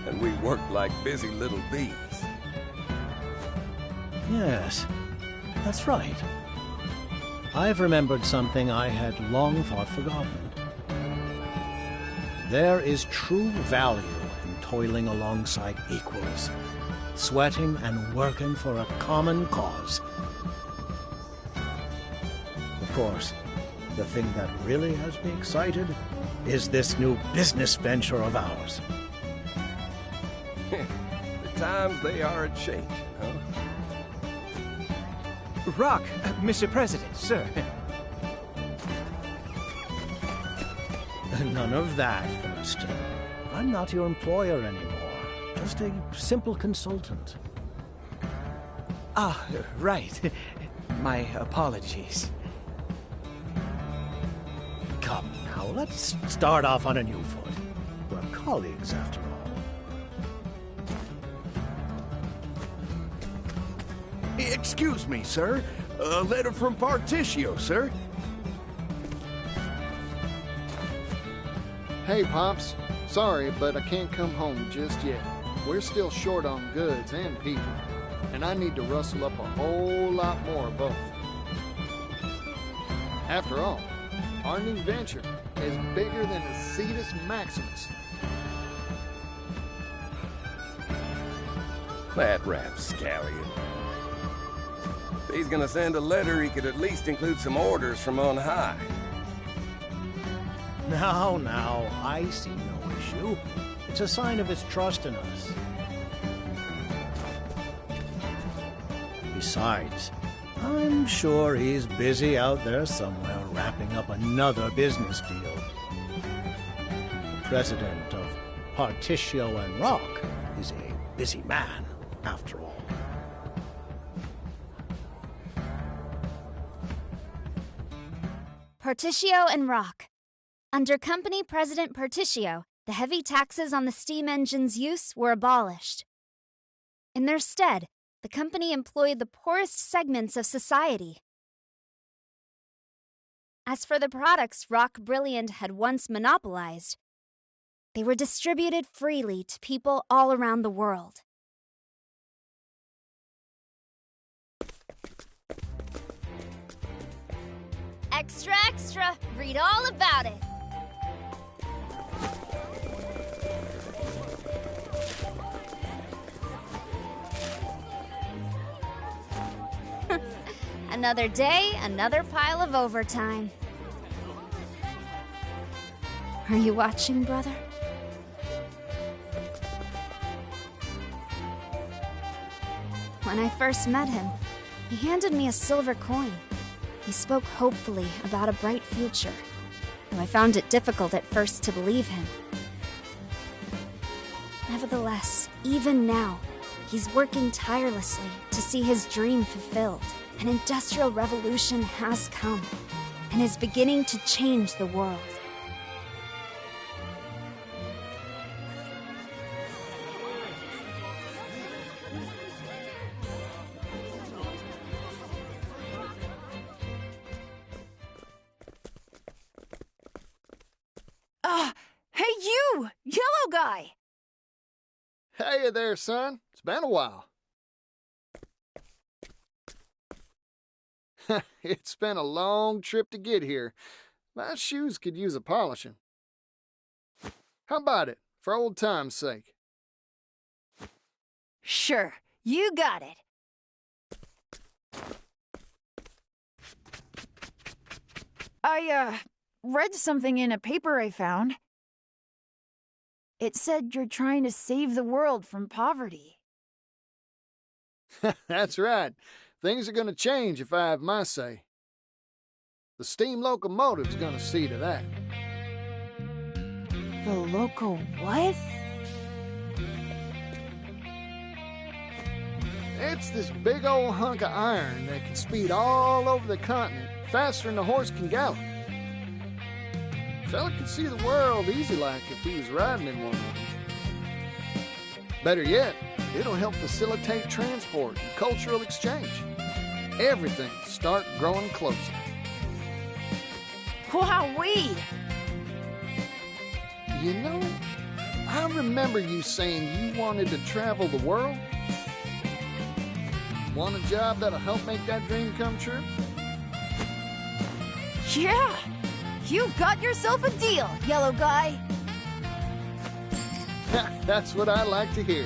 and we worked like busy little bees. Yes, that's right. I've remembered something I had long thought forgotten. There is true value in toiling alongside equals, sweating and working for a common cause. Of course, the thing that really has me excited is this new business venture of ours. The times they are a-changing, huh? Rock, Mr. President, sir. None of that, first. I'm not your employer anymore. Just a simple consultant. Ah, right. My apologies. Come now, let's start off on a new foot. We're colleagues, after all. Excuse me, sir. A letter from Particio, sir. Hey, Pops. Sorry, but I can't come home just yet. We're still short on goods and people, and I need to rustle up a whole lot more of both. After all, our new venture is bigger than the Cetus Maximus. That rapscallion. If he's gonna send a letter, he could at least include some orders from on high. Now, I see no issue. It's a sign of his trust in us. Besides, I'm sure he's busy out there somewhere wrapping up another business deal. The president of Particio and Rock is a busy man, after all. Particio and Rock. Under Company President Particio, the heavy taxes on the steam engine's use were abolished. In their stead, the company employed the poorest segments of society. As for the products Rock Brilliant had once monopolized, they were distributed freely to people all around the world. Extra, extra! Read all about it! Another day, another pile of overtime. Are you watching, brother? When I first met him, he handed me a silver coin. He spoke hopefully about a bright future, though I found it difficult at first to believe him. Nevertheless, even now, he's working tirelessly to see his dream fulfilled. An industrial revolution has come, and is beginning to change the world. Hey you! Yellow guy! Hey there, son. It's been a while. It's been a long trip to get here. My shoes could use a polishing. How about it, for old time's sake? Sure, you got it. I, read something in a paper I found. It said you're trying to save the world from poverty. That's right. Things are going to change if I have my say. The steam locomotive's going to see to that. The loco what? It's this big old hunk of iron that can speed all over the continent faster than a horse can gallop. Fella could see the world easy like if he was riding in one of them. Better yet, it'll help facilitate transport and cultural exchange. Everything start growing closer. Wowee! You know, I remember you saying you wanted to travel the world. Want a job that'll help make that dream come true? Yeah! You got yourself a deal, yellow guy! That's what I like to hear.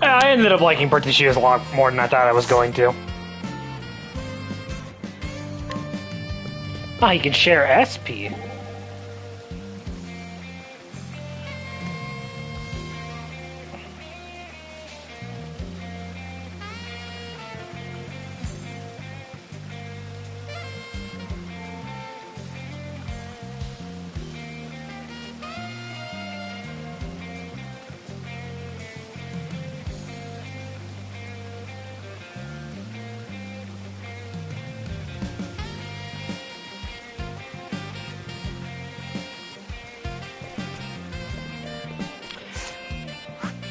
I ended up liking Bertucci's a lot more than I thought I was going to. Ah, you can share SP.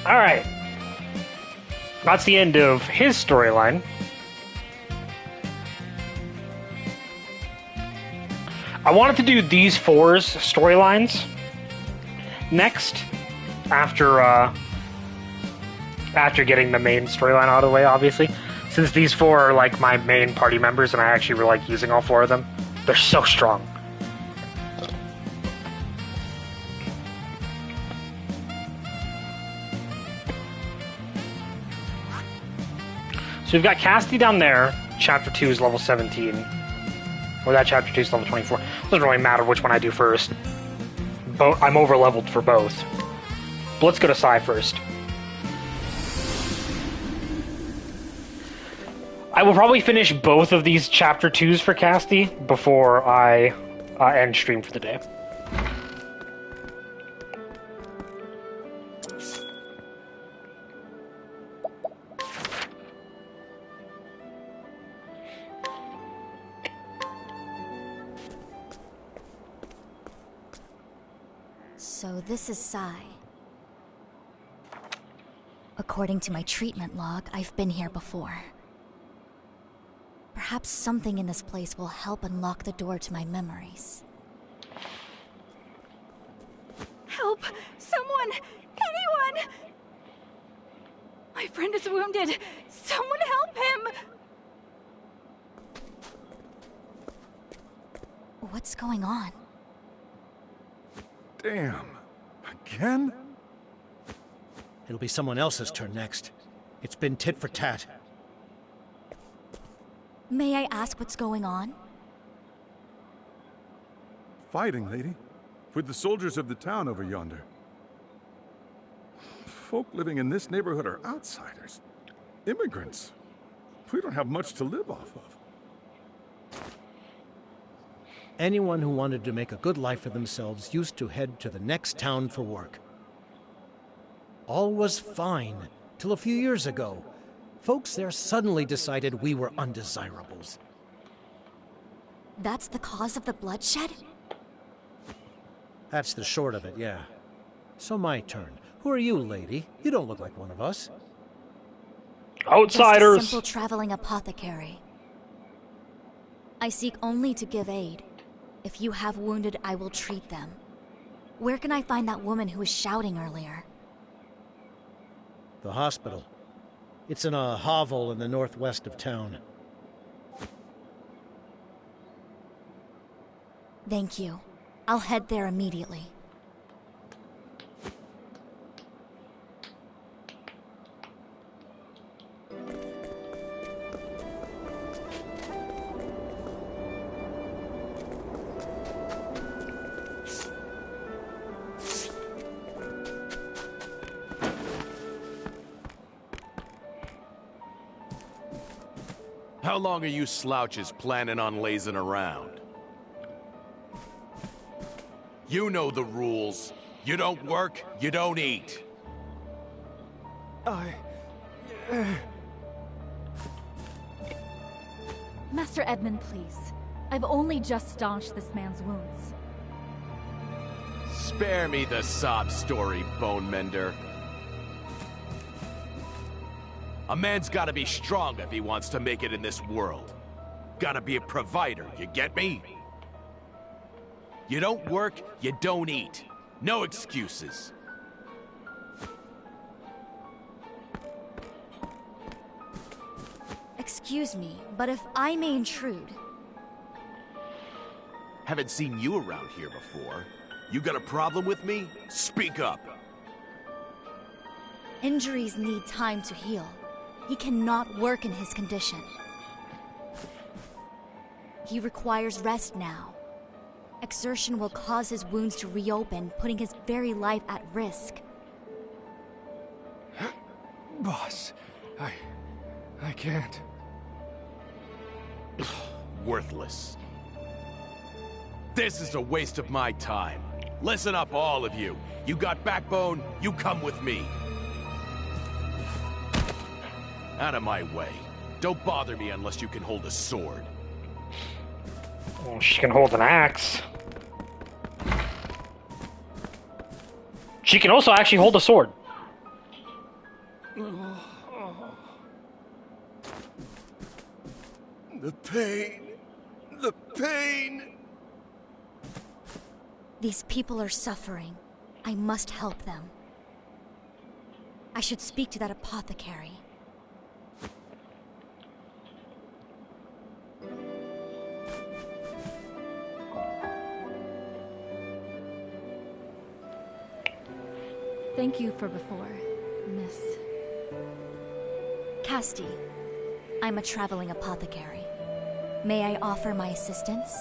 Alright. That's the end of his storyline. I wanted to do these four's storylines next, after getting the main storyline out of the way, obviously. Since these four are like my main party members and I actually really like using all four of them. They're so strong. So we've got Cassidy down there. Chapter 2 is level 17. Or that chapter 2 is level 24. Doesn't really matter which one I do first. I'm over-leveled for both. But let's go to Sai first. I will probably finish both of these chapter 2s for Cassidy before I end stream for the day. So this is Sai. According to my treatment log, I've been here before. Perhaps something in this place will help unlock the door to my memories. Help! Someone! Anyone! My friend is wounded! Someone help him! What's going on? Damn. Again? It'll be someone else's turn next. It's been tit for tat. May I ask what's going on? Fighting, lady. With the soldiers of the town over yonder. Folk living in this neighborhood are outsiders. Immigrants. We don't have much to live off of. Anyone who wanted to make a good life for themselves used to head to the next town for work. All was fine, till a few years ago. Folks there suddenly decided we were undesirables. That's the cause of the bloodshed? That's the short of it, yeah. So my turn. Who are you, lady? You don't look like one of us. Outsiders! Just a simple traveling apothecary. I seek only to give aid. If you have wounded, I will treat them. Where can I find that woman who was shouting earlier? The hospital. It's in a hovel in the northwest of town. Thank you. I'll head there immediately. How long are you slouches planning on lazing around? You know the rules. You don't work, you don't eat. Master Edmund, please. I've only just staunched this man's wounds. Spare me the sob story, Bone Mender. A man's gotta be strong if he wants to make it in this world. Gotta be a provider, you get me? You don't work, you don't eat. No excuses. Excuse me, but if I may intrude... Haven't seen you around here before. You got a problem with me? Speak up. Injuries need time to heal. He cannot work in his condition. He requires rest now. Exertion will cause his wounds to reopen, putting his very life at risk. Boss, I can't. Worthless. This is a waste of my time. Listen up, all of you. You got backbone, you come with me. Out of my way. Don't bother me unless you can hold a sword. Well, she can hold an axe. She can also actually hold a sword. The pain. The pain. These people are suffering. I must help them. I should speak to that apothecary. Thank you for before, Miss... Casti. I'm a traveling apothecary. May I offer my assistance?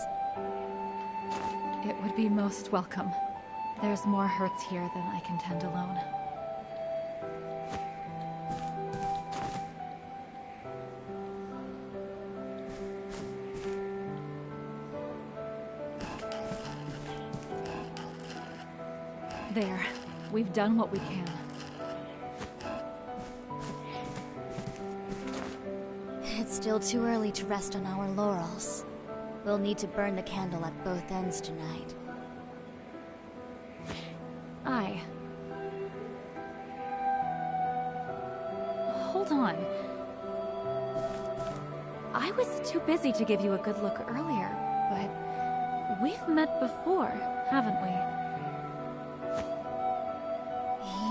It would be most welcome. There's more hurts here than I can tend alone. There. We've done what we can. It's still too early to rest on our laurels. We'll need to burn the candle at both ends tonight. Aye. Hold on. I was too busy to give you a good look earlier, but we've met before, haven't we?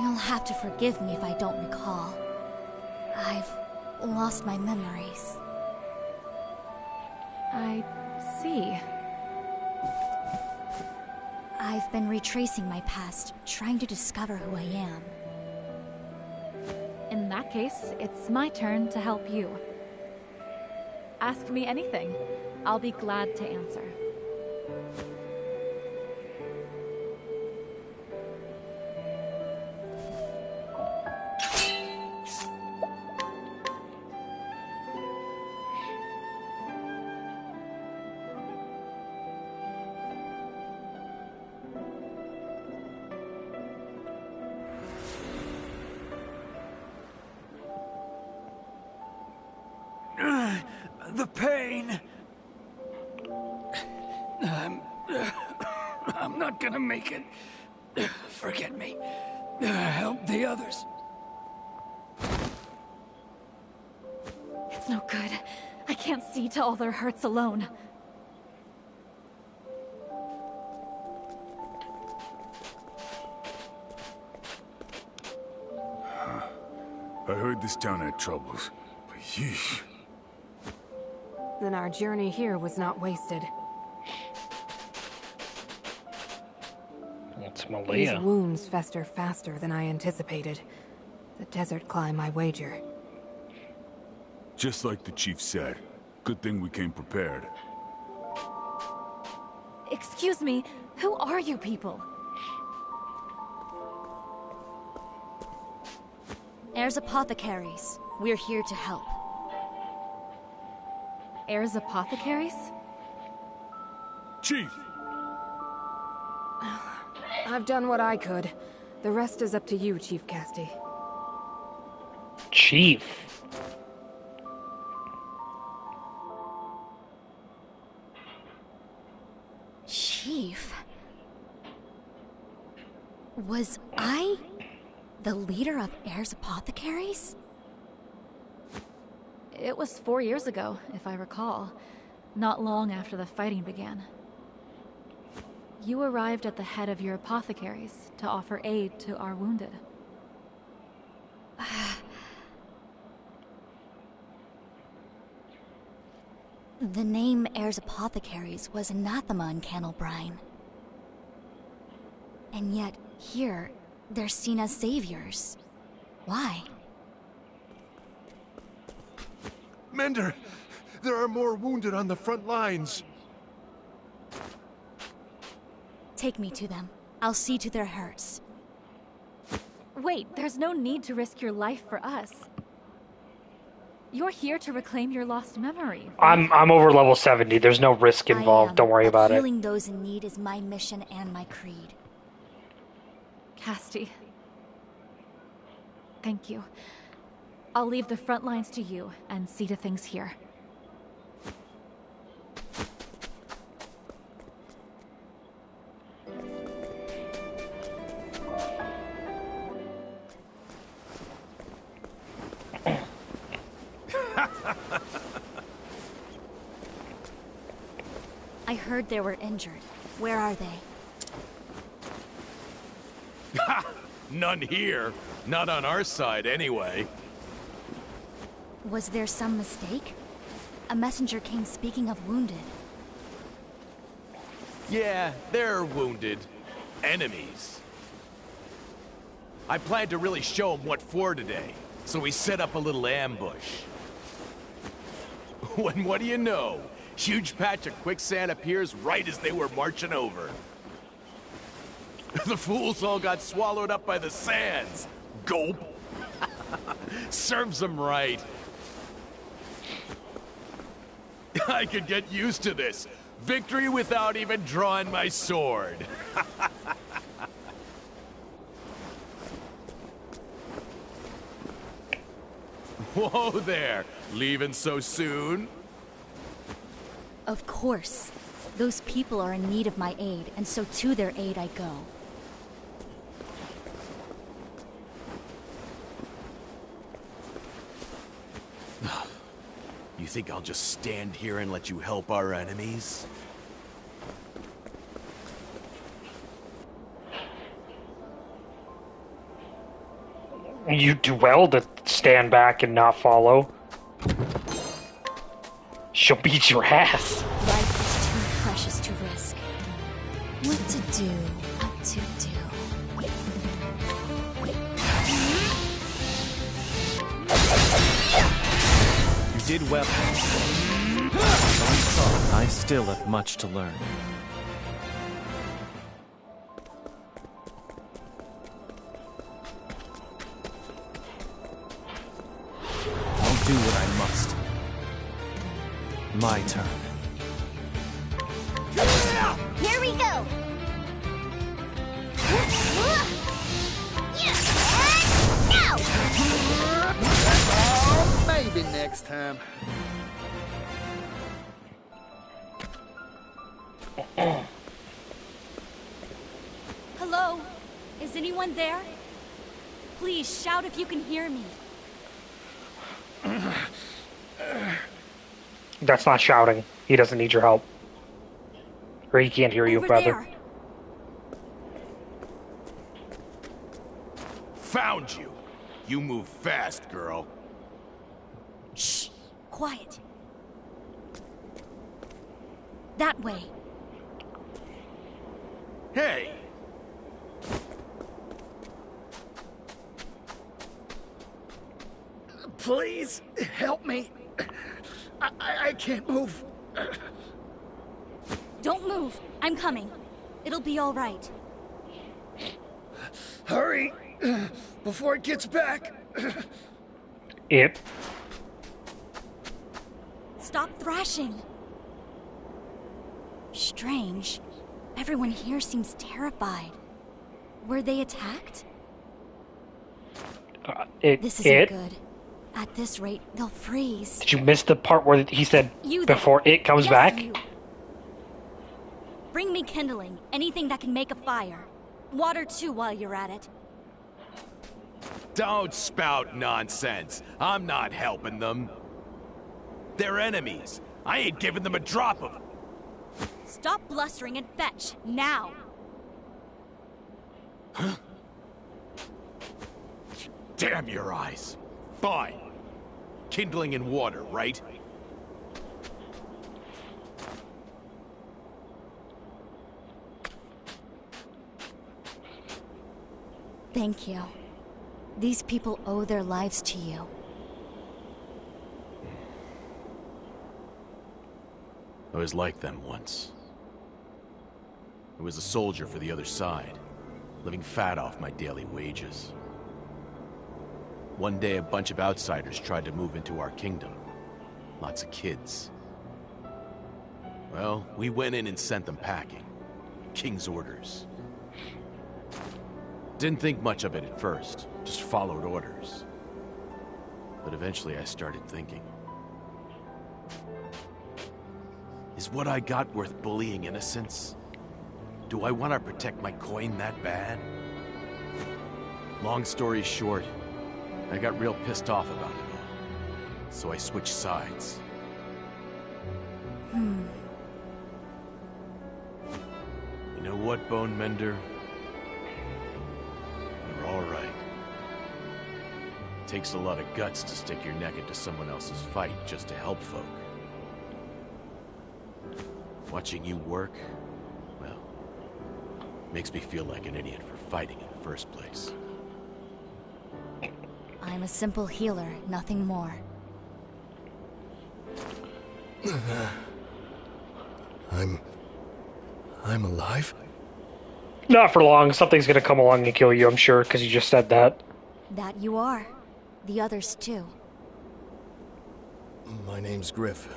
You'll have to forgive me if I don't recall. I've lost my memories. I see. I've been retracing my past, trying to discover who I am. In that case, it's my turn to help you. Ask me anything. I'll be glad to answer. The pain. I'm not gonna make it. Forget me. Help the others. It's no good. I can't see to all their hurts alone. I heard this town had troubles, but yeesh. Then our journey here was not wasted. It's These Malaya. wounds fester faster than I anticipated. The desert climb, I wager. Just like the chief said. Good thing we came prepared. Excuse me, who are you people? Heirs Apothecaries. We're here to help. Heirs Apothecaries? Chief! I've done what I could. The rest is up to you, Chief Casti. Chief. Chief? Was I the leader of Heirs Apothecaries? It was 4 years ago, if I recall. Not long after the fighting began. You arrived at the head of your apothecaries to offer aid to our wounded. The name Heirs Apothecaries was anathema in Candlebrine. And yet, here, they're seen as saviors. Why? Mender! There are more wounded on the front lines. Take me to them. I'll see to their hurts. Wait, there's no need to risk your life for us. You're here to reclaim your lost memory. I'm over level 70. There's no risk involved. Don't worry about it. Healing those in need is my mission and my creed. Casti. Thank you. I'll leave the front lines to you and see to things here. I heard they were injured. Where are they? None here. Not on our side, anyway. Was there some mistake? A messenger came speaking of wounded. Yeah, they're wounded. Enemies. I planned to really show them what for today, so we set up a little ambush. When what do you know? Huge patch of quicksand appears right as they were marching over. The fools all got swallowed up by the sands. Gulp. Serves them right. I could get used to this. Victory without even drawing my sword. Whoa there. Leaving so soon? Of course. Those people are in need of my aid, and so to their aid I go. You think I'll just stand here and let you help our enemies? You do well to stand back and not follow. She'll beat your ass. Life is too precious to risk. What to do, what to do. You did well. I still have much to learn. I'll do what I must. My turn. Here we go! Now! Oh, maybe next time. Hello? Is anyone there? Please shout if you can hear me. That's not shouting. He doesn't need your help. Or he can't hear you, Over brother. there. Found you. You move fast, girl. Shh! Quiet. That way. Hey! Please, help me. I can't move. Don't move. I'm coming. It'll be all right. Hurry, before it gets back. It. Stop thrashing. Strange. Everyone here seems terrified. Were they attacked? This isn't good. At this rate, they'll freeze. Did you miss the part where he said You there. before it comes Yes, back? you. Bring me kindling. Anything that can make a fire. Water too while you're at it. Don't spout nonsense. I'm not helping them. They're enemies. I ain't giving them a drop of it. Stop blustering and fetch, now! Huh? Damn your eyes. Fine. Kindling and water, right? Thank you. These people owe their lives to you. I was like them once. I was a soldier for the other side, living fat off my daily wages. One day, a bunch of outsiders tried to move into our kingdom. Lots of kids. Well, we went in and sent them packing. King's orders. Didn't think much of it at first, just followed orders. But eventually I started thinking. Is what I got worth bullying innocents? Do I want to protect my coin that bad? Long story short, I got real pissed off about it all. So I switched sides. Hmm. You know what, Bone Mender? You're all right. Takes a lot of guts to stick your neck into someone else's fight just to help folk. Watching you work, well, makes me feel like an idiot for fighting in the first place. I'm a simple healer, nothing more. I'm alive? Not for long. Something's gonna come along and kill you, I'm sure, because you just said that. That you are. The others too. My name's Griff.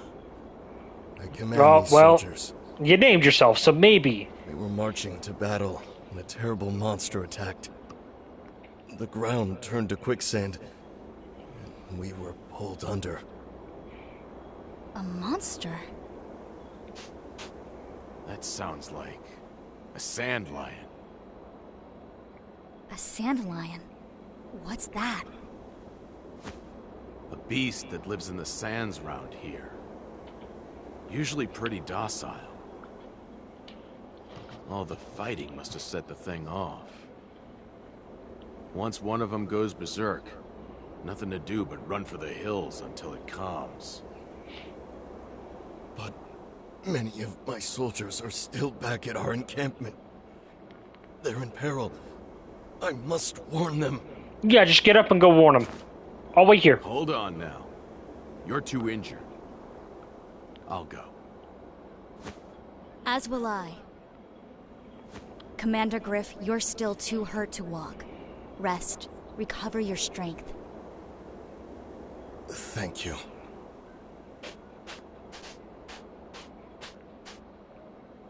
I command these Well, soldiers. you named yourself, so maybe. They were marching to battle when a terrible monster attacked. The ground turned to quicksand, and we were pulled under. A monster? That sounds like a sand lion. A sand lion? What's that? A beast that lives in the sands round here. Usually pretty docile. All the fighting must have set the thing off. Once one of them goes berserk, nothing to do but run for the hills until it calms. Many of my soldiers are still back at our encampment. They're in peril. I must warn them. Yeah, just get up and go warn them. I'll wait here. Hold on now. You're too injured. I'll go. As will I. Commander Griff, you're still too hurt to walk. Rest. Recover your strength. Thank you.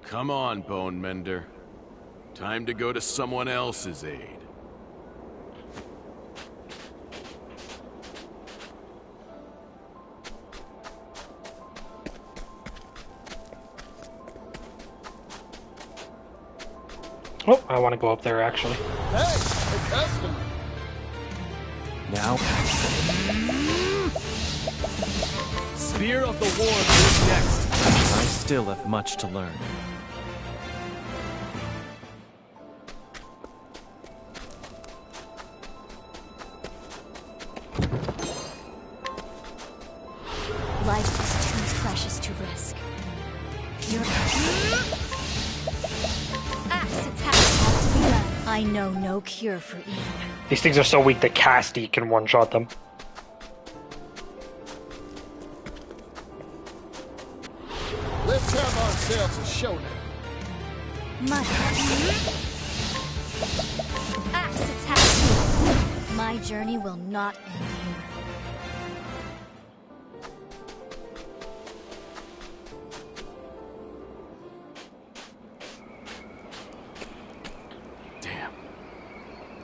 Come on, Bone Mender. Time to go to someone else's aid. Oh, I want to go up there, actually. Hey, a customer. Now? Spear of the War is next. I still have much to learn. Life is too precious to risk. I know no cure for evil. These things are so weak that Casty can one-shot them. Let's have ourselves a showdown. Axe attack. My journey will not end here.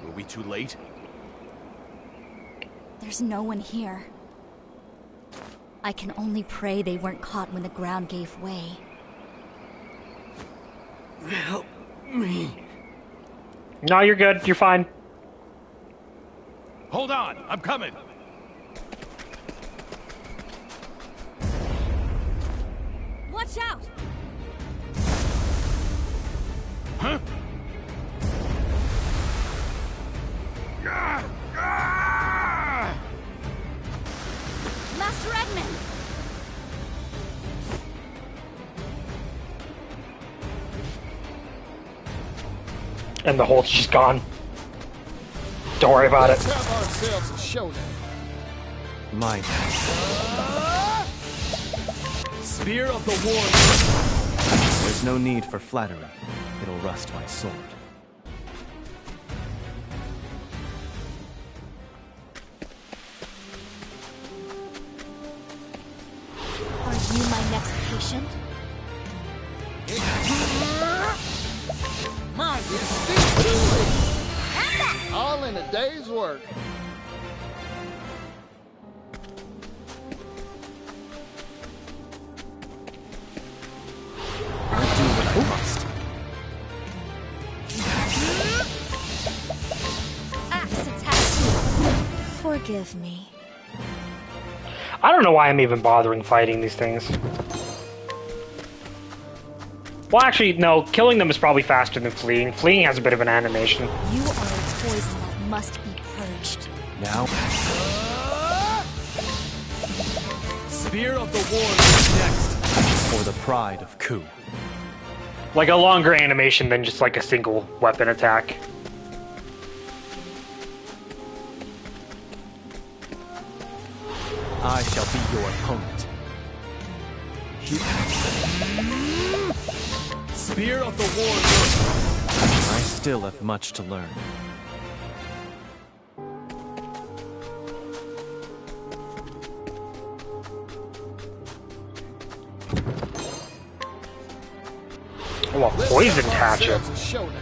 Were we too late? There's no one here. I can only pray they weren't caught when the ground gave way. Help me. No, you're good. You're fine. Hold on, I'm coming. Watch out! Huh? Master Edmund! And the hole's just gone. Don't worry about Let's it. have ourselves a showdown. Mine. Spear of the War. There's no need for flattery. It'll rust my sword. Are you my next patient? Mine is steep too. All in a day's work. I'll do what I must. Axe attack. Forgive me. I don't know why I'm even bothering fighting these things. Well, actually, no. Killing them is probably faster than fleeing. Fleeing has a bit of an animation. You are a poison that must be purged. Now? Spear of the War is next. For the pride of Ku. Like a longer animation than just like a single weapon attack. I shall be your opponent. Spear of the War. I still have much to learn. Oh, a poison hatchet. Let's have ourselves a showdown.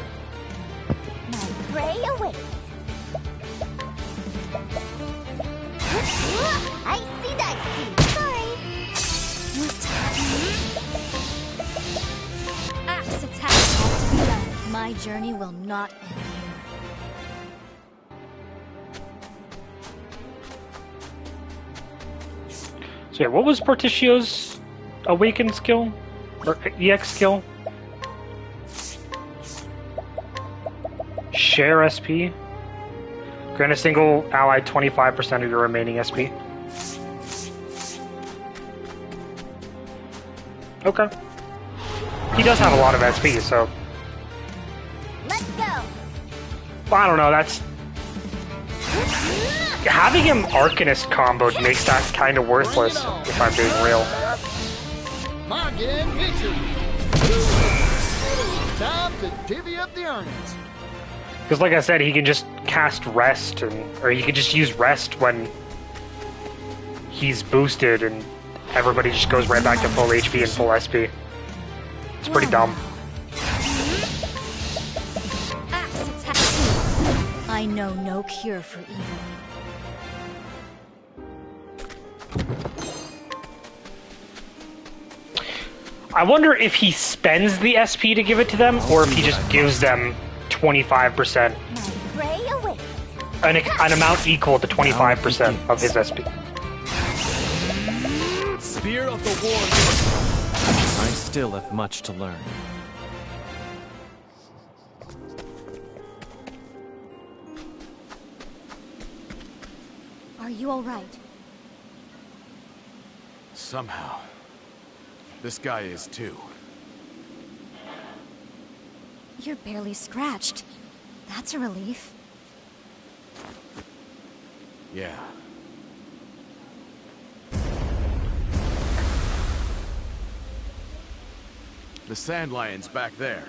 My prey awaits. I see that. Sorry. Axe attack has to be done. My journey will not end here. So yeah, what was Porticio's awakened skill? Or EX skill? Share SP. Grant a single ally 25% of your remaining SP. Okay. He does have a lot of SP, so... Let's go. I don't know, that's... Having him Arcanist comboed makes that kind of worthless, if I'm being real. Again, victory. Time to divvy up the earnings. Because like I said, he can just cast Rest, or he can just use Rest when he's boosted, and everybody just goes right back to full HP and full SP. It's pretty dumb. I know no cure for evil. I wonder if he spends the SP to give it to them, or if he just gives them 25%. An amount equal to 25% of his SP. Spear of the War. I still have much to learn. Are you all right? Somehow. This guy is too. You're barely scratched. That's a relief. Yeah. The Sand Lion's back there.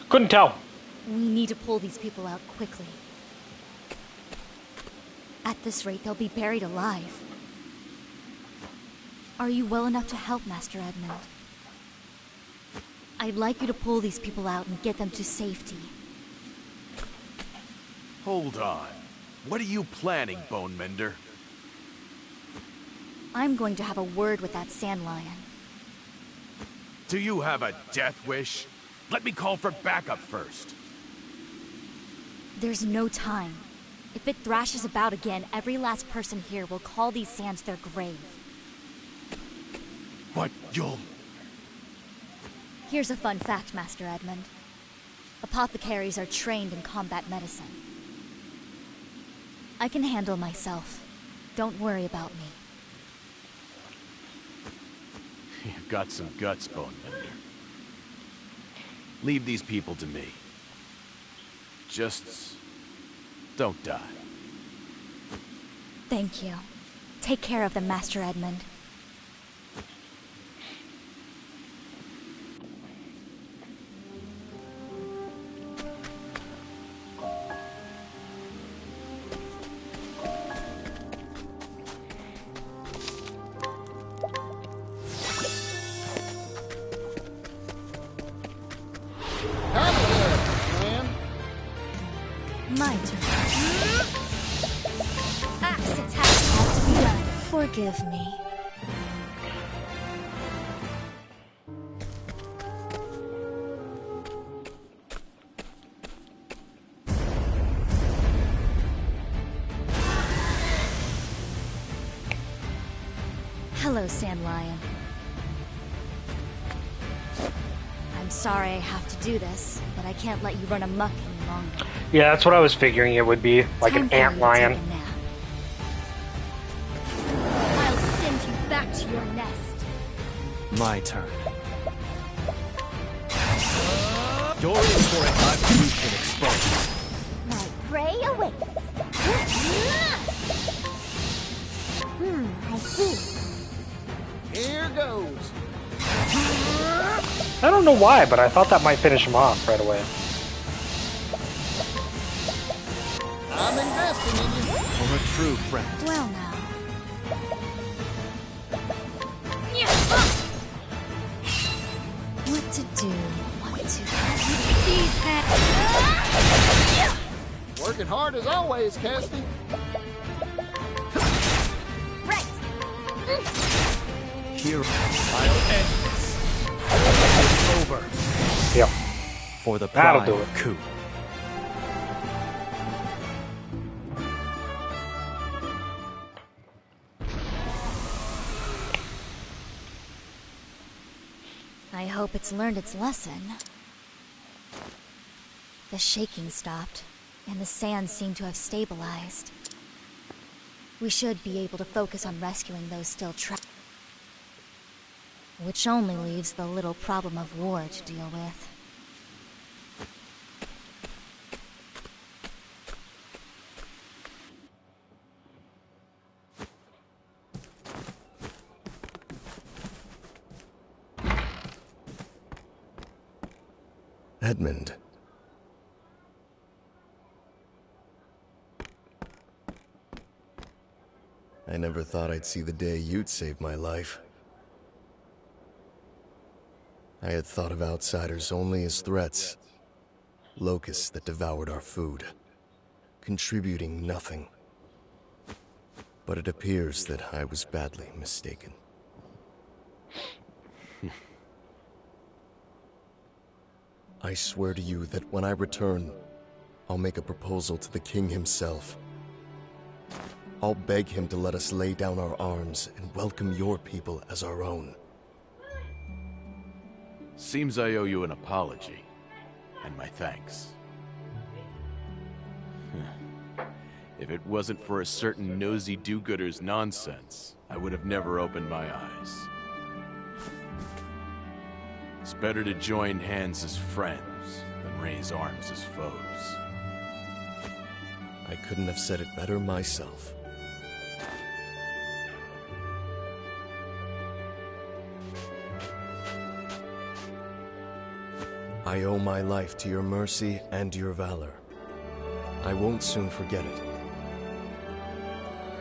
Couldn't tell. We need to pull these people out quickly. At this rate, they'll be buried alive. Are you well enough to help, Master Edmund? I'd like you to pull these people out and get them to safety. Hold on. What are you planning, Bone Mender? I'm going to have a word with that Sand Lion. Do you have a death wish? Let me call for backup first. There's no time. If it thrashes about again, every last person here will call these sands their grave. But you'll... Here's a fun fact, Master Edmund. Apothecaries are trained in combat medicine. I can handle myself. Don't worry about me. You've got some guts, Bone Mender. Leave these people to me. Just... don't die. Thank you. Take care of them, Master Edmund. My turn. Axe attack has to be done. Forgive me. Hello, Sand Lion. I'm sorry I have to do this, but I can't let you run amok any longer. Yeah, that's what I was figuring it would be, like an ant lion. I'll send you back to your nest. My turn. You're in for an unusual exposure. My prey awaits. I see. Here goes. I don't know why, but I thought that might finish him off right away. I'm investing in you. For a true friend. Well now. What to do? What to do? These heads. Working hard as always, Casty. Right. Here, I'll end this. It's over. Yep. For the That'll pride do of Ku. I hope it's learned its lesson. The shaking stopped, and the sand seemed to have stabilized. We should be able to focus on rescuing those still trapped. Which only leaves the little problem of war to deal with. Edmund. I never thought I'd see the day you'd save my life. I had thought of outsiders only as threats. Locusts that devoured our food, contributing nothing. But it appears that I was badly mistaken. I swear to you that when I return, I'll make a proposal to the king himself. I'll beg him to let us lay down our arms and welcome your people as our own. Seems I owe you an apology, and my thanks. If it wasn't for a certain nosy do-gooder's nonsense, I would have never opened my eyes. It's better to join hands as friends than raise arms as foes. I couldn't have said it better myself. I owe my life to your mercy and your valor. I won't soon forget it.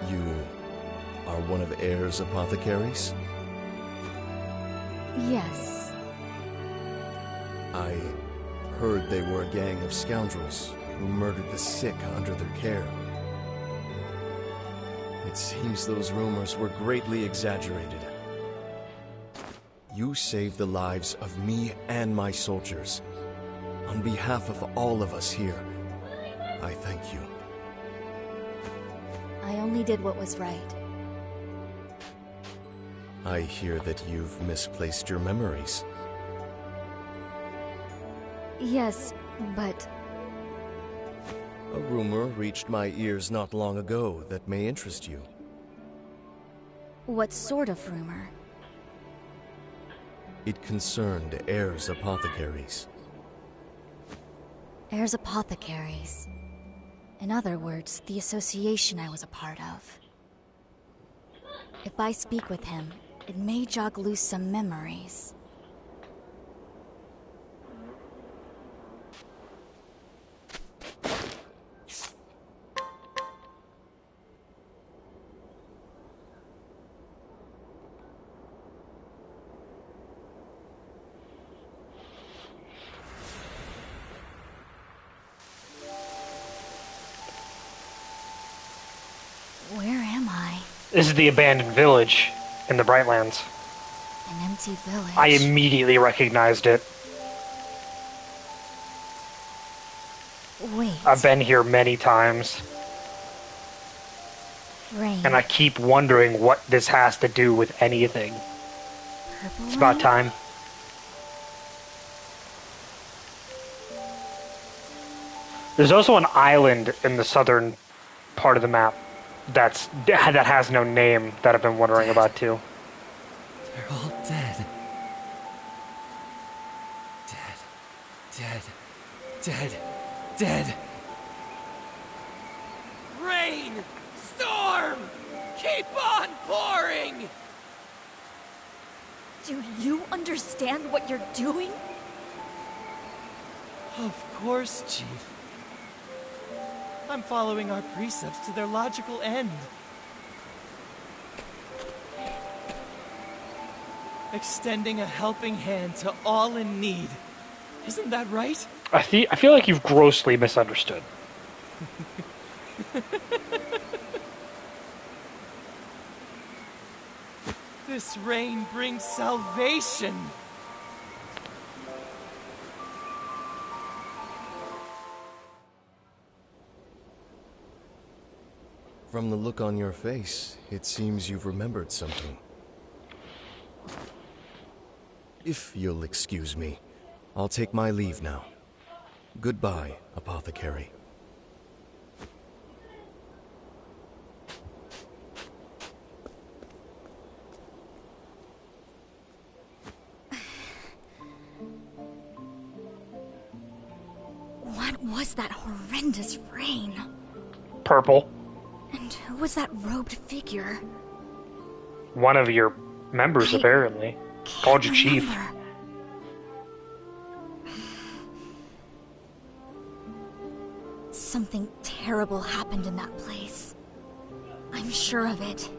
You are one of Ayre's apothecaries? Yes. I heard they were a gang of scoundrels who murdered the sick under their care. It seems those rumors were greatly exaggerated. You saved the lives of me and my soldiers. On behalf of all of us here, I thank you. I only did what was right. I hear that you've misplaced your memories. Yes, but... A rumor reached my ears not long ago that may interest you. What sort of rumor? It concerned Ayre's apothecaries. Ayre's apothecaries. In other words, the association I was a part of. If I speak with him, it may jog loose some memories. Where am I? This is the abandoned village in the Brightlands. An empty village. I immediately recognized it. Wait. I've been here many times. Rain. And I keep wondering what this has to do with anything. Purple It's about rain? time. There's also an island in the southern part of the map that has no name that I've been wondering about too. They're all dead. Dead. Dead. Dead. Rain! Storm! Keep on pouring! Do you understand what you're doing? Of course, Chief. I'm following our precepts to their logical end. Extending a helping hand to all in need. Isn't that right? I feel like you've grossly misunderstood. This rain brings salvation. From the look on your face, it seems you've remembered something. If you'll excuse me, I'll take my leave now. Goodbye, apothecary. was that horrendous rain? Purple. And who was that robed figure? One of your members, apparently. Called you chief. Something terrible happened in that place. I'm sure of it.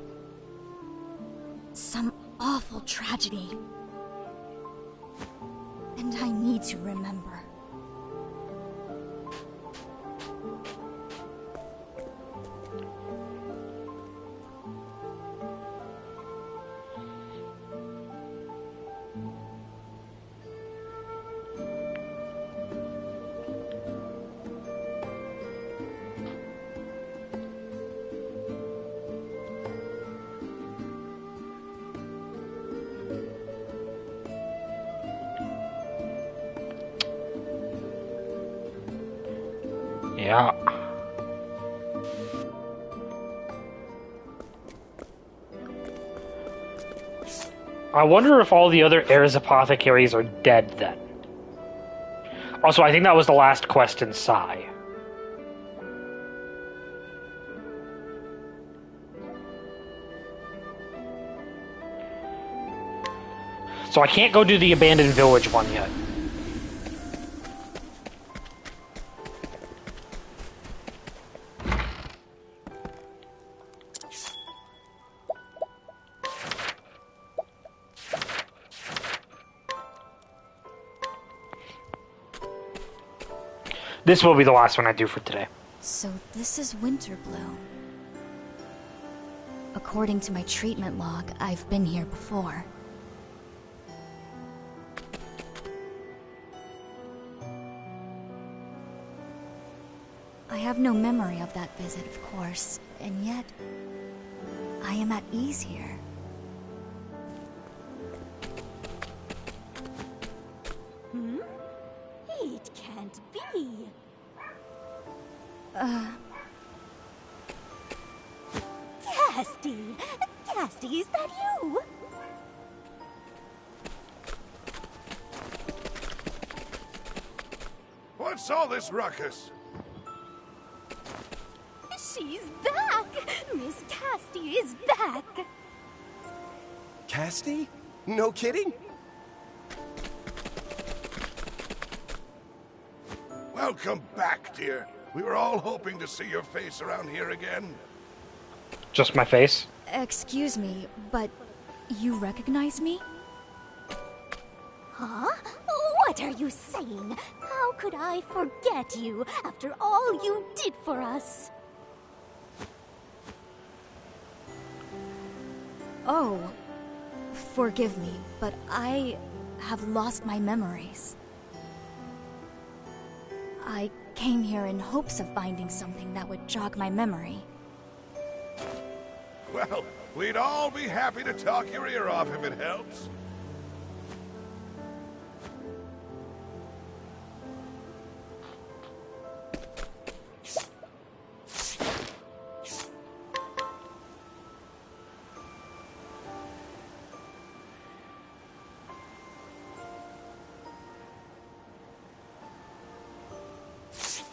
Some awful tragedy. And I need to remember. Yeah. I wonder if all the other heirs apothecaries are dead then. Also, I think that was the last quest in Psy. So I can't go do the abandoned village one yet. This will be the last one I do for today. So this is Winterbloom. According to my treatment log, I've been here before. I have no memory of that visit, of course, and yet I am at ease here. Hmm? It can't be. Casty! Casty, is that you? What's all this ruckus? She's back! Miss Casty is back! Casty? No kidding? Welcome back, dear. We were all hoping to see your face around here again. Just my face? Excuse me, but you recognize me? Huh? What are you saying? How could I forget you after all you did for us? Oh, forgive me, but I have lost my memories. I came here in hopes of finding something that would jog my memory. Well, we'd all be happy to talk your ear off if it helps.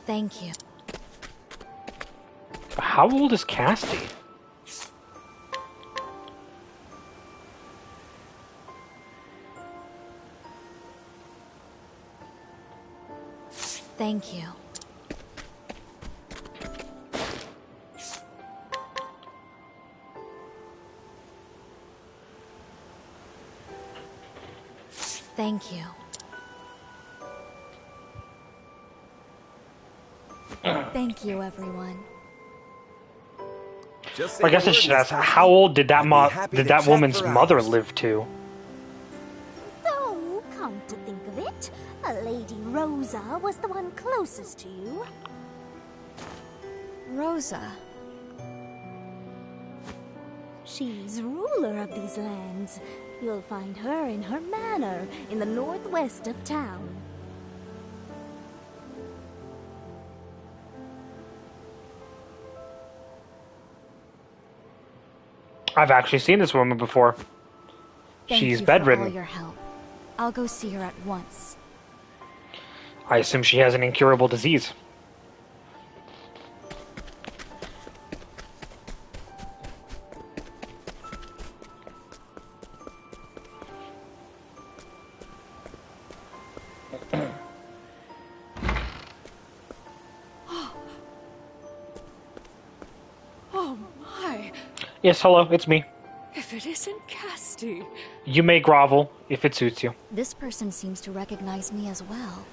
Thank you. How old is Casty? Thank you. Thank you. Thank you, everyone. I guess I should ask, how old did that woman's mother live to? Though, come to think of it, Lady Rosa was the one closest to you. Rosa? She's ruler of these lands. You'll find her in her manor in the northwest of town. I've actually seen this woman before. She's bedridden. Thank you for all your help. I'll go see her at once. I assume she has an incurable disease. Yes, hello, it's me. If it isn't Casti. You may grovel, if it suits you. This person seems to recognize me as well.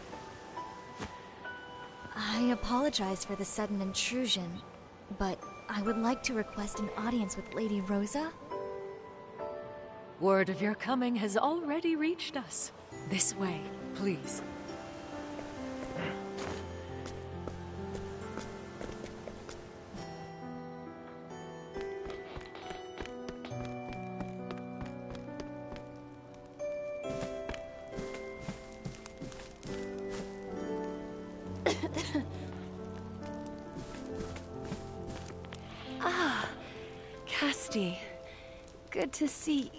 I apologize for the sudden intrusion, but I would like to request an audience with Lady Rosa. Word of your coming has already reached us. This way, please. Ah, Casti. Good to see.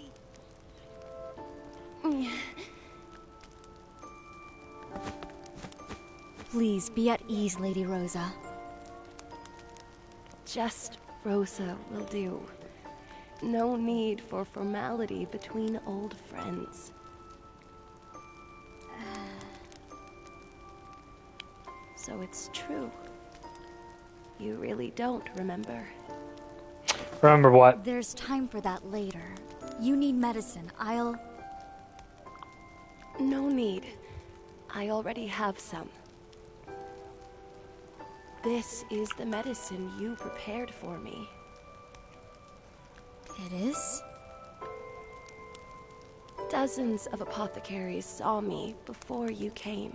Please be at ease, Lady Rosa. Just Rosa will do. No need for formality between old friends. So it's true. You really don't remember. Remember what? There's time for that later. You need medicine. No need. I already have some. This is the medicine you prepared for me. It is? Dozens of apothecaries saw me before you came.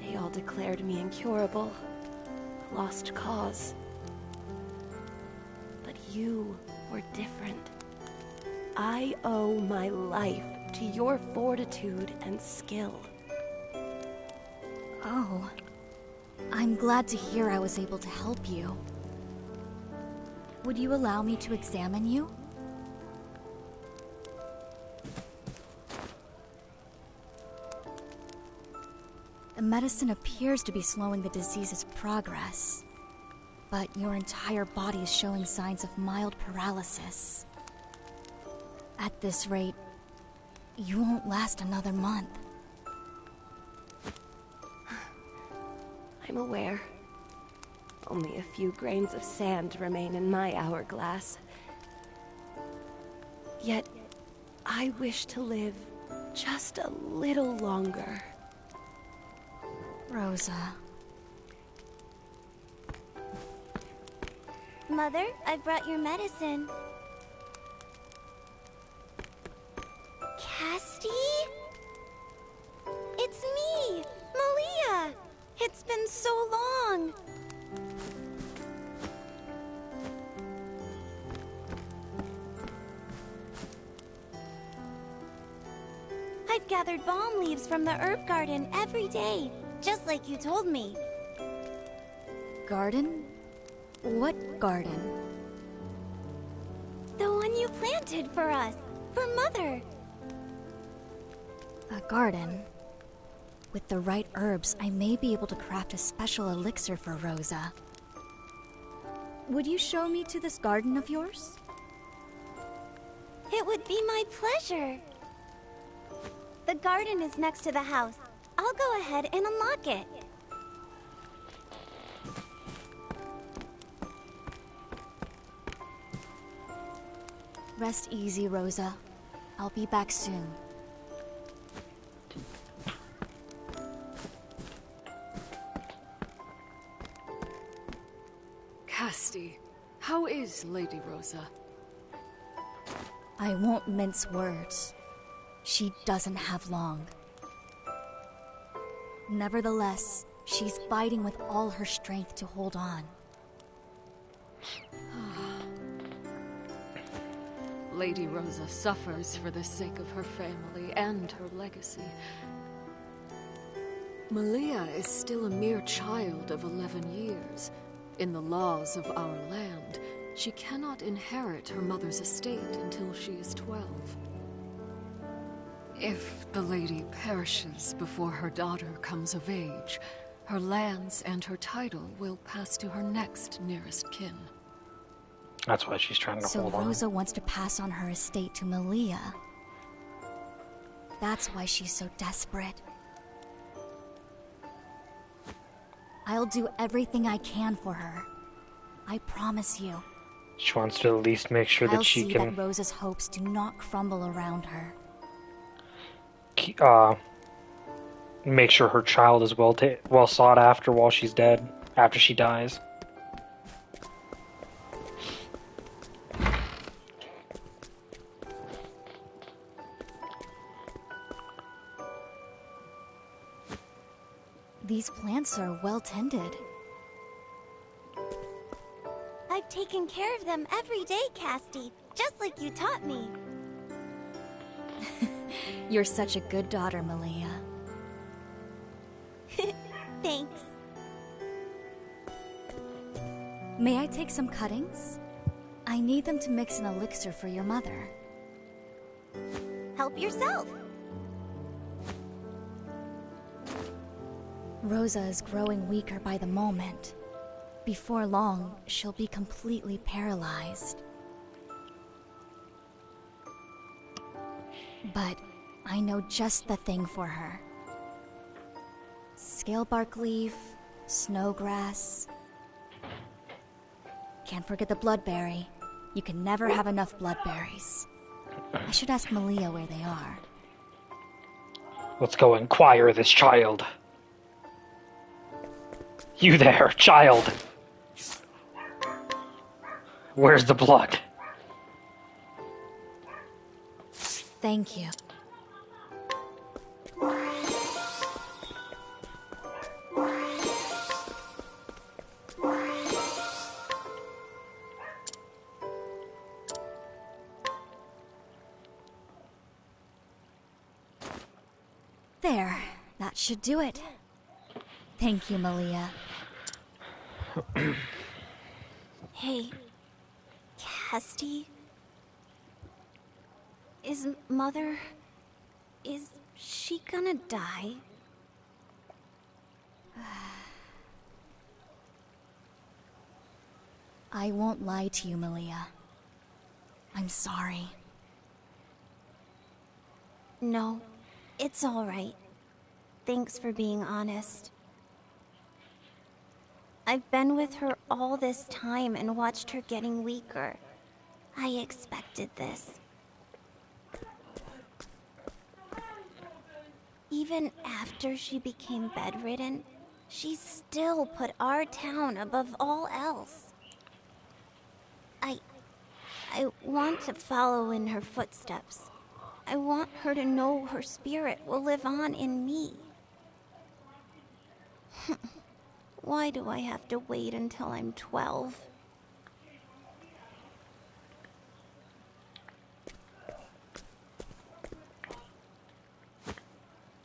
They all declared me incurable, lost cause. But you were different. I owe my life to your fortitude and skill. Oh. I'm glad to hear I was able to help you. Would you allow me to examine you? The medicine appears to be slowing the disease's progress, but your entire body is showing signs of mild paralysis. At this rate, you won't last another month. I'm aware. Only a few grains of sand remain in my hourglass. Yet, I wish to live just a little longer. Rosa. Mother, I brought your medicine. Casti? It's me, Malia! It's been so long! I've gathered balm leaves from the herb garden every day, just like you told me. Garden? What garden? The one you planted for us, for Mother. A garden? With the right herbs, I may be able to craft a special elixir for Rosa. Would you show me to this garden of yours? It would be my pleasure. The garden is next to the house. I'll go ahead and unlock it. Rest easy, Rosa. I'll be back soon. Casti, how is Lady Rosa? I won't mince words. She doesn't have long. Nevertheless, she's fighting with all her strength to hold on. Lady Rosa suffers for the sake of her family and her legacy. Malia is still a mere child of 11 years. In the laws of our land, she cannot inherit her mother's estate until she is 12. If the lady perishes before her daughter comes of age, her lands and her title will pass to her next nearest kin. That's why she's trying to hold on. So Rosa wants to pass on her estate to Malia. That's why she's so desperate. I'll do everything I can for her. I promise you. She wants to at least make sure I'll that she see can that Rosa's hopes do not crumble around her. make sure her child is well sought after while she's dead, after she dies. These plants are well tended. I've taken care of them every day, Casty, just like you taught me. You're such a good daughter, Malia. Thanks. May I take some cuttings? I need them to mix an elixir for your mother. Help yourself. Rosa is growing weaker by the moment. Before long, she'll be completely paralyzed. But I know just the thing for her. Scalebark leaf, snowgrass. Can't forget the bloodberry. You can never have enough bloodberries. I should ask Malia where they are. Let's go inquire this child. You there, child. Where's the blood? Thank you. There, that should do it. Thank you, Malia. Hey, Casty? Is Mother... is she gonna die? I won't lie to you, Malia. I'm sorry. No, it's all right. Thanks for being honest. I've been with her all this time and watched her getting weaker. I expected this. Even after she became bedridden, she still put our town above all else. I want to follow in her footsteps. I want her to know her spirit will live on in me. Why do I have to wait until I'm 12?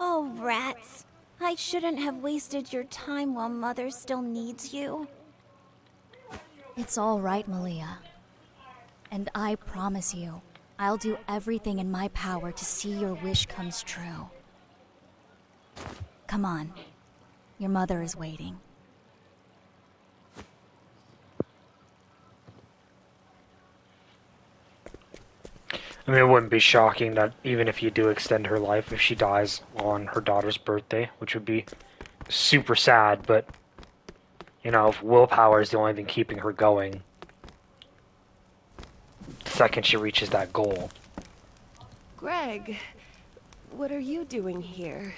Oh, rats. I shouldn't have wasted your time while Mother still needs you. It's all right, Malia. And I promise you, I'll do everything in my power to see your wish comes true. Come on. Your mother is waiting. I mean, it wouldn't be shocking that even if you do extend her life, if she dies on her daughter's birthday, which would be super sad, but, you know, if willpower is the only thing keeping her going, the second she reaches that goal. Greg, what are you doing here?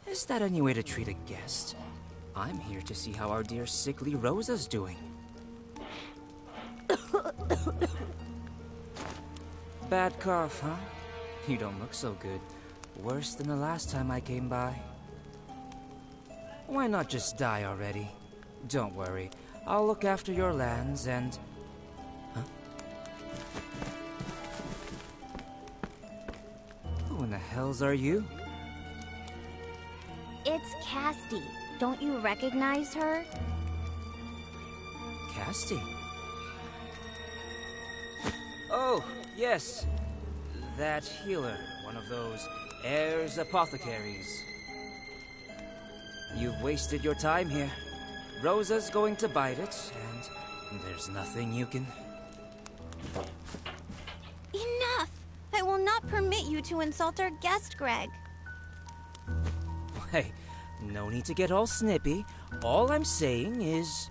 Is that any way to treat a guest? I'm here to see how our dear sickly Rosa's doing. Bad cough, huh? You don't look so good. Worse than the last time I came by. Why not just die already? Don't worry. I'll look after your lands and... Huh? Who in the hells are you? It's Casty. Don't you recognize her? Casty? Oh, yes. That healer. One of those heirs apothecaries. You've wasted your time here. Rosa's going to bite it, and there's nothing you can... Enough! I will not permit you to insult our guest, Greg. Hey, no need to get all snippy. All I'm saying is...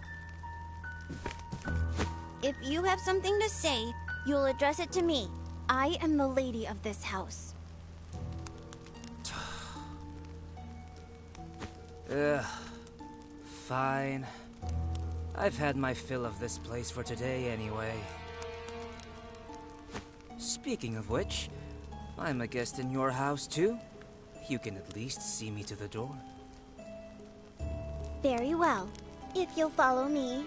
If you have something to say, you'll address it to me. I am the lady of this house. Ugh. Fine. I've had my fill of this place for today anyway. Speaking of which, I'm a guest in your house too. You can at least see me to the door. Very well. If you'll follow me.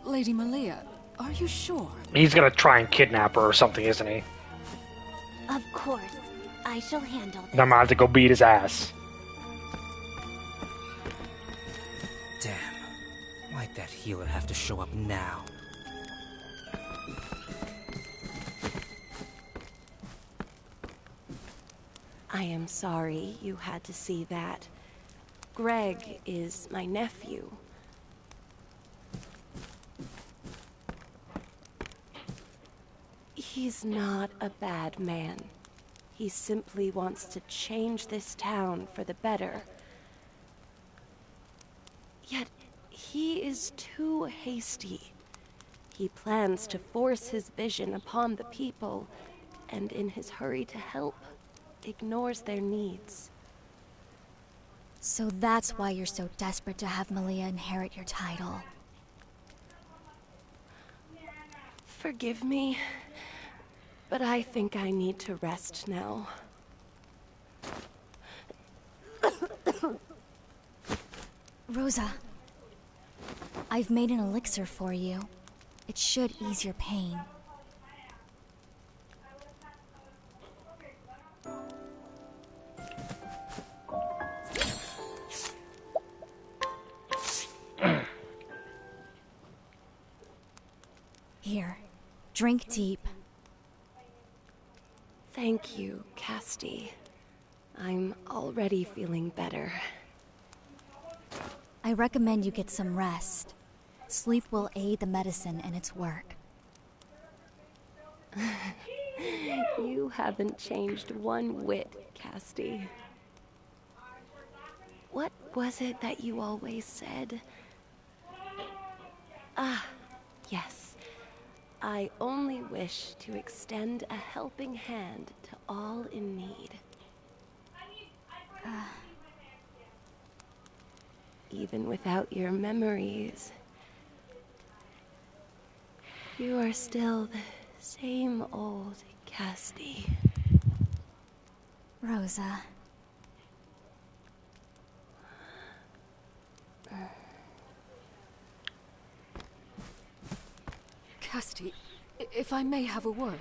Lady Malia, are you sure? He's gonna try and kidnap her or something, isn't he? Of course. I shall handle this. Then I'm gonna have to go beat his ass. Damn. Why'd that healer have to show up now? I am sorry you had to see that. Greg is my nephew. He's not a bad man. He simply wants to change this town for the better. Yet, he is too hasty. He plans to force his vision upon the people, and in his hurry to help, ignores their needs. So that's why you're so desperate to have Malia inherit your title. Forgive me, but I think I need to rest now. Rosa, I've made an elixir for you. It should ease your pain. Here, drink deep. Thank you, Casti. I'm already feeling better. I recommend you get some rest. Sleep will aid the medicine in its work. You haven't changed one whit, Casti. What was it that you always said? Ah, yes. I only wish to extend a helping hand to all in need. Even without your memories, you are still the same old Casti. Rosa. Casti, if I may have a word.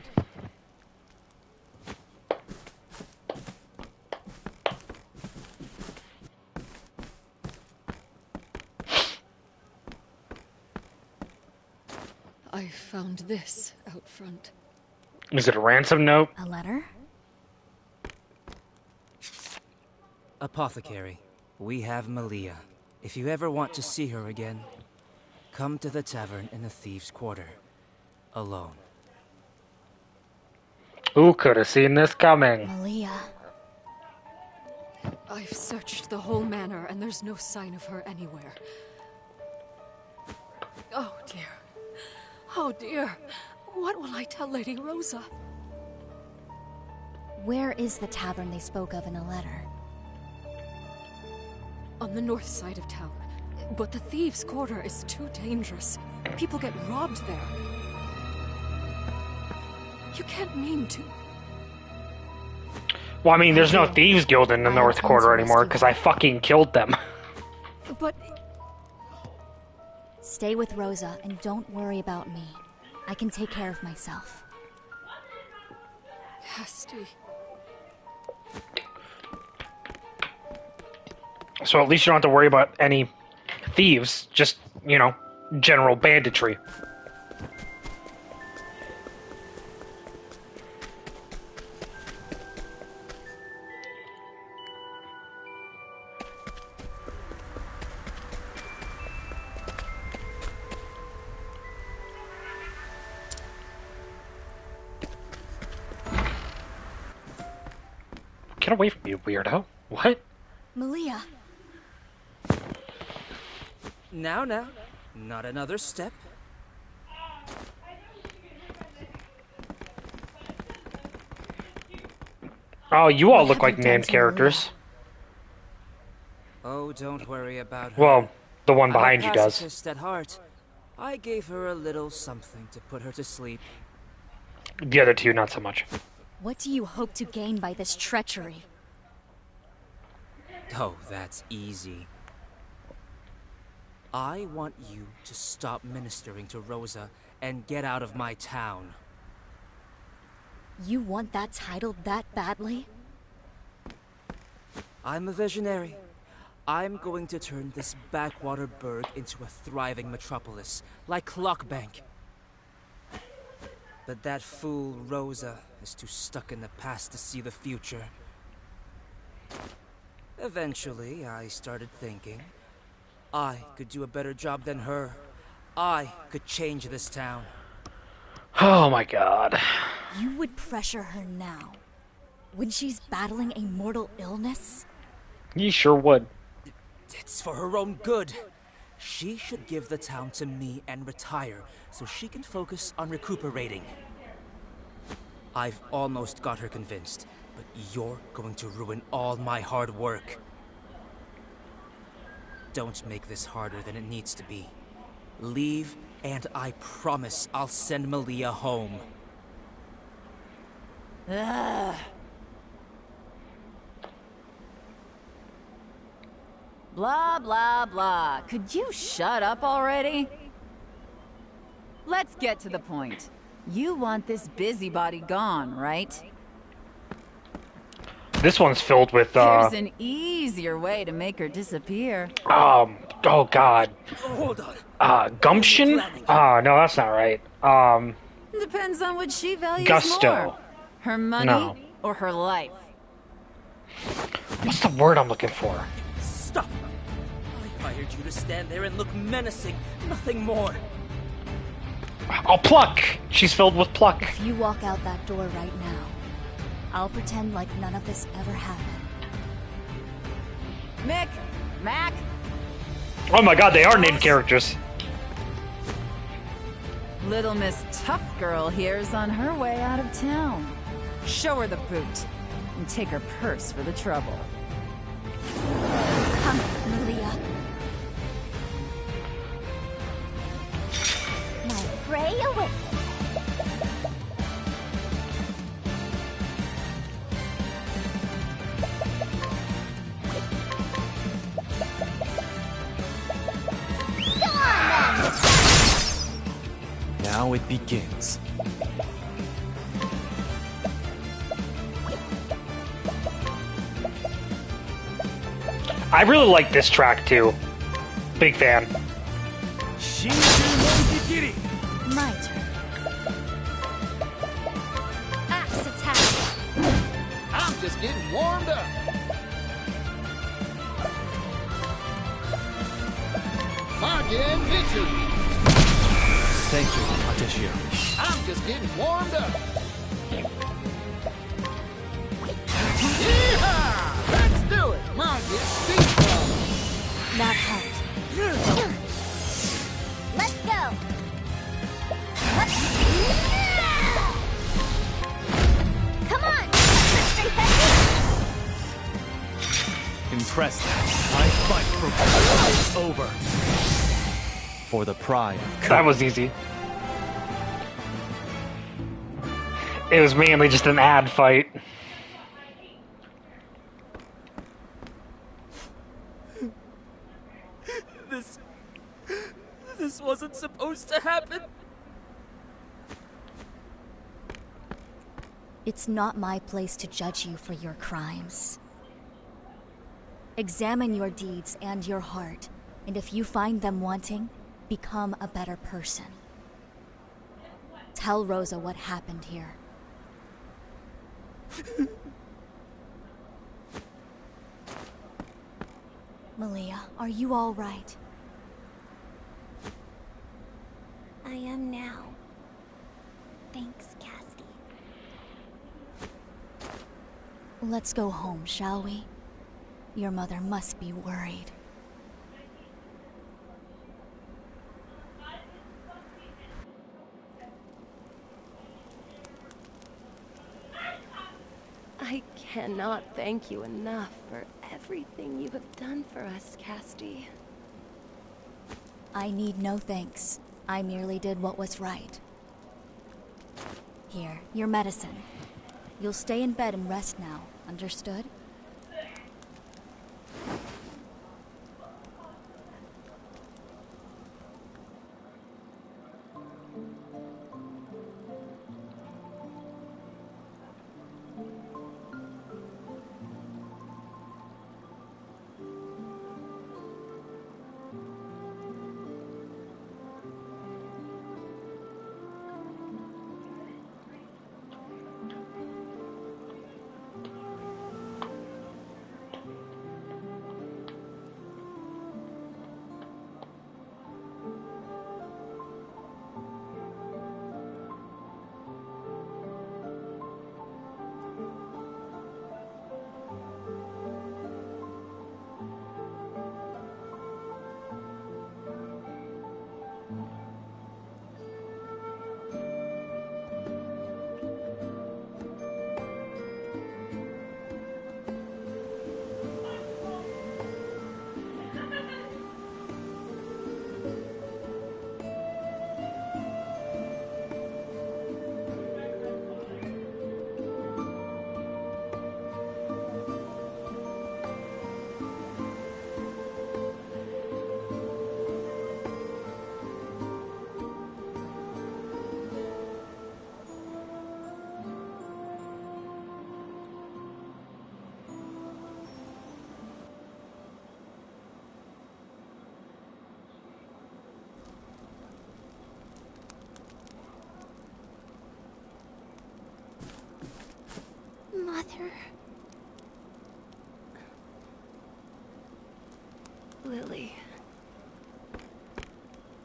I found this out front. Is it a ransom note? A letter? Apothecary, we have Malia. If you ever want to see her again, come to the tavern in the Thieves' Quarter. Alone. Who could have seen this coming? Malia. I've searched the whole manor and there's no sign of her anywhere. Oh dear. Oh dear. What will I tell Lady Rosa? Where is the tavern they spoke of in the letter? On the north side of town. But the Thieves' Quarter is too dangerous. People get robbed there. You can't mean to... Well, I mean, there's no Thieves Guild in the North Quarter anymore, because I fucking killed them. But... Stay with Rosa, and don't worry about me. I can take care of myself. Casti. So at least you don't have to worry about any thieves, just, you know, general banditry. Get away from me, weirdo. What? Malia. Now, Not another step. Oh, you all What look have like you done named to Maria? characters. Oh, don't worry about her. Well, the one I'm behind a you does. pacifist at heart. I gave her a little something to put her to sleep. The other two, not so much. What do you hope to gain by this treachery? Oh, that's easy. I want you to stop ministering to Rosa and get out of my town. You want that title that badly? I'm a visionary. I'm going to turn this backwater burg into a thriving metropolis, like Clockbank. But that fool Rosa is too stuck in the past to see the future. Eventually, I started thinking I could do a better job than her. I could change this town. Oh my god. You would pressure her now, when she's battling a mortal illness? You sure would. It's for her own good. She should give the town to me and retire, so she can focus on recuperating. I've almost got her convinced, but you're going to ruin all my hard work. Don't make this harder than it needs to be. Leave, and I promise I'll send Malia home. Ugh. Blah, blah, blah. Could you shut up already? Let's get to the point. You want this busybody gone, right? This one's filled with, There's an easier way to make her disappear. oh god. Hold on. Gumption? No, that's not right. Depends on what she values Gusto. more. Her money No. or her life. What's the word I'm looking for? Stop! I hired you to stand there and look menacing, nothing more. Oh, pluck! She's filled with pluck. If you walk out that door right now, I'll pretend like none of this ever happened. Mick! Mac! Oh my god, they are named characters. Little Miss Tough Girl here's on her way out of town. Show her the boot, and take her purse for the trouble. Come, Malia. My prey awakens. Now it begins. I really like this track too. Big fan. My turn. Axe attack. I'm just getting warmed up. Again, victory. Thank you, Ateshio. I'm just getting warmed up. Yeehaw! Let's do it. Come on, get speed bump. That helped. Let's go. Come on. Impressed. My fight for glory is over. For the pride. That was easy. It was mainly just an ad fight. This wasn't supposed to happen. It's not my place to judge you for your crimes. Examine your deeds and your heart, and if you find them wanting, become a better person. Tell Rosa what happened here. Malia, are you all right? I am now. Thanks, Casty. Let's go home, shall we? Your mother must be worried. cannot thank you enough for everything you have done for us, Casti. I need no thanks. I merely did what was right. Here, your medicine. You'll stay in bed and rest now, understood? Mother. Lily.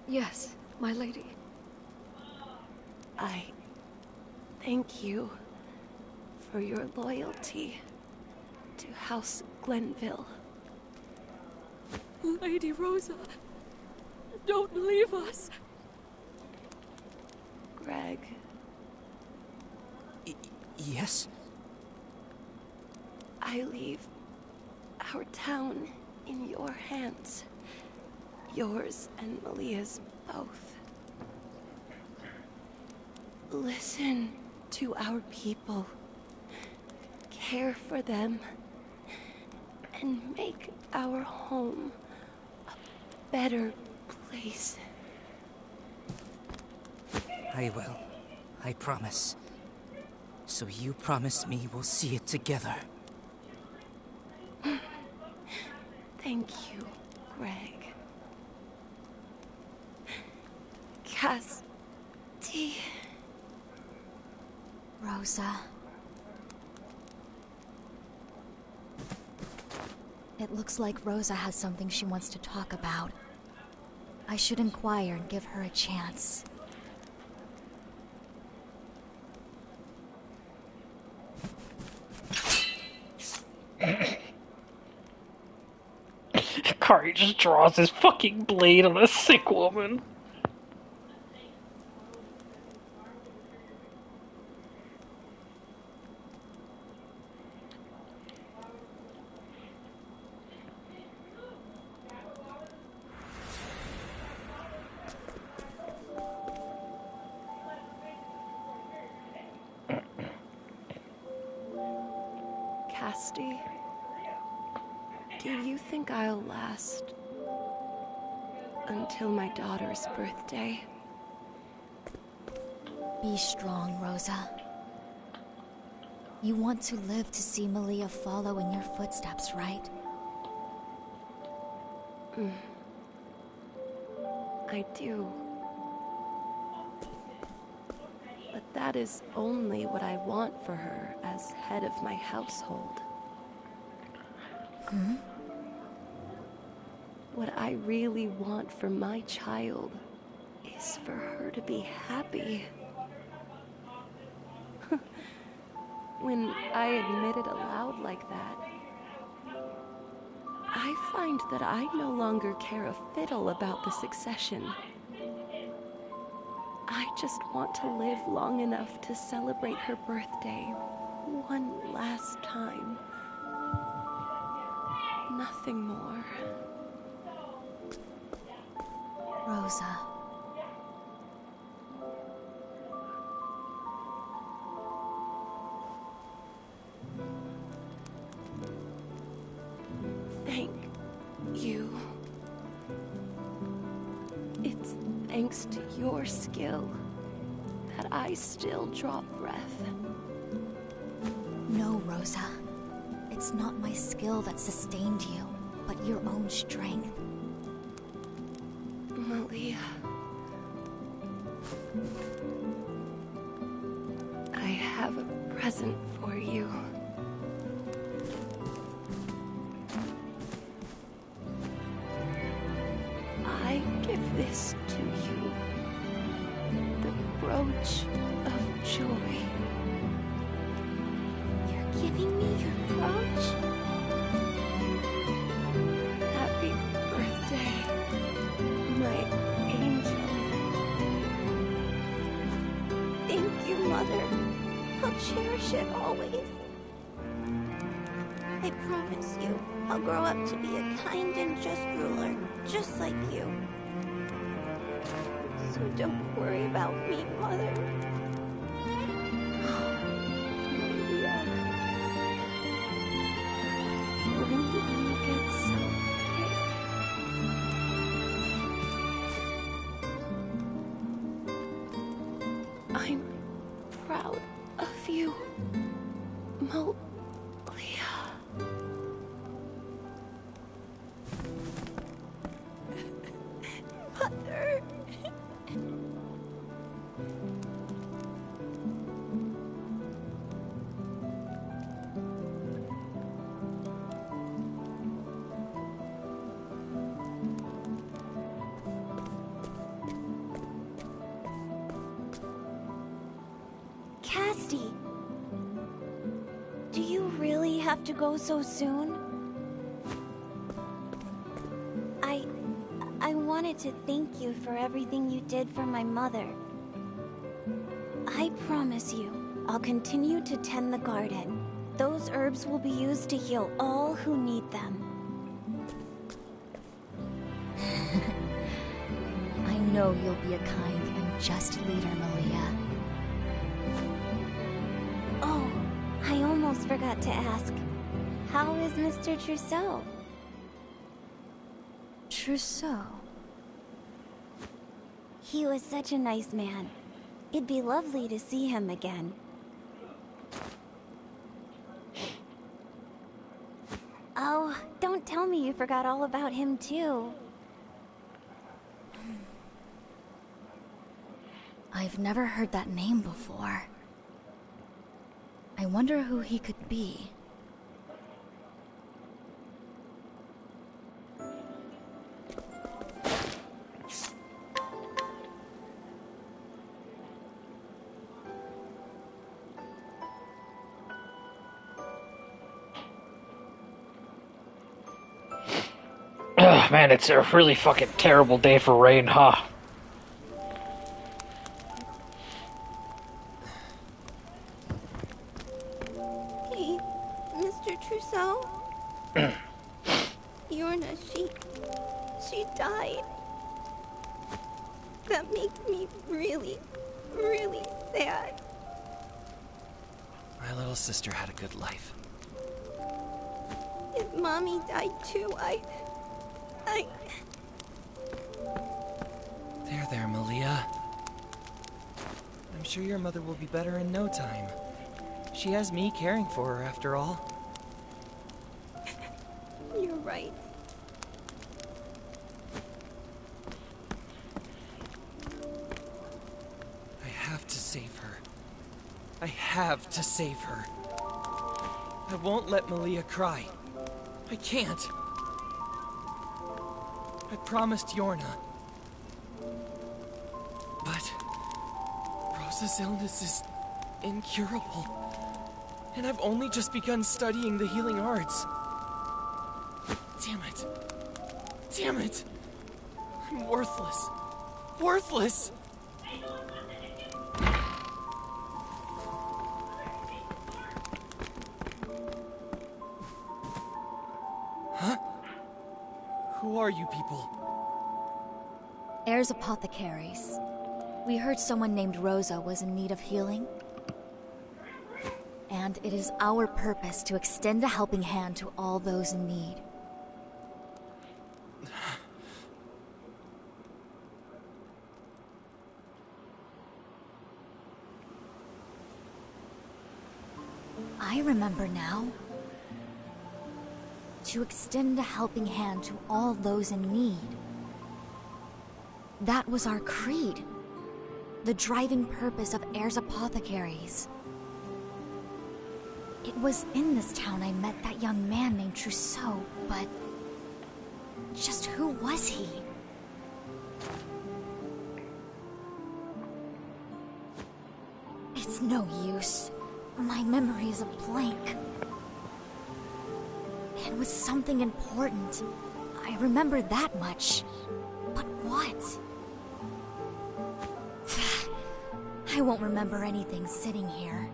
Yes, my lady. I thank you for your loyalty to House Glenville. Lady Rosa, don't leave us. Greg. Yes? I leave our town in your hands. Yours and Malia's both. Listen to our people. Care for them. And make our home a better place. I will. I promise. So you promise me we'll see it together. Thank you, Greg. Casti. Rosa. It looks like Rosa has something she wants to talk about. I should inquire and give her a chance. Kari just draws his fucking blade on a sick woman. Casti, do you think I'll last until my daughter's birthday? Be strong, Rosa. You want to live to see Malia follow in your footsteps, right? I do. But that is only what I want for her as head of my household. What I really want for my child is for her to be happy. When I admit it aloud like that, I find that I no longer care a fiddle about the succession. I just want to live long enough to celebrate her birthday one last time. Nothing more. Rosa. Thank you. It's thanks to your skill that I still draw breath. No, Rosa. It's not my skill that sustained you, but your own strength. Malia. I have a present for you. I give this to you. The brooch of joy. You're giving me your brooch? Happy birthday, my angel. Thank you, Mother. I'll cherish it always. I promise you, I'll grow up to be a kind and just ruler, just like you. So don't worry about me, Mother. Malia. When you get so big, I'm proud of you, Malia. Mother. Casty, do you really have to go so soon? I wanted to thank you for everything you did for my mother. I promise you, I'll continue to tend the garden. Those herbs will be used to heal all who need them. I know you'll be a kind and just leader, Malia. Oh, I almost forgot to ask. How is Mr. Trousseau? Trousseau? He was such a nice man. It'd be lovely to see him again. Oh, don't tell me you forgot all about him too. I've never heard that name before. I wonder who he could be. Ugh, man, it's a really fucking terrible day for rain, huh? Hey, Mr. Trousseau? Yorna, she died. That makes me really, really sad. My little sister had a good life. If Mommy died too, I... There, Malia. I'm sure your mother will be better in no time. She has me caring for her, after all. You're right. I have to save her. I have to save her. I won't let Malia cry. I can't. I promised Yorna. But Rosa's illness is incurable. And I've only just begun studying the healing arts. Damn it. Damn it. I'm worthless. Worthless! Who are you people? Heirs Apothecaries. We heard someone named Rosa was in need of healing. And it is our purpose to extend a helping hand to all those in need. I remember now. To extend a helping hand to all those in need. That was our creed. The driving purpose of Heirs Apothecaries. It was in this town I met that young man named Trousseau, but... just who was he? It's no use. My memory is a blank. It was something important. I remember that much. But what? I won't remember anything sitting here.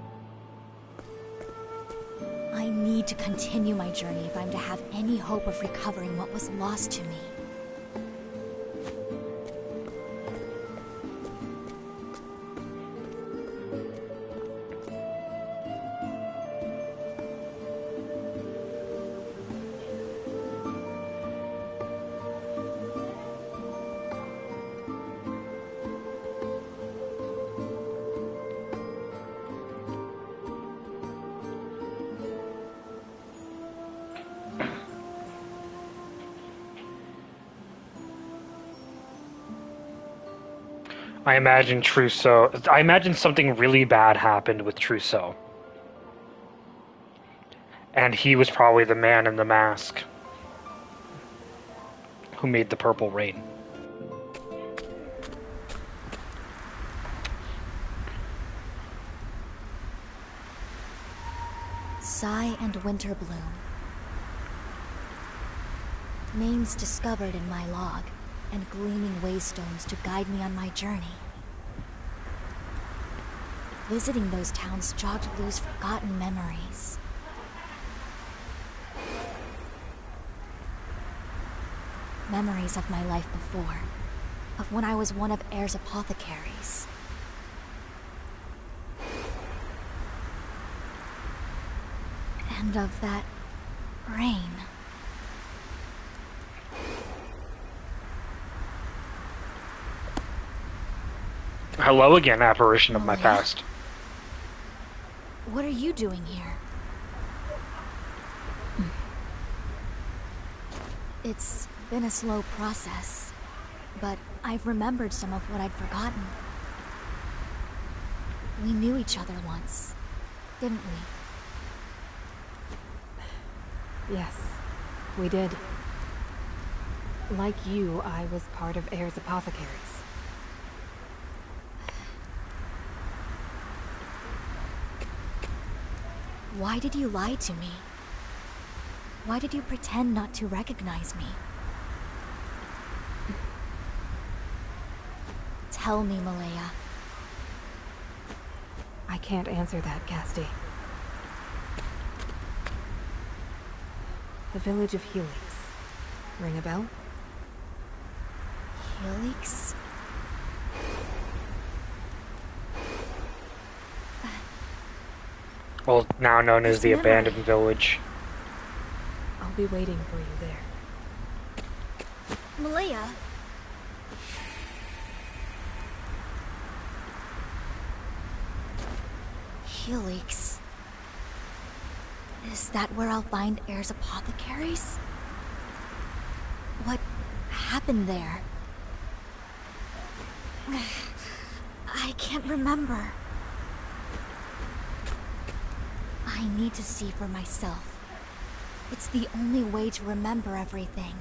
I need to continue my journey if I'm to have any hope of recovering what was lost to me. I imagine Trousseau... I imagine something really bad happened with Trousseau. And he was probably the man in the mask who made the purple rain. Sigh and Winterbloom. Names discovered in my log, and gleaming waystones to guide me on my journey. Visiting those towns jogged loose forgotten memories. Memories of my life before, of when I was one of Heirs Apothecaries. And of that rain. Hello again, apparition of my past. What are you doing here? It's been a slow process, but I've remembered some of what I'd forgotten. We knew each other once, didn't we? Yes, we did. Like you, I was part of Heirs Apothecaries. Why did you lie to me? Why did you pretend not to recognize me? Tell me, Malaya. I can't answer that, Casti. The village of Helix. Ring a bell? Helix? Well, now known as the Abandoned Village. I'll be waiting for you there. Malaya. Helix. Is that where I'll find Heirs Apothecaries? What happened there? I can't remember. I need to see for myself. It's the only way to remember everything.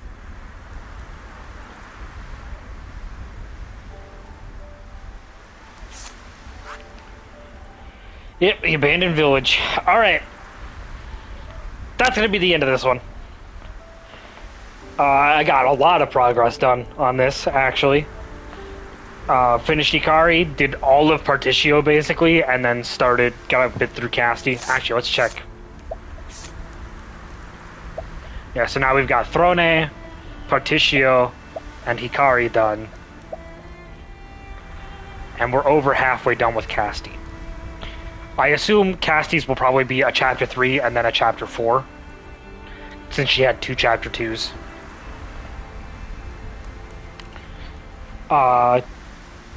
Yep, the Abandoned Village. Alright. That's gonna be the end of this one. I got a lot of progress done on this, actually. Finished Ikari, did all of Particio, basically, and then got a bit through Casti. Actually, let's check. Yeah, so now we've got Throne, Particio and Hikari done. And we're over halfway done with Casti. I assume Casti's will probably be a chapter 3 and then a chapter 4. Since she had 2 chapter 2s.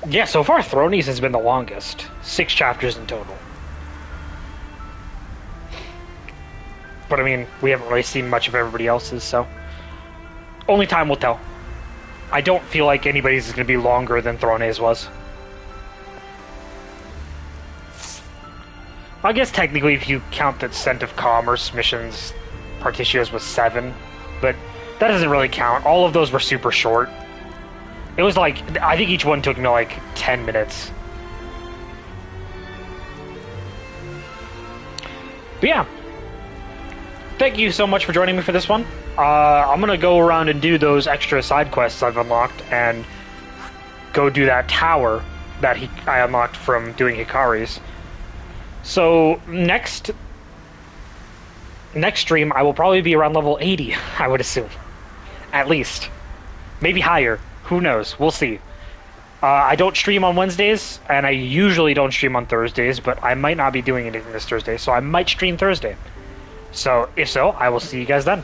Yeah, so far Thronies has been the longest. 6 chapters in total. But I mean, we haven't really seen much of everybody else's, so... Only time will tell. I don't feel like anybody's is going to be longer than Thrones was. I guess technically if you count the Scent of Commerce missions, Particio's was 7, but that doesn't really count. All of those were super short. It was like, I think each one took me like 10 minutes. But yeah. Thank you so much for joining me for this one. I'm gonna go around and do those extra side quests I've unlocked and go do that tower that I unlocked from doing Hikari's. So next stream I will probably be around level 80, I would assume. At least. Maybe higher. Who knows? We'll see. I don't stream on Wednesdays, and I usually don't stream on Thursdays, but I might not be doing anything this Thursday, so I might stream Thursday. So, if so, I will see you guys then.